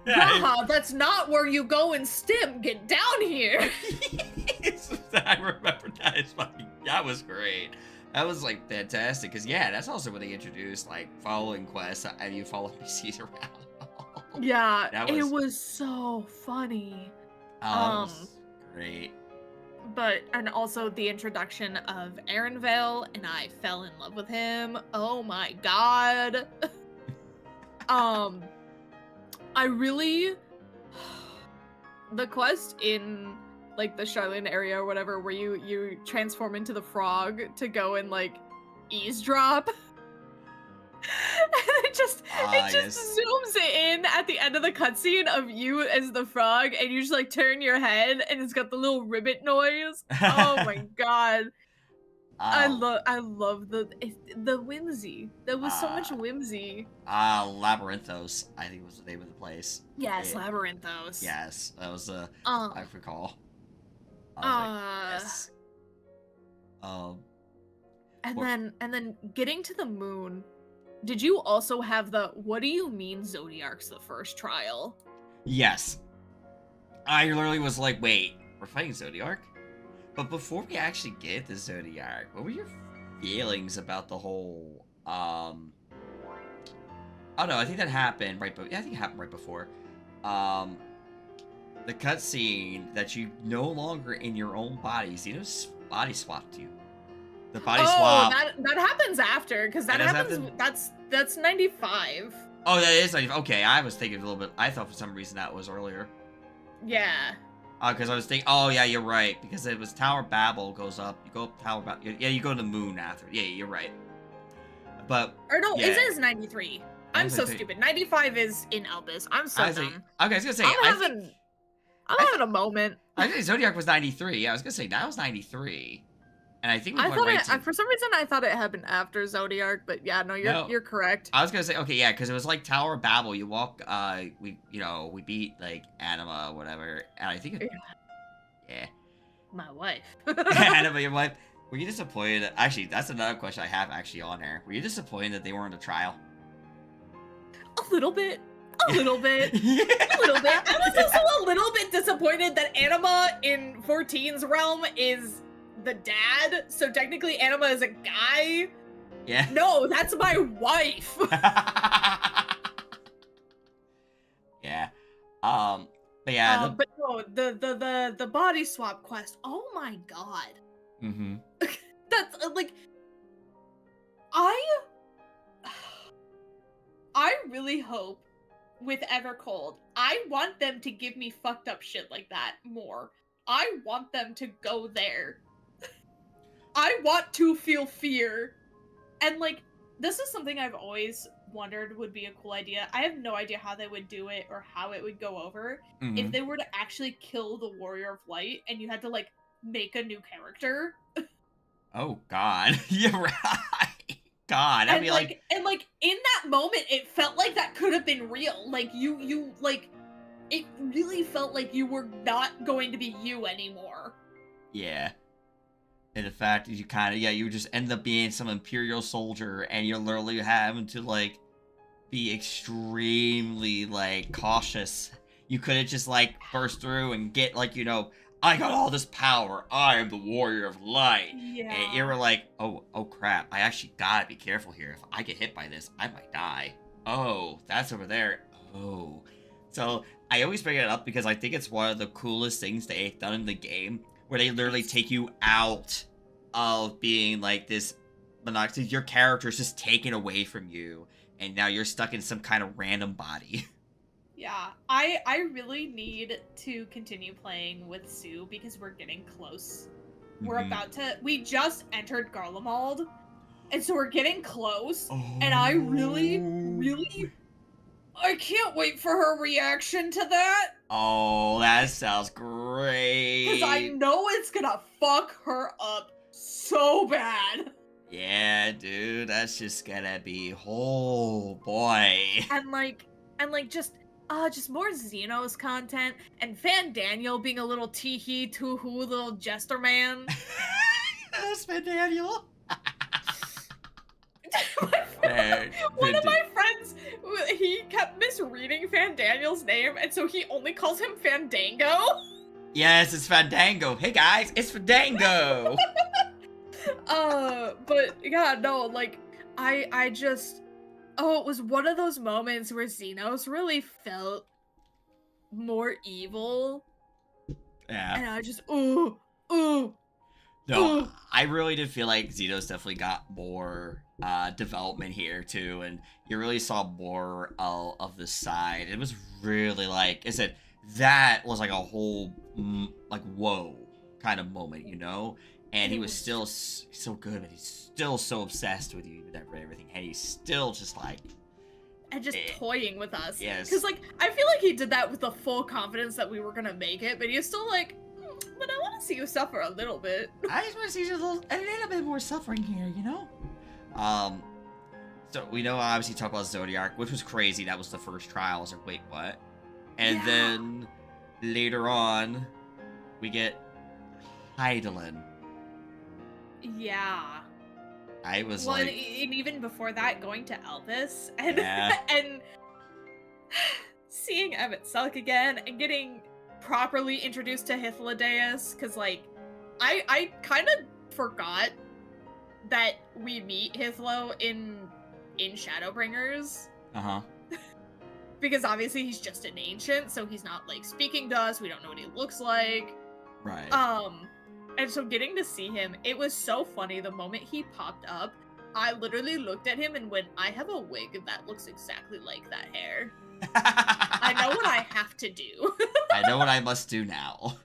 Haha, that's not where you go in STEM. Get down here. I remember that. It's fucking... That was great. That was, like, fantastic. Because, yeah, that's also when they introduced, like, following quests and you follow NPCs around. Yeah, That it was was so funny. that Um, was great. and also the introduction of Aaron Vale, and I fell in love with him. Oh my god. Um, I really the quest in like the Charlene area or whatever, where you transform into the frog to go and like eavesdrop. And it just Yes. zooms in at the end of the cutscene of you as the frog, and you just like turn your head, and it's got the little ribbit noise. Oh my god, Oh, I love the whimsy. There was so much uh, whimsy. Labyrinthos, I think was the name of the place. Yes, It, Labyrinthos. yes, that was Um, I recall. I was like, uh, yes. Um, and or, then getting to the moon. Did you also have the what do you mean Zodiarc's the first trial? yes. I literally was like, wait, we're fighting Zodiac? But before we actually get to Zodiac, what were your feelings about the whole, oh no, I think that happened right, yeah, I think it happened right before. Um, the cutscene that you no longer in your own body, so you just body swapped you. The body Oh, swap. that happens after, because that That does happens. happen? That's 95. Oh, that is like, okay. I was thinking a little bit. I thought for some reason that was earlier. Yeah. Because I was thinking, oh yeah, you're right. Because it was Tower Babel goes up. You go up Tower Babel. Yeah, you go to the moon after. Yeah, you're right. But Or no, yeah, it is 93. I'm so 93. stupid. 95 is in Albus. I'm so I was like, dumb. okay, I was gonna say, I'm having a moment. I think Zodiac was 93. Yeah, I was gonna say that was 93, and I think we I went thought right to. for some reason I thought it happened after Zodiac, but yeah, no, No, you're correct. I was gonna say, okay, yeah, because it was like Tower of Babel. You walk, we beat like Anima or whatever, and I think, yeah, My wife. Anima, your wife. Were you disappointed? Actually, that's another question I have actually on there. Were you disappointed that they weren't a trial? A little bit. A little bit. Yeah. A little bit. I was also a little bit disappointed that Anima in 14's realm is the dad, so technically Anima is a guy. Yeah. No, that's my wife. Yeah. But yeah. But no, the body swap quest. Oh my god. Mm-hmm. That's like I I really hope with Evercold, I want them to give me fucked up shit like that more. I want them to go there. I want to feel fear. And like, this is something I've always wondered would be a cool idea. I have no idea how they would do it or how it would go over if they were to actually kill the Warrior of Light and you had to like make a new character. Oh God. You're right. God, that'd And be like. and like in that moment it felt like that could have been real. Like you like it really felt like you were not going to be you anymore. Yeah. And the fact that you kind of, yeah, you just end up being some Imperial soldier and you're literally having to, like, be extremely, like, cautious. You could have just, like, burst through and get, like, I got all this power. I am the Warrior of Light. Yeah. And you were like, oh crap. I actually gotta be careful here. If I get hit by this, I might die. Oh, that's over there. Oh. So, I always bring it up because I think it's one of the coolest things they've done in the game, where they literally take you out of being like this monoxide. Your character is just taken away from you, and now you're stuck in some kind of random body. Yeah, I really need to continue playing with Sue because we're getting close. We're about to. We just entered Garlemald, and so we're getting close. And I really, I can't wait for her reaction to that. Oh, that sounds great. Because I know it's gonna fuck her up so bad. Yeah, dude, that's just gonna be, oh boy. And just more Xenos content, and Fan Daniel being a little tee-hee, too-hoo, little jester man. That's Van Daniel. One of my friends, he kept misreading Fan Daniel's name, and so he only calls him Fandango. Yes, it's Fandango. Hey guys, it's Fandango. But yeah, no, like, I just, Oh, it was one of those moments where Xenos really felt more evil, Yeah. and I just ooh, ooh, No, ooh. I really did feel like Zito's definitely got more development here too, and you really saw more of the side. It was really like I said, that was like a whole like whoa kind of moment, you know. And he It was was still so good, but he's still so obsessed with you with everything, and he's still just like, and just eh, toying with us. Cause yes, like I feel like he did that with the full confidence that we were gonna make it, but he was still like, but I want to see you suffer a little bit. I just want to see a little bit more suffering here, you know. Um, So we know obviously talk about Zodiac, which was crazy. That was the first trial. I was like, wait, what? And Yeah. then later on, we get Heidelin. Yeah. I was Well, and, like, and even before that, going to Elvis and yeah, and seeing Emmett Selk again and getting properly introduced to Hythlodaeus, because like I kind of forgot that we meet Hythlo in Shadowbringers, uh huh, because obviously he's just an ancient, so he's not like speaking to us. We don't know what he looks like. right. And so getting to see him, it was so funny. The moment he popped up, I literally looked at him and went, I have a wig that looks exactly like that hair. I know what I have to do. I know what I must do now.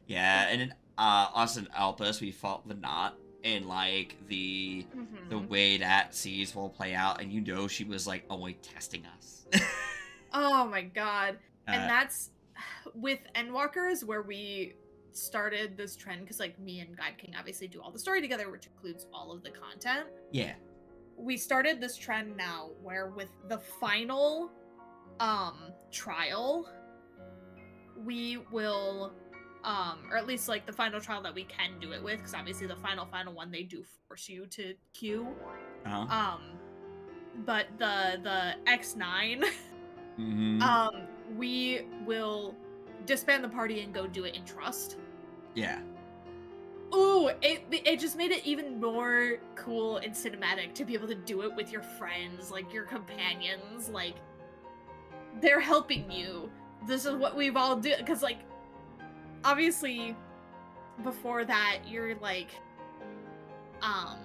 Yeah, and then us and Alpus, we fought the knot, and like the Mhm. way that seas will play out, and you know she was like only testing us. Oh my god. And uh, that's with Endwalker is where we started this trend, because like me and God King obviously do all the story together, which includes all of the content. yeah. We started this trend now where with the final trial, we will or at least like the final trial that we can do it with, because obviously the final one they do force you to queue. Uh huh. Um but the X9 Mm-hmm. we will disband the party and go do it in trust. Yeah. Ooh, it just made it even more cool and cinematic to be able to do it with your friends, like your companions, like they're helping you. This is what we've all do, because like obviously before that you're like um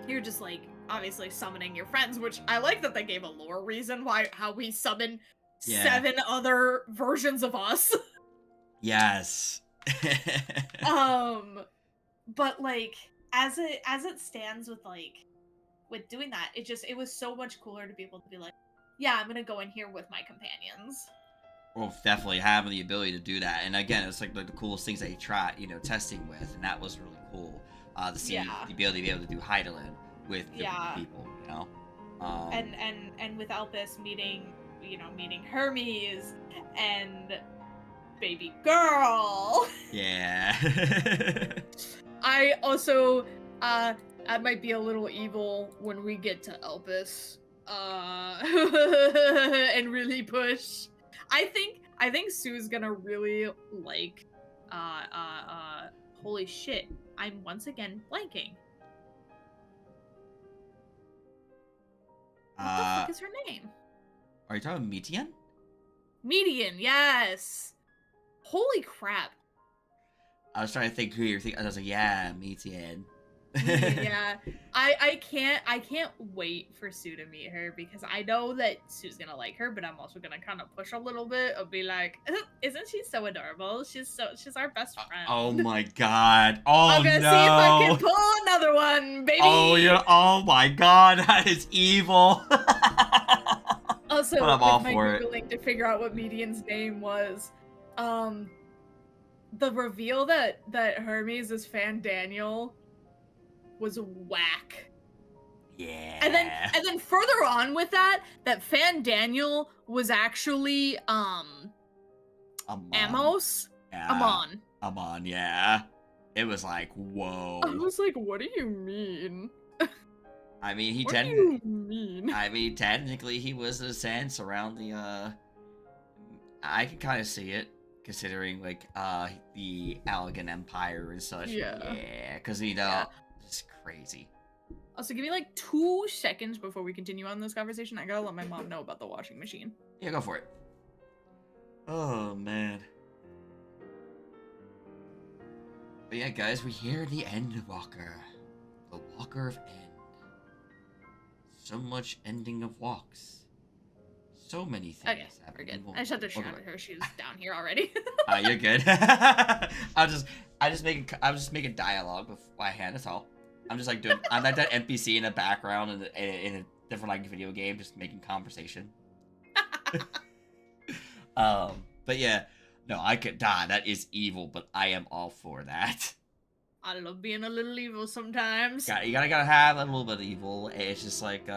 you're just like obviously summoning your friends, which I like that they gave a lore reason why how we summon Yeah. 7 other versions of us. Yes. But like as it stands with like with doing that, it was so much cooler to be able to be like, yeah, I'm gonna go in here with my companions. Well, definitely having the ability to do that, and again, it's like the coolest things that he tried, testing with, and that was really cool. To see Yeah. the ability to be able to do Heidelin with different Yeah. people. And with Elpis meeting Hermes and baby girl. Yeah. I also I might be a little evil when we get to Elpis. And really push. I think Sue's gonna really like holy shit. I'm once again blanking. What the fuck is her name? Are you talking Metian? Median, yes. Holy crap. I was trying to think who you're thinking. I was like, yeah, Metian. Median, yeah. I can't wait for Sue to meet her, because I know that Sue's gonna like her, but I'm also gonna kind of push a little bit of be like, isn't she so adorable? She's our best friend. Oh my god. Oh I'm gonna no. see if I can pull another one, baby. Oh yeah. Oh my god, that is evil. Also, but I'm with all my for it. googling to figure out what Median's name was, the reveal that Hermes is Fan Daniel was whack. Yeah. And then further on with that Fan Daniel was actually Amos. Yeah. Amon. Amon, yeah. It was like, whoa. I was like, what do you mean? I mean, What do you mean? I mean, technically, he was in a sense around the. I can kind of see it, considering like the Allegan Empire and such. Yeah. Yeah, because Yeah. it's crazy. Also, give me like 2 seconds before we continue on this conversation. I gotta let my mom know about the washing machine. Yeah, go for it. Oh, man. But yeah, guys, we're here at the end walker. The walker of end. So much ending of walks. So many things Okay, happen. we're good. I just had to shout at her. She's down here already. You're good. I'm just making dialogue with my hand. That's all. I'm just like I'm like that NPC in the background in a different like video game, just making conversation. But yeah, no, I could die. That is evil, but I am all for that. I love being a little evil sometimes. You gotta have a little bit of evil. It's just like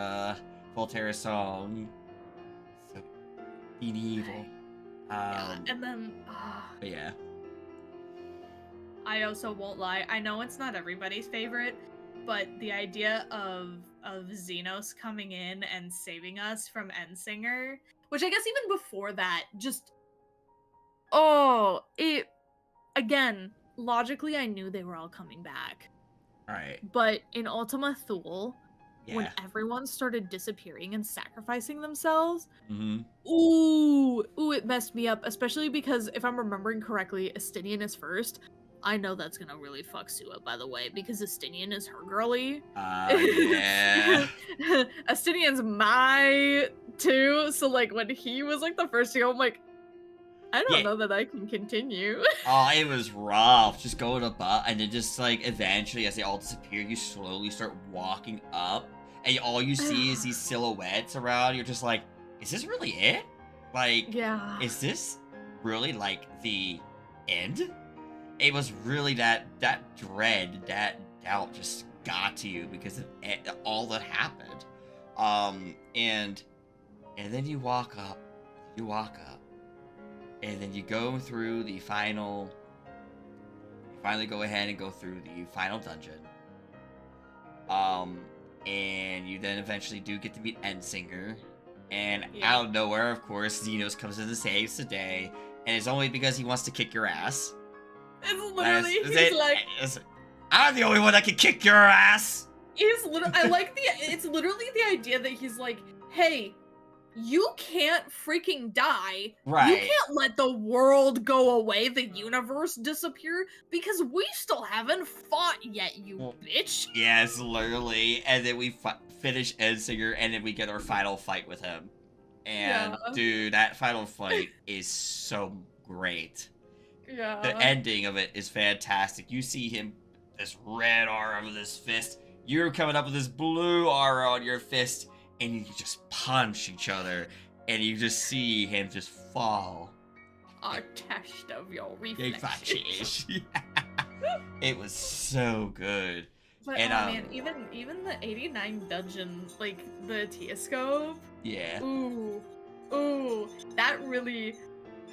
Voltaire's song. So being evil. Yeah, and then But yeah. I also won't lie. I know it's not everybody's favorite, but the idea of Xenos coming in and saving us from Endsinger, which I guess even before that, just it again, logically I knew they were all coming back. Alright. But in Ultima Thule, Yeah. when everyone started disappearing and sacrificing themselves, Mm-hmm. ooh, it messed me up, especially because if I'm remembering correctly, Estinian is first. I know that's gonna really fuck Sue up, by the way, because Estinian is her girly. Yeah. Estinian's my too, so like when he was like the first to go, I'm like, I don't know that I can continue. Oh, it was rough. Just going above, and then just like eventually, as they all disappear, you slowly start walking up, and all you see is these silhouettes around. You're just like, is this really it? Like, yeah. Is this really like the end? It was really that dread, that doubt just got to you because of all that happened. And then you walk up, and then you go through the final. You finally go ahead and go through the final dungeon. And you then eventually do get to meet Endsinger. And out of nowhere, of course, Xenos comes in to save the day, and it's only because he wants to kick your ass. It's literally, he's like, I'm the only one that can kick your ass. He's literally, it's literally the idea that he's like, hey, you can't freaking die. Right. You can't let the world go away, the universe disappear, because we still haven't fought yet, you bitch. Yes, literally. And then we finish Endsinger, and then we get our final fight with him. And, dude, that final fight is so great. Yeah. The ending of it is fantastic. You see him, this red aura with his fist. You're coming up with this blue aura on your fist, and you just punch each other, and you just see him just fall. A test of your reflexes. It was so good. But and, man, even the 89 dungeon, like the T-scope. Yeah. Ooh, that really.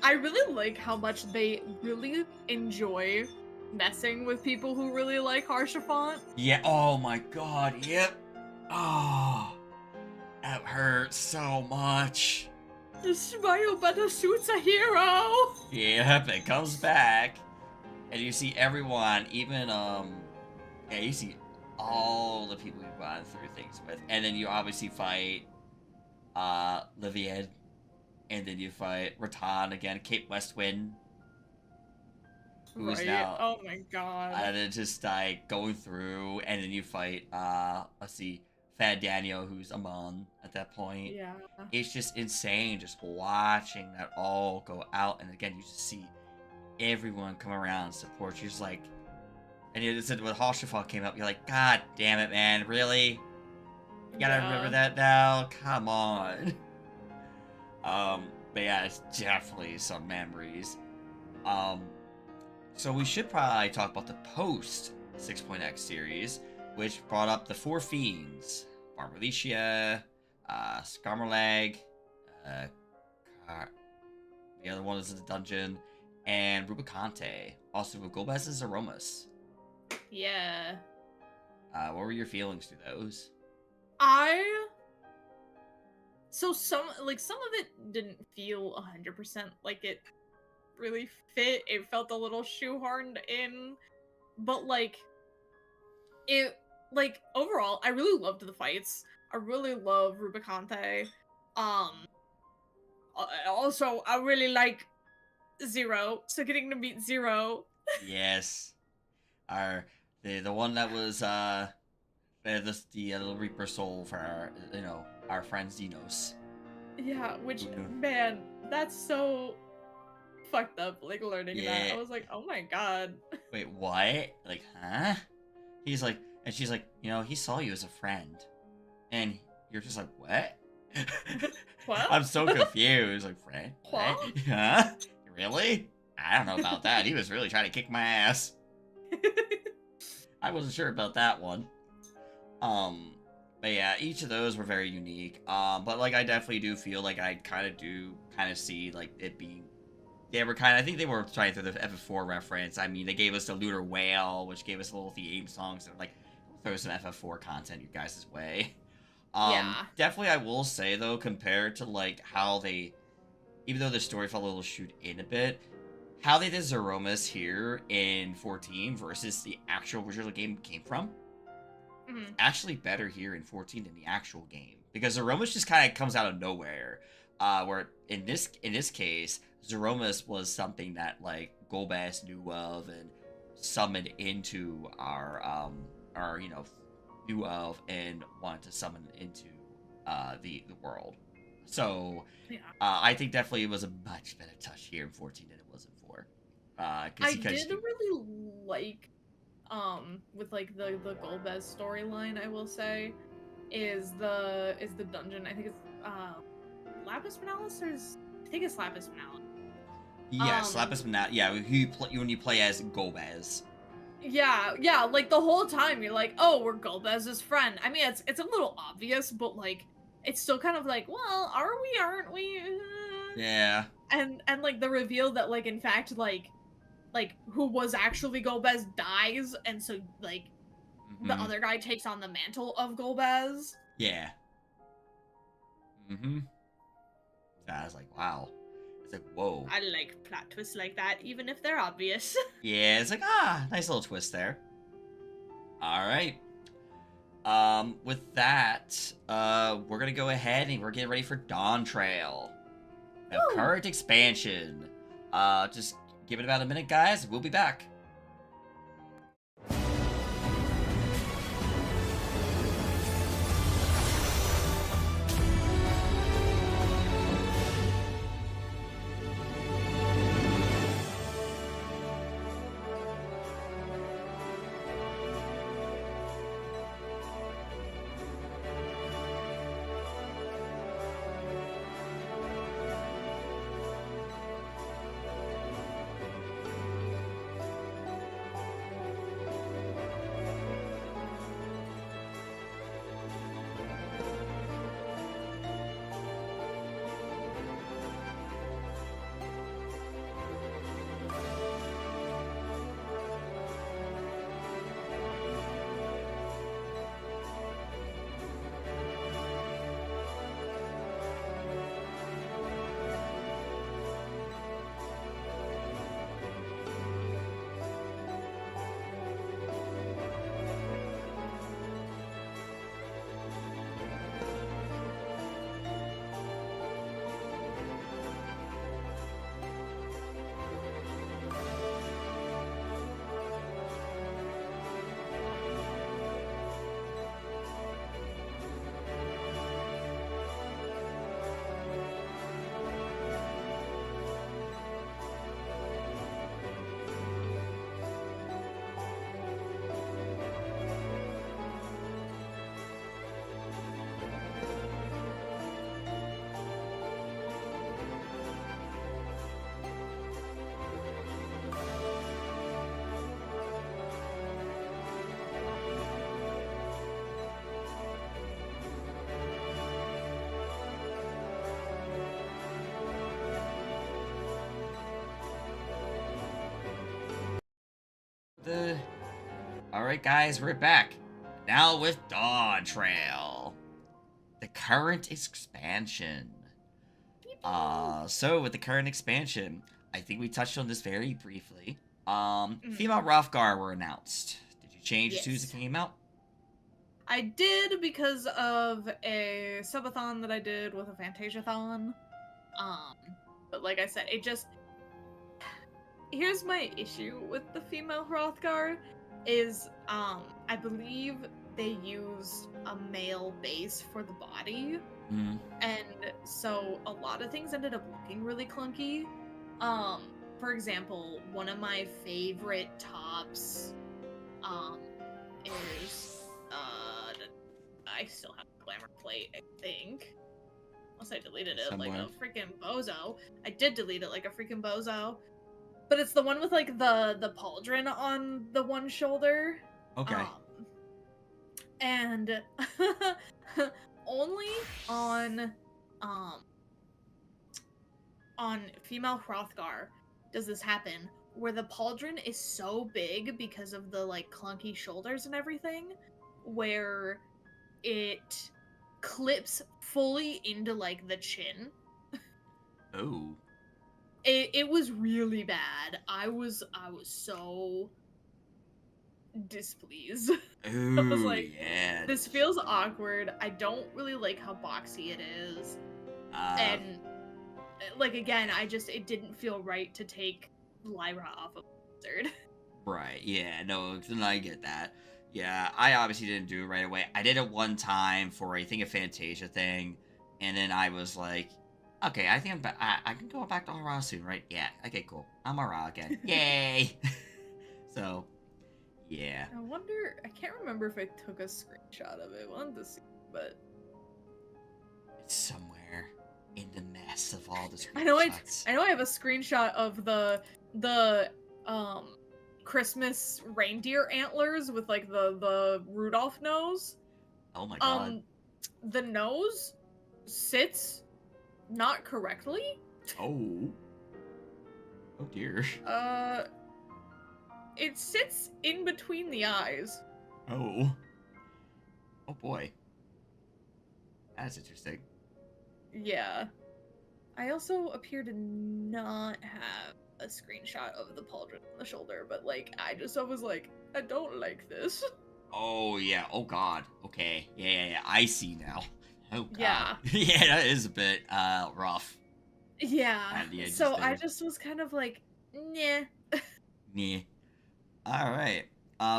I really like how much they really enjoy messing with people who really like Haurchefant. Yeah, oh my god, yep. Oh, that hurts so much. The smile better suits a hero. Yep, it comes back. And you see everyone, even, you see all the people you've gone through things with. And then you obviously fight, Liviad. And then you fight Rattan again, Cape Westwind. Who's now? Oh my god. And then just like going through, and then you fight let's see, Fad Daniel, who's Amon at that point. Yeah. It's just insane just watching that all go out, and again you just see everyone come around and support you. Just like, and you said when Haurchefant came up, you're like, God damn it, man, really? You gotta remember that now? Come on. But yeah, it's definitely some memories. So we should probably talk about the post 6.x series, which brought up the 4 fiends: Barbarlicia, Skarmolag, the other one is in the dungeon, and Rubicante, also with Gomez's Aromas. Yeah. What were your feelings through those? So some of it didn't feel 100% like it really fit. It felt a little shoehorned in, but like it like overall, I really loved the fights. I really love Rubicante. Um, also, I really like Zero. So getting to meet Zero. Yes. Our the one that was the little Reaper soul for our our friend Xenos. Yeah, which Who knew? man, that's so fucked up. Like learning that, Yeah. I was like, oh my god. Wait, what? Like, huh? He's like, and she's like, he saw you as a friend, and you're just like, what? What? I'm so confused. Like, friend? What? What? Huh? Really? I don't know about that. He was really trying to kick my ass. I wasn't sure about that one. Um, but yeah, each of those were very unique. But like, I definitely do feel like I kind of see like it being. They were I think they were trying through the FF4 reference. I mean, they gave us the Lunar Whale, which gave us a little theme song. So like, throw some FF4 content your guys' way. Yeah. Definitely, I will say though, compared to like how they, even though the story felt a little shoot in a bit, how they did Zeromus here in 14 versus the actual original game came from, Mhm. actually better here in 14 than the actual game, because Zeromus just kind of comes out of nowhere. Where in this case, Zeromus was something that like Golbas knew of and summoned into our knew of and wanted to summon into the world. So Yeah. I think definitely it was a much better touch here in 14 than it was in 4. Because I he kind of did really like with like the Golbez storyline, I will say, is the dungeon. I think it's Lapis Manalis I think it's Lapis Manalis. yes, Lapis Manat. Yeah, when you play as Golbez. Yeah, like the whole time you're like, oh, we're Golbez's friend. I mean, it's a little obvious, but like, it's still kind of like, well, are we? Aren't we? Yeah. And like the reveal that like in fact like who was actually Golbez dies, and so like the Mm-hmm. other guy takes on the mantle of Golbez. Yeah. Mm-hmm. So I was like, wow. It's like, whoa. I like plot twists like that, even if they're obvious. Yeah, it's like, nice little twist there. All right. With that, we're gonna go ahead and we're getting ready for Dawn Trail. The Woo! current expansion. Just give it about a minute, guys. We'll be back. All right, guys, we're back. Now with Dawn Trail, the current expansion. So with the current expansion, I think we touched on this very briefly. Mhm. Female Rothgar were announced. Did you change as soon as it Yes. came out? I did because of a subathon that I did with a Fantasiathon. Um, but like I said, it just here's my issue with the female Hrothgar is I believe they used a male base for the body, Mm. and so a lot of things ended up looking really clunky. For example, one of my favorite tops is I still have a glamour plate, I think. Unless I deleted it like Somewhere. a freaking bozo. I did delete it like a freaking bozo. But it's the one with like the pauldron on the one shoulder. Okay. And only um on female Hrothgar does this happen where the pauldron is so big because of the like clunky shoulders and everything where it clips fully into like the chin. Oh. It was really bad. I was so displeased. I was Ooh, like, yeah. this feels awkward. I don't really like how boxy it is. Uh, And like again, it didn't feel right to take Lyra off of Blizzard. right. Yeah. No, I get that. Yeah, I obviously didn't do it right away. I did it one time for I think a Fantasia thing, and then I was like, okay, I think I can go back to Aura soon, right? Yeah. Okay, cool. I'm Aura again. Yay! So, yeah. I wonder. I can't remember if I took a screenshot of it. Wanted to see, but It's somewhere in the mess of all the screenshots. I know I have a screenshot of the Christmas reindeer antlers with like the Rudolph nose. Oh my god. The nose sits not correctly. Oh. Oh dear. It sits in between the eyes. Oh. Oh boy. That's interesting. Yeah. I also appear to not have a screenshot of the pauldron on the shoulder, but like I was like, I don't like this. Oh yeah. Oh god. Okay. Yeah. I see now. Oh god. Yeah. Yeah, that is a bit rough. Yeah. At the edges So I there. just was kind of like, nah. Yeah. All right.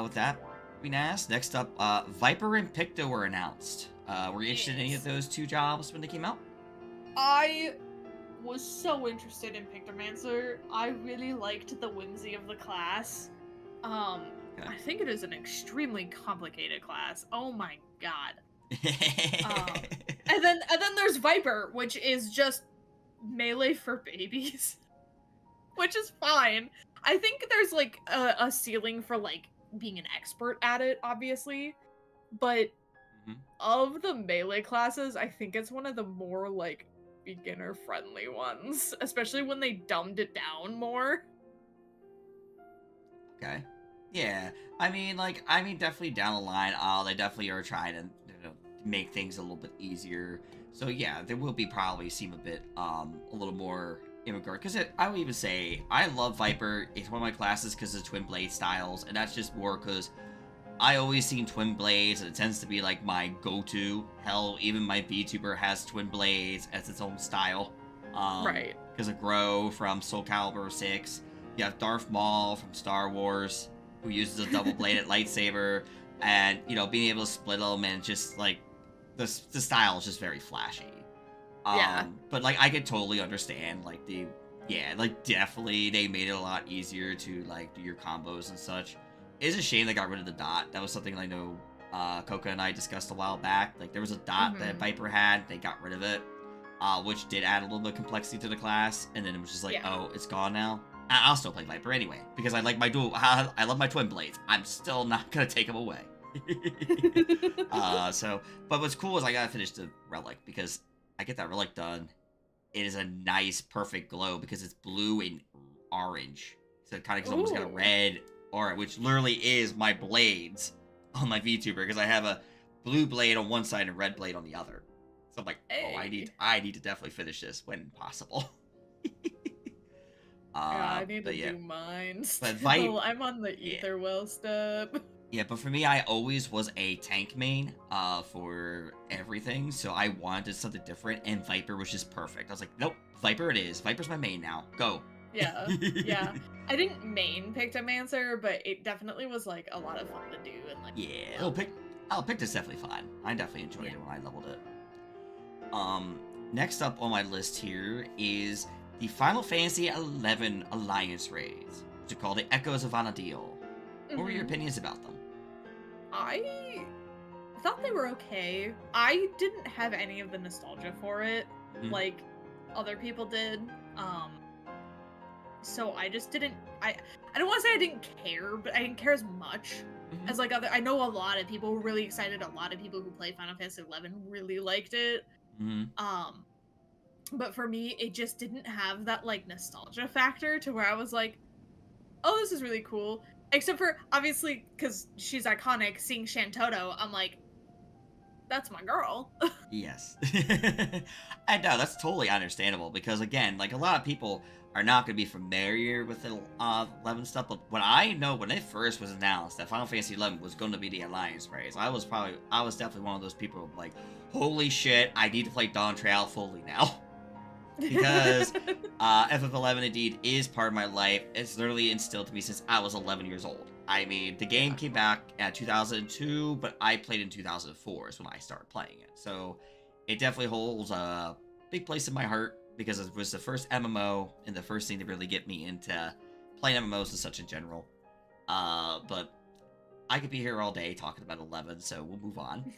With that being asked, next up, Viper and Picto were announced. Were you interested in any of Yes. those two jobs when they came out? I was so interested in Pictomancer. I really liked the whimsy of the class. Okay. I think it is an extremely complicated class. Oh my god. And then there's Viper, which is just melee for babies, which is fine. I think there's like a ceiling for like being an expert at it, obviously, but Mhm. of the melee classes, I think it's one of the more like beginner friendly ones, especially when they dumbed it down more. Okay. Yeah. I mean, definitely down the line, they definitely are trying to, make things a little bit easier. So yeah, there will be probably seem a bit, a little more immigrant. Because I would even say I love Viper. It's one of my classes because of twin blade styles, and that's just more because I always seen twin blades, and it tends to be like my go-to. Hell, even my VTuber has twin blades as its own style. Right. Because of Grow from Soul Calibur 6. You have Darth Maul from Star Wars, who uses a double-bladed lightsaber, and being able to split them, and just like the style is just very flashy. Yeah. But like I could totally understand definitely they made it a lot easier to like do your combos and such. It's a shame they got rid of the dot. That was something I know Coca and I discussed a while back. Like there was a dot that Viper had, they got rid of it, which did add a little bit of complexity to the class. And then it was just like, oh, it's gone now. I'll still play Viper anyway because I like my I love my twin blades. I'm still not gonna take them away. But what's cool is I gotta finish the relic because I get that relic done. It is a nice, perfect glow because it's blue and orange. So it kind of almost got a red aura, which literally is my blades on my VTuber because I have a blue blade on one side and a red blade on the other. So I'm like, oh, I need to definitely finish this when possible. Yeah, I need to do mine. But Still. I'm on the Etherwell step. Yeah, but for me, I always was a tank main for everything, so I wanted something different, and Viper was just perfect. I was like, nope, Viper it is. Viper's my main now. Go. Yeah, yeah. I didn't main Pictomancer, but it definitely was like a lot of fun to do and like Yeah, level. I'll pick this definitely fun. I definitely enjoyed Yeah. it when I leveled it. Um, Next up on my list here is the Final Fantasy XI Alliance raids, which are called the Echoes of Vana'diel. What were your hmm opinions about them? I thought they were okay. I didn't have any of the nostalgia for it Hmm. like other people did. Um, so I just didn't. I don't want to say I didn't care, but I didn't care as much Hmm. as like other. I know a lot of people were really excited. A lot of people who played Final Fantasy XI really liked it. Hmm. Um, but for me, it just didn't have that like nostalgia factor to where I was like, oh, this is really cool. Except for obviously because she's iconic. Seeing Shantoto, I'm like, that's my girl. Yes. I know, that's totally understandable because, again, like a lot of people are not going to be familiar with the 11 stuff, but when it first was announced that Final Fantasy 11 was going to be the Alliance race, I was definitely one of those people like, holy shit, I need to play Dawn Trail fully now. Because FF11 indeed is part of my life. It's literally instilled to me since I was 11 years old. I mean, the game Yeah. came back at 2002, but I played in 2004 is when I started playing it. So it definitely holds a big place in my heart because it was the first MMO and the first thing to really get me into playing MMOs and such in general. But I could be here all day talking about 11, so we'll move on.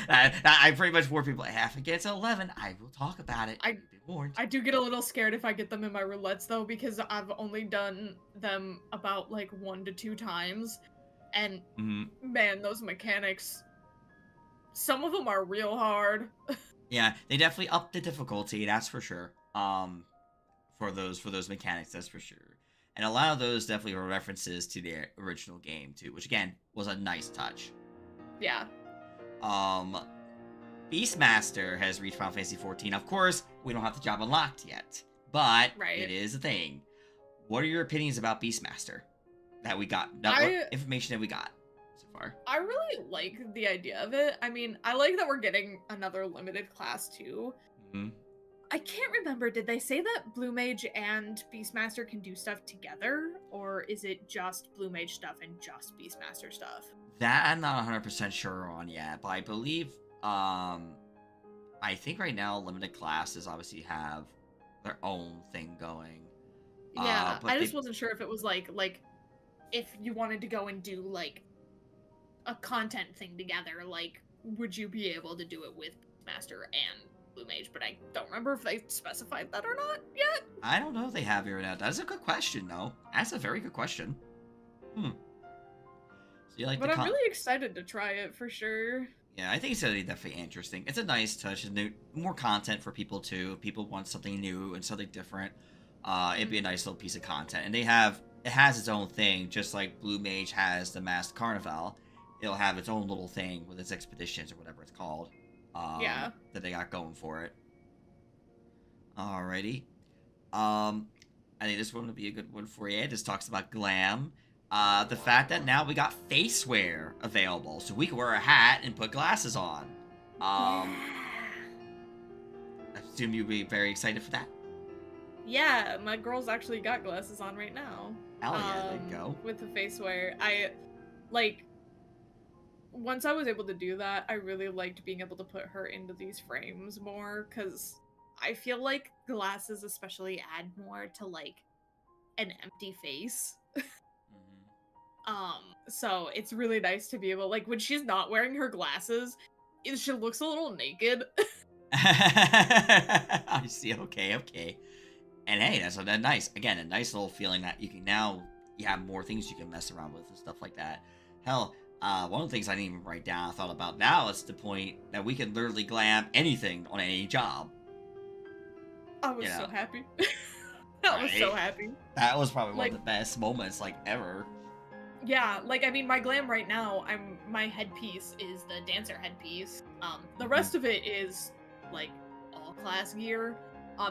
I pretty much warn people, if it gets 11, I will talk about it. I You've been warned. I do get a little scared if I get them in my roulettes though, because I've only done them about like 1 to 2 times, and Mhm. man, those mechanics, some of them are real hard. Yeah, they definitely upped the difficulty, that's for sure. For those mechanics, that's for sure. And a lot of those definitely were references to the original game too, which again was a nice touch. Yeah. Um, Beastmaster has reached Final Fantasy 14. Of course, we don't have the job unlocked yet, but Right. it is a thing. What are your opinions about Beastmaster that we got? That what I information have we got so far? I really like the idea of it. I mean, I like that we're getting another limited class too. Hmm. I can't remember, did they say that Blue Mage and Beastmaster can do stuff together? Or is it just Blue Mage stuff and just Beastmaster stuff? That I'm not 100% sure on yet, but I believe, I think right now limited classes obviously have their own thing going. Yeah, But I just they, wasn't sure if it was like if you wanted to go and do like a content thing together, like would you be able to do it with Beastmaster and Blue Mage? But I don't remember if they specified that or not yet. I don't know if they have here or not. That's a good question, though. That's a very good question. Hmm. So you like the But I'm really excited to try it for sure. Yeah, I think it's really definitely interesting. It's a nice touch. It's new, more content for people too. If people want something new and something different, it'd be a nice little piece of content. And it has its own thing, just like Blue Mage has the Masked Carnival. It'll have its own little thing with its expeditions or whatever it's called. Yeah. That they got going for it. Alrighty. Um, I think this one would be a good one for you. It just talks about glam. The fact that now we got face wear available, so we can wear a hat and put glasses on. Yeah. I assume you'd be very excited for that. Yeah, my girl's actually got glasses on right now. Hell yeah, there you go. With the face wear. I like once I was able to do that, I really liked being able to put her into these frames more because I feel like glasses especially add more to like an empty face. So it's really nice to be able like when she's not wearing her glasses, she looks a little naked. I see. Okay, okay. And hey, that's nice. Again, a nice little feeling that you can now you have more things you can mess around with and stuff like that. Hell, one of the things I didn't even write down, I thought about now, it's the point that we can literally glam anything on any job. I was You know, so happy. I was so right? happy. That was probably one Like of the best moments like ever. yeah, like I mean my glam right now, my headpiece is the dancer headpiece. The rest of it is like all class gear.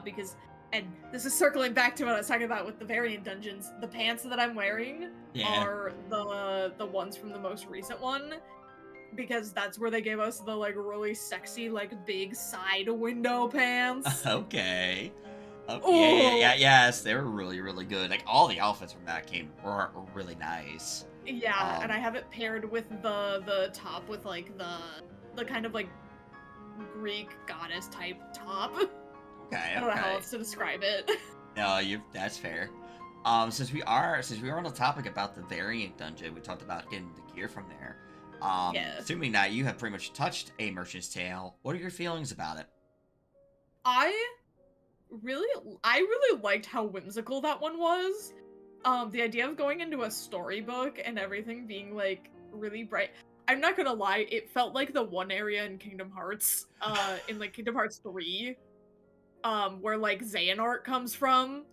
Because and this is circling back to what I was talking about with the variant dungeons. The pants that I'm wearing Yeah. are the ones from the most recent one, because that's where they gave us the like really sexy like big side window pants. Okay. Yeah, yeah, yeah, Oh yes, they were really, really good. Like all the outfits from that game were really nice. yeah, and I Um, have it paired with the top with like the kind of like Greek goddess type top. okay, I don't know how okay. else to describe it. No, you that's fair. Since we are on the topic about the variant dungeon, we talked about getting the gear from there. Yeah. Assuming that you have pretty much touched a merchant's tale, what are your feelings about it? I really I really liked how whimsical that one was. The idea of going into a storybook and everything being like really bright. I'm not gonna lie, it felt like the one area in Kingdom Hearts, in like Kingdom Hearts 3, where like Xehanort comes from.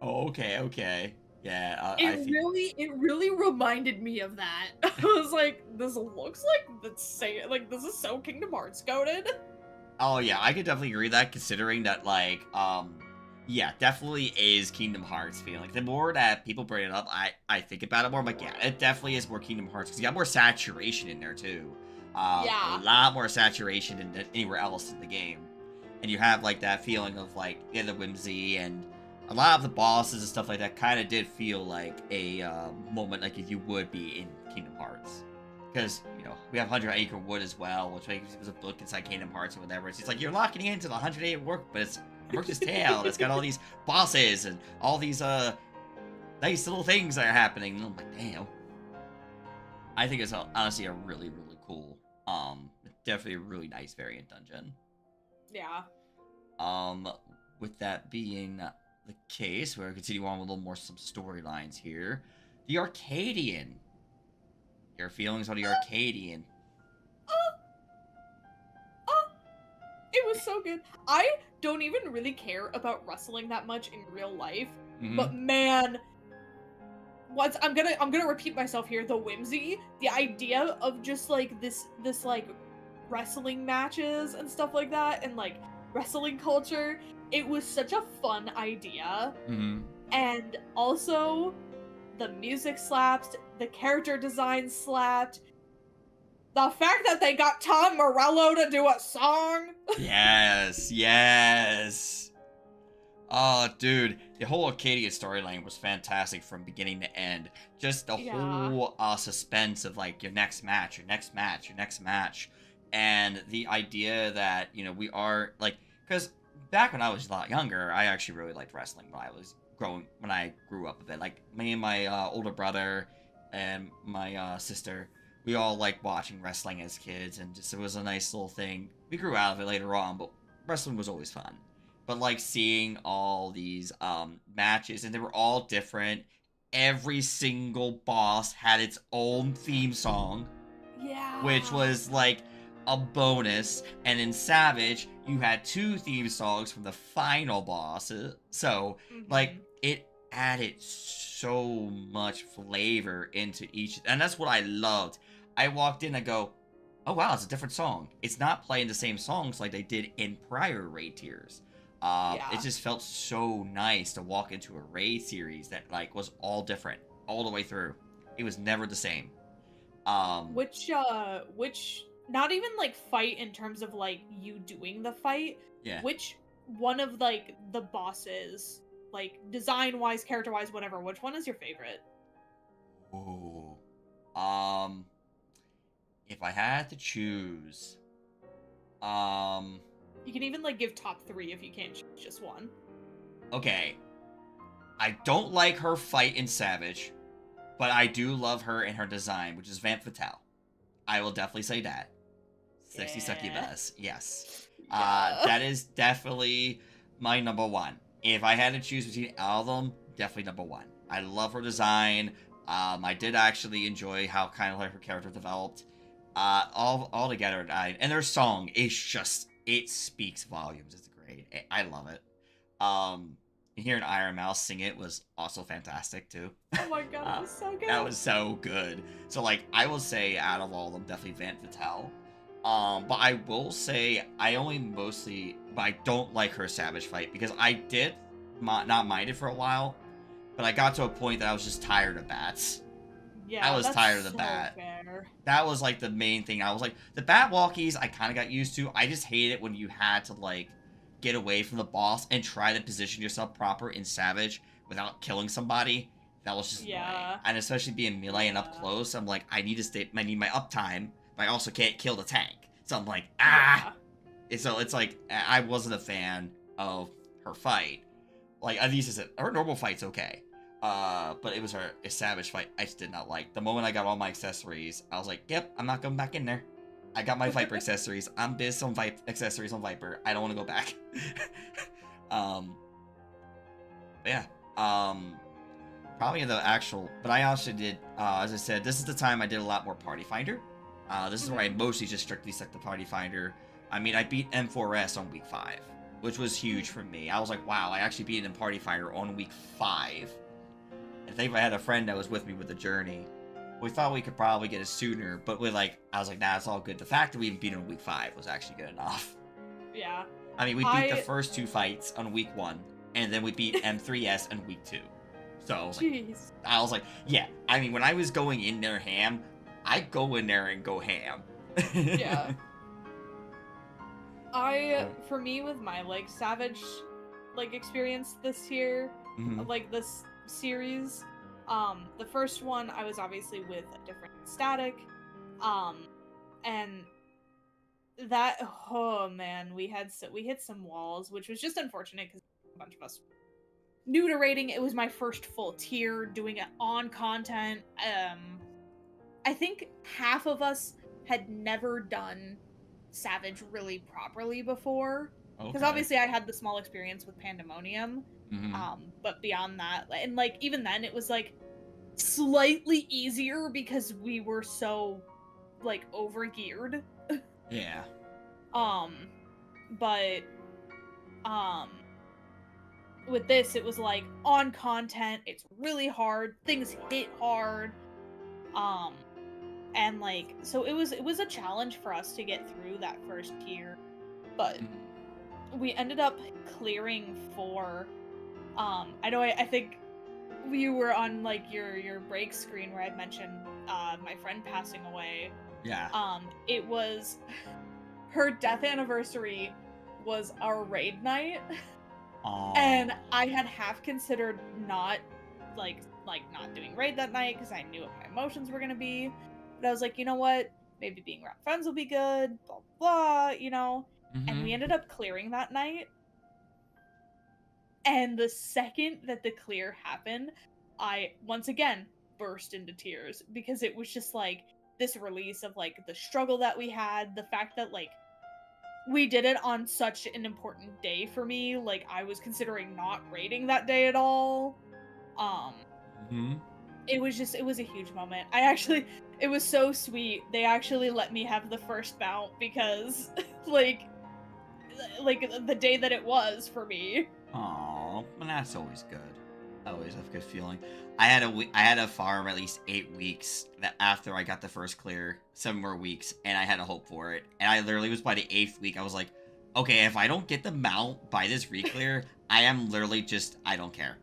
Oh, okay, okay. Yeah, It I feel. really reminded me of that. I was like, this looks like the same, like this is so Kingdom Hearts coded. Oh yeah, I could definitely agree with that considering that like yeah, definitely is Kingdom Hearts feeling. Like the more that people bring it up, I think about it more. I'm like, yeah, it definitely is more Kingdom Hearts because you got more saturation in there too. A Yeah. lot more saturation than anywhere else in the game, and you have like that feeling of like yeah, the whimsy and a lot of the bosses and stuff like that kind of did feel like a moment like if you would be in Kingdom Hearts. Because, you know, we have 100 Acre Wood as well, which was a book inside Kingdom Hearts and whatever. It's like, you're locking into the 100 Acre Work, but it's a Merchant's Tale. It's got all these bosses and all these, nice little things that are happening. And I'm like, damn. I think it's honestly a really, really cool, definitely a really nice variant dungeon. Yeah. Um, with that being the case, we're going to continue on with a little more some storylines here. The Arcadian. Your feelings on the Arcadian. Uh, uh, it was so good. I don't even really care about wrestling that much in real life, Mm-hmm. but man, once I'm gonna repeat myself here. The whimsy, the idea of just like this like wrestling matches and stuff like that, and like wrestling culture. It was such a fun idea, Mm-hmm. and also the music slapped, the character design slapped. The fact that they got Tom Morello to do a song. Yes, yes. Oh, dude, the whole Arcadia storyline was fantastic from beginning to end. Just the Yeah. whole suspense of like your next match, your next match, your next match, and the idea that we are like, because back when I was a lot younger, I actually really liked wrestling when I grew up a bit. Like me and my older brother and my sister, we all liked watching wrestling as kids, and just it was a nice little thing. We grew out of it later on, but wrestling was always fun. But like seeing all these matches, and they were all different. Every single boss had its own theme song, which Yeah. was like a bonus. And in Savage, you had two theme songs from the final bosses. So like Hmm. it added so much flavor into each, and that's what I loved. I walked in and go, oh wow, it's a different song. It's not playing the same songs like they did in prior raid tiers. It Yeah. just felt so nice to walk into a raid series that like was all different all the way through. It was never the same. Um, Which not even like fight in terms of like you doing the fight. yeah. Which one of like the bosses, like design wise, character wise, whatever, which one is your favorite? Ooh. Um, if I had to choose, um, You can even like give top three if you can't choose just one. okay. I don't like her fight in Savage, but I do love her in her design, which is Vamp Fatale. I will definitely say that. Sexy Yeah. succubus, yes. Yeah. That is definitely my number one. If I had to choose between all of them, definitely number one. I love her design. I did actually enjoy how kind of like her character developed. All together, and their song is just it speaks volumes. It's great. I love it. Um, Hearing Iron Mouse sing it was also fantastic too. Oh my god, it was so That good. was so good. So like I will say out of all of them, definitely Van Fatale. But I will say I only mostly, but I don't like her Savage fight because I did not mind it for a while, but I got to a point that I was just tired of bats. I Yeah, was that's tired of the so bat. fair. That was like the main thing. I was like, the bat walkies I kind of got used to. I just hate it when you had to like get away from the boss and try to position yourself proper in Savage without killing somebody. That was just annoying. Yeah. And especially being melee and up Yeah. close, I'm like, I need to stay. I need my uptime, but I also can't kill the tank. So I'm like, Yeah. So it's like I wasn't a fan of her fight. Like at least her normal fight's okay. But it was her a Savage fight I just did not like. The moment I got all my accessories, I was like, yep, I'm not going back in there. I got my Viper accessories. I'm biz on accessories on Viper. I don't want to go back. Yeah. Probably the actual, but I also did, as I said, this is the time I did a lot more Party Finder. This is where I mostly just strictly stuck to Party Finder. I mean, I beat M4S on week 5, which was huge for me. I was like, wow, I actually beat it in Party Finder on week 5. I think if I had a friend that was with me with the journey, we thought we could probably get it sooner, but we like, I was like, nah, it's all good. The fact that we beat it on week 5 was actually good enough. Yeah. I mean, we beat the first 2 fights on week 1, and then we beat M3S on week 2. So I was like, yeah. I mean, when I was going in there ham, I go in there and go ham. Yeah. For me with my like Savage like experience this year, like this series, the first one I was obviously with a different static, and that, oh man, we hit some walls, which was just unfortunate because a bunch of us new to raiding. It was my first full tier doing it on content. I think half of us had never done Savage really properly before, because obviously I had the small experience with Pandemonium, but beyond that, and like even then it was like slightly easier because we were so like over geared. Yeah. But with this it was like on content, it's really hard, things hit hard, and like so it was a challenge for us to get through that first tier, but we ended up clearing 4. I think you were on like your break screen where I mentioned my friend passing away. Yeah. It was her death anniversary was our raid night. Aww. And I had half considered not not doing raid that night because I knew what my emotions were gonna be. But I was like, you know what? Maybe being around friends will be good, blah blah, you know? And we ended up clearing that night. And the second that the clear happened, I once again burst into tears because it was just like this release of like the struggle that we had, the fact that like we did it on such an important day for me. Like I was considering not raiding that day at all. It was a huge moment. It was so sweet. They actually let me have the first mount because like the day that it was for me. Aw, and that's always good. I always have a good feeling. I had a farm at least 8 weeks that after I got the first clear, 7 more weeks, and I had a hope for it. And I literally was by the 8th week, I was like, okay, if I don't get the mount by this reclear, I am literally just, I don't care.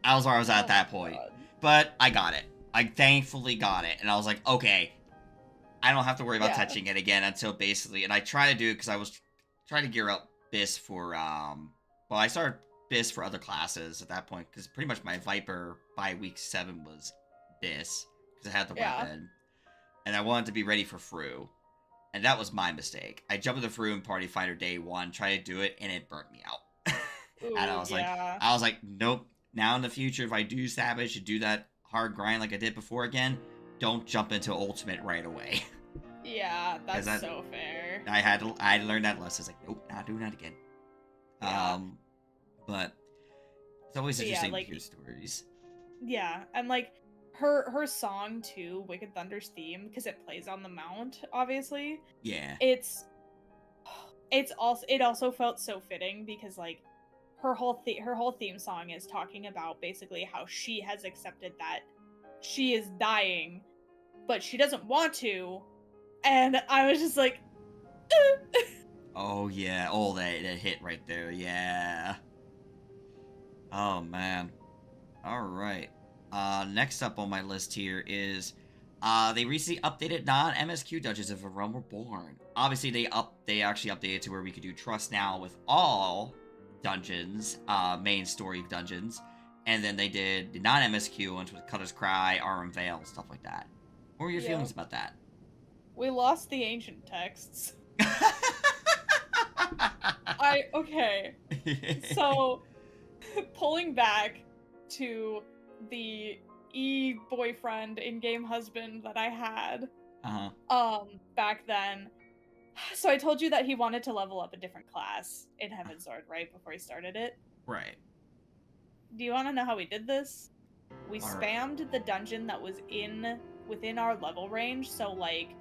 I was where I was at that point. God. But I got it. I thankfully got it. And I was like, okay, I don't have to worry about touching it again until basically, and I try to do it because I was trying to gear up BIS for, well, I started BIS for other classes at that point, because pretty much my Viper by week 7 was BIS, because I had the weapon, and I wanted to be ready for Fru, and that was my mistake. I jumped into Fru in Party Finder day 1, tried to do it, and it burnt me out. Ooh, and I was like, nope, now in the future, if I do Savage, to do that hard grind like I did before again, don't jump into Ultimate right away. Yeah, that's so fair. I had to learn that lesson. It's like, nope, not doing that again. Yeah. But it's always interesting like, to hear stories. Yeah, and like her song too, Wicked Thunder's theme, because it plays on the mount, obviously. Yeah. It also felt so fitting because like her whole theme song is talking about basically how she has accepted that she is dying, but she doesn't want to. And I was just like, Oh yeah. Oh, that hit right there. Yeah. Oh man. All right. Next up on my list here is, they recently updated non-MSQ dungeons of A Realm Reborn. Obviously, they actually updated to where we could do trust now with all dungeons, main story dungeons, and then they did the non-MSQ ones with Cutter's Cry, Arm Veil, stuff like that. What were your feelings about that? We lost the ancient texts. Okay. So, pulling back to the boyfriend in-game husband that I had, back then. So I told you that he wanted to level up a different class in Heaven's Sword, right, before he started it? Right. Do you want to know how we did this? We Alright. spammed the dungeon that was within our level range, so like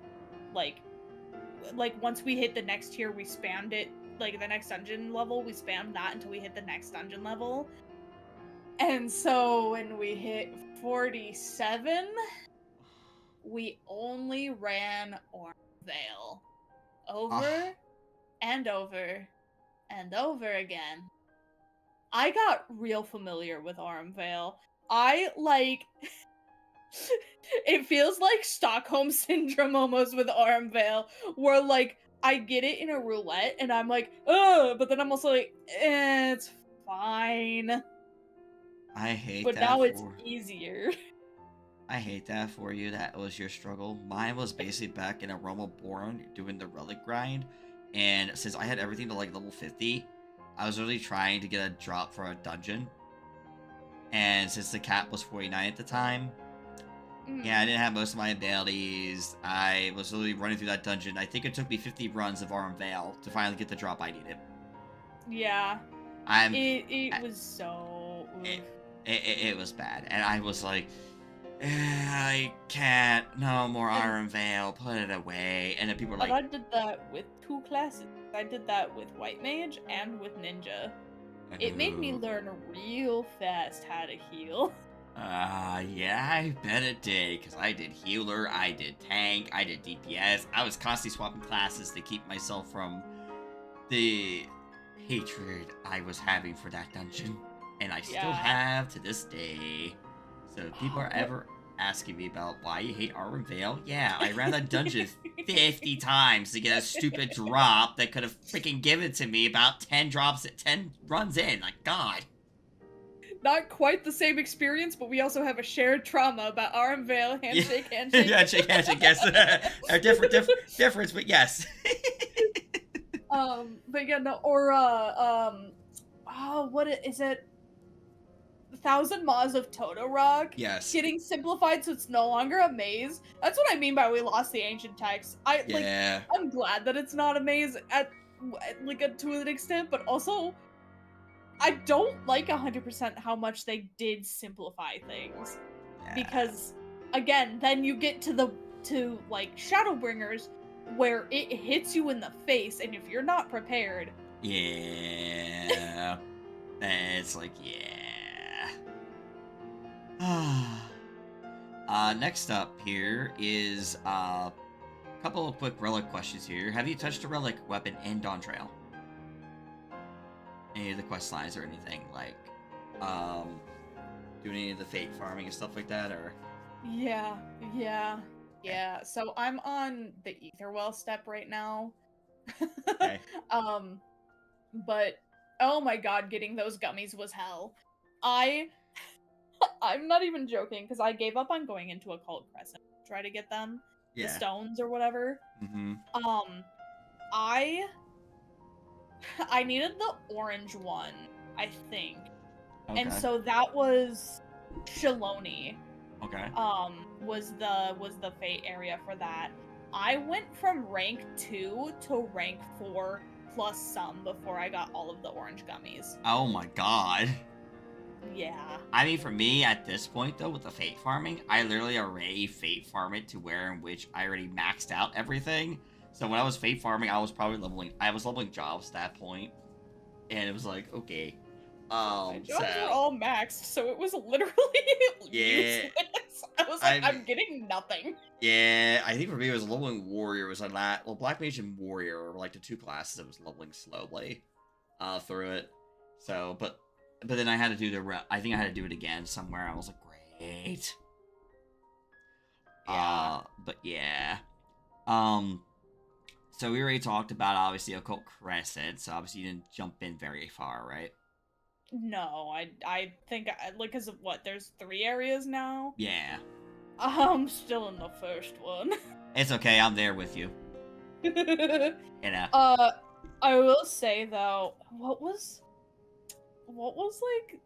once we hit the next tier, we spammed it, like the next dungeon level, we spammed that until we hit the next dungeon level. And so when we hit 47, we only ran Ormvale. Over and over and over again. I got real familiar with Ormvale. It feels like Stockholm Syndrome almost with Ormvale, where like I get it in a roulette and I'm like, ugh, but then I'm also like, it's fine. I hate but that. But now it's easier. I hate that for you. That was your struggle. Mine was basically back in A Realm Reborn doing the relic grind, and since I had everything to like level 50, I was really trying to get a drop for a dungeon. And since the cap was 49 at the time, yeah, I didn't have most of my abilities. I was literally running through that dungeon. I think it took me 50 runs of Arm Veil to finally get the drop I needed. Yeah. It was so... It was bad. And I was like, I can't. No more Iron Veil. Put it away. And then people were like... But I did that with 2 classes. I did that with White Mage and with Ninja. It made me learn real fast how to heal. Yeah, I bet it did, because I did healer, I did tank, I did DPS. I was constantly swapping classes to keep myself from the hatred I was having for that dungeon. And I still have to this day. So if people are ever asking me about why you hate Arwen Vale, yeah, I ran that dungeon 50 times to get a stupid drop that could have freaking given to me about 10 drops at 10 runs in. Like, God. Not quite the same experience, but we also have a shared trauma about Arm Vale, handshake, handshake. Yeah, handshake, yes. A difference, but yes. But yeah, no, or, what is it? 1,000 Maws of Totorock. Yes. Getting simplified so it's no longer a maze. That's what I mean by we lost the ancient text. I'm glad that it's not a maze to an extent, but also I don't like 100% how much they did simplify things. Yeah. Because again, then you get to Shadowbringers where it hits you in the face, and if you're not prepared, yeah. It's like, yeah. Next up here is a couple of quick relic questions here. Have you touched a relic weapon in Dawntrail? Any of the quest lines or anything, like doing any of the fate farming and stuff like that, or? Yeah. So I'm on the Etherwell step right now. Okay. But oh my god, getting those gummies was hell. I'm not even joking, because I gave up on going into Occult Crescent to try to get them, the stones or whatever. Mm-hmm. I needed the orange one, I think. Okay. And so that was Shaloni. Okay. Was the fate area for that. I went from rank 2 to rank 4 plus some before I got all of the orange gummies. Oh my god. Yeah. I mean, for me, at this point, though, with the fate farming, I literally already fate farm it to where in which I already maxed out everything. So when I was fate farming, I was probably leveling jobs at that point. And it was like, okay. My jobs were all maxed, so it was literally useless. I was like, I'm getting nothing. Yeah, I think for me it was leveling warrior was well, black mage and warrior were like the two classes that was leveling slowly through it. So, but then I had to do I think I had to do it again somewhere. I was like, great. Yeah. But yeah. So we already talked about obviously Occult Crescent. So obviously you didn't jump in very far, right? No, I think like, cause of what? There's 3 areas now. Yeah. I'm still in the first one. It's okay. I'm there with you. You know. I will say though, what was like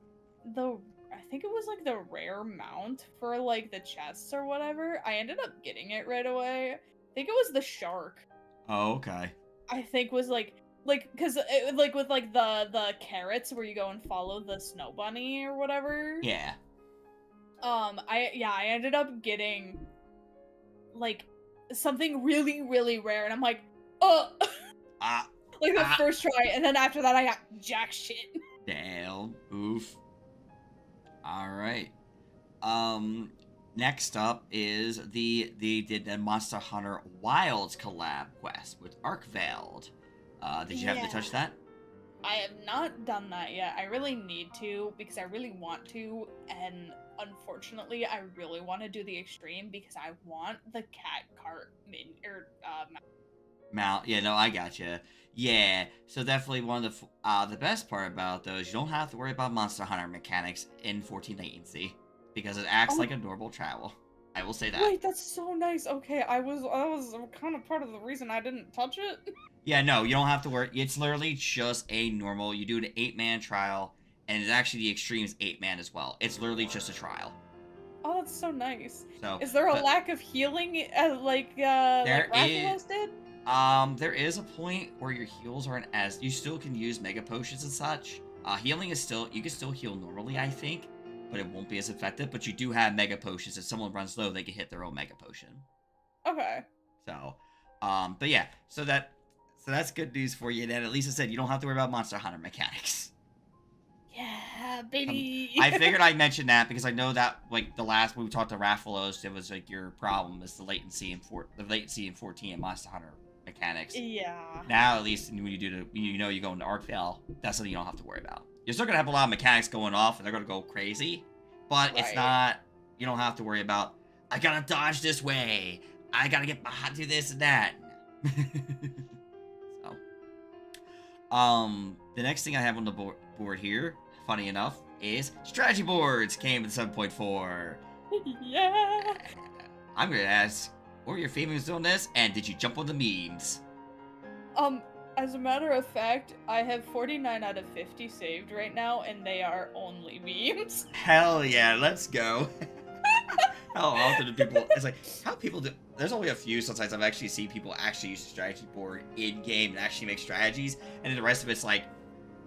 I think it was like the rare mount for like the chests or whatever. I ended up getting it right away. I think it was the shark. Oh, okay. I think was like because like with like the carrots where you go and follow the snow bunny or whatever. Yeah. I ended up getting like something really, really rare, and I'm like, like the first try, and then after that I got jack shit. Damn. Oof. Alright. Next up is the Monster Hunter Wilds collab quest with Arkveld. Did you happen to touch that? I have not done that yet. I really need to because I really want to, and unfortunately, I really want to do the extreme because I want the cat cart mount. Yeah, no, I gotcha. Yeah, so definitely one of the best part about those, you don't have to worry about Monster Hunter mechanics in 14 latency because it acts like a normal travel. I will say that. Wait, that's so nice. Okay, I was kind of part of the reason I didn't touch it. Yeah, no, you don't have to worry. It's literally just a normal. You do an 8-man trial, and it's actually the extreme is 8-man as well. It's literally just a trial. Oh, that's so nice. So, is there a lack of healing like Rathalos did? There is a point where your heals aren't as you still can use mega potions and such. Healing is still you can still heal normally, I think, but it won't be as effective. But you do have mega potions. If someone runs low, they can hit their own mega potion. Okay. So, but yeah, so that's good news for you. And then at least I said you don't have to worry about Monster Hunter mechanics. Yeah, baby. I figured I'd mention that because I know that like the last when we talked to Rathalos, it was like your problem is the latency in 14 in Monster Hunter mechanics. Yeah. Now at least when you do you go into Arkvale, that's something you don't have to worry about. You're still gonna have a lot of mechanics going off and they're gonna go crazy, but it's not. You don't have to worry about. I gotta dodge this way. I gotta get behind do this and that. So, the next thing I have on the board here, funny enough, is strategy boards came in 7.4. Yeah. I'm gonna ask, what were your feelings doing this, and did you jump on the memes? As a matter of fact, I have 49 out of 50 saved right now, and they are only memes. Hell yeah, let's go. How often do people... It's like, how people do... There's only a few sometimes I've actually seen people actually use the strategy board in-game and actually make strategies, and then the rest of it's like...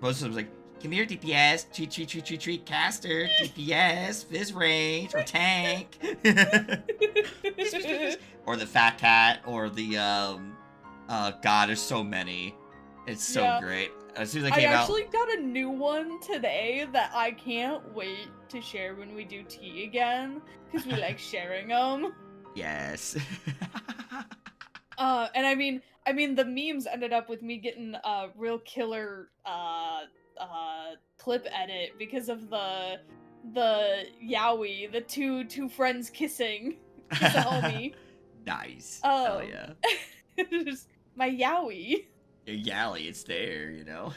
Most of them's like, come here, DPS, treat, caster, DPS, fizz range, or tank. Or the fat cat, or the, God, there's so many. It's so great. As soon as I actually got a new one today that I can't wait to share when we do tea again, because we like sharing them. Yes. And I mean the memes ended up with me getting a real killer clip edit because of the yaoi, the two friends kissing. Kiss a homie. Nice. Oh. Hell yeah. Just my yaoi. Your yally, it's there, you know.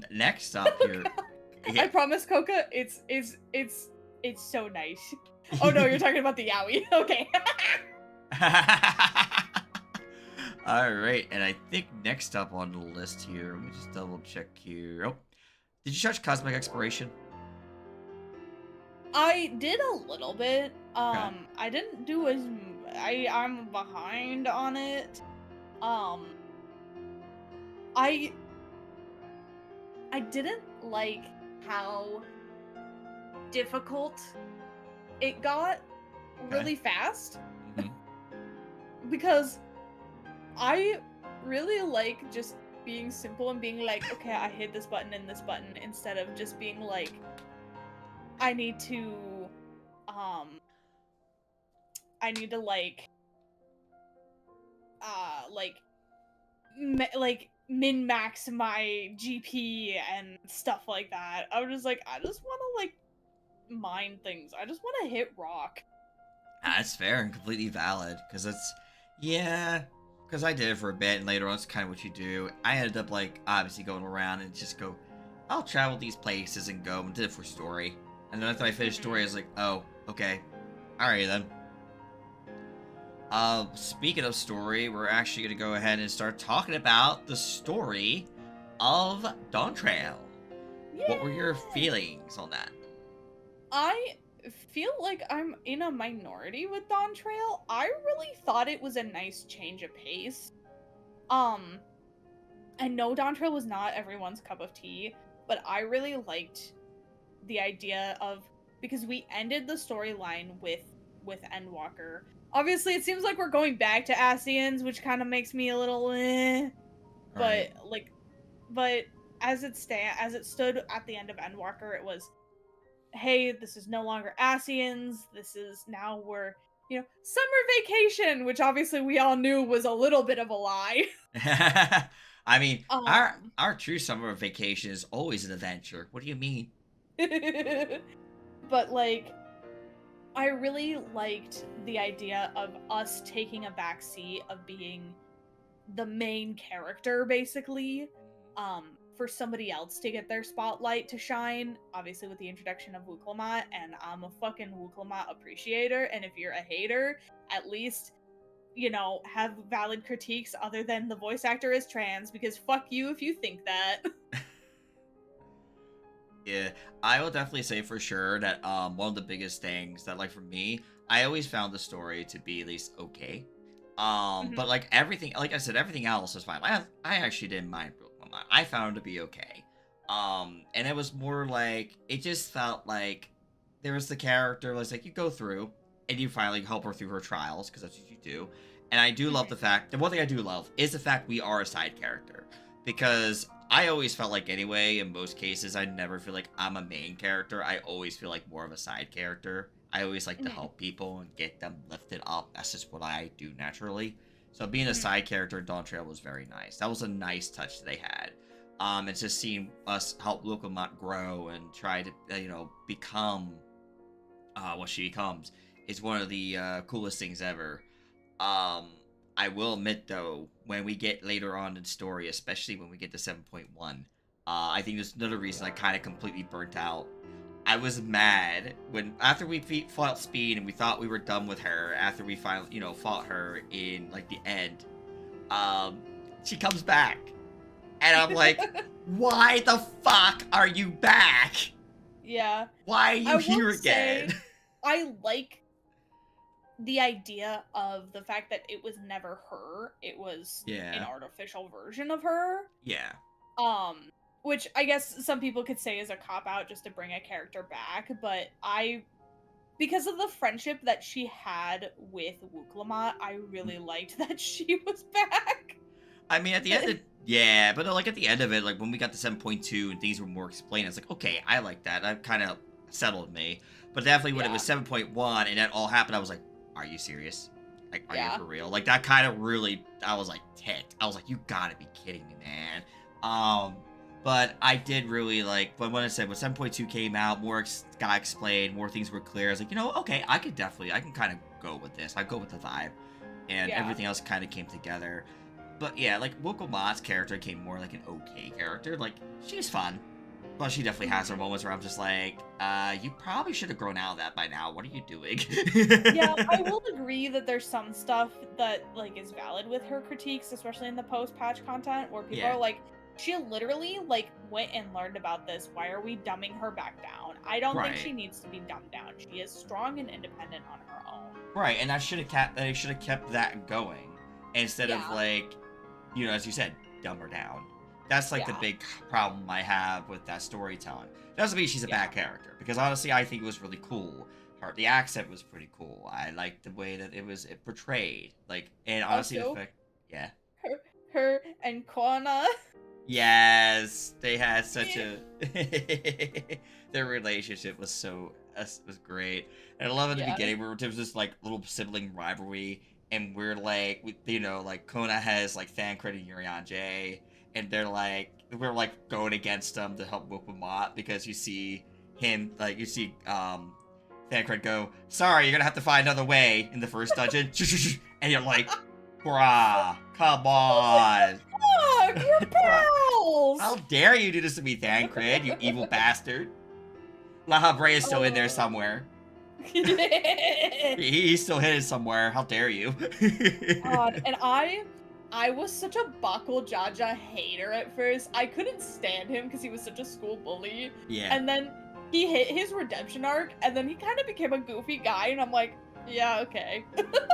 Next up here. I promise, Coca, it's so nice. Oh no, you're talking about the yaoi. Okay. Alright, and I think next up on the list here, let me just double check here. Oh, did you touch Cosmic Exploration? I did a little bit. Okay. I didn't do as... I'm behind on it. I didn't like how difficult it got really fast. Mm-hmm. Because I really like just being simple and being like, okay, I hit this button and this button, instead of just being like, I need to, um, like, like, min max my GP and stuff like that. I was just like, I just want to like mine things. I just want to hit rock. That's fair and completely valid, because it's, yeah, because I did it for a bit, and later on it's kind of what you do. I ended up, like, obviously going around and just go, I'll travel these places and go, and did it for story. And then after I finished story, I was like, oh, okay, alright then. Speaking of story, we're actually going to go ahead and start talking about the story of Dawn Trail. What were your Yeah. feelings on that? I feel like I'm in a minority with Dawn Trail. I really thought it was a nice change of pace. Um, I know Dawn Trail was not everyone's cup of tea, but I really liked the idea of, because we ended the storyline with Endwalker. Obviously, it seems like we're going back to Ascians, which kind of makes me a little but Right. like, but as it stood at the end of Endwalker, it was, hey, this is no longer Ascians. This is now we're, summer vacation, which obviously we all knew was a little bit of a lie. I mean, our Um, our true summer vacation is always an adventure. What do you mean? but like, I really liked the idea of us taking a backseat of being the main character, basically, for somebody else to get their spotlight to shine. Obviously, with the introduction of Wooklamat, and I'm a fucking Wooklamat appreciator. And if you're a hater, at least, have valid critiques other than the voice actor is trans, because fuck you if you think that. Yeah, I will definitely say for sure that one of the biggest things that, like, for me, I always found the story to be at least okay. But Mhm. like everything, like I said, everything else was fine. I actually didn't mind Brooklyn. I found it to be okay. And it was more like it just felt like there was the character was like you go through and you finally help her through her trials because that's what you do. And I do love the Mhm. fact, and one thing I do love is the fact we are a side character, because I always felt like anyway, in most cases, I never feel like I'm a main character. I always feel like more of a side character. I always like to Mhm. help people and get them lifted up. That's just what I do naturally. So being a Mhm. side character in Dawn Trail was very nice. That was a nice touch they had. It's just seeing us help Lokomot grow and try to, become what she becomes is one of the coolest things ever. Um, I will admit though, when we get later on in the story, especially when we get to 7.1, I think there's another reason I kind of completely burnt out. I was mad when after we fought Speed and we thought we were done with her after we finally, fought her in like the end. Um, she comes back, and I'm like, why the fuck are you back? Yeah. Why are I you will here again? say I like the idea of the fact that it was never her, it was an Yeah, artificial version of her. yeah. Um, which I guess some people could say is a cop out just to bring a character back, but because of the friendship that she had with Wooklamat, I really liked that she was back. I mean, at the end of yeah, but like at the end of it, like when we got to 7.2 and things were more explained, I was like, okay, I like that. That kind of settled me. But definitely when it Yeah, was 7.1 and that all happened, I was like, are you serious? Like, are you yeah. for real? Like that kind of really, I was like ticked. I was like, you gotta be kidding me, man. But I did really like, but when I said when 7.2 came out, more got explained, more things were clear. I was like, okay, I can kind of go with this. I go with the vibe, and Yeah. everything else kind of came together. But yeah, like Woko Ma's character came more like an okay character. Like she's fun, but she definitely has her Mhm. moments where I'm just like, you probably should have grown out of that by now. What are you doing? Yeah, I will agree that there's some stuff that like is valid with her critiques, especially in the post-patch content where people Yeah, are like, she literally like went and learned about this. Why are we dumbing her back down? I don't think right, she needs to be dumbed down. She is strong and independent on her own. right, and I should have kept. They should have kept that going instead of Yeah, like, as you said, dumb her down. That's like the yeah, big problem I have with that storytelling. Doesn't mean she's a yeah. bad character, because honestly, I think it was really cool. The accent was pretty cool. I liked the way that it portrayed. Like, and honestly, the Also, fact, yeah. her her and Kwana. Yes, they had such a their relationship was was great. And I love in the Yeah. beginning where there was this like little sibling rivalry, and we're like, you know, like Kona has like Thancred and Urian J, and we're like going against them to help whoop him up because you see him like you see Thancred go, sorry, you're gonna have to find another way in the first dungeon, and you're like, bruh, come on. Fuck, we're How pals! dare you do this to me, Thancred, you evil bastard. La Havre is still in there Oh. somewhere. He's still hidden somewhere. How dare you? God, and I was such a Bakul Jaja hater at first. I couldn't stand him because he was such a school bully. Yeah. And then he hit his redemption arc, and then he kind of became a goofy guy, and I'm like, yeah, okay.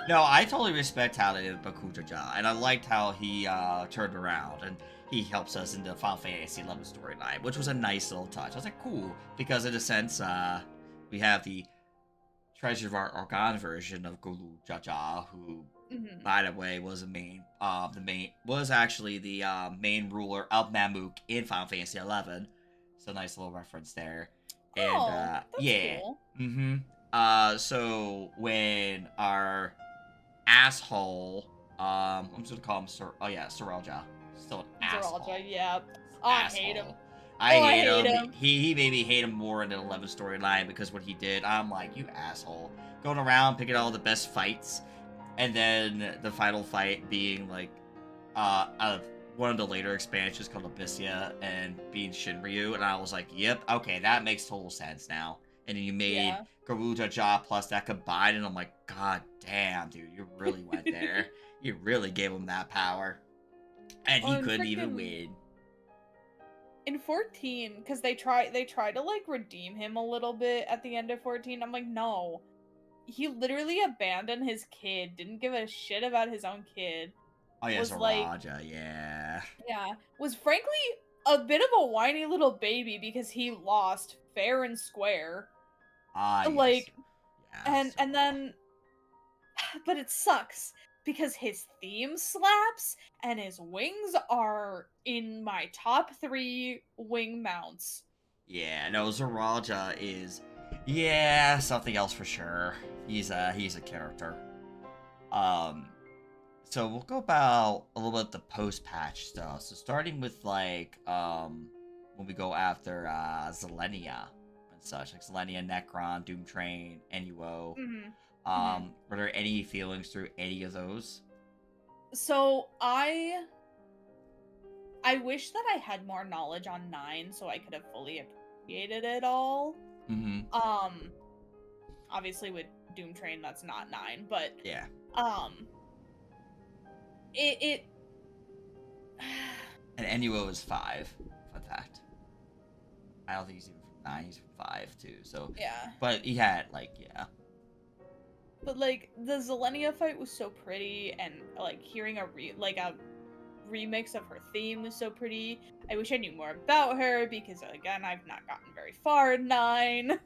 No, I totally respect how they did Bakujaja, and I liked how he turned around and he helps us in the Final Fantasy XI storyline, which was a nice little touch. I was like, cool, because in a sense, we have the Treasure of Our Organ version of Gulu Jaja, who, by the way, was was actually the main ruler of Mamuk in Final Fantasy XI. So nice little reference there. And That's yeah, cool. so when our asshole, I'm just gonna call him Sorelja, still an asshole. Zoralja, yeah. I hate him. I hate him. He made me hate him more in the 11 storyline because what he did, I'm like, you asshole. Going around picking all the best fights, and then the final fight being like, out of one of the later expansions called Abyssia and being Shinryu, and I was like, yep, okay, that makes total sense now. And then you made Garuda Ja plus that combined, and I'm like, god damn, dude, you really went there. You really gave him that power. And he couldn't even win. In 14, because they try to like redeem him a little bit at the end of 14. I'm like, no. He literally abandoned his kid, didn't give a shit about his own kid. Oh yeah, Raja, yeah. Was frankly a bit of a whiny little baby because he lost fair and square. Like yes. and then but it sucks because his theme slaps and his wings are in my top 3 wing mounts. Yeah, no, Zoraja is something else for sure. He's a character. So we'll go about a little bit of the post-patch stuff. So starting with like when we go after Zelenia and such, like Zelenia, Necron, Doom Train, Nuo. Were there any feelings through any of those? So I wish that I had more knowledge on 9 so I could have fully appreciated it all. Obviously with Doom Train that's not 9, but yeah. It and Nuo is 5. Fun fact. I don't think he's even from 9. He's from 5 too. So yeah. But he had But like the Zelenia fight was so pretty, and like hearing a remix of her theme was so pretty. I wish I knew more about her because again I've not gotten very far in 9.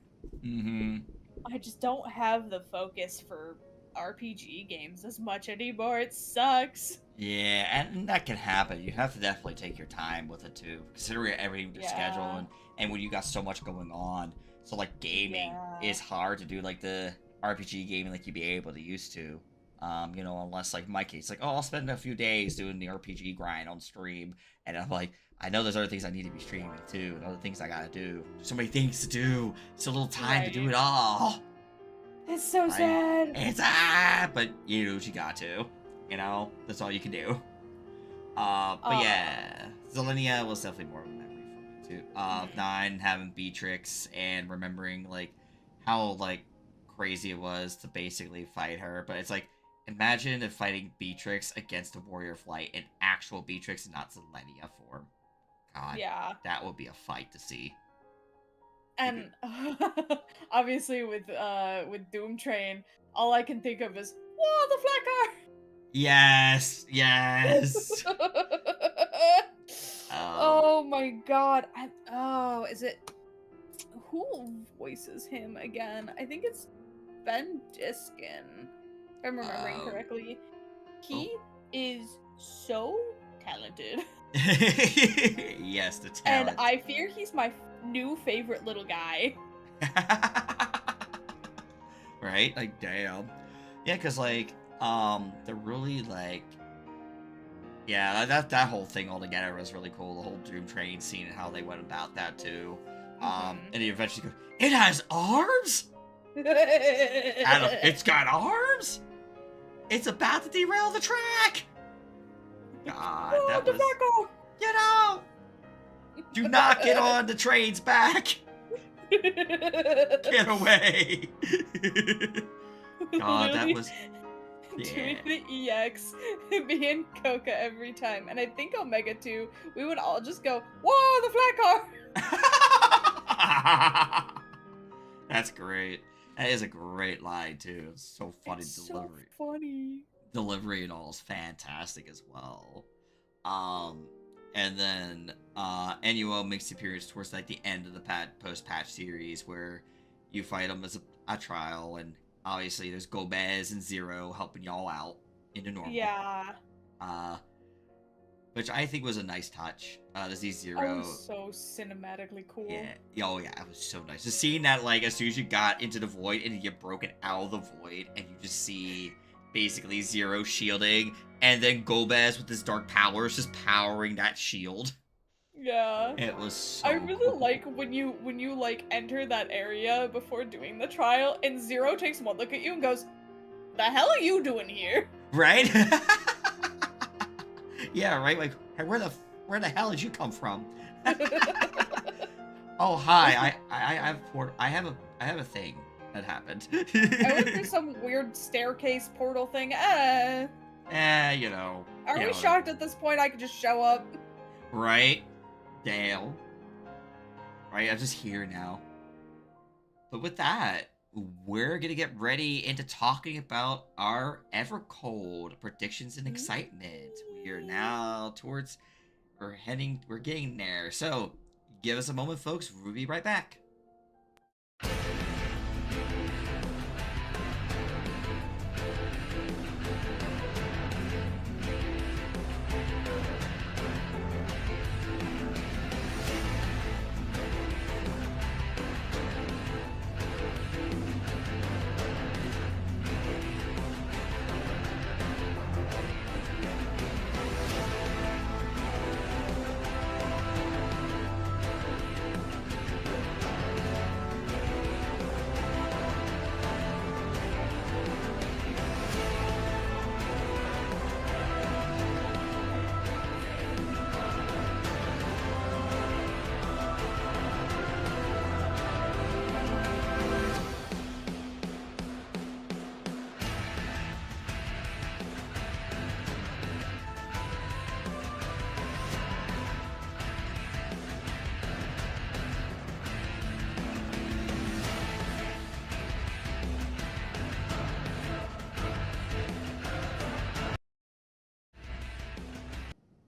I just don't have the focus for RPG games as much anymore. It sucks. Yeah, and that can happen. You have to definitely take your time with it too, considering everything with your schedule and when you got so much going on. So like gaming is hard to do like the RPG gaming like you'd be able to used to. You know, unless like my case, like, oh, I'll spend a few days doing the RPG grind on stream, and I'm like, I know there's other things I need to be streaming too, and other things I gotta do. There's so many things to do, so little time to do it all. It's so sad. It's but you do what you got to. You know, that's all you can do. But yeah, Zelenia was definitely more of a memory for me too. 9 having Beatrix and remembering like how like crazy it was to basically fight her, but it's like, imagine if fighting Beatrix against the Warrior of Light in actual Beatrix and not Zelenia form. God, that would be a fight to see. And obviously with Doom Train, all I can think of is, whoa, the Flacker! Yes. Oh my god. Is it... Who voices him again? I think it's Ben Diskin, if I'm remembering correctly. He is so talented. Yes, the And talent. I fear he's my new favorite little guy. Right? Like, damn. Yeah, because, like, they're really, like, yeah, that whole thing altogether was really cool. The whole Doom Train scene and how they went about that, too. And he eventually goes, it has arms? Adam, it's got arms? It's about to derail the track! God, that was... Get out! Do not get on the train's back! Get away! God, that was... Doing Yeah. the EX, me and Coca every time, and I think Omega too, we would all just go, whoa, the flat car! That's great. That is a great line, too. It's so funny. It's Delivery. so funny. Delivery and all is fantastic as well. And then NUO makes the appearance towards like the end of the post-patch series where you fight him as a trial, and obviously there's Gomez and Zero helping y'all out into normal. Yeah. Which I think was a nice touch. To see Zero. Oh, so cinematically cool. Yeah. Oh yeah, it was so nice. Just seeing that, like, as soon as you got into the void and you get broken out of the void, and you just see basically Zero shielding, and then Gomez with his dark powers just powering that shield. Yeah. It was so I really cool. like when you like enter that area before doing the trial, and Zero takes one look at you and goes, "The hell are you doing here?" Right? Yeah, right. Like, hey, where the hell did you come from? Oh, hi. I have a thing that happened. I went through some weird staircase portal thing. You know. Are you we know, shocked at this point I could just show up? Right? Dale. Right, I'm just here now. But with that, we're gonna get ready into talking about our ever cold predictions and excitement. We are now towards we're getting there. So give us a moment, folks. We'll be right back.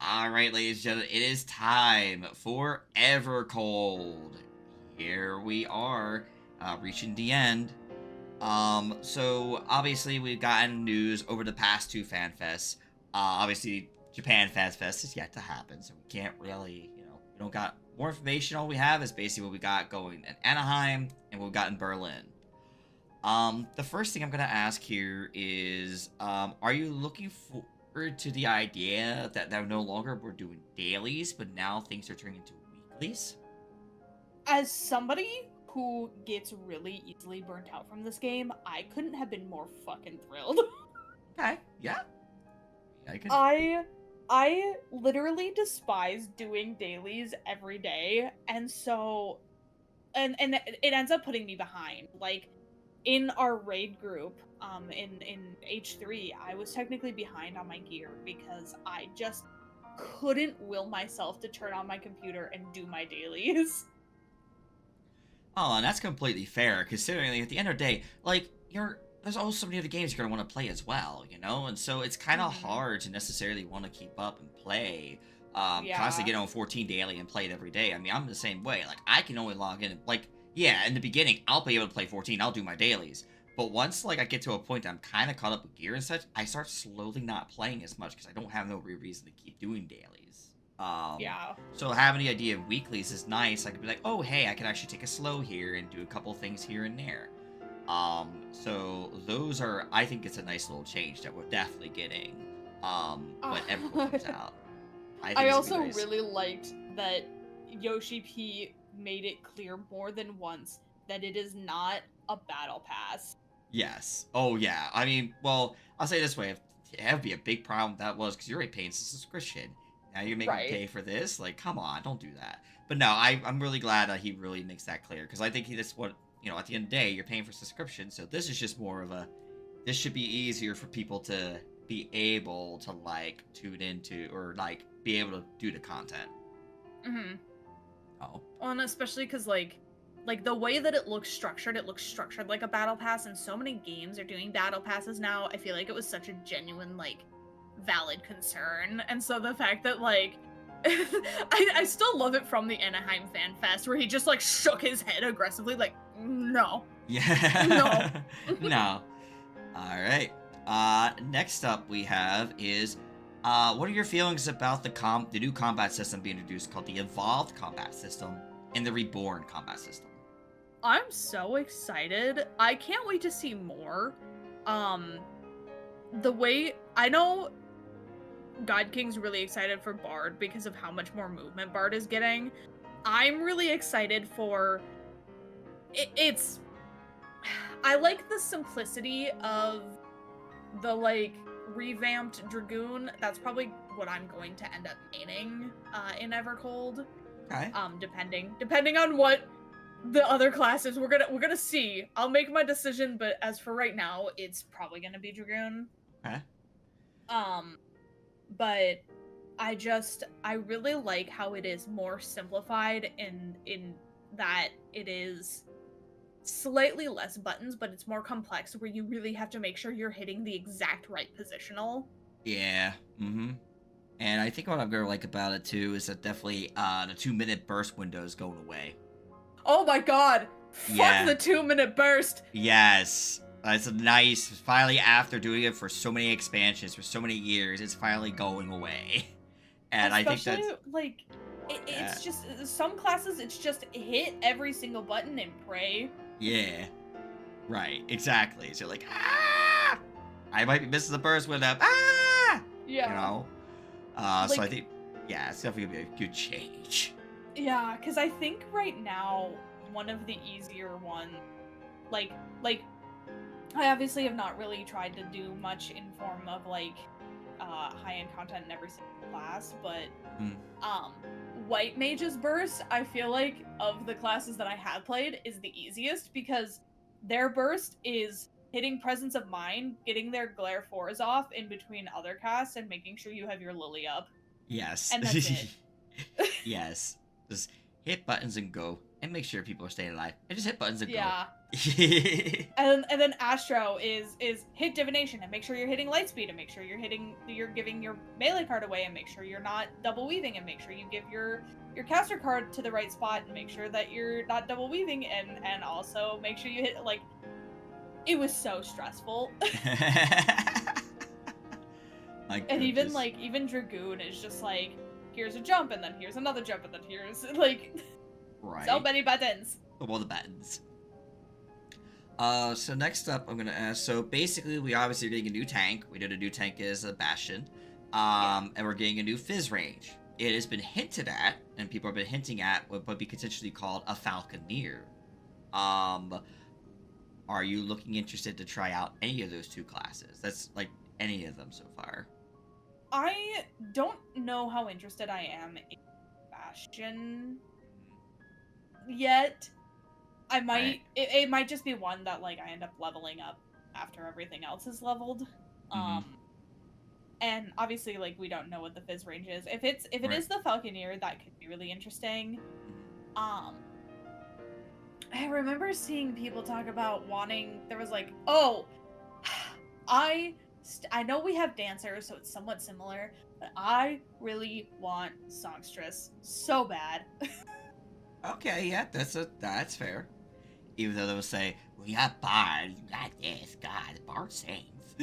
Alright, ladies and gentlemen, it is time for Evercold. Here we are, reaching the end. So obviously we've gotten news over the past two FanFests. Obviously Japan Fan Fest is yet to happen, so we can't really, we don't got more information. All we have is basically what we got going in Anaheim and what we got in Berlin. The first thing I'm gonna ask here is, are you looking forward to the idea that no longer we're doing dailies, but now things are turning into weeklies? As somebody who gets really easily burnt out from this game, I couldn't have been more fucking thrilled. Okay, yeah. I literally despise doing dailies every day, and so and it ends up putting me behind. Like, in our raid group, in H3, I was technically behind on my gear because I just couldn't will myself to turn on my computer and do my dailies. Oh, and that's completely fair, considering like, at the end of the day, like, there's also so many other games you're going to want to play as well, And so it's kind of hard to necessarily want to keep up and play, constantly get on 14 daily and play it every day. I mean, I'm the same way. Like, I can only log in, like, yeah, in the beginning, I'll be able to play 14, I'll do my dailies. But once like I get to a point that I'm kind of caught up with gear and such, I start slowly not playing as much because I don't have no real reason to keep doing dailies. Yeah. So having the idea of weeklies is nice. I could be like, oh hey, I can actually take a slow here and do a couple things here and there. So those are, I think it's a nice little change that we're definitely getting when everyone comes out. I think I it's also gonna be nice. really liked that Yoshi P made it clear more than once that it is not a battle pass. Yes. Oh yeah. I mean, well, I'll say it this way: if that would be a big problem that was because you're already paying subscription. Now you're making me Right. pay for this. Like, come on, don't do that. But no, I'm really glad that he really makes that clear because I think that's what at the end of the day, you're paying for subscription, so this is just more of a. This should be easier for people to be able to like tune into or like be able to do the content. Mm-hmm. Oh. Well, and especially because like the way that it looks structured like a battle pass, and so many games are doing battle passes now. I feel like it was such a genuine, like, valid concern, and so the fact that like I still love it from the Anaheim Fan Fest where he just like shook his head aggressively, like, no, Yeah. no. No. All right. Next up we have is, what are your feelings about the new combat system being introduced called the Evolved Combat System and the Reborn Combat System? I'm so excited. I can't wait to see more. The way I know God King's really excited for Bard because of how much more movement Bard is getting. I'm really excited for it's I like the simplicity of the like revamped Dragoon. That's probably what I'm going to end up maining in Evercold. Okay. Depending on what the other classes we're gonna see. I'll make my decision, but as for right now, it's probably gonna be Dragoon. Okay. But I really like how it is more simplified in that it is slightly less buttons, but it's more complex where you really have to make sure you're hitting the exact right positional. Yeah. Mm-hmm. And I think what I'm gonna like about it too is that definitely the 2-minute burst window is going away. Oh my god! Yeah. Fuck the 2-minute burst! Yes. It's nice. Finally, after doing it for so many expansions for so many years, it's finally going away. And Especially, I think that's like, it's just, some classes, it's just hit every single button and pray. yeah. Right. Exactly. So you're like, ah! I might be missing the burst window. Ah! Yeah. You know? Like, so I think, yeah, it's definitely gonna be a good change. yeah, because I think right now, one of the easier ones, like, I obviously have not really tried to do much in form of, like, high-end content in every single class, but, White Mage's Burst, I feel like, of the classes that I have played, is the easiest, because their burst is hitting Presence of Mind, getting their Glare 4s off in between other casts, and making sure you have your Lily up. Yes. And that's it. Yes. Just hit buttons and go. And make sure people are staying alive. And just hit buttons and Yeah. go. and then Astro is hit Divination and make sure you're hitting Lightspeed and make sure you're giving your melee card away and make sure you're not double weaving and make sure you give your caster card to the right spot and make sure that you're not double weaving and also make sure you hit, like, it was so stressful. And even Dragoon is just like, here's a jump and then here's another jump and then here's, like, right. So many buttons. All the buttons. So next up, I'm gonna ask. So basically, we obviously are getting a new tank. We did a new tank as a Bastion, and we're getting a new Fizz range. It has been hinted at, and people have been hinting at what would be potentially called a Falconeer. Are you looking interested to try out any of those two classes? That's like any of them so far. I don't know how interested I am in Bastion yet. I might Right. it might just be one that, like, I end up leveling up after everything else is leveled. And obviously, like, we don't know what the Fizz range is. If it Right. is the Falconeer, that could be really interesting. I remember seeing people talk about wanting, there was like, oh, I know we have dancers, so it's somewhat similar, but I really want Songstress so bad. Okay, yeah, that's fair. Even though they'll say, well, you got Bard, you got this, God, Bard sings.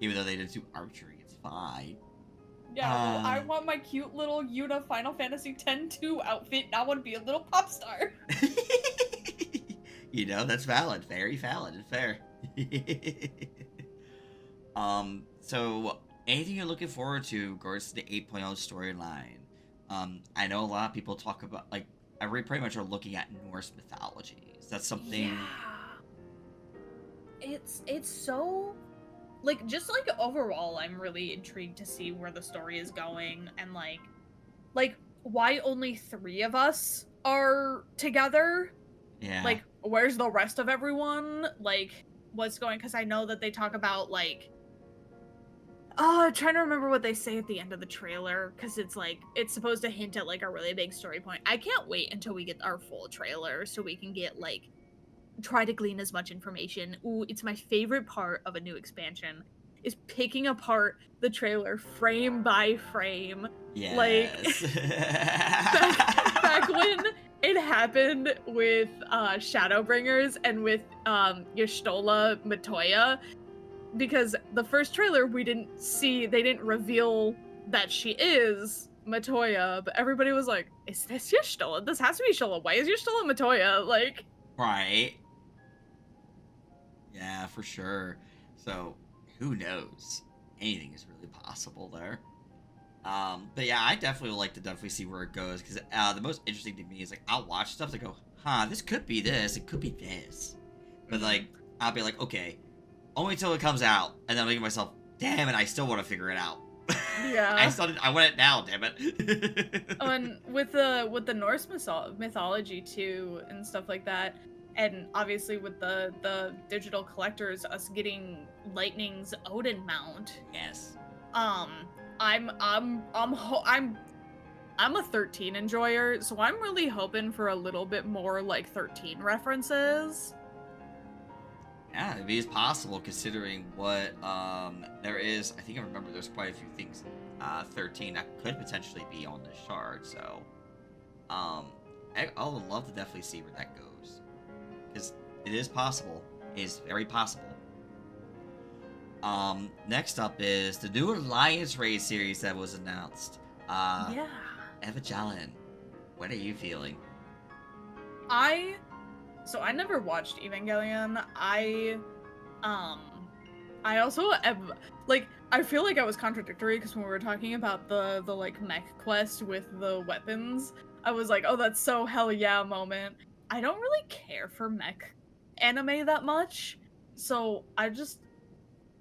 Even though they didn't do archery, it's fine. Yeah, well, I want my cute little Yuna Final Fantasy X-2 outfit, and I want to be a little pop star. You know, that's valid. Very valid and fair. So anything you're looking forward to regards to the 8.0 storyline? I know a lot of people talk about, like, I pretty much are looking at Norse mythology. Is that something? Yeah. It's so, like, just, like, overall, I'm really intrigued to see where the story is going, and, like, why only 3 of us are together? Yeah. Like, where's the rest of everyone? Like, what's going, because I know that they talk about, like, I'm trying to remember what they say at the end of the trailer, because it's like, it's supposed to hint at, like, a really big story point. I can't wait until we get our full trailer so we can get, like, try to glean as much information. Ooh, it's my favorite part of a new expansion, is picking apart the trailer frame by frame. Yes. Like, back when it happened with Shadowbringers and with Y'shtola Matoya, because the first trailer we didn't see, they didn't reveal that she is Matoya, but everybody was like, is this Y'shtola? This has to be Y'shtola. Why is Y'shtola Matoya? Like, right. Yeah, for sure. So, who knows? Anything is really possible there. But yeah, I definitely would like to definitely see where it goes, because the most interesting to me is, like, I'll watch stuff and go, huh, this could be this, it could be this. But, like, I'll be like, okay, only until it comes out, and then I'll think to myself, damn it, I still want to figure it out. Yeah. I want it now, damn it. And with the Norse mythology too, and stuff like that, and obviously with the digital collectors, us getting Lightning's Odin mount. Yes. I'm a 13 enjoyer, so I'm really hoping for a little bit more, like, 13 references. Yeah, it is possible considering what there is. I think I remember there's quite a few things 13 that could potentially be on this shard. So I would love to definitely see where that goes, because it is possible. It is very possible. Next up is the new Alliance Raid series that was announced. Yeah. FFXIV. What are you feeling? So I never watched Evangelion. I also am, like, I feel like I was contradictory, because when we were talking about the like mech quest with the weapons, I was like, oh, that's so hell yeah moment. I don't really care for mech anime that much, so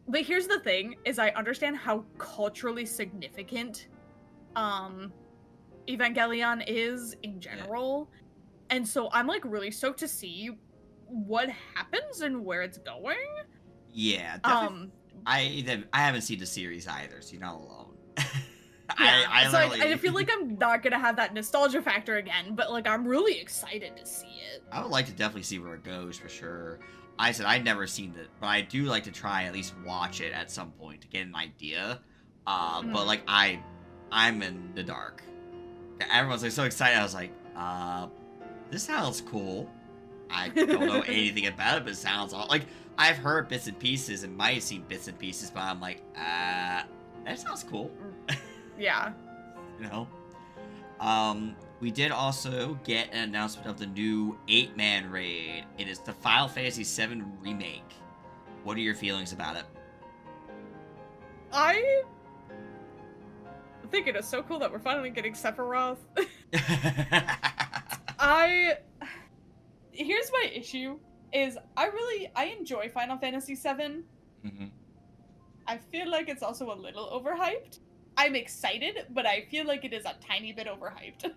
but here's the thing, is I understand how culturally significant Evangelion is in general. Yeah. And so I'm, like, really stoked to see what happens and where it's going. Yeah, definitely. I haven't seen the series either, so you're not alone. Yeah, I I feel like I'm not gonna have that nostalgia factor again, but, like, I'm really excited to see it. I would like to definitely see where it goes, for sure. I said I'd never seen it, but I do like to try at least watch it at some point to get an idea. But, like, I'm in the dark. Everyone's, like, so excited. I was like, this sounds cool. I don't know anything about it, but it sounds all like, I've heard bits and pieces and might have seen bits and pieces, but I'm like, that sounds cool. Yeah. You know? We did also get an announcement of the new 8-man raid. It is the Final Fantasy VII Remake. What are your feelings about it? I think it is so cool that we're finally getting Sephiroth. Here's my issue, is I enjoy Final Fantasy VII. Mm-hmm. I feel like it's also a little overhyped. I'm excited, but I feel like it is a tiny bit overhyped.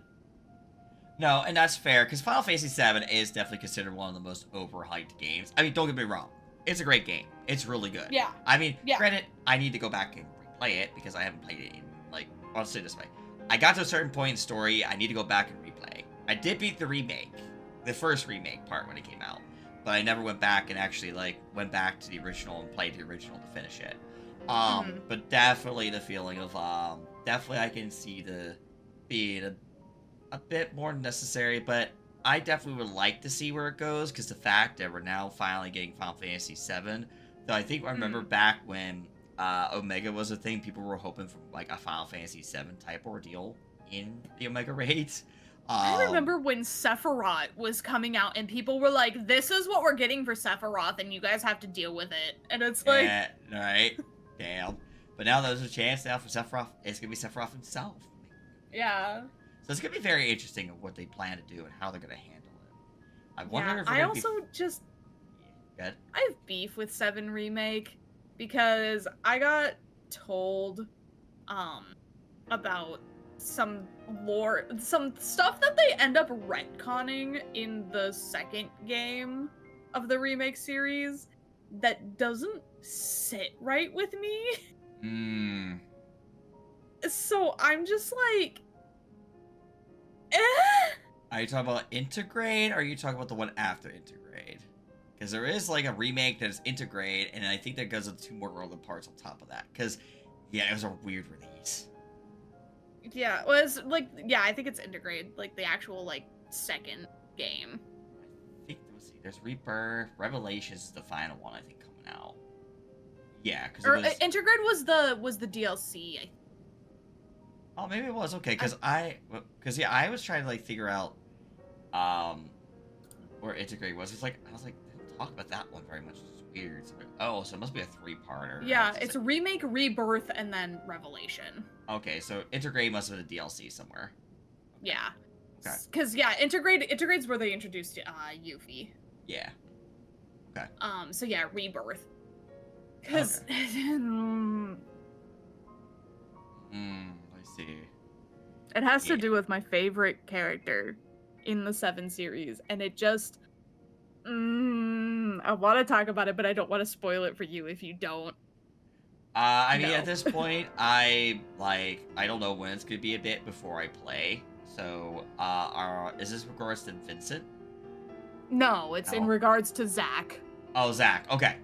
No, and that's fair, because Final Fantasy VII is definitely considered one of the most overhyped games. I mean, don't get me wrong. It's a great game. It's really good. Yeah. I mean, granted, I need to go back and replay it, because I haven't played it in, like, I'll say it this way. I got to a certain point in the story, I need to go back and replay. I did beat the remake, the first remake part when it came out, but I never went back and actually, like, went back to the original and played the original to finish it. But definitely the feeling of, definitely I can see the being a bit more necessary, but I definitely would like to see where it goes, because the fact that we're now finally getting Final Fantasy VII, though I remember Mm. back when Omega was a thing, people were hoping for like a Final Fantasy VII type ordeal in the Omega raids. I Um, remember when Sephiroth was coming out and people were like, this is what we're getting for Sephiroth and you guys have to deal with it. And it's like, right, damn. But now there's a chance now for Sephiroth. It's gonna be Sephiroth himself. yeah. So it's gonna be very interesting of what they plan to do and how they're gonna handle it. I wonder Yeah, if we're I gonna also just, Good. I have beef with 7 Remake because I got told, um, about some lore, some stuff that they end up retconning in the second game of the remake series that doesn't sit right with me. Hmm. So I'm just like, eh? Are you talking about Integrate, or are you talking about the one after Integrate? Because there is like a remake that is Integrate, and I think that goes with 2 more other parts on top of that. Because, yeah, it was a weird release. Yeah, well, it's like, yeah, I think it's Integrate, like the actual like second game. I think, let's see, there's Rebirth, Revelations is the final one, I think, coming out. Yeah, because it Or was... Integrate was the DLC. Oh, maybe it was. Okay, because yeah, I was trying to, like, figure out, where Integrate was. It's like, I was like, they don't talk about that one very much. It's weird. So like, oh, so it must be a 3-parter. Yeah, it's Remake, Rebirth, and then Revelation. Okay, so Integrate must have been a DLC somewhere. Yeah. Okay. Because, yeah, Integrate's where they introduced Yuffie. Yeah. Okay. So yeah, Rebirth. Because... I see. It has to do with my favorite character in the 7 series, and it just... I want to talk about it, but I don't want to spoil it for you if you don't. I mean, No. at this point, I don't know when it's gonna be a bit before I play. So, is this regards to Vincent? No, it's in No? regards to Zack. Oh, Zack. Okay.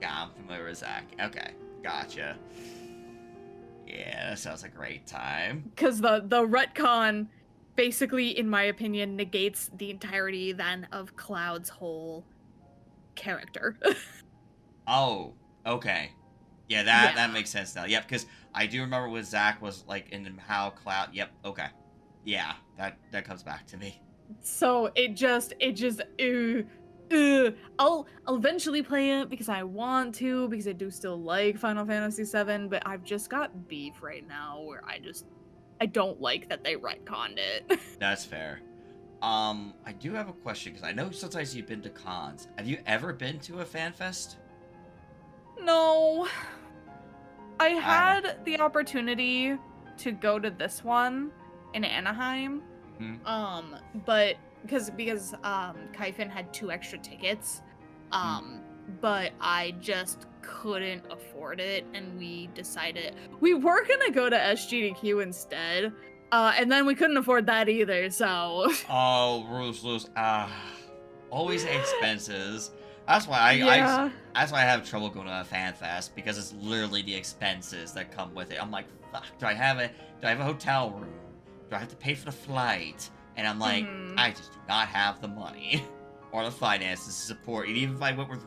Yeah, I'm familiar with Zack. Okay, gotcha. Yeah, that sounds like a great time. Because the retcon basically, in my opinion, negates the entirety then of Cloud's whole character. Oh, okay. Yeah, that makes sense now. Yep, because I do remember what Zack was like in how Cloud. Yep, okay. Yeah, that comes back to me. So I'll eventually play it because I want to, because I do still like Final Fantasy VII, but I've just got beef right now where I don't like that they retconned it. That's fair. I do have a question, because I know sometimes you've been to cons. Have you ever been to a fan fest? No. I had the opportunity to go to this one in Anaheim. Mm-hmm. But because Kaifin had 2 extra tickets. But I just couldn't afford it, and we decided we were gonna go to SGDQ instead. And then we couldn't afford that either, so Oh, ruthless. Always expenses. That's why that's why I have trouble going to a fan fest, because it's literally the expenses that come with it. I'm like, fuck, do I have a hotel room? Do I have to pay for the flight? And I'm like, I just do not have the money or the finances to support it. Even if I went with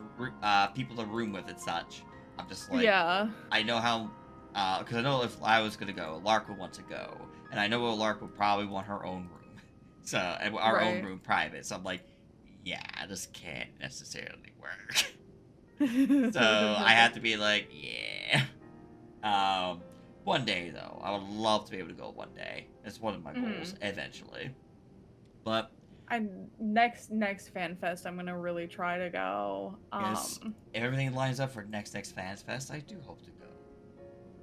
people to room with and such, I'm just like, I know how, because I know if I was gonna go, Lark would want to go, and I know Lark would probably want her own room, so, and our own room private. So I'm like, yeah, this can't necessarily work. So I have to be like, yeah. One day though, I would love to be able to go one day. It's one of my goals eventually. But next fan fest, I'm gonna really try to go. Yes, if everything lines up for next Fans Fest, I do hope to go.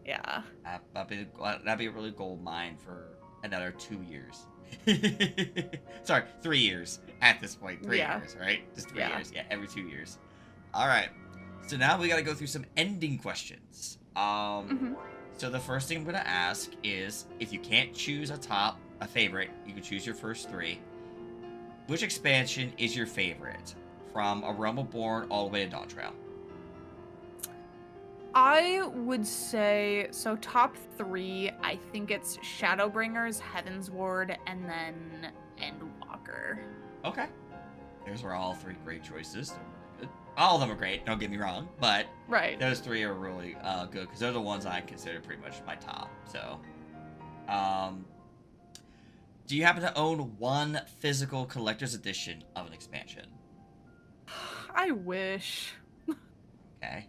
Yeah. That'd be a really gold mine for another 2 years. Sorry, 3 years at this point. 3 years, right? Just 3 years. Yeah, every 2 years. All right. So now we got to go through some ending questions. So the first thing I'm gonna ask is, if you can't choose a favorite, you can choose your first 3. Which expansion is your favorite, from A Realm Reborn all the way to Dawn Trail? I would say, so top 3, I think it's Shadowbringers, Heavensward, and then Endwalker. Okay. Those were all three great choices. They're really good. All of them are great, don't get me wrong, but Right. those three are really good because they're the ones I consider pretty much my top. So, um, do you happen to own one physical collector's edition of an expansion? I wish. Okay,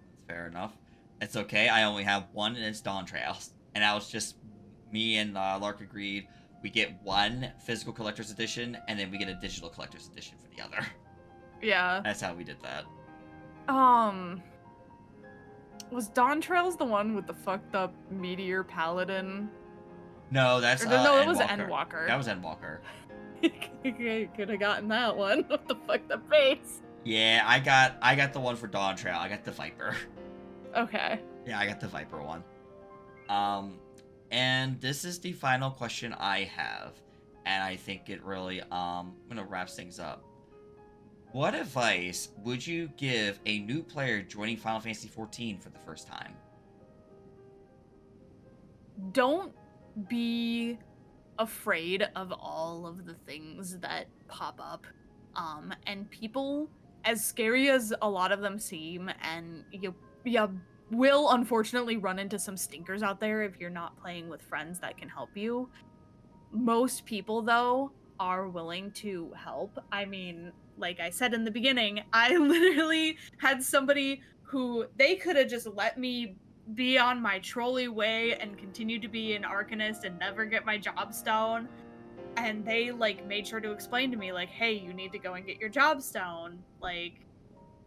that's fair enough. It's okay. I only have one, and it's Dawn Trails, and that was just me and Lark agreed. We get one physical collector's edition, and then we get a digital collector's edition for the other. Yeah. That's how we did that. Was Dawn Trails the one with the fucked up meteor paladin? No, that's No, it was Endwalker. Endwalker. That was Endwalker. Could have gotten that one with the fucked up face. Yeah, I got the one for Dawn Trail. I got the Viper. Okay. Yeah, I got the Viper one. And this is the final question I have, and I think it really gonna wrap things up. What advice would you give a new player joining Final Fantasy XIV for the first time? Don't be afraid of all of the things that pop up. And people, as scary as a lot of them seem, and you will unfortunately run into some stinkers out there if you're not playing with friends that can help you. Most people, though, are willing to help. I mean, like I said in the beginning, I literally had somebody who they could have just let me be on my trolley way and continue to be an Arcanist and never get my job stone. And they like made sure to explain to me like, hey, you need to go and get your job stone. Like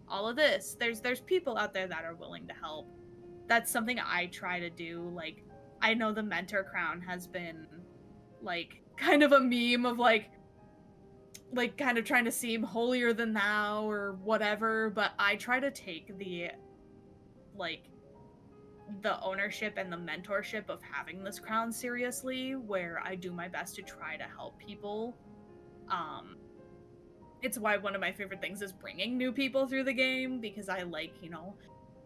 all of this. There's people out there that are willing to help. That's something I try to do. Like, I know the mentor crown has been like kind of a meme of like kind of trying to seem holier than thou or whatever, but I try to take the ownership and the mentorship of having this crown seriously, where I do my best to try to help people. It's why one of my favorite things is bringing new people through the game, because I like,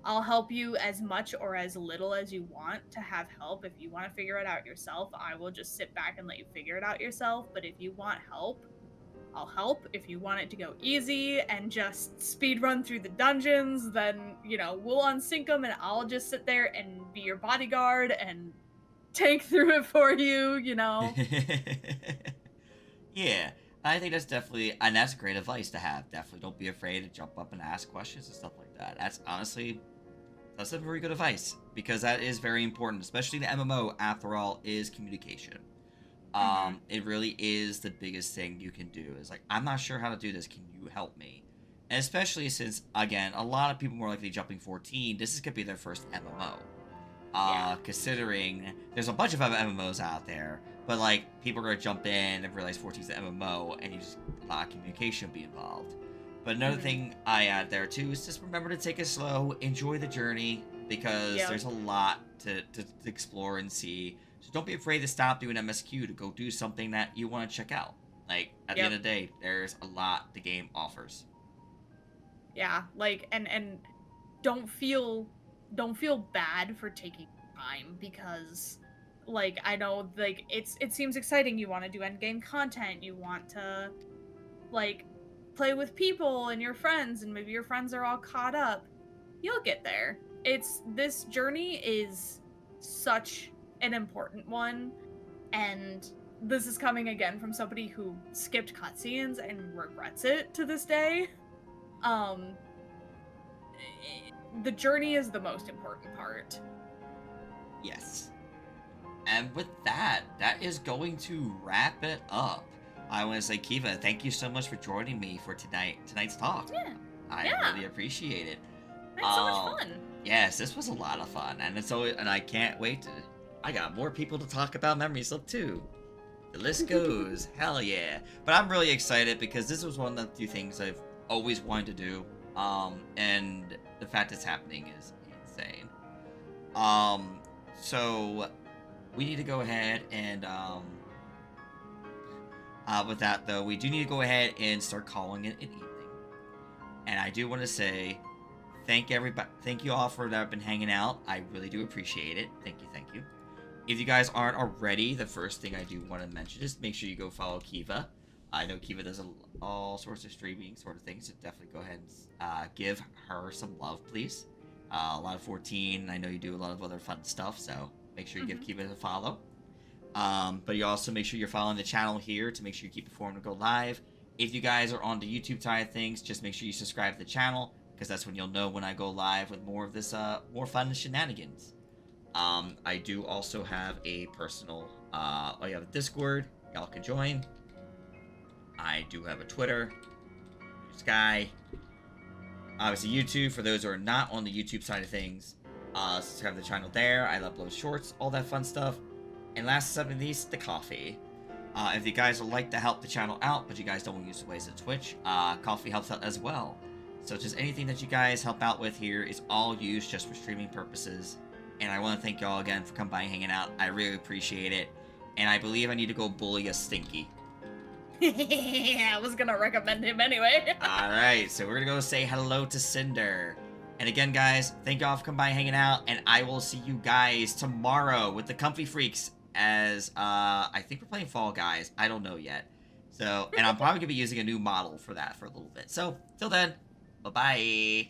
I'll help you as much or as little as you want to have help. If you want to figure it out yourself, I will just sit back and let you figure it out yourself. But if you want help, I'll help. If you want it to go easy and just speed run through the dungeons, then, we'll unsync them and I'll just sit there and be your bodyguard and tank through it for you, Yeah, I think that's definitely, and that's great advice to have. Definitely don't be afraid to jump up and ask questions and stuff like that. That's a very good advice, because that is very important, especially the MMO, after all, is communication. It really is the biggest thing you can do. Is like, I'm not sure how to do this. Can you help me? And especially since, again, a lot of people more likely jumping 14. This is gonna be their first MMO. Considering there's a bunch of other MMOs out there, but like people are gonna jump in and realize 14 is an MMO, and you just a lot of communication be involved. But another thing I add there too is just remember to take it slow, enjoy the journey, because there's a lot to explore and see. So don't be afraid to stop doing MSQ to go do something that you want to check out. Like, at the end of the day, there's a lot the game offers. Yeah, like, and don't feel bad for taking time, because, like, I know, like, it seems exciting. You want to do endgame content. You want to, like, play with people and your friends, and maybe your friends are all caught up. You'll get there. This journey is such an important one, and this is coming again from somebody who skipped cutscenes and regrets it to this day. The journey is the most important part. Yes. And with that is going to wrap it up. I want to say, Kiva, thank you so much for joining me for tonight's talk. Yeah. I really appreciate it. I had so much fun. Yes, this was a lot of fun, and I can't wait to. I got more people to talk about Memory Slip too. The list goes. Hell yeah. But I'm really excited because this was one of the few things I've always wanted to do. And the fact it's happening is insane. So we need to go ahead and with that though, we do need to go ahead and start calling it an evening. And I do want to say thank you all for that have been hanging out. I really do appreciate it. Thank you. If you guys aren't already, the first thing I do want to mention is make sure you go follow Kiva I know Kiva does all sorts of streaming sort of things, so definitely go ahead and give her some love, please. A lot of 14. I know you do a lot of other fun stuff, so make sure you give Kiva a follow. But you also make sure you're following the channel here to make sure you keep informed and go live. If you guys are on the YouTube side of things, just make sure you subscribe to the channel, because that's when you'll know when I go live with more of this, more fun shenanigans. I do also have a personal, I have a Discord, y'all can join. I do have a Twitter, Sky, obviously YouTube, for those who are not on the YouTube side of things. Subscribe to the channel there, I upload shorts, all that fun stuff. And last but not least, the coffee. If you guys would like to help the channel out, but you guys don't want to use the ways of Twitch, coffee helps out as well. So just anything that you guys help out with here is all used just for streaming purposes. And I want to thank y'all again for coming by and hanging out. I really appreciate it. And I believe I need to go bully a Stinky. I was gonna recommend him anyway. Alright, so we're gonna go say hello to Cinder. And again, guys, thank y'all for coming by and hanging out. And I will see you guys tomorrow with the Comfy Freaks as, I think we're playing Fall Guys. I don't know yet. So, and I'm probably gonna be using a new model for that for a little bit. So, till then, bye-bye.